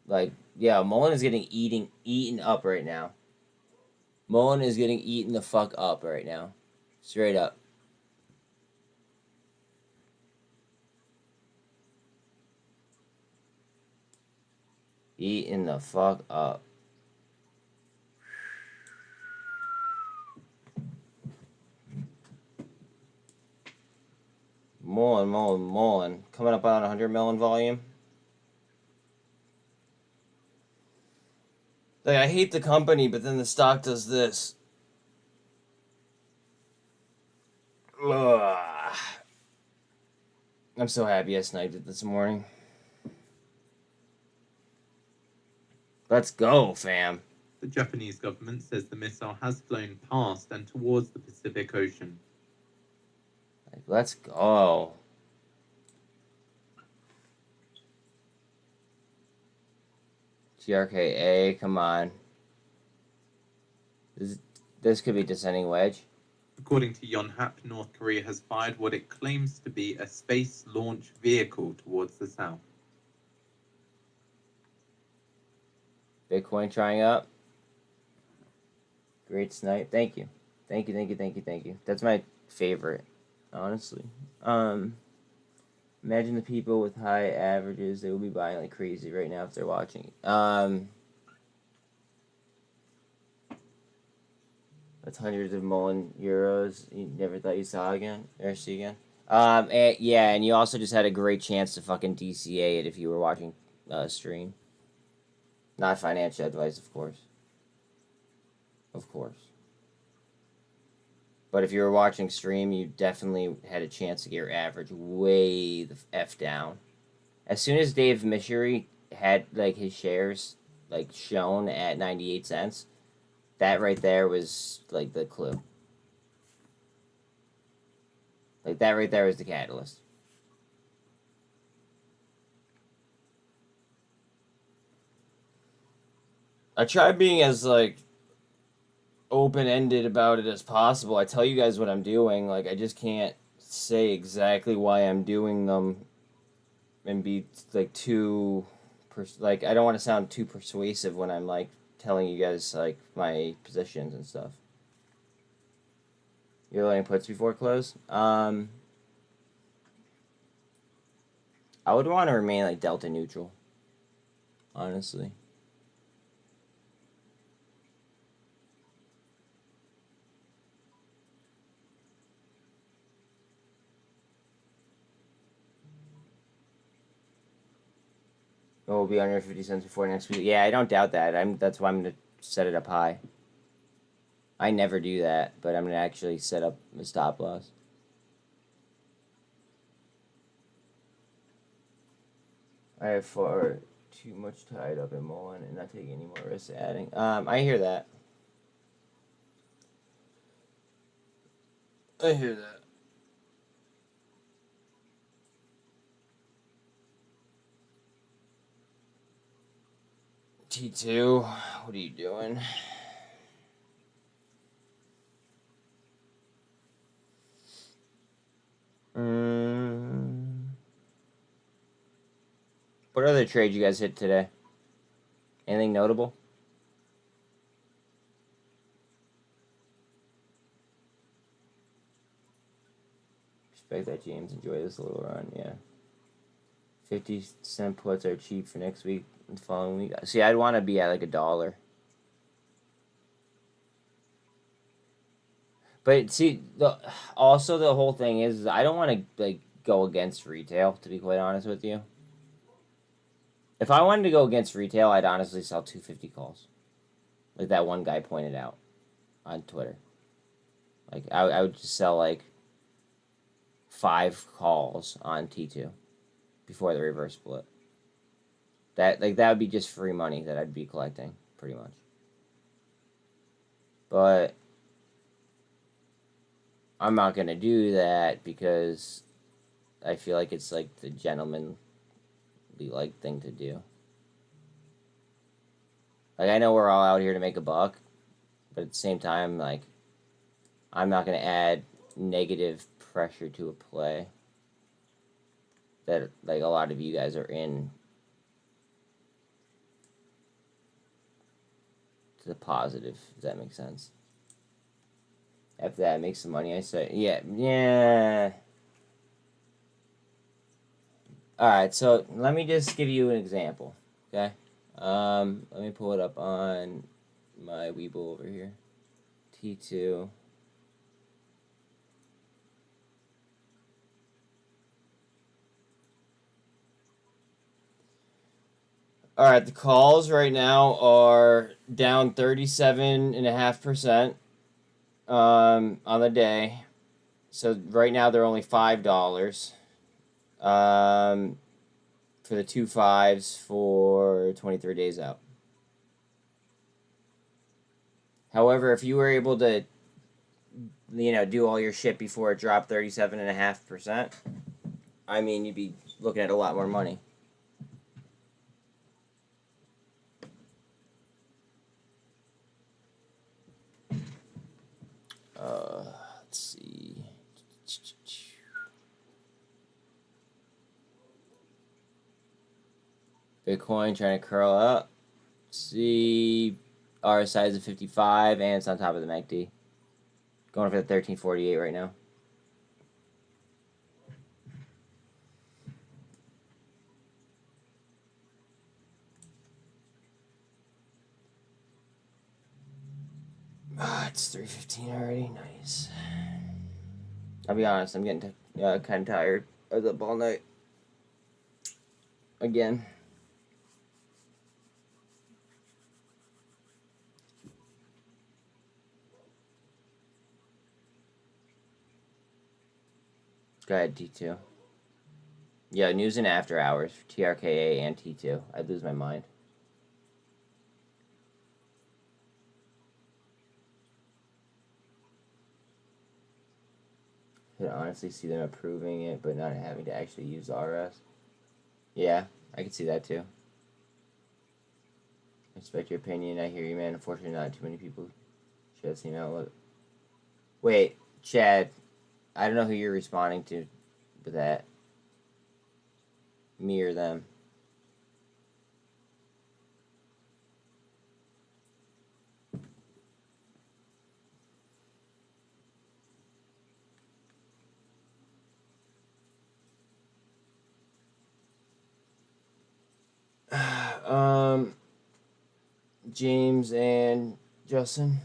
Like, yeah, MULN is getting eaten up right now. MULN is getting eaten the fuck up right now. Straight up. Eating the fuck up. MULN. Coming up on 100 mil in volume. Like, I hate the company, but then the stock does this. Ugh. I'm so happy I sniped it this morning. Let's go, fam. The Japanese government says the missile has flown past and towards the Pacific Ocean. Like, let's go. TRKA, come on. This could be descending wedge. According to Yonhap, North Korea has fired what it claims to be a space launch vehicle towards the south. Bitcoin trying up. Great snipe. Thank you. Thank you. That's my favorite, honestly. Imagine the people with high averages. They will be buying like crazy right now if they're watching. That's hundreds of MULN euros you never thought you saw again or see again. Yeah, and you also just had a great chance to fucking DCA it if you were watching stream. Not financial advice, of course. Of course. But if you were watching stream, you definitely had a chance to get your average way the F down. As soon as Dave Mishery had like his shares like shown at 98 cents, that right there was like the clue. Like that right there was the catalyst. I try being as like open-ended about it as possible. I tell you guys what I'm doing. Like I just can't say exactly why I'm doing them and be like too like I don't want to sound too persuasive when I'm like telling you guys like my positions and stuff. You're letting puts before close. I would want to remain like delta neutral, honestly. Oh, we'll be under 50 cents before next week. Yeah, I don't doubt that. That's why I'm gonna set it up high. I never do that, but I'm gonna actually set up a stop loss. I have far too much tied up in MULN and not taking any more risks adding. I hear that. I hear that. T2, what are you doing? What other trades you guys hit today? Anything notable? Expect that James enjoy this little run, yeah. 50-cent puts are cheap for next week and the following week. See, I'd want to be at like $1. But see, also the whole thing is I don't want to like go against retail, to be quite honest with you. If I wanted to go against retail, I'd honestly sell 250 calls. Like that one guy pointed out on Twitter. Like, I would just sell, like, 5 calls on T2 before the reverse split. That would be just free money that I'd be collecting, pretty much. But I'm not going to do that because I feel like it's, like, the gentlemanly, like, thing to do. Like, I know we're all out here to make a buck, but at the same time, like, I'm not going to add negative pressure to a play that, like, a lot of you guys are in to the positive, if that makes sense. After that makes some money, I say, yeah. Alright, so let me just give you an example, okay? Let me pull it up on my Weeble over here. T2. Alright, the calls right now are down 37.5% on the day. So right now they're only $5 for the 2 5s for 23 days out. However, if you were able to, do all your shit before it dropped 37.5%, I mean, you'd be looking at a lot more money. Let's see. Bitcoin trying to curl up. See, RSI is at 55, and it's on top of the MACD. Going for the 1348 right now. It's 3:15 already. Nice. I'll be honest, I'm getting kind of tired. I was up all night. Again. Go ahead, T2. Yeah, news and after hours for TRKA and T2. I'd lose my mind. I could honestly see them approving it, but not having to actually use the RS. Yeah, I could see that too. I respect your opinion. I hear you, man. Unfortunately, not too many people share the same outlook. Wait, Chad. I don't know who you're responding to with that. Me or them. James and Justin.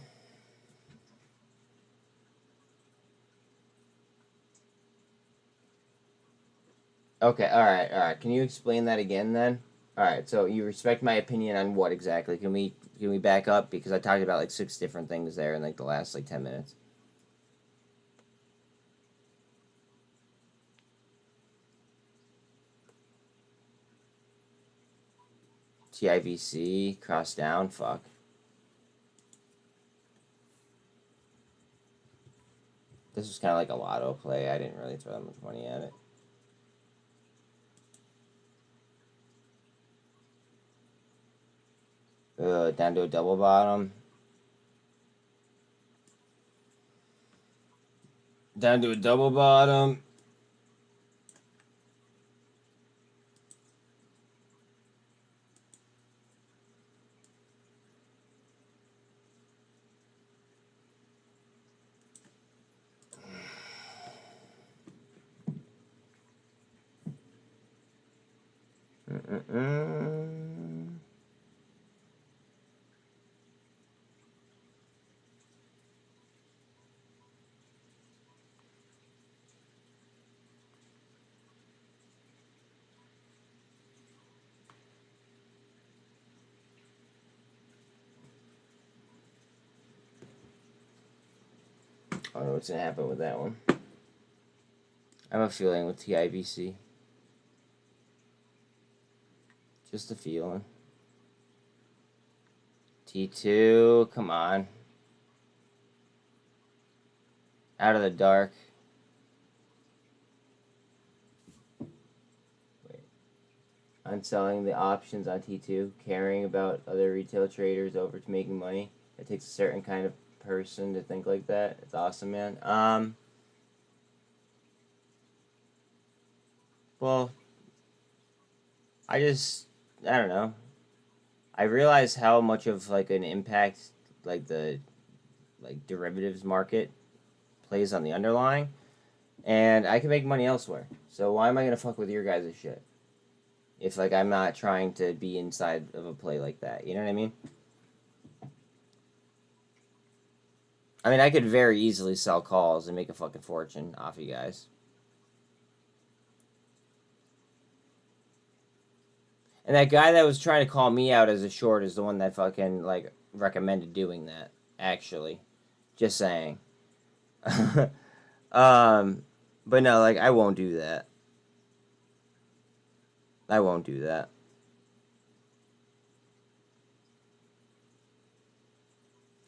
Okay, alright. Can you explain that again then? All right, so you respect my opinion on what exactly? Can we back up, because I talked about like 6 different things there in like the last like 10 minutes. TIVC, cross down, fuck. This was kind of like a lotto play. I didn't really throw that much money at it. Down to a double bottom. Down to a double bottom. I don't know what's going to happen with that one. I have a feeling with TIVC. Just a feeling. T2, come on. Out of the dark. Wait. I'm selling the options on T2, caring about other retail traders over to making money. It takes a certain kind of person to think like that. It's awesome, man. Well, I don't know. I realize how much of like an impact like the derivatives market plays on the underlying, and I can make money elsewhere. So why am I gonna fuck with your guys' shit if like I'm not trying to be inside of a play like that? You know what I mean? I mean, I could very easily sell calls and make a fucking fortune off you guys. And that guy that was trying to call me out as a short is the one that fucking like recommended doing that. Actually, just saying. But no, like I won't do that. I won't do that.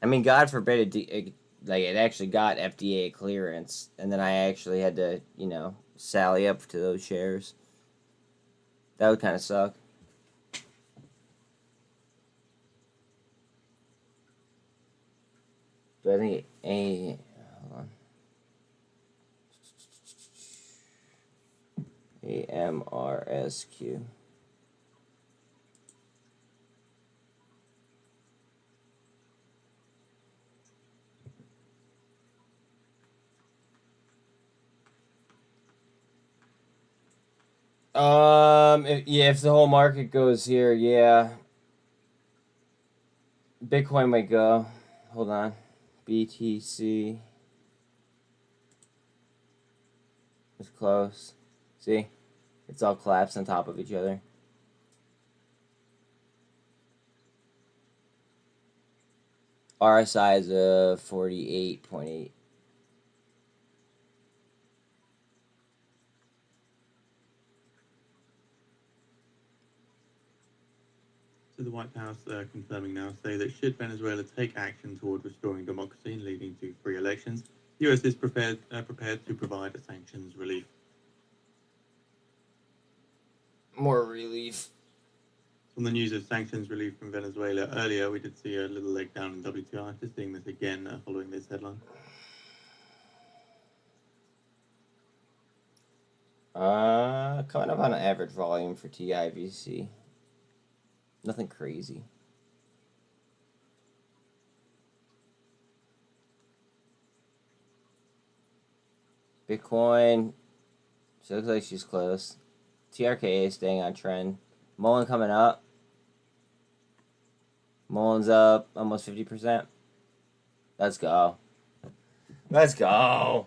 I mean, God forbid it actually got FDA clearance, and then I actually had to, sally up to those shares. That would kind of suck. But I think hold on. AMRSQ. If the whole market goes here, yeah. Bitcoin might go. Hold on. BTC is close. See? It's all collapsed on top of each other. RSI is a 48.8. So the White House confirming now say that should Venezuela take action toward restoring democracy and leading to free elections, the US is prepared to provide a sanctions relief. More relief. From the news of sanctions relief from Venezuela earlier, we did see a little leg down in WTI. Just seeing this again following this headline. Coming up on an average volume for TIVC. Nothing crazy. Bitcoin, she looks like she's close. TRKA staying on trend. MULN coming up. MULN's up almost 50%. Let's go. Let's go.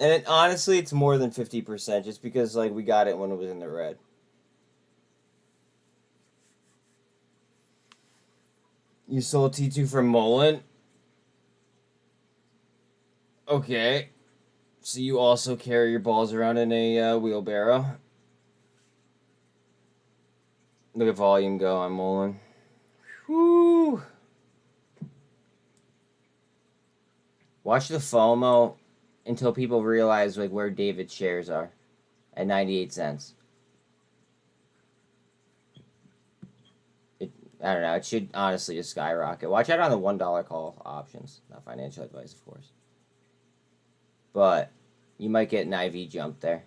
And honestly, it's more than 50% just because like we got it when it was in the red. You sold T2 from MULN? Okay. So you also carry your balls around in a wheelbarrow? Look at volume go on MULN. Whoo! Watch the FOMO until people realize like where David's shares are at 98 cents. I don't know. It should honestly just skyrocket. Watch out on the $1 call options. Not financial advice, of course. But you might get an IV jump there.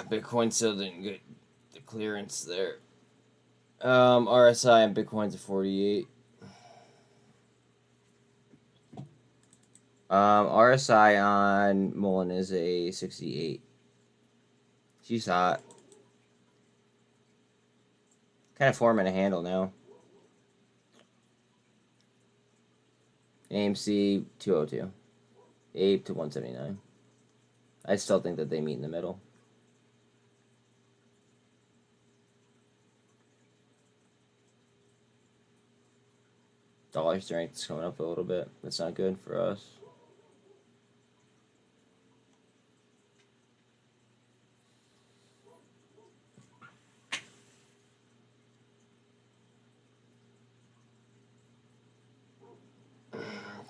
Bitcoin still didn't get the clearance there. RSI and Bitcoin's at 48. RSI on MULN is a 68. She's hot. Kind of forming a handle now. AMC 202. APE to 179. I still think that they meet in the middle. Dollar strength is coming up a little bit. That's not good for us.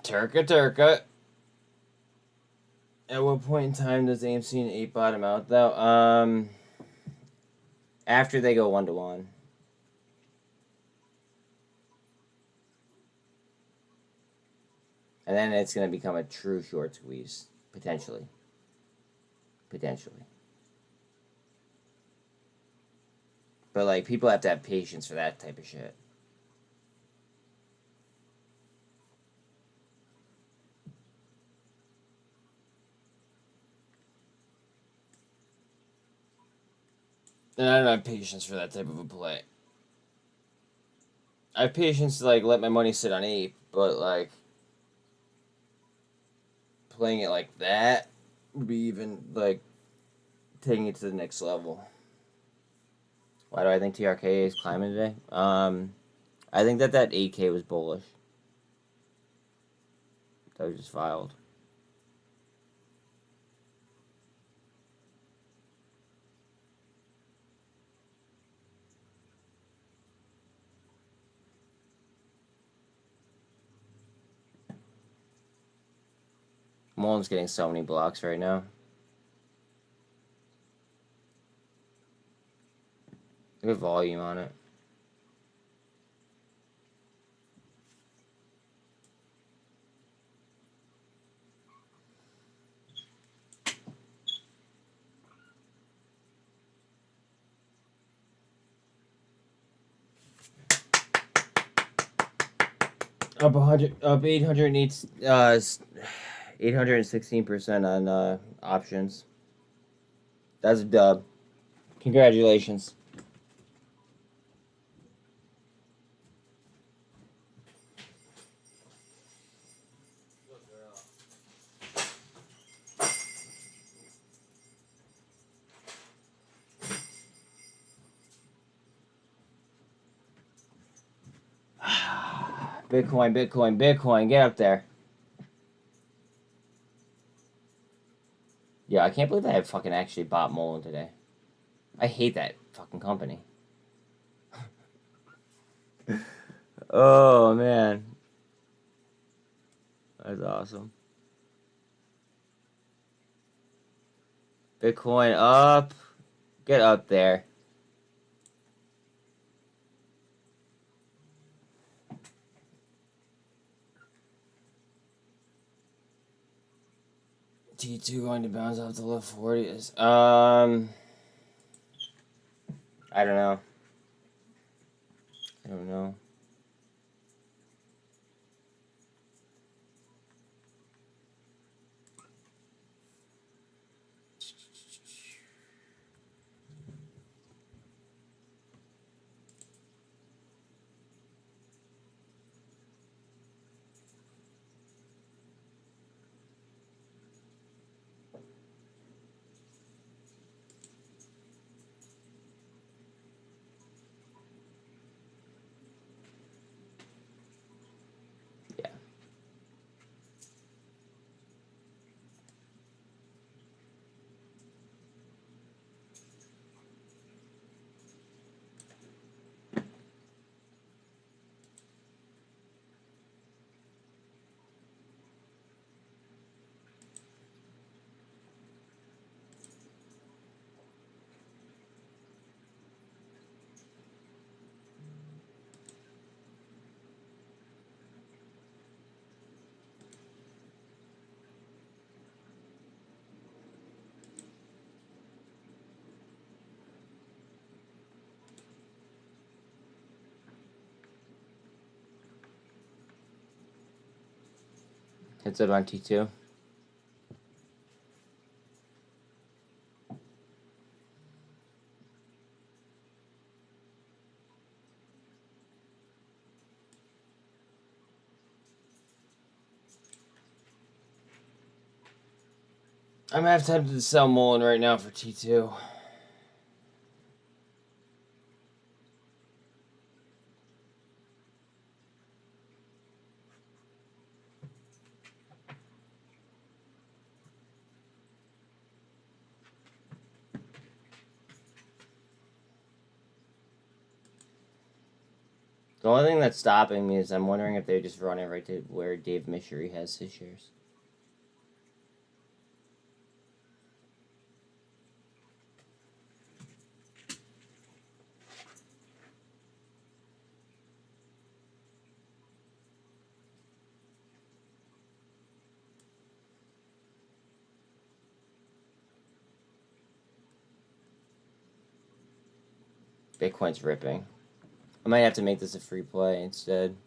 TRKA. At what point in time does AMC and 8 bottom out, though? After they go 1-to-1. And then it's going to become a true short squeeze. Potentially. But, like, people have to have patience for that type of shit. And I don't have patience for that type of a play. I have patience to, like, let my money sit on 8, but, like, playing it like that would be even, like, taking it to the next level. Why do I think TRKA is climbing today? I think that 8K was bullish. That was just filed. MULN's getting so many blocks right now. Look at volume on it. Up 816% on options. That's a dub. Congratulations. Bitcoin, get up there. Yeah, I can't believe I have fucking actually bought MULN today. I hate that fucking company. Oh, man. That's awesome. Bitcoin up. Get up there. T2 going to bounce off the low 40s. I don't know. Heads up on T2. I'm gonna have tempted to sell MULN right now for T2. The only thing that's stopping me is I'm wondering if they just run it right to where Dave Mishery has his shares. Bitcoin's ripping. I might have to make this a free play instead.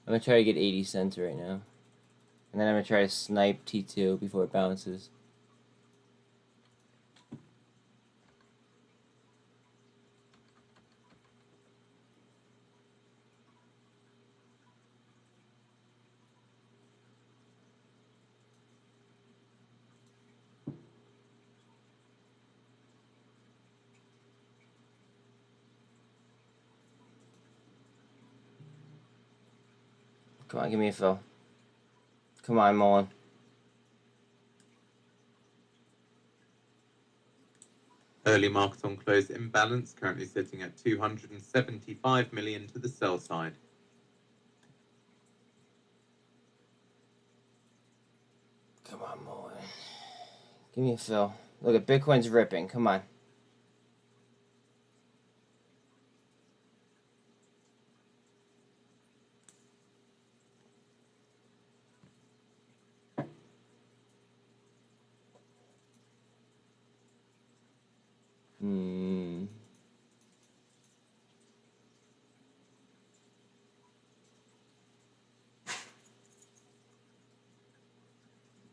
I'm gonna try to get 80 cents right now. And then I'm gonna try to snipe T2 before it bounces. Come on, give me a fill. Come on, MULN. Early market on close imbalance, currently sitting at 275 million to the sell side. Come on, MULN. Give me a fill. Look at Bitcoin's ripping. Come on.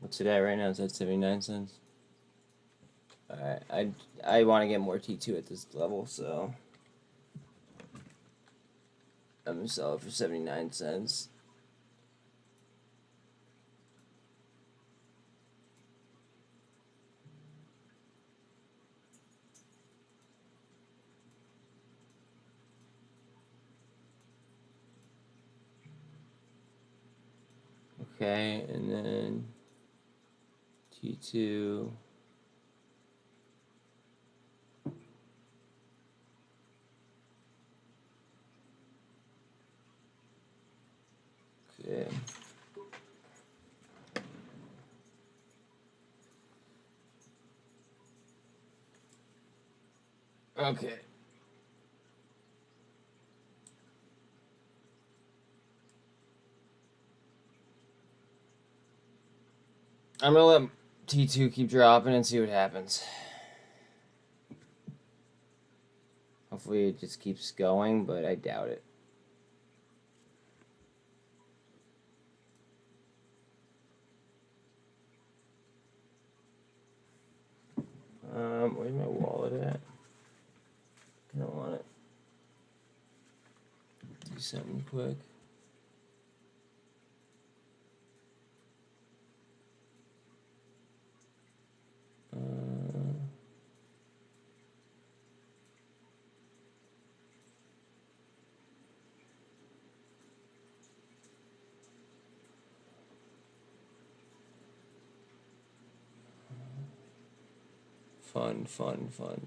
What's it at right now? It's at 79 cents. Alright, I want to get more T2 at this level, so I'm gonna sell it for 79 cents. Okay, and then T2. Okay. Okay. I'm gonna let T2 keep dropping and see what happens. Hopefully it just keeps going, but I doubt it. Where's my wallet at? I don't want it. Do something quick. Fun. Come on.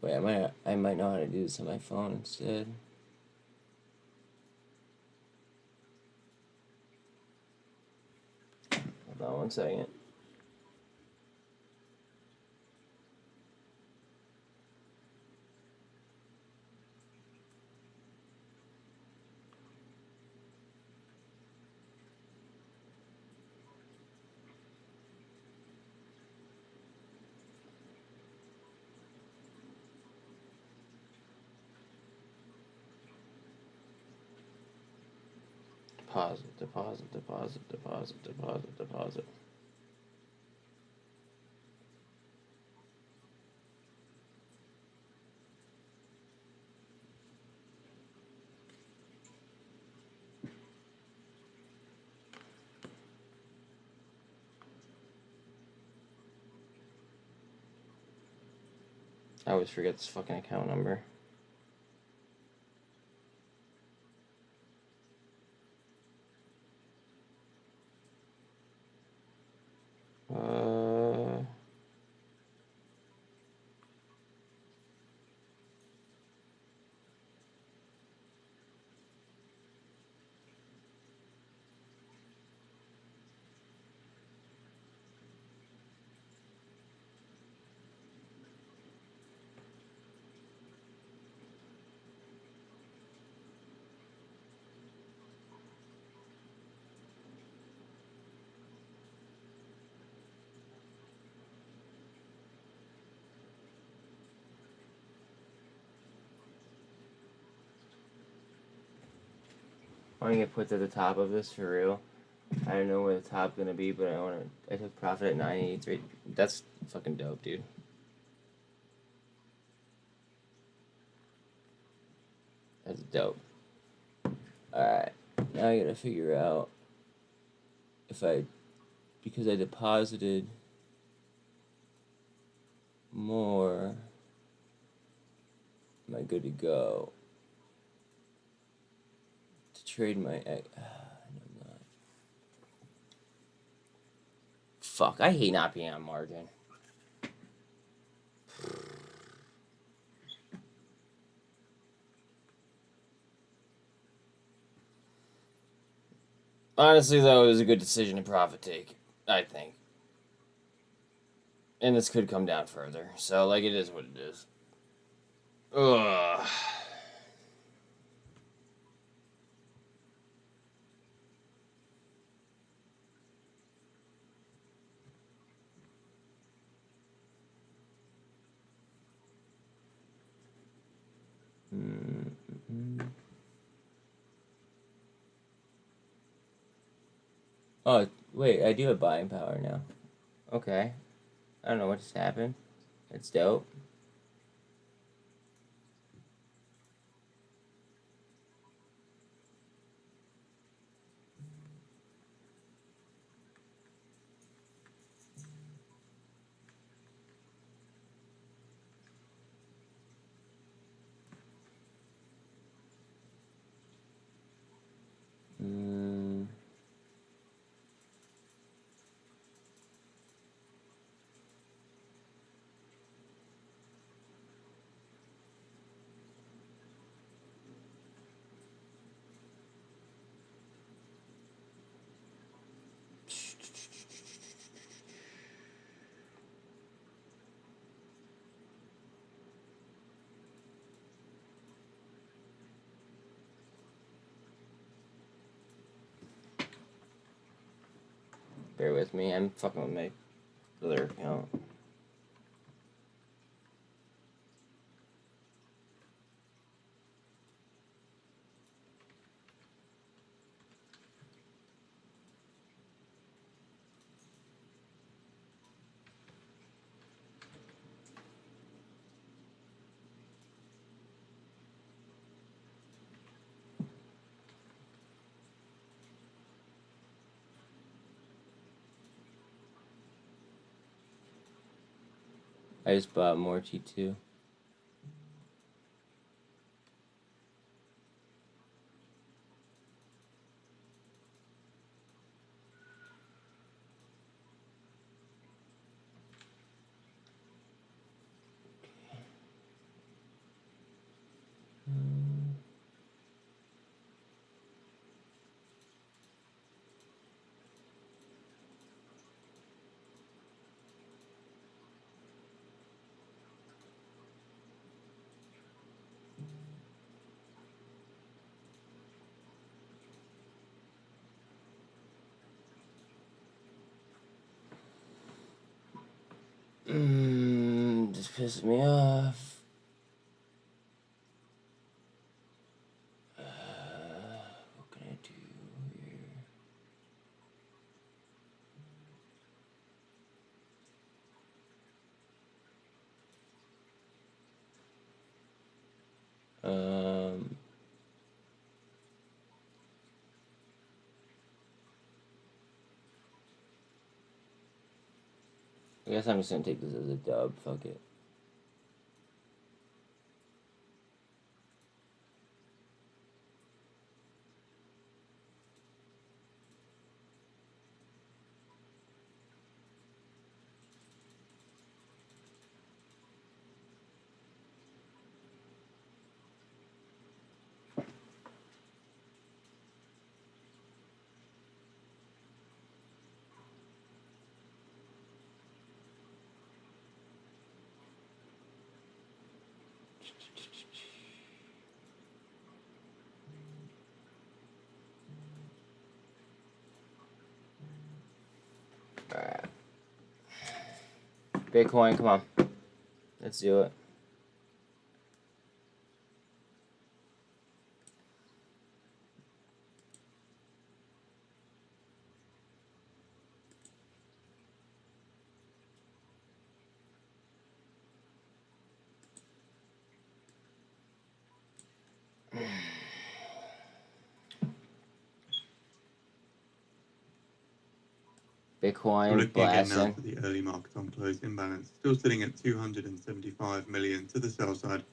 Wait, I might know how to do this on my phone instead. Hold on 1 second. Deposit. I always forget this fucking account number. I want to get put to the top of this for real. I don't know where the top's gonna be, but I took profit at 983. That's fucking dope, dude. That's dope. Alright, now I gotta figure out because I deposited more, am I good to go to trade my egg? No, I'm not. Fuck, I hate not being on margin. Honestly, though, it was a good decision to profit take, I think. And this could come down further, so, like, it is what it is. Ugh. Oh, wait, I do have buying power now. Okay. I don't know what just happened. That's dope. Bear with me, I'm fucking with my other account. I just bought more T2. Just pisses me off. What can I do here? I guess I'm just gonna take this as a dub. Fuck it. Alright. Bitcoin, come on. Let's do it. We're Bitcoin looking again now blasting. for the early market on close imbalance, still sitting at 275 million to the sell side.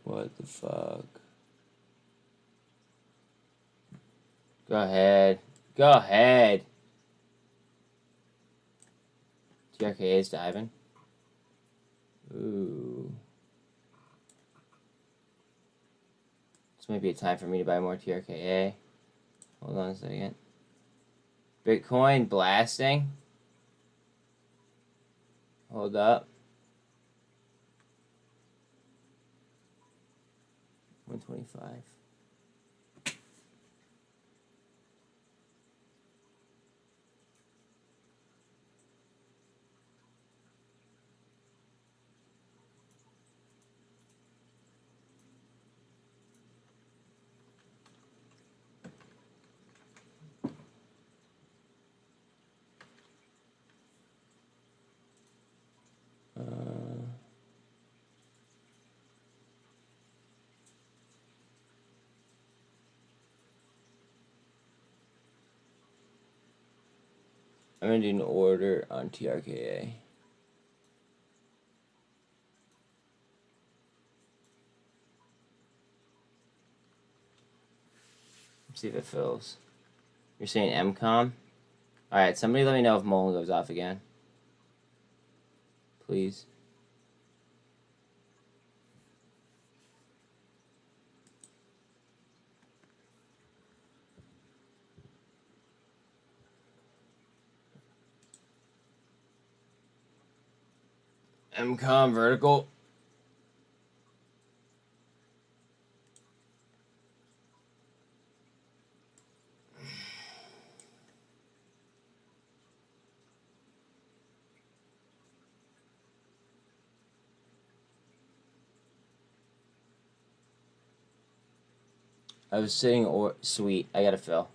What the fuck? Go ahead. Go ahead. TRKA is diving. Ooh. This might be a time for me to buy more TRKA. Hold on a second. Bitcoin blasting. Hold up. 125. I'm gonna do an order on TRKA. See if it fills. You're saying MCOM? Alright, somebody let me know if MULN goes off again. Please. MCOM vertical. I was sitting or sweet. I gotta fill.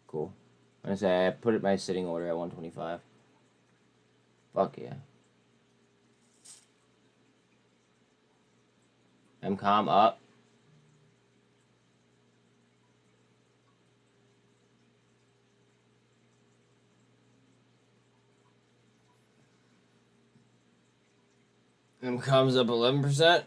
Cool. I'm gonna say I put my sitting order at 125. Fuck yeah. MCOM up. MCOM's up 11%.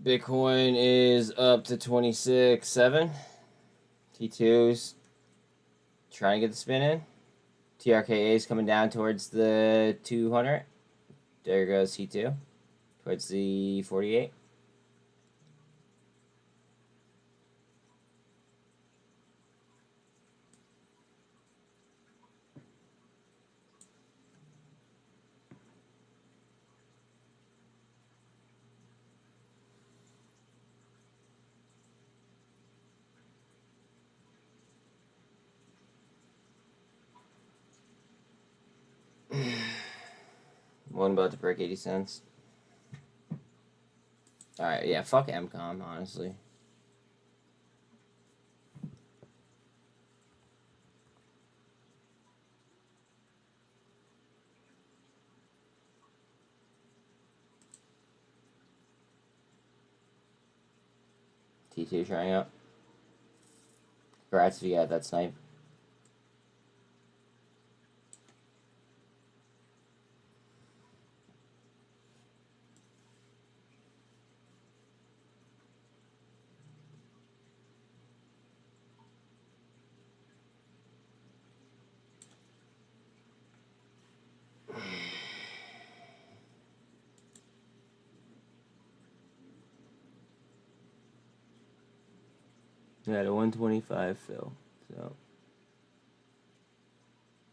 Bitcoin is up to 26.7. T2's trying to get the spin in. TRKA is coming down towards the 200. There goes T2 towards the 48. One about to break 80 cents. Alright, yeah, fuck MCOM, honestly. T2 trying up. Congrats if you got that snipe. Yeah, the 125 fill. So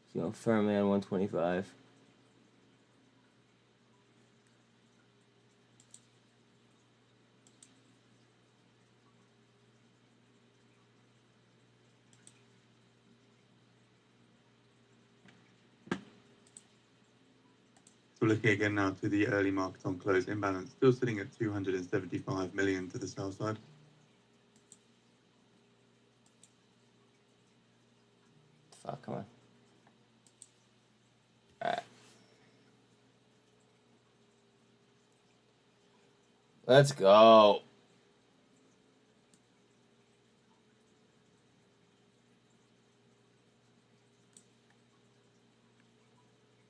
it's going firmly on 125. So looking again now to the early market on close imbalance, still sitting at 275 million to the sell side. Fuck, come on. Alright. Let's go.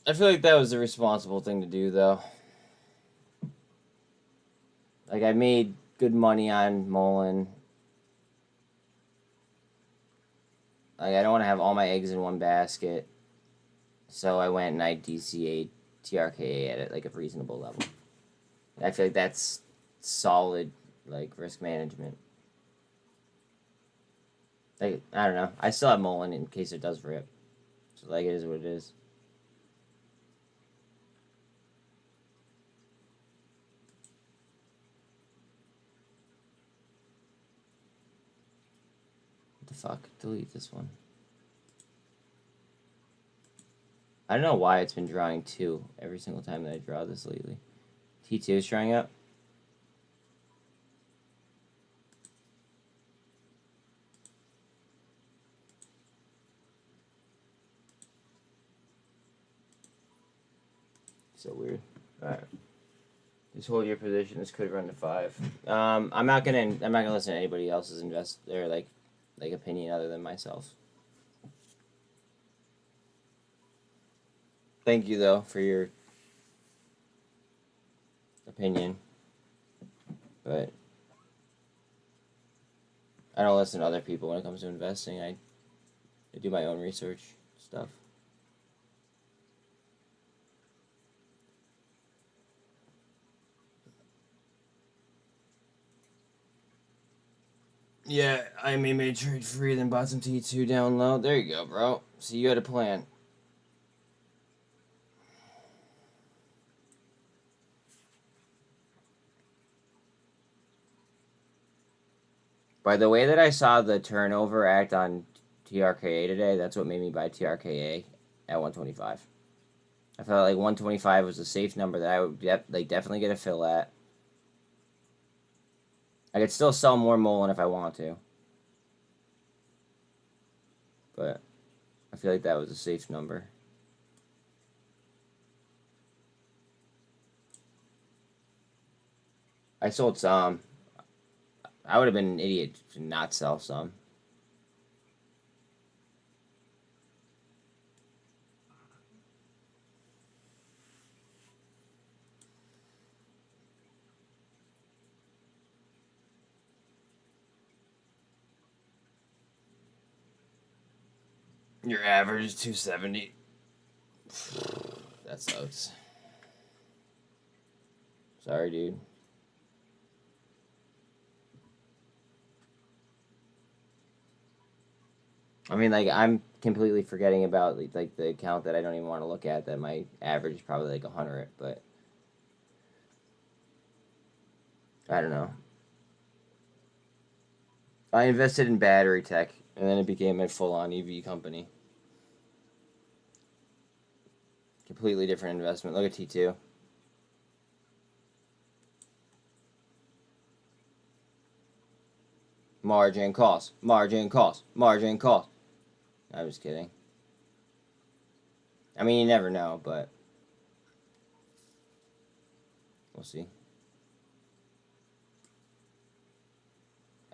I feel like that was the responsible thing to do, though. Like, I made good money on MULN. Like, I don't want to have all my eggs in one basket. So I went and I DCA'd TRKA at it, like, a reasonable level. And I feel like that's solid, like, risk management. Like, I don't know. I still have MULN in case it does rip. So, like, it is what it is. What the fuck? Delete this one. I don't know why it's been drawing 2 every single time that I draw this lately. T2 is drawing up. So weird. Alright. Just hold your position. This could run to 5. I'm not gonna listen to anybody else's opinion other than myself. Thank you though for your opinion. But I don't listen to other people when it comes to investing. I do my own research stuff. Yeah, I made trade free, then bought some T2 down low. There you go, bro. So you had a plan. By the way that I saw the turnover act on TRKA today, that's what made me buy TRKA at 125. I felt like 125 was a safe number that I would definitely get a fill at. I could still sell more MULN if I want to. But I feel like that was a safe number. I sold some. I would have been an idiot to not sell some. Your average is 270. That sucks. Sorry, dude. I mean, like, I'm completely forgetting about, like, the account that I don't even want to look at, that my average is probably, like, 100, but I don't know. I invested in battery tech, and then it became a full-on EV company. Completely different investment. Look at T2. Margin cost, margin cost, margin cost. I was kidding. I mean, you never know, but we'll see.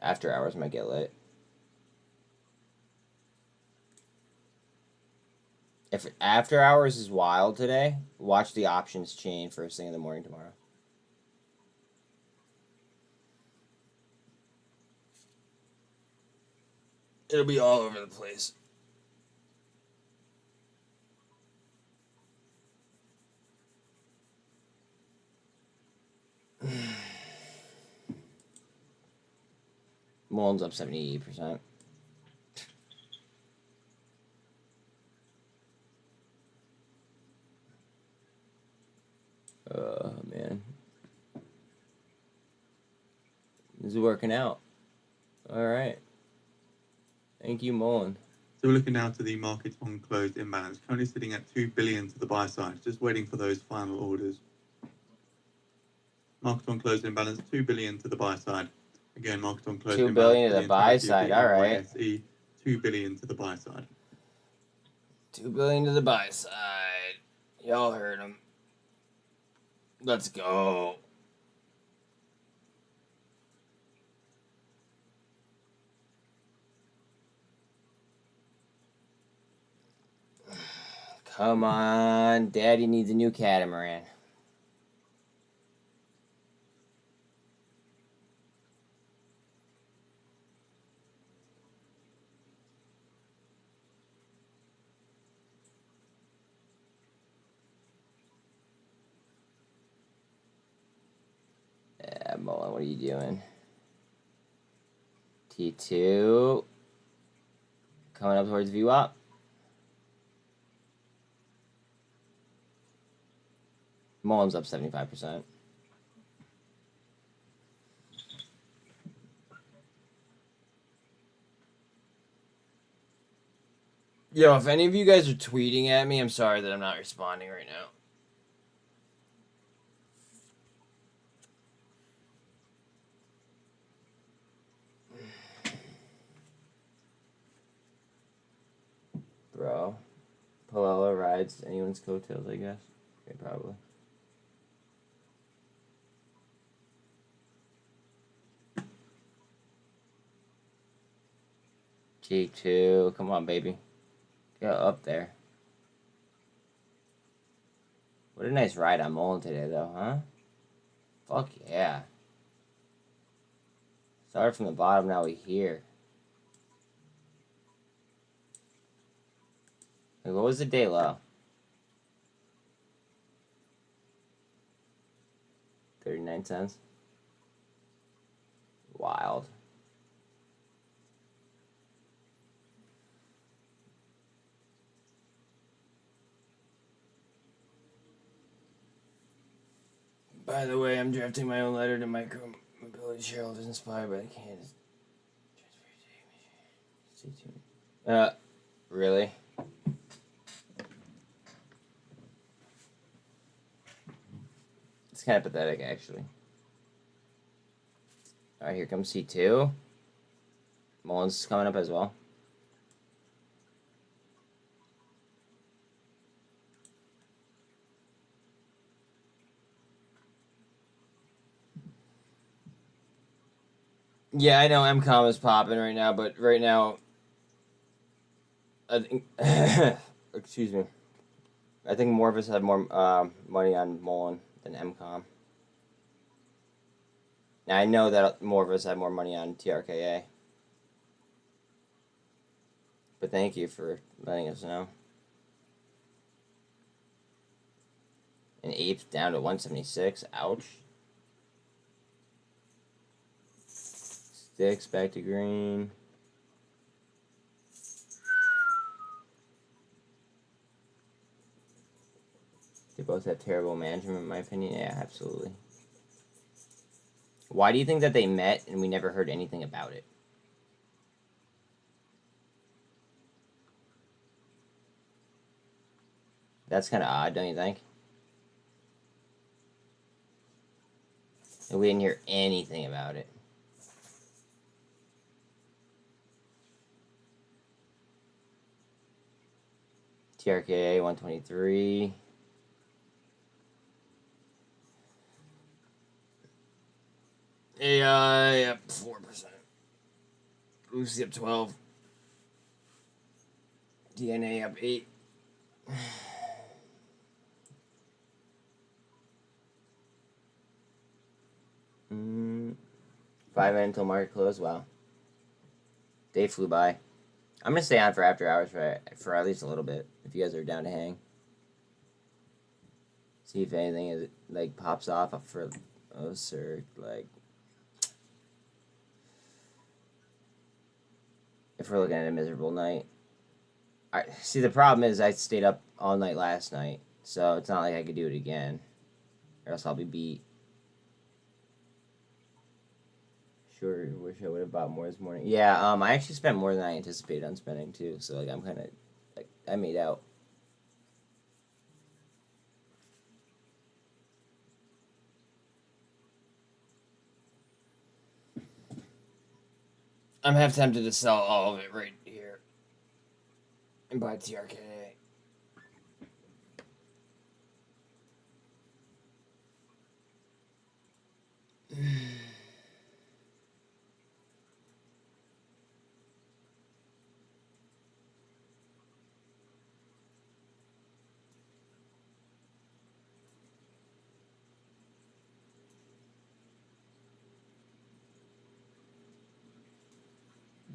After hours might get lit. If after hours is wild today, watch the options chain first thing in the morning tomorrow. It'll be all over the place. MULN's up 78%. Oh, man. This is working out. All right. Thank you, MULN. So we're looking now to the market on closed imbalance, currently sitting at 2 billion to the buy side, just waiting for those final orders. Market on closed imbalance, 2 billion to the buy side. Again, market on closed 2 imbalance. billion to the buy side. All right. NYSE, 2 billion to the buy side. 2 billion to the buy side. Y'all heard him. Let's go. Come on. Daddy needs a new catamaran. Yeah, MULN, what are you doing? T2. Coming up towards VWAP. MULN's up 75%. Yo, if any of you guys are tweeting at me, I'm sorry that I'm not responding right now. Bro. Palella rides anyone's coattails, I guess. Okay, probably. G2. Come on, baby. Get up there. What a nice ride on MULN today, though, huh? Fuck yeah. Started from the bottom, now we here. Like, what was the day low? 39 cents. Wild. By the way, I'm drafting my own letter to micro mobility shareholders inspired by the Kansas. Stay tuned. Really? kind of pathetic, actually. All right, here comes C2. MULN's coming up as well. Yeah, I know MCOM is popping right now, but right now, I think, excuse me, I think more of us have more money on MULN than MCOM. Now, I know that more of us have more money on TRKA. But thank you for letting us know. And APE's down to 176. Ouch. Sticks back to green. They both have terrible management, in my opinion. Yeah, absolutely. Why do you think that they met and we never heard anything about it? That's kind of odd, don't you think? And we didn't hear anything about it. TRKA 123. AI up 4%. Lucy up 12. DNA up 8. 5 minutes until market close. Wow. Day flew by. I'm gonna stay on for after hours for at least a little bit. If you guys are down to hang. See if anything is like pops off for us or like if we're looking at a miserable night. See, the problem is I stayed up all night last night, so it's not like I could do it again, or else I'll be beat. Sure, wish I would have bought more this morning. Yeah, I actually spent more than I anticipated on spending too, so like I'm kind of like I made out. I'm half tempted to sell all of it right here and buy TRKA.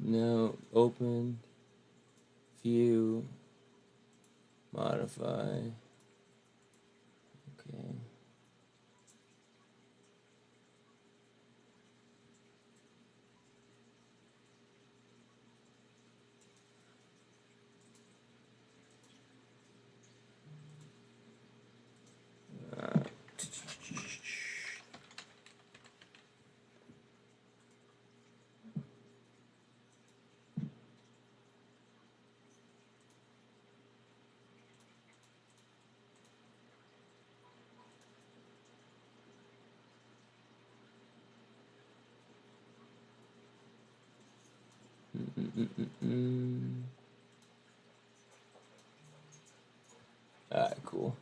No, open, view, modify. Okay. Alright, cool.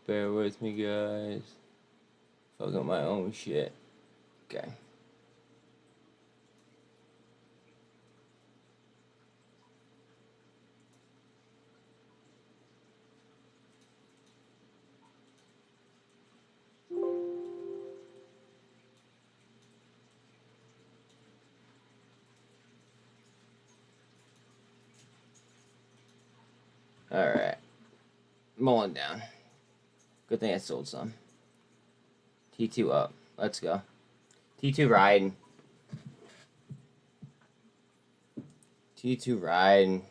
Bear with me, guys. Fucking my own shit. Okay. Alright. MULN down. Good thing I sold some. T2 up. Let's go. T2 riding. T2 riding.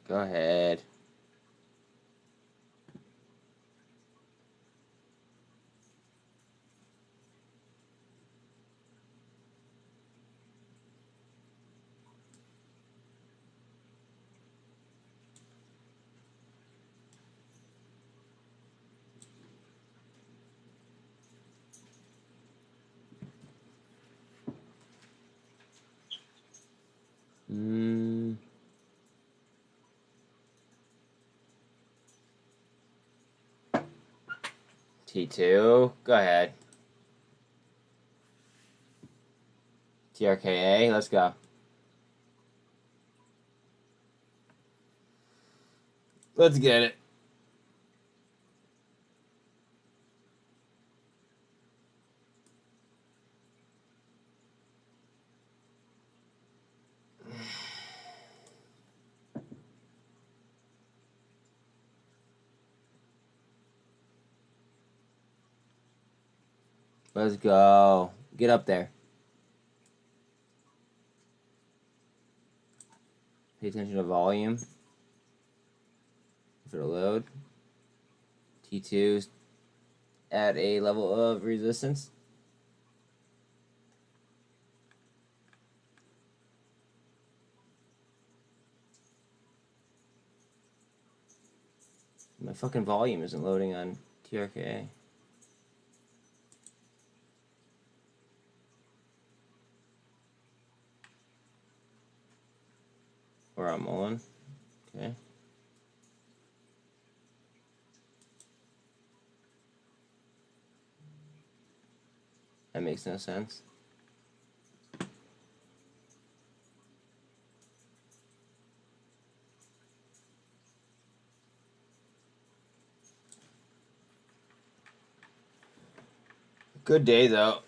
Go ahead. T2, go ahead. TRKA, let's go. Let's get it. Let's go. Get up there. Pay attention to volume. For the load. T2's at a level of resistance. My fucking volume isn't loading on TRKA. Or on MULN. Okay. That makes no sense. Good day, though.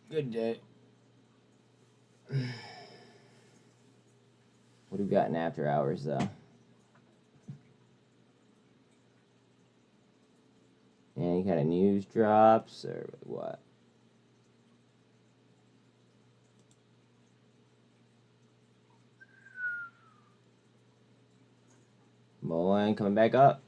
Good day. What do we got in after hours, though? Any kind of news drops or what? MULN coming back up.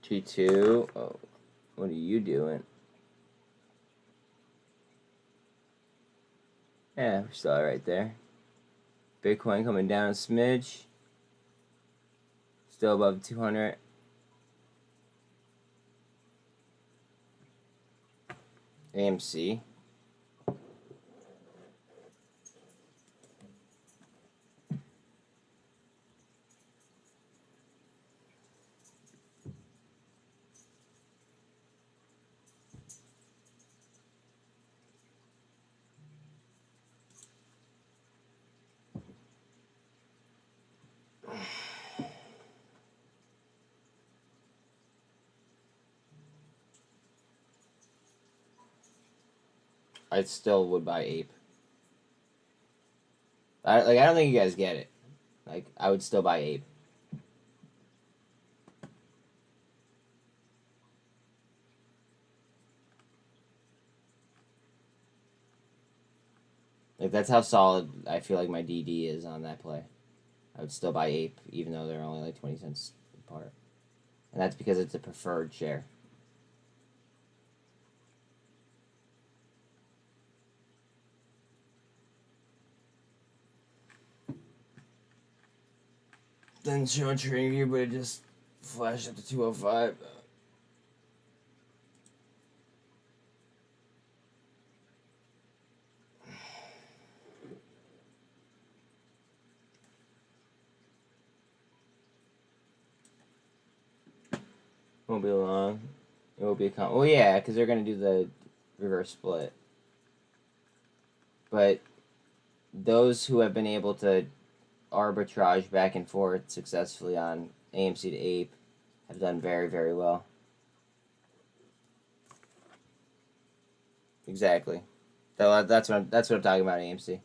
T2. Oh, what are you doing? Yeah, we're still right there. Bitcoin coming down a smidge. Still above 200. AMC. I still would buy Ape. I don't think you guys get it. Like, I would still buy Ape. Like, that's how solid I feel like my DD is on that play. I would still buy Ape, even though they're only like 20 cents apart. And that's because it's a preferred share. Didn't show a trading view, but it just flashed up to 205. Won't be long. It will be a well, yeah, because they're going to do the reverse split. But those who have been able to arbitrage back and forth successfully on AMC to APE have done very, very well. Exactly. That's what I'm talking about, AMC.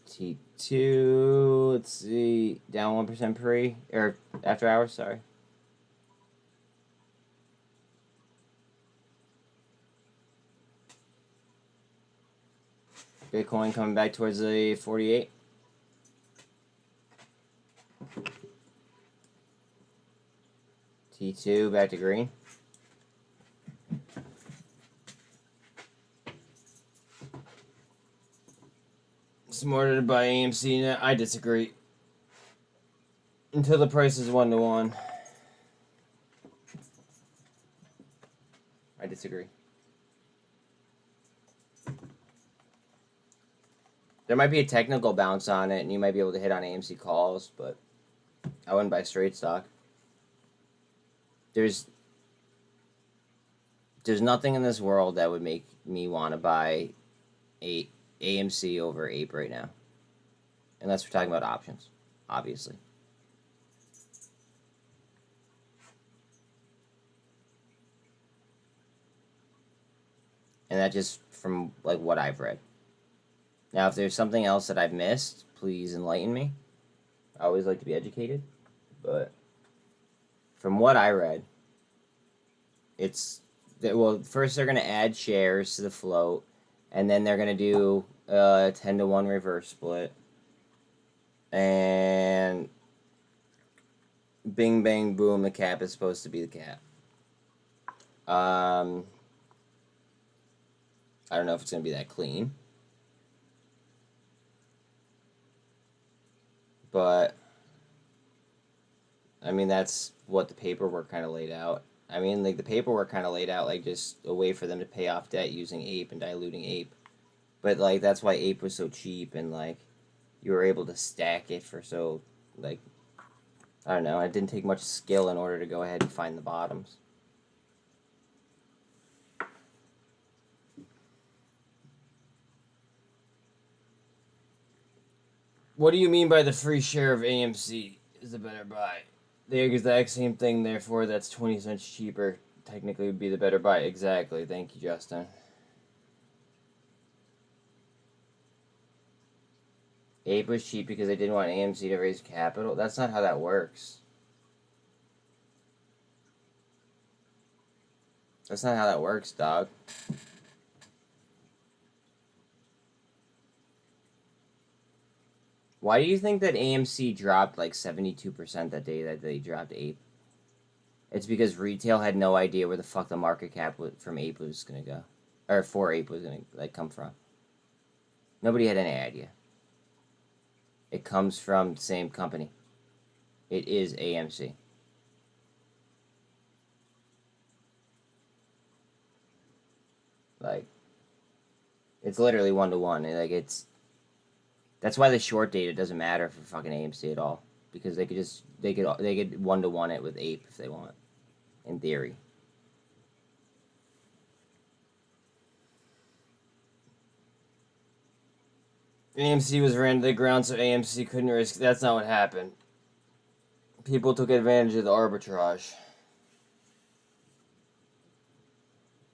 T2, let's see, down 1% pre, or after hours, sorry. Bitcoin coming back towards the 48. T2 back to green. Smarter to buy AMC now. I disagree. Until the price is 1-to-1. I disagree. There might be a technical bounce on it, and you might be able to hit on AMC calls, but I wouldn't buy straight stock. There's nothing in this world that would make me want to buy AMC over APE right now. Unless we're talking about options, obviously. And that just from like what I've read. Now, if there's something else that I've missed, please enlighten me. I always like to be educated. But from what I read, it's... Well, first they're going to add shares to the float. And then they're going to do a 10-to-1 reverse split. And... Bing, bang, boom, the cap is supposed to be the cap. I don't know if it's going to be that clean. But, I mean, that's what the paperwork kind of laid out. I mean, like, the paperwork kind of laid out, like, just a way for them to pay off debt using APE and diluting APE. But, like, that's why APE was so cheap and, like, you were able to stack it for so, like, I don't know. It didn't take much skill in order to go ahead and find the bottoms. What do you mean by the free share of AMC is a better buy? The exact same thing, therefore that's 20 cents cheaper. Technically would be the better buy. Exactly. Thank you, Justin. APE was cheap because they didn't want AMC to raise capital. That's not how that works. That's not how that works, dog. Why do you think that AMC dropped like 72% that day that they dropped APE? It's because retail had no idea where the fuck the market cap from APE was gonna go, or for APE was gonna like come from. Nobody had any idea. It comes from the same company. It is AMC. Like, it's literally 1-to-1. Like, it's... That's why the short data doesn't matter for fucking AMC at all. Because they could just... They could 1-to-1 it with APE if they want. In theory. AMC was ran to the ground so AMC couldn't risk... That's not what happened. People took advantage of the arbitrage.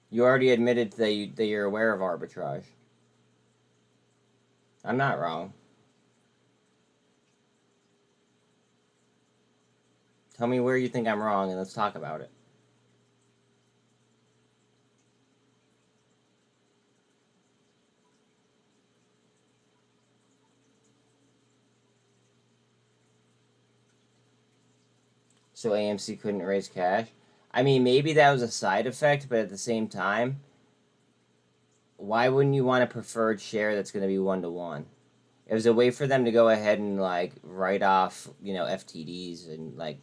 You already admitted that you're aware of arbitrage. I'm not wrong. Tell me where you think I'm wrong, and let's talk about it. So AMC couldn't raise cash. I mean, maybe that was a side effect, but at the same time, why wouldn't you want a preferred share that's going to be 1-to-1? It was a way for them to go ahead and like write off, FTDs and like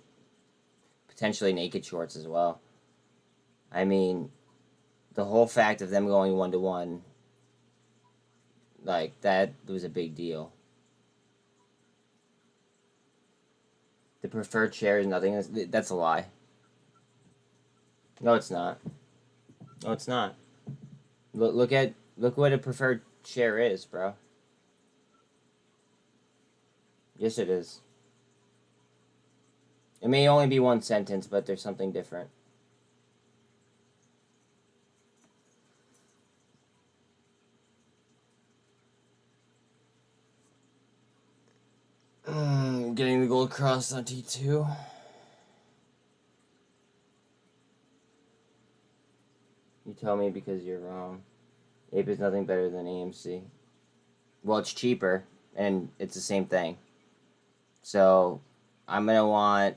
potentially naked shorts as well. I mean, the whole fact of them going 1-to-1, like that was a big deal. The preferred share is nothing. That's a lie. No, it's not. No, it's not. Look what a preferred share is, bro. Yes, it is. It may only be one sentence, but there's something different. Getting the gold cross on T2. You tell me because you're wrong. Ape is nothing better than AMC. Well, it's cheaper, and it's the same thing. So, I'm going to want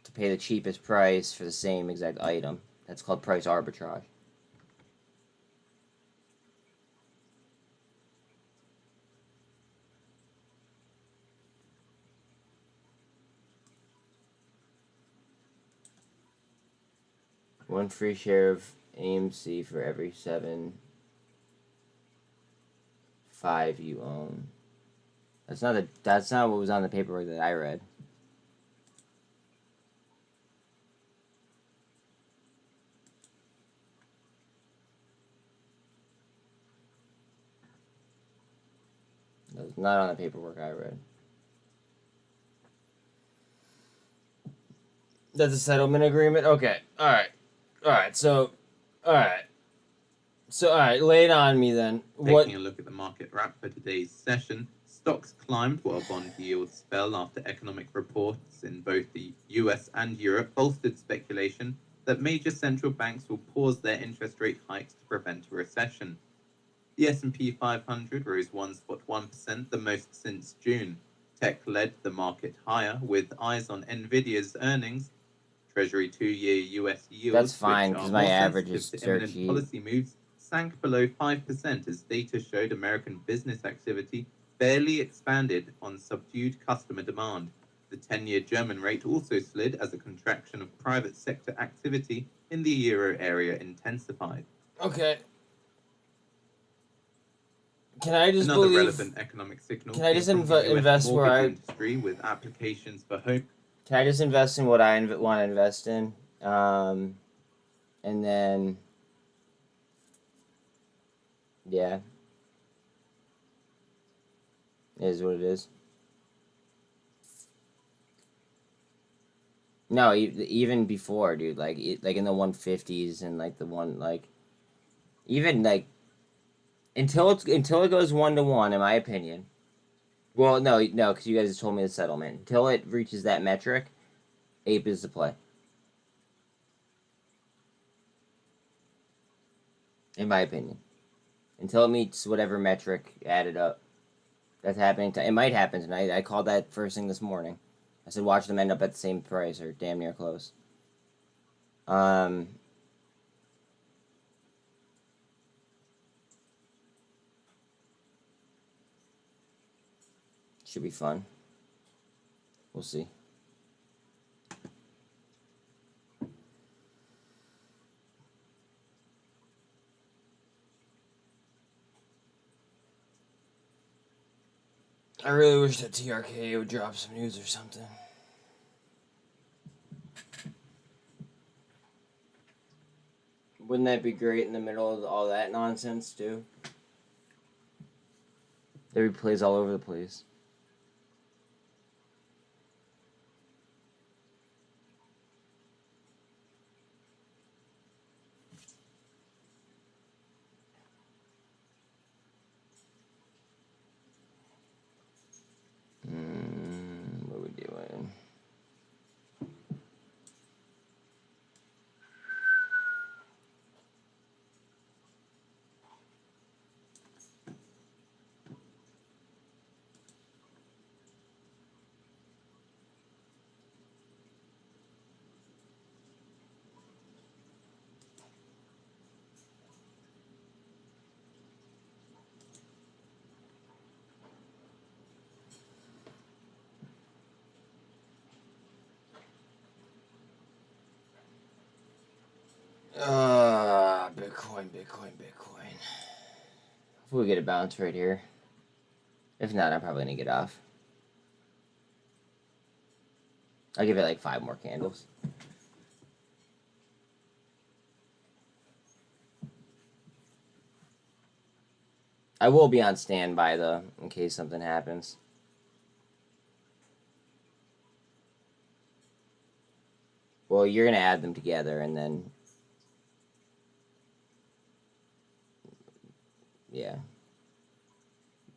to pay the cheapest price for the same exact item. That's called price arbitrage. One free share of AMC for every 7.5 you own. That's not what was on the paperwork that I read. That was not on the paperwork I read. That's a settlement agreement? Okay. Alright. So, lay it on me then. Taking a look at the market wrap for today's session, stocks climbed while bond yields fell after economic reports in both the US and Europe bolstered speculation that major central banks will pause their interest rate hikes to prevent a recession. The S&P 500 rose 1.1%, the most since June. Tech led the market higher, with eyes on Nvidia's earnings. Treasury 2-year US yields, that's fine because my average is imminent cheap. policy moves, sank below 5% as data showed American business activity barely expanded on subdued customer demand. The 10-year German rate also slid as a contraction of private sector activity in the euro area intensified. Okay. Can I just Another relevant economic signal. Can I just came from the US invest where mortgage industry with applications for home? Can I just invest in what I want to invest in? And then, yeah. It is what it is. No, even before, dude, like in the 150s and like the one like, even like until it goes 1-to-1, in my opinion. Well, no, because you guys told me the settlement. Until it reaches that metric, Ape is the play. In my opinion. Until it meets whatever metric added up. That's happening. It might happen tonight. I called that first thing this morning. I said watch them end up at the same price or damn near close. Should be fun. We'll see. I really wish that TRKA would drop some news or something. Wouldn't that be great in the middle of all that nonsense, too? There be plays all over the place. What are we doing? Bitcoin. If we get a bounce right here. If not, I'm probably gonna get off. I'll give it like 5 more candles. I will be on standby though, in case something happens. Well, you're gonna add them together and then, yeah,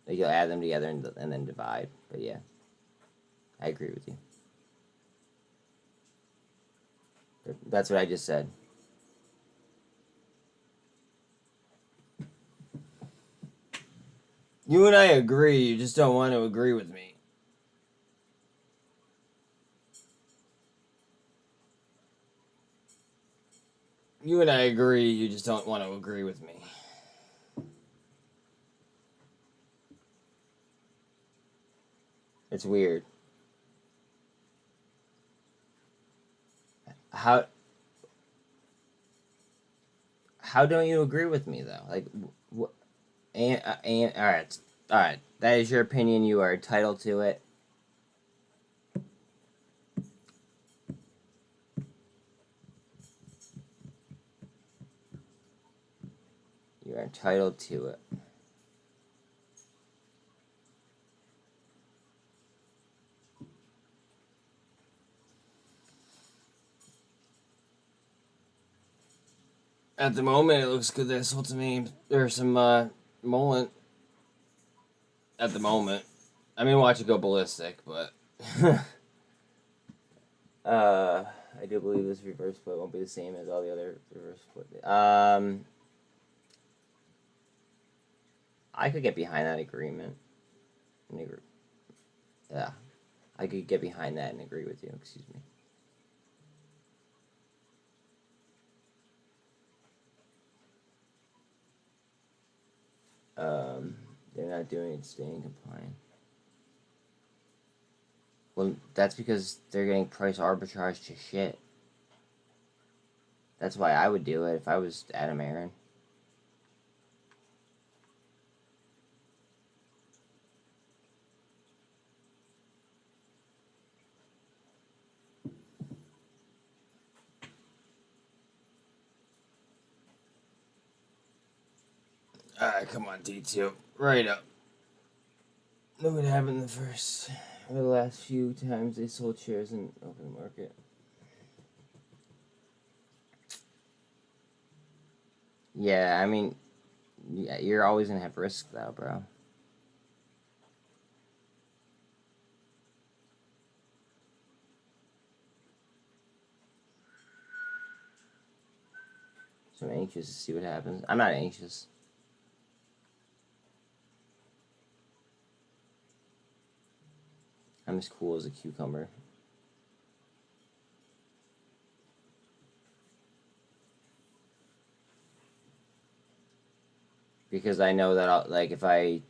like you'll add them together and then divide. But yeah, I agree with you. That's what I just said. You and I agree. You just don't want to agree with me. You and I agree. You just don't want to agree with me. It's weird. How don't you agree with me though? Like, and all right. That is your opinion. You are entitled to it. You are entitled to it. At the moment, it looks good. That's what's me. There's some MULN. At the moment, I mean, watch it go ballistic, but I do believe this reverse split won't be the same as all the other reverse split. I could get behind that agreement. Yeah, I could get behind that and agree with you. Excuse me. They're not doing it, staying compliant. Well, that's because they're getting price arbitrage to shit. That's why I would do it if I was Adam Aaron. Alright, come on, D2. Right up. Look what happened the last few times they sold shares in open market. Yeah, I mean, yeah, you're always gonna have risk though, bro. So I'm anxious to see what happens. I'm not anxious. I'm as cool as a cucumber. Because I know that I'll, like, if I,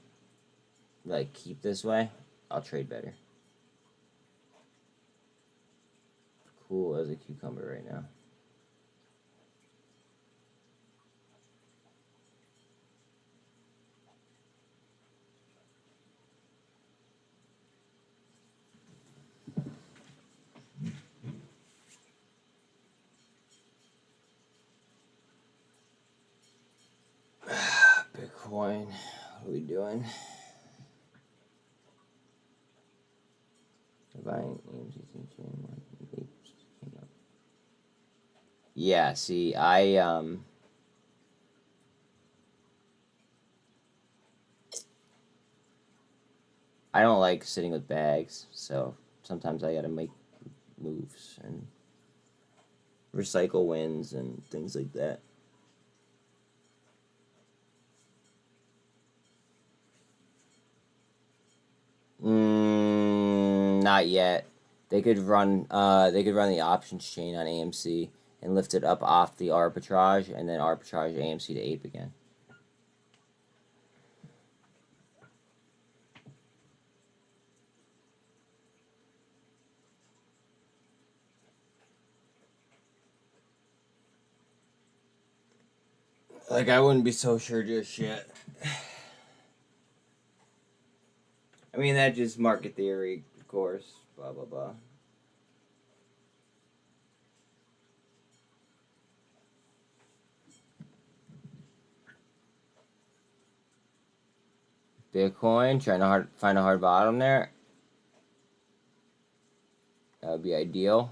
like, keep this way, I'll trade better. Cool as a cucumber right now. Bitcoin, what are we doing? Buying yeah, see, I don't like sitting with bags, so sometimes I gotta make moves and recycle wins and things like that. Not yet. They could run the options chain on AMC and lift it up off the arbitrage and then arbitrage AMC to ape again. Like, I wouldn't be so sure just yet. I mean, that's just market theory, of course. Blah, blah, blah. Bitcoin, trying to find a hard bottom there. That would be ideal.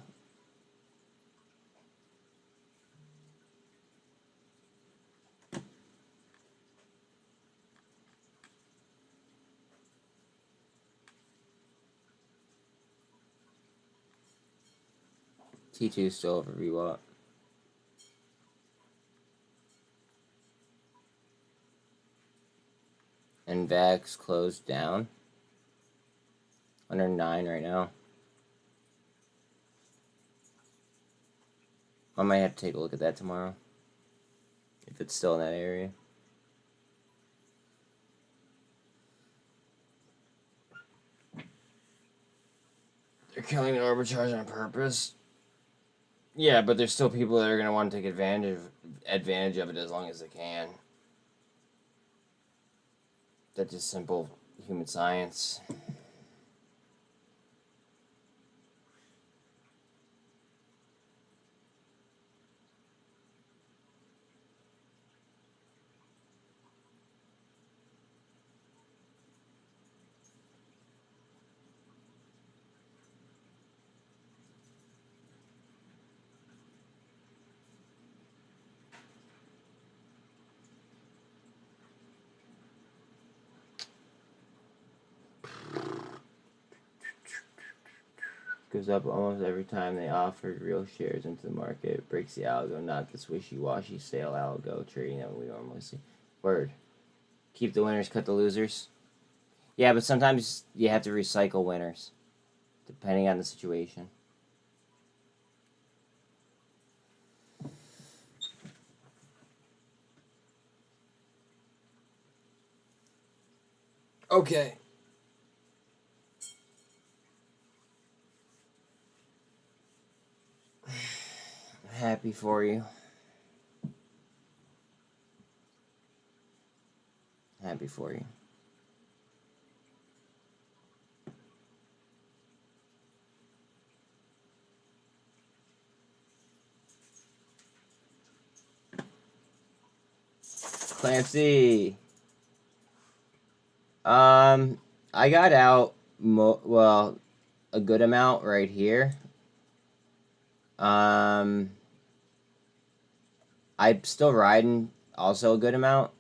T2 still over VWAP. NVAX closed down. Under 9 right now. I might have to take a look at that tomorrow. If it's still in that area. They're killing the arbitrage on purpose. Yeah, but there's still people that are going to want to take advantage of it as long as they can. That's just simple human science. Goes up almost every time they offered real shares into the market. Breaks the algo, not this wishy-washy sale algo trading that we normally see. Word. Keep the winners, cut the losers. Yeah, but sometimes you have to recycle winners, depending on the situation. Okay. Happy for you. Happy for you. Clancy. I got out, well, a good amount right here. I'm still riding also a good amount,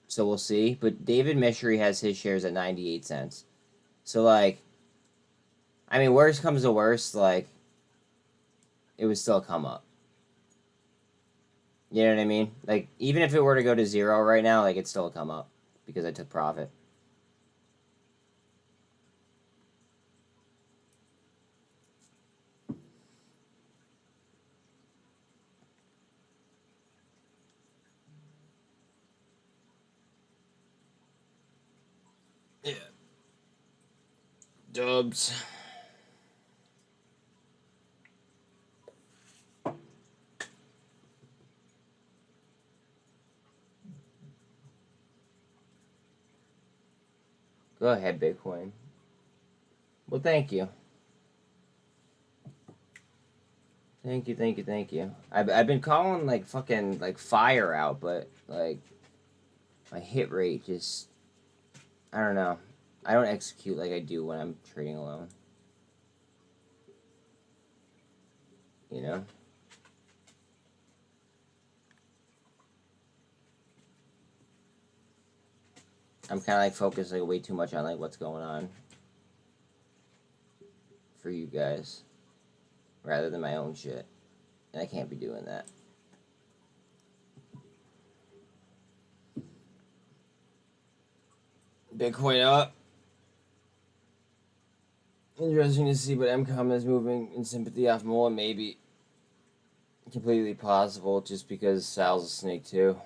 so we'll see. But David Mishry has his shares at 98 cents. So, like, I mean, worst comes to worst, like, it would still come up. You know what I mean? Like, even if it were to go to 0 right now, like, it'd still come up because I took profit. Yeah. Dubs. Go ahead, Bitcoin. Well, thank you. Thank you, thank you, thank you. I've been calling, like, fucking, like, fire out, but, like, my hit rate just, I don't know. I don't execute like I do when I'm trading alone. You know? I'm kind of, like, focused, like, way too much on, like, what's going on for you guys rather than my own shit. And I can't be doing that. Bitcoin up. Interesting to see, but MCOM is moving in sympathy off MULN. Maybe completely possible just because Sal's a snake too.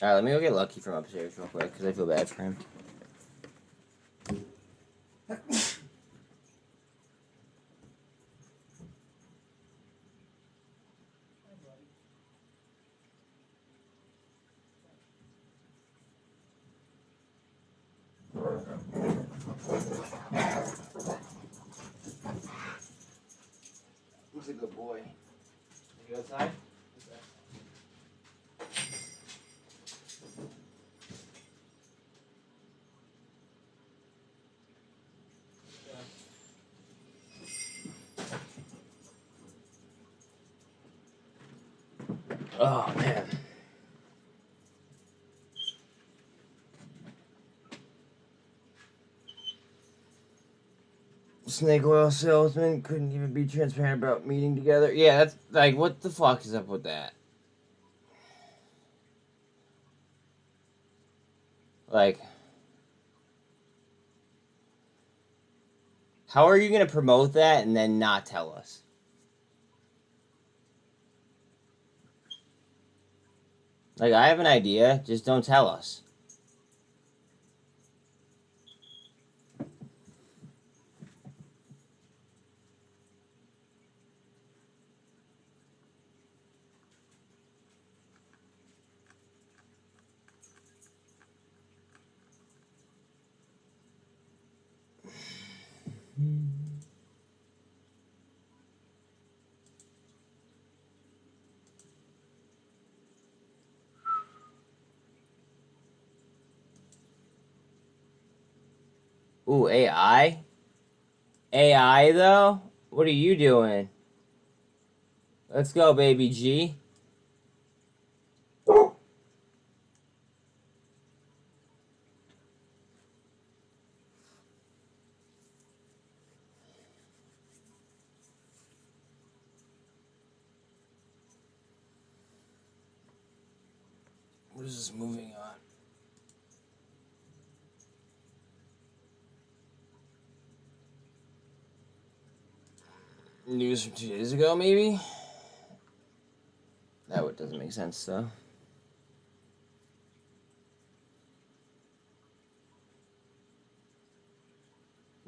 Alright, let me go get Lucky from upstairs real quick, because I feel bad for him. He's a good boy. You outside? Oh, man. Snake oil salesman couldn't even be transparent about meeting together. Yeah, that's like, what the fuck is up with that? Like, how are you going to promote that and then not tell us? Like, I have an idea, just don't tell us. Ooh, AI? AI, though? What are you doing? Let's go, baby G. What is this moving on? News from 2 days ago, maybe? That one doesn't make sense, though.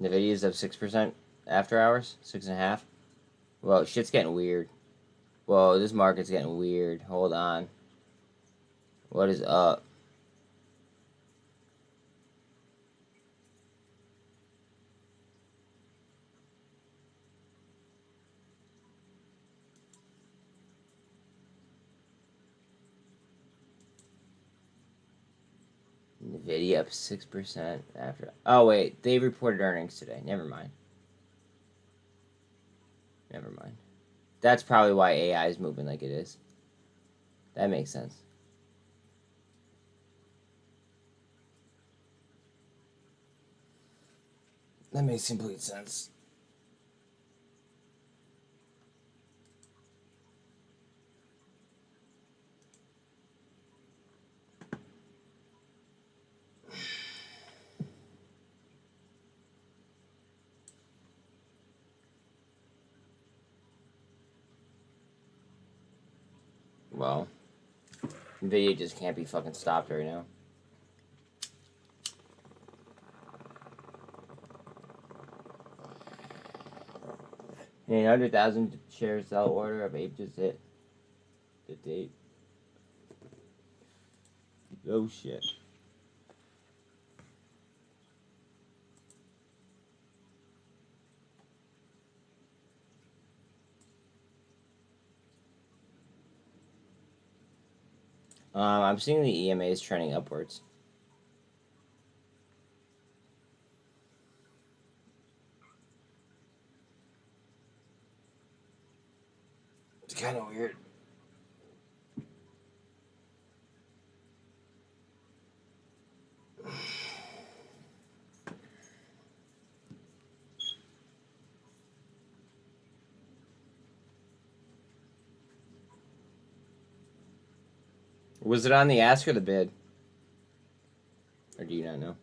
Nvidia's up 6% after hours? 6.5%? Whoa, shit's getting weird. Whoa, this market's getting weird. Hold on. What is up? Nvidia up 6% after. Oh, wait. They reported earnings today. Never mind. Never mind. That's probably why AI is moving like it is. That makes sense. That makes complete sense. Well, Nvidia just can't be fucking stopped right now. And 100,000 shares sell order of Ape just hit the date. Oh shit. I'm seeing the EMAs trending upwards. It's kind of weird. Was it on the ask or the bid? Or do you not know?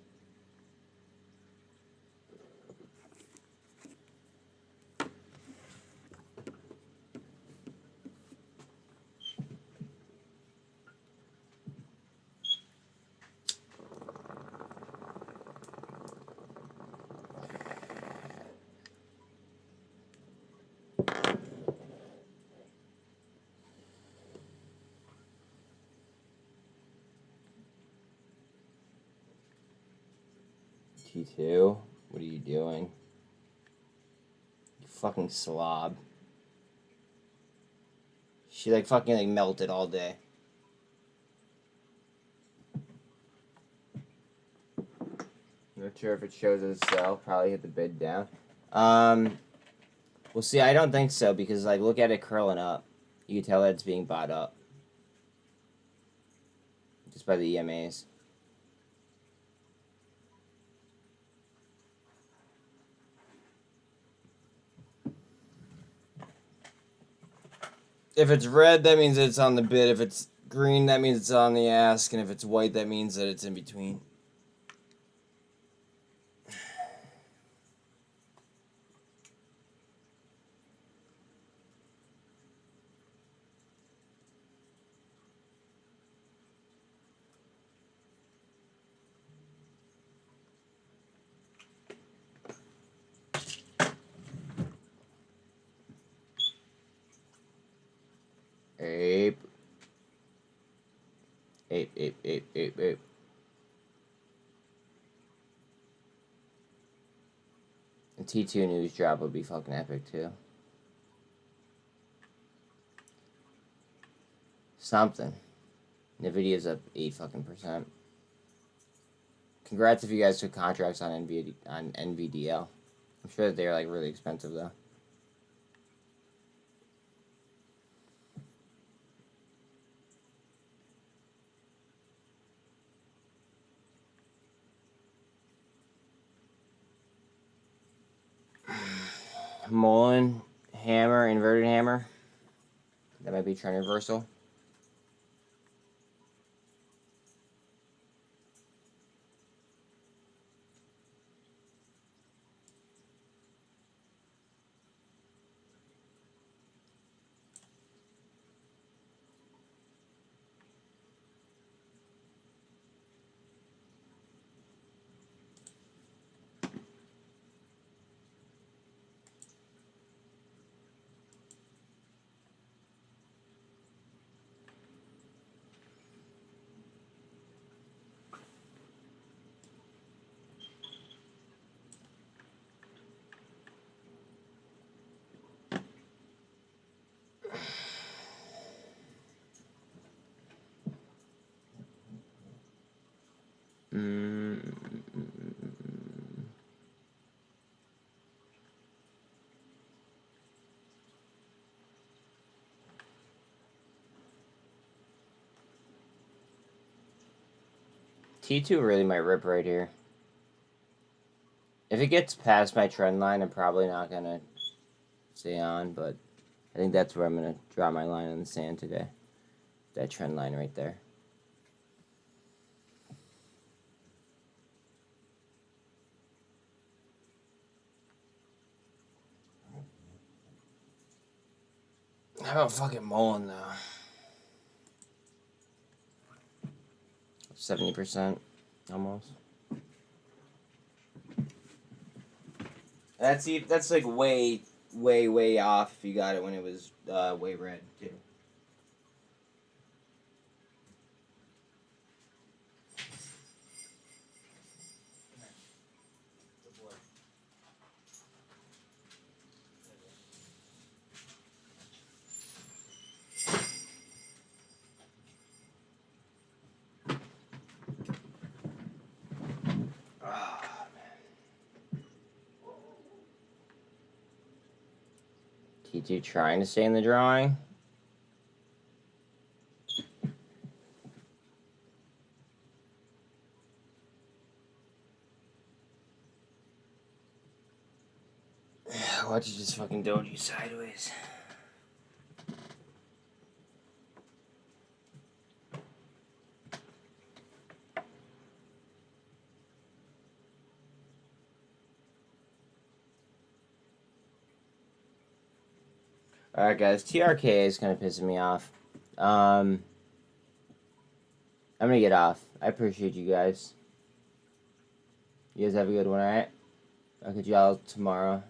T2, what are you doing? You fucking slob. She like fucking like melted all day. Not sure if it shows as sell. Probably hit the bid down. We'll see. I don't think so because like look at it curling up. You can tell that it's being bought up just by the EMAs. If it's red, that means it's on the bid. If it's green, that means it's on the ask. And if it's white, that means that it's in between. Ape. Ape, ape, ape, ape, ape. The T2 news drop would be fucking epic too. Something. Nvidia's up 8 fucking %. Congrats if you guys took contracts on NVDL. I'm sure that they're like really expensive though. MULN hammer, inverted hammer. That might be trend reversal. T2 really might rip right here. If it gets past my trend line, I'm probably not going to stay on, but I think that's where I'm going to draw my line in the sand today. That trend line right there. How about fucking MULN though? 70% almost. That's like way off if you got it when it was way red too. T2 trying to stay in the drawing. Why'd you just fucking doji sideways? Alright guys, TRKA is kind of pissing me off. I'm gonna get off. I appreciate you guys. You guys have a good one, alright? I'll catch y'all tomorrow.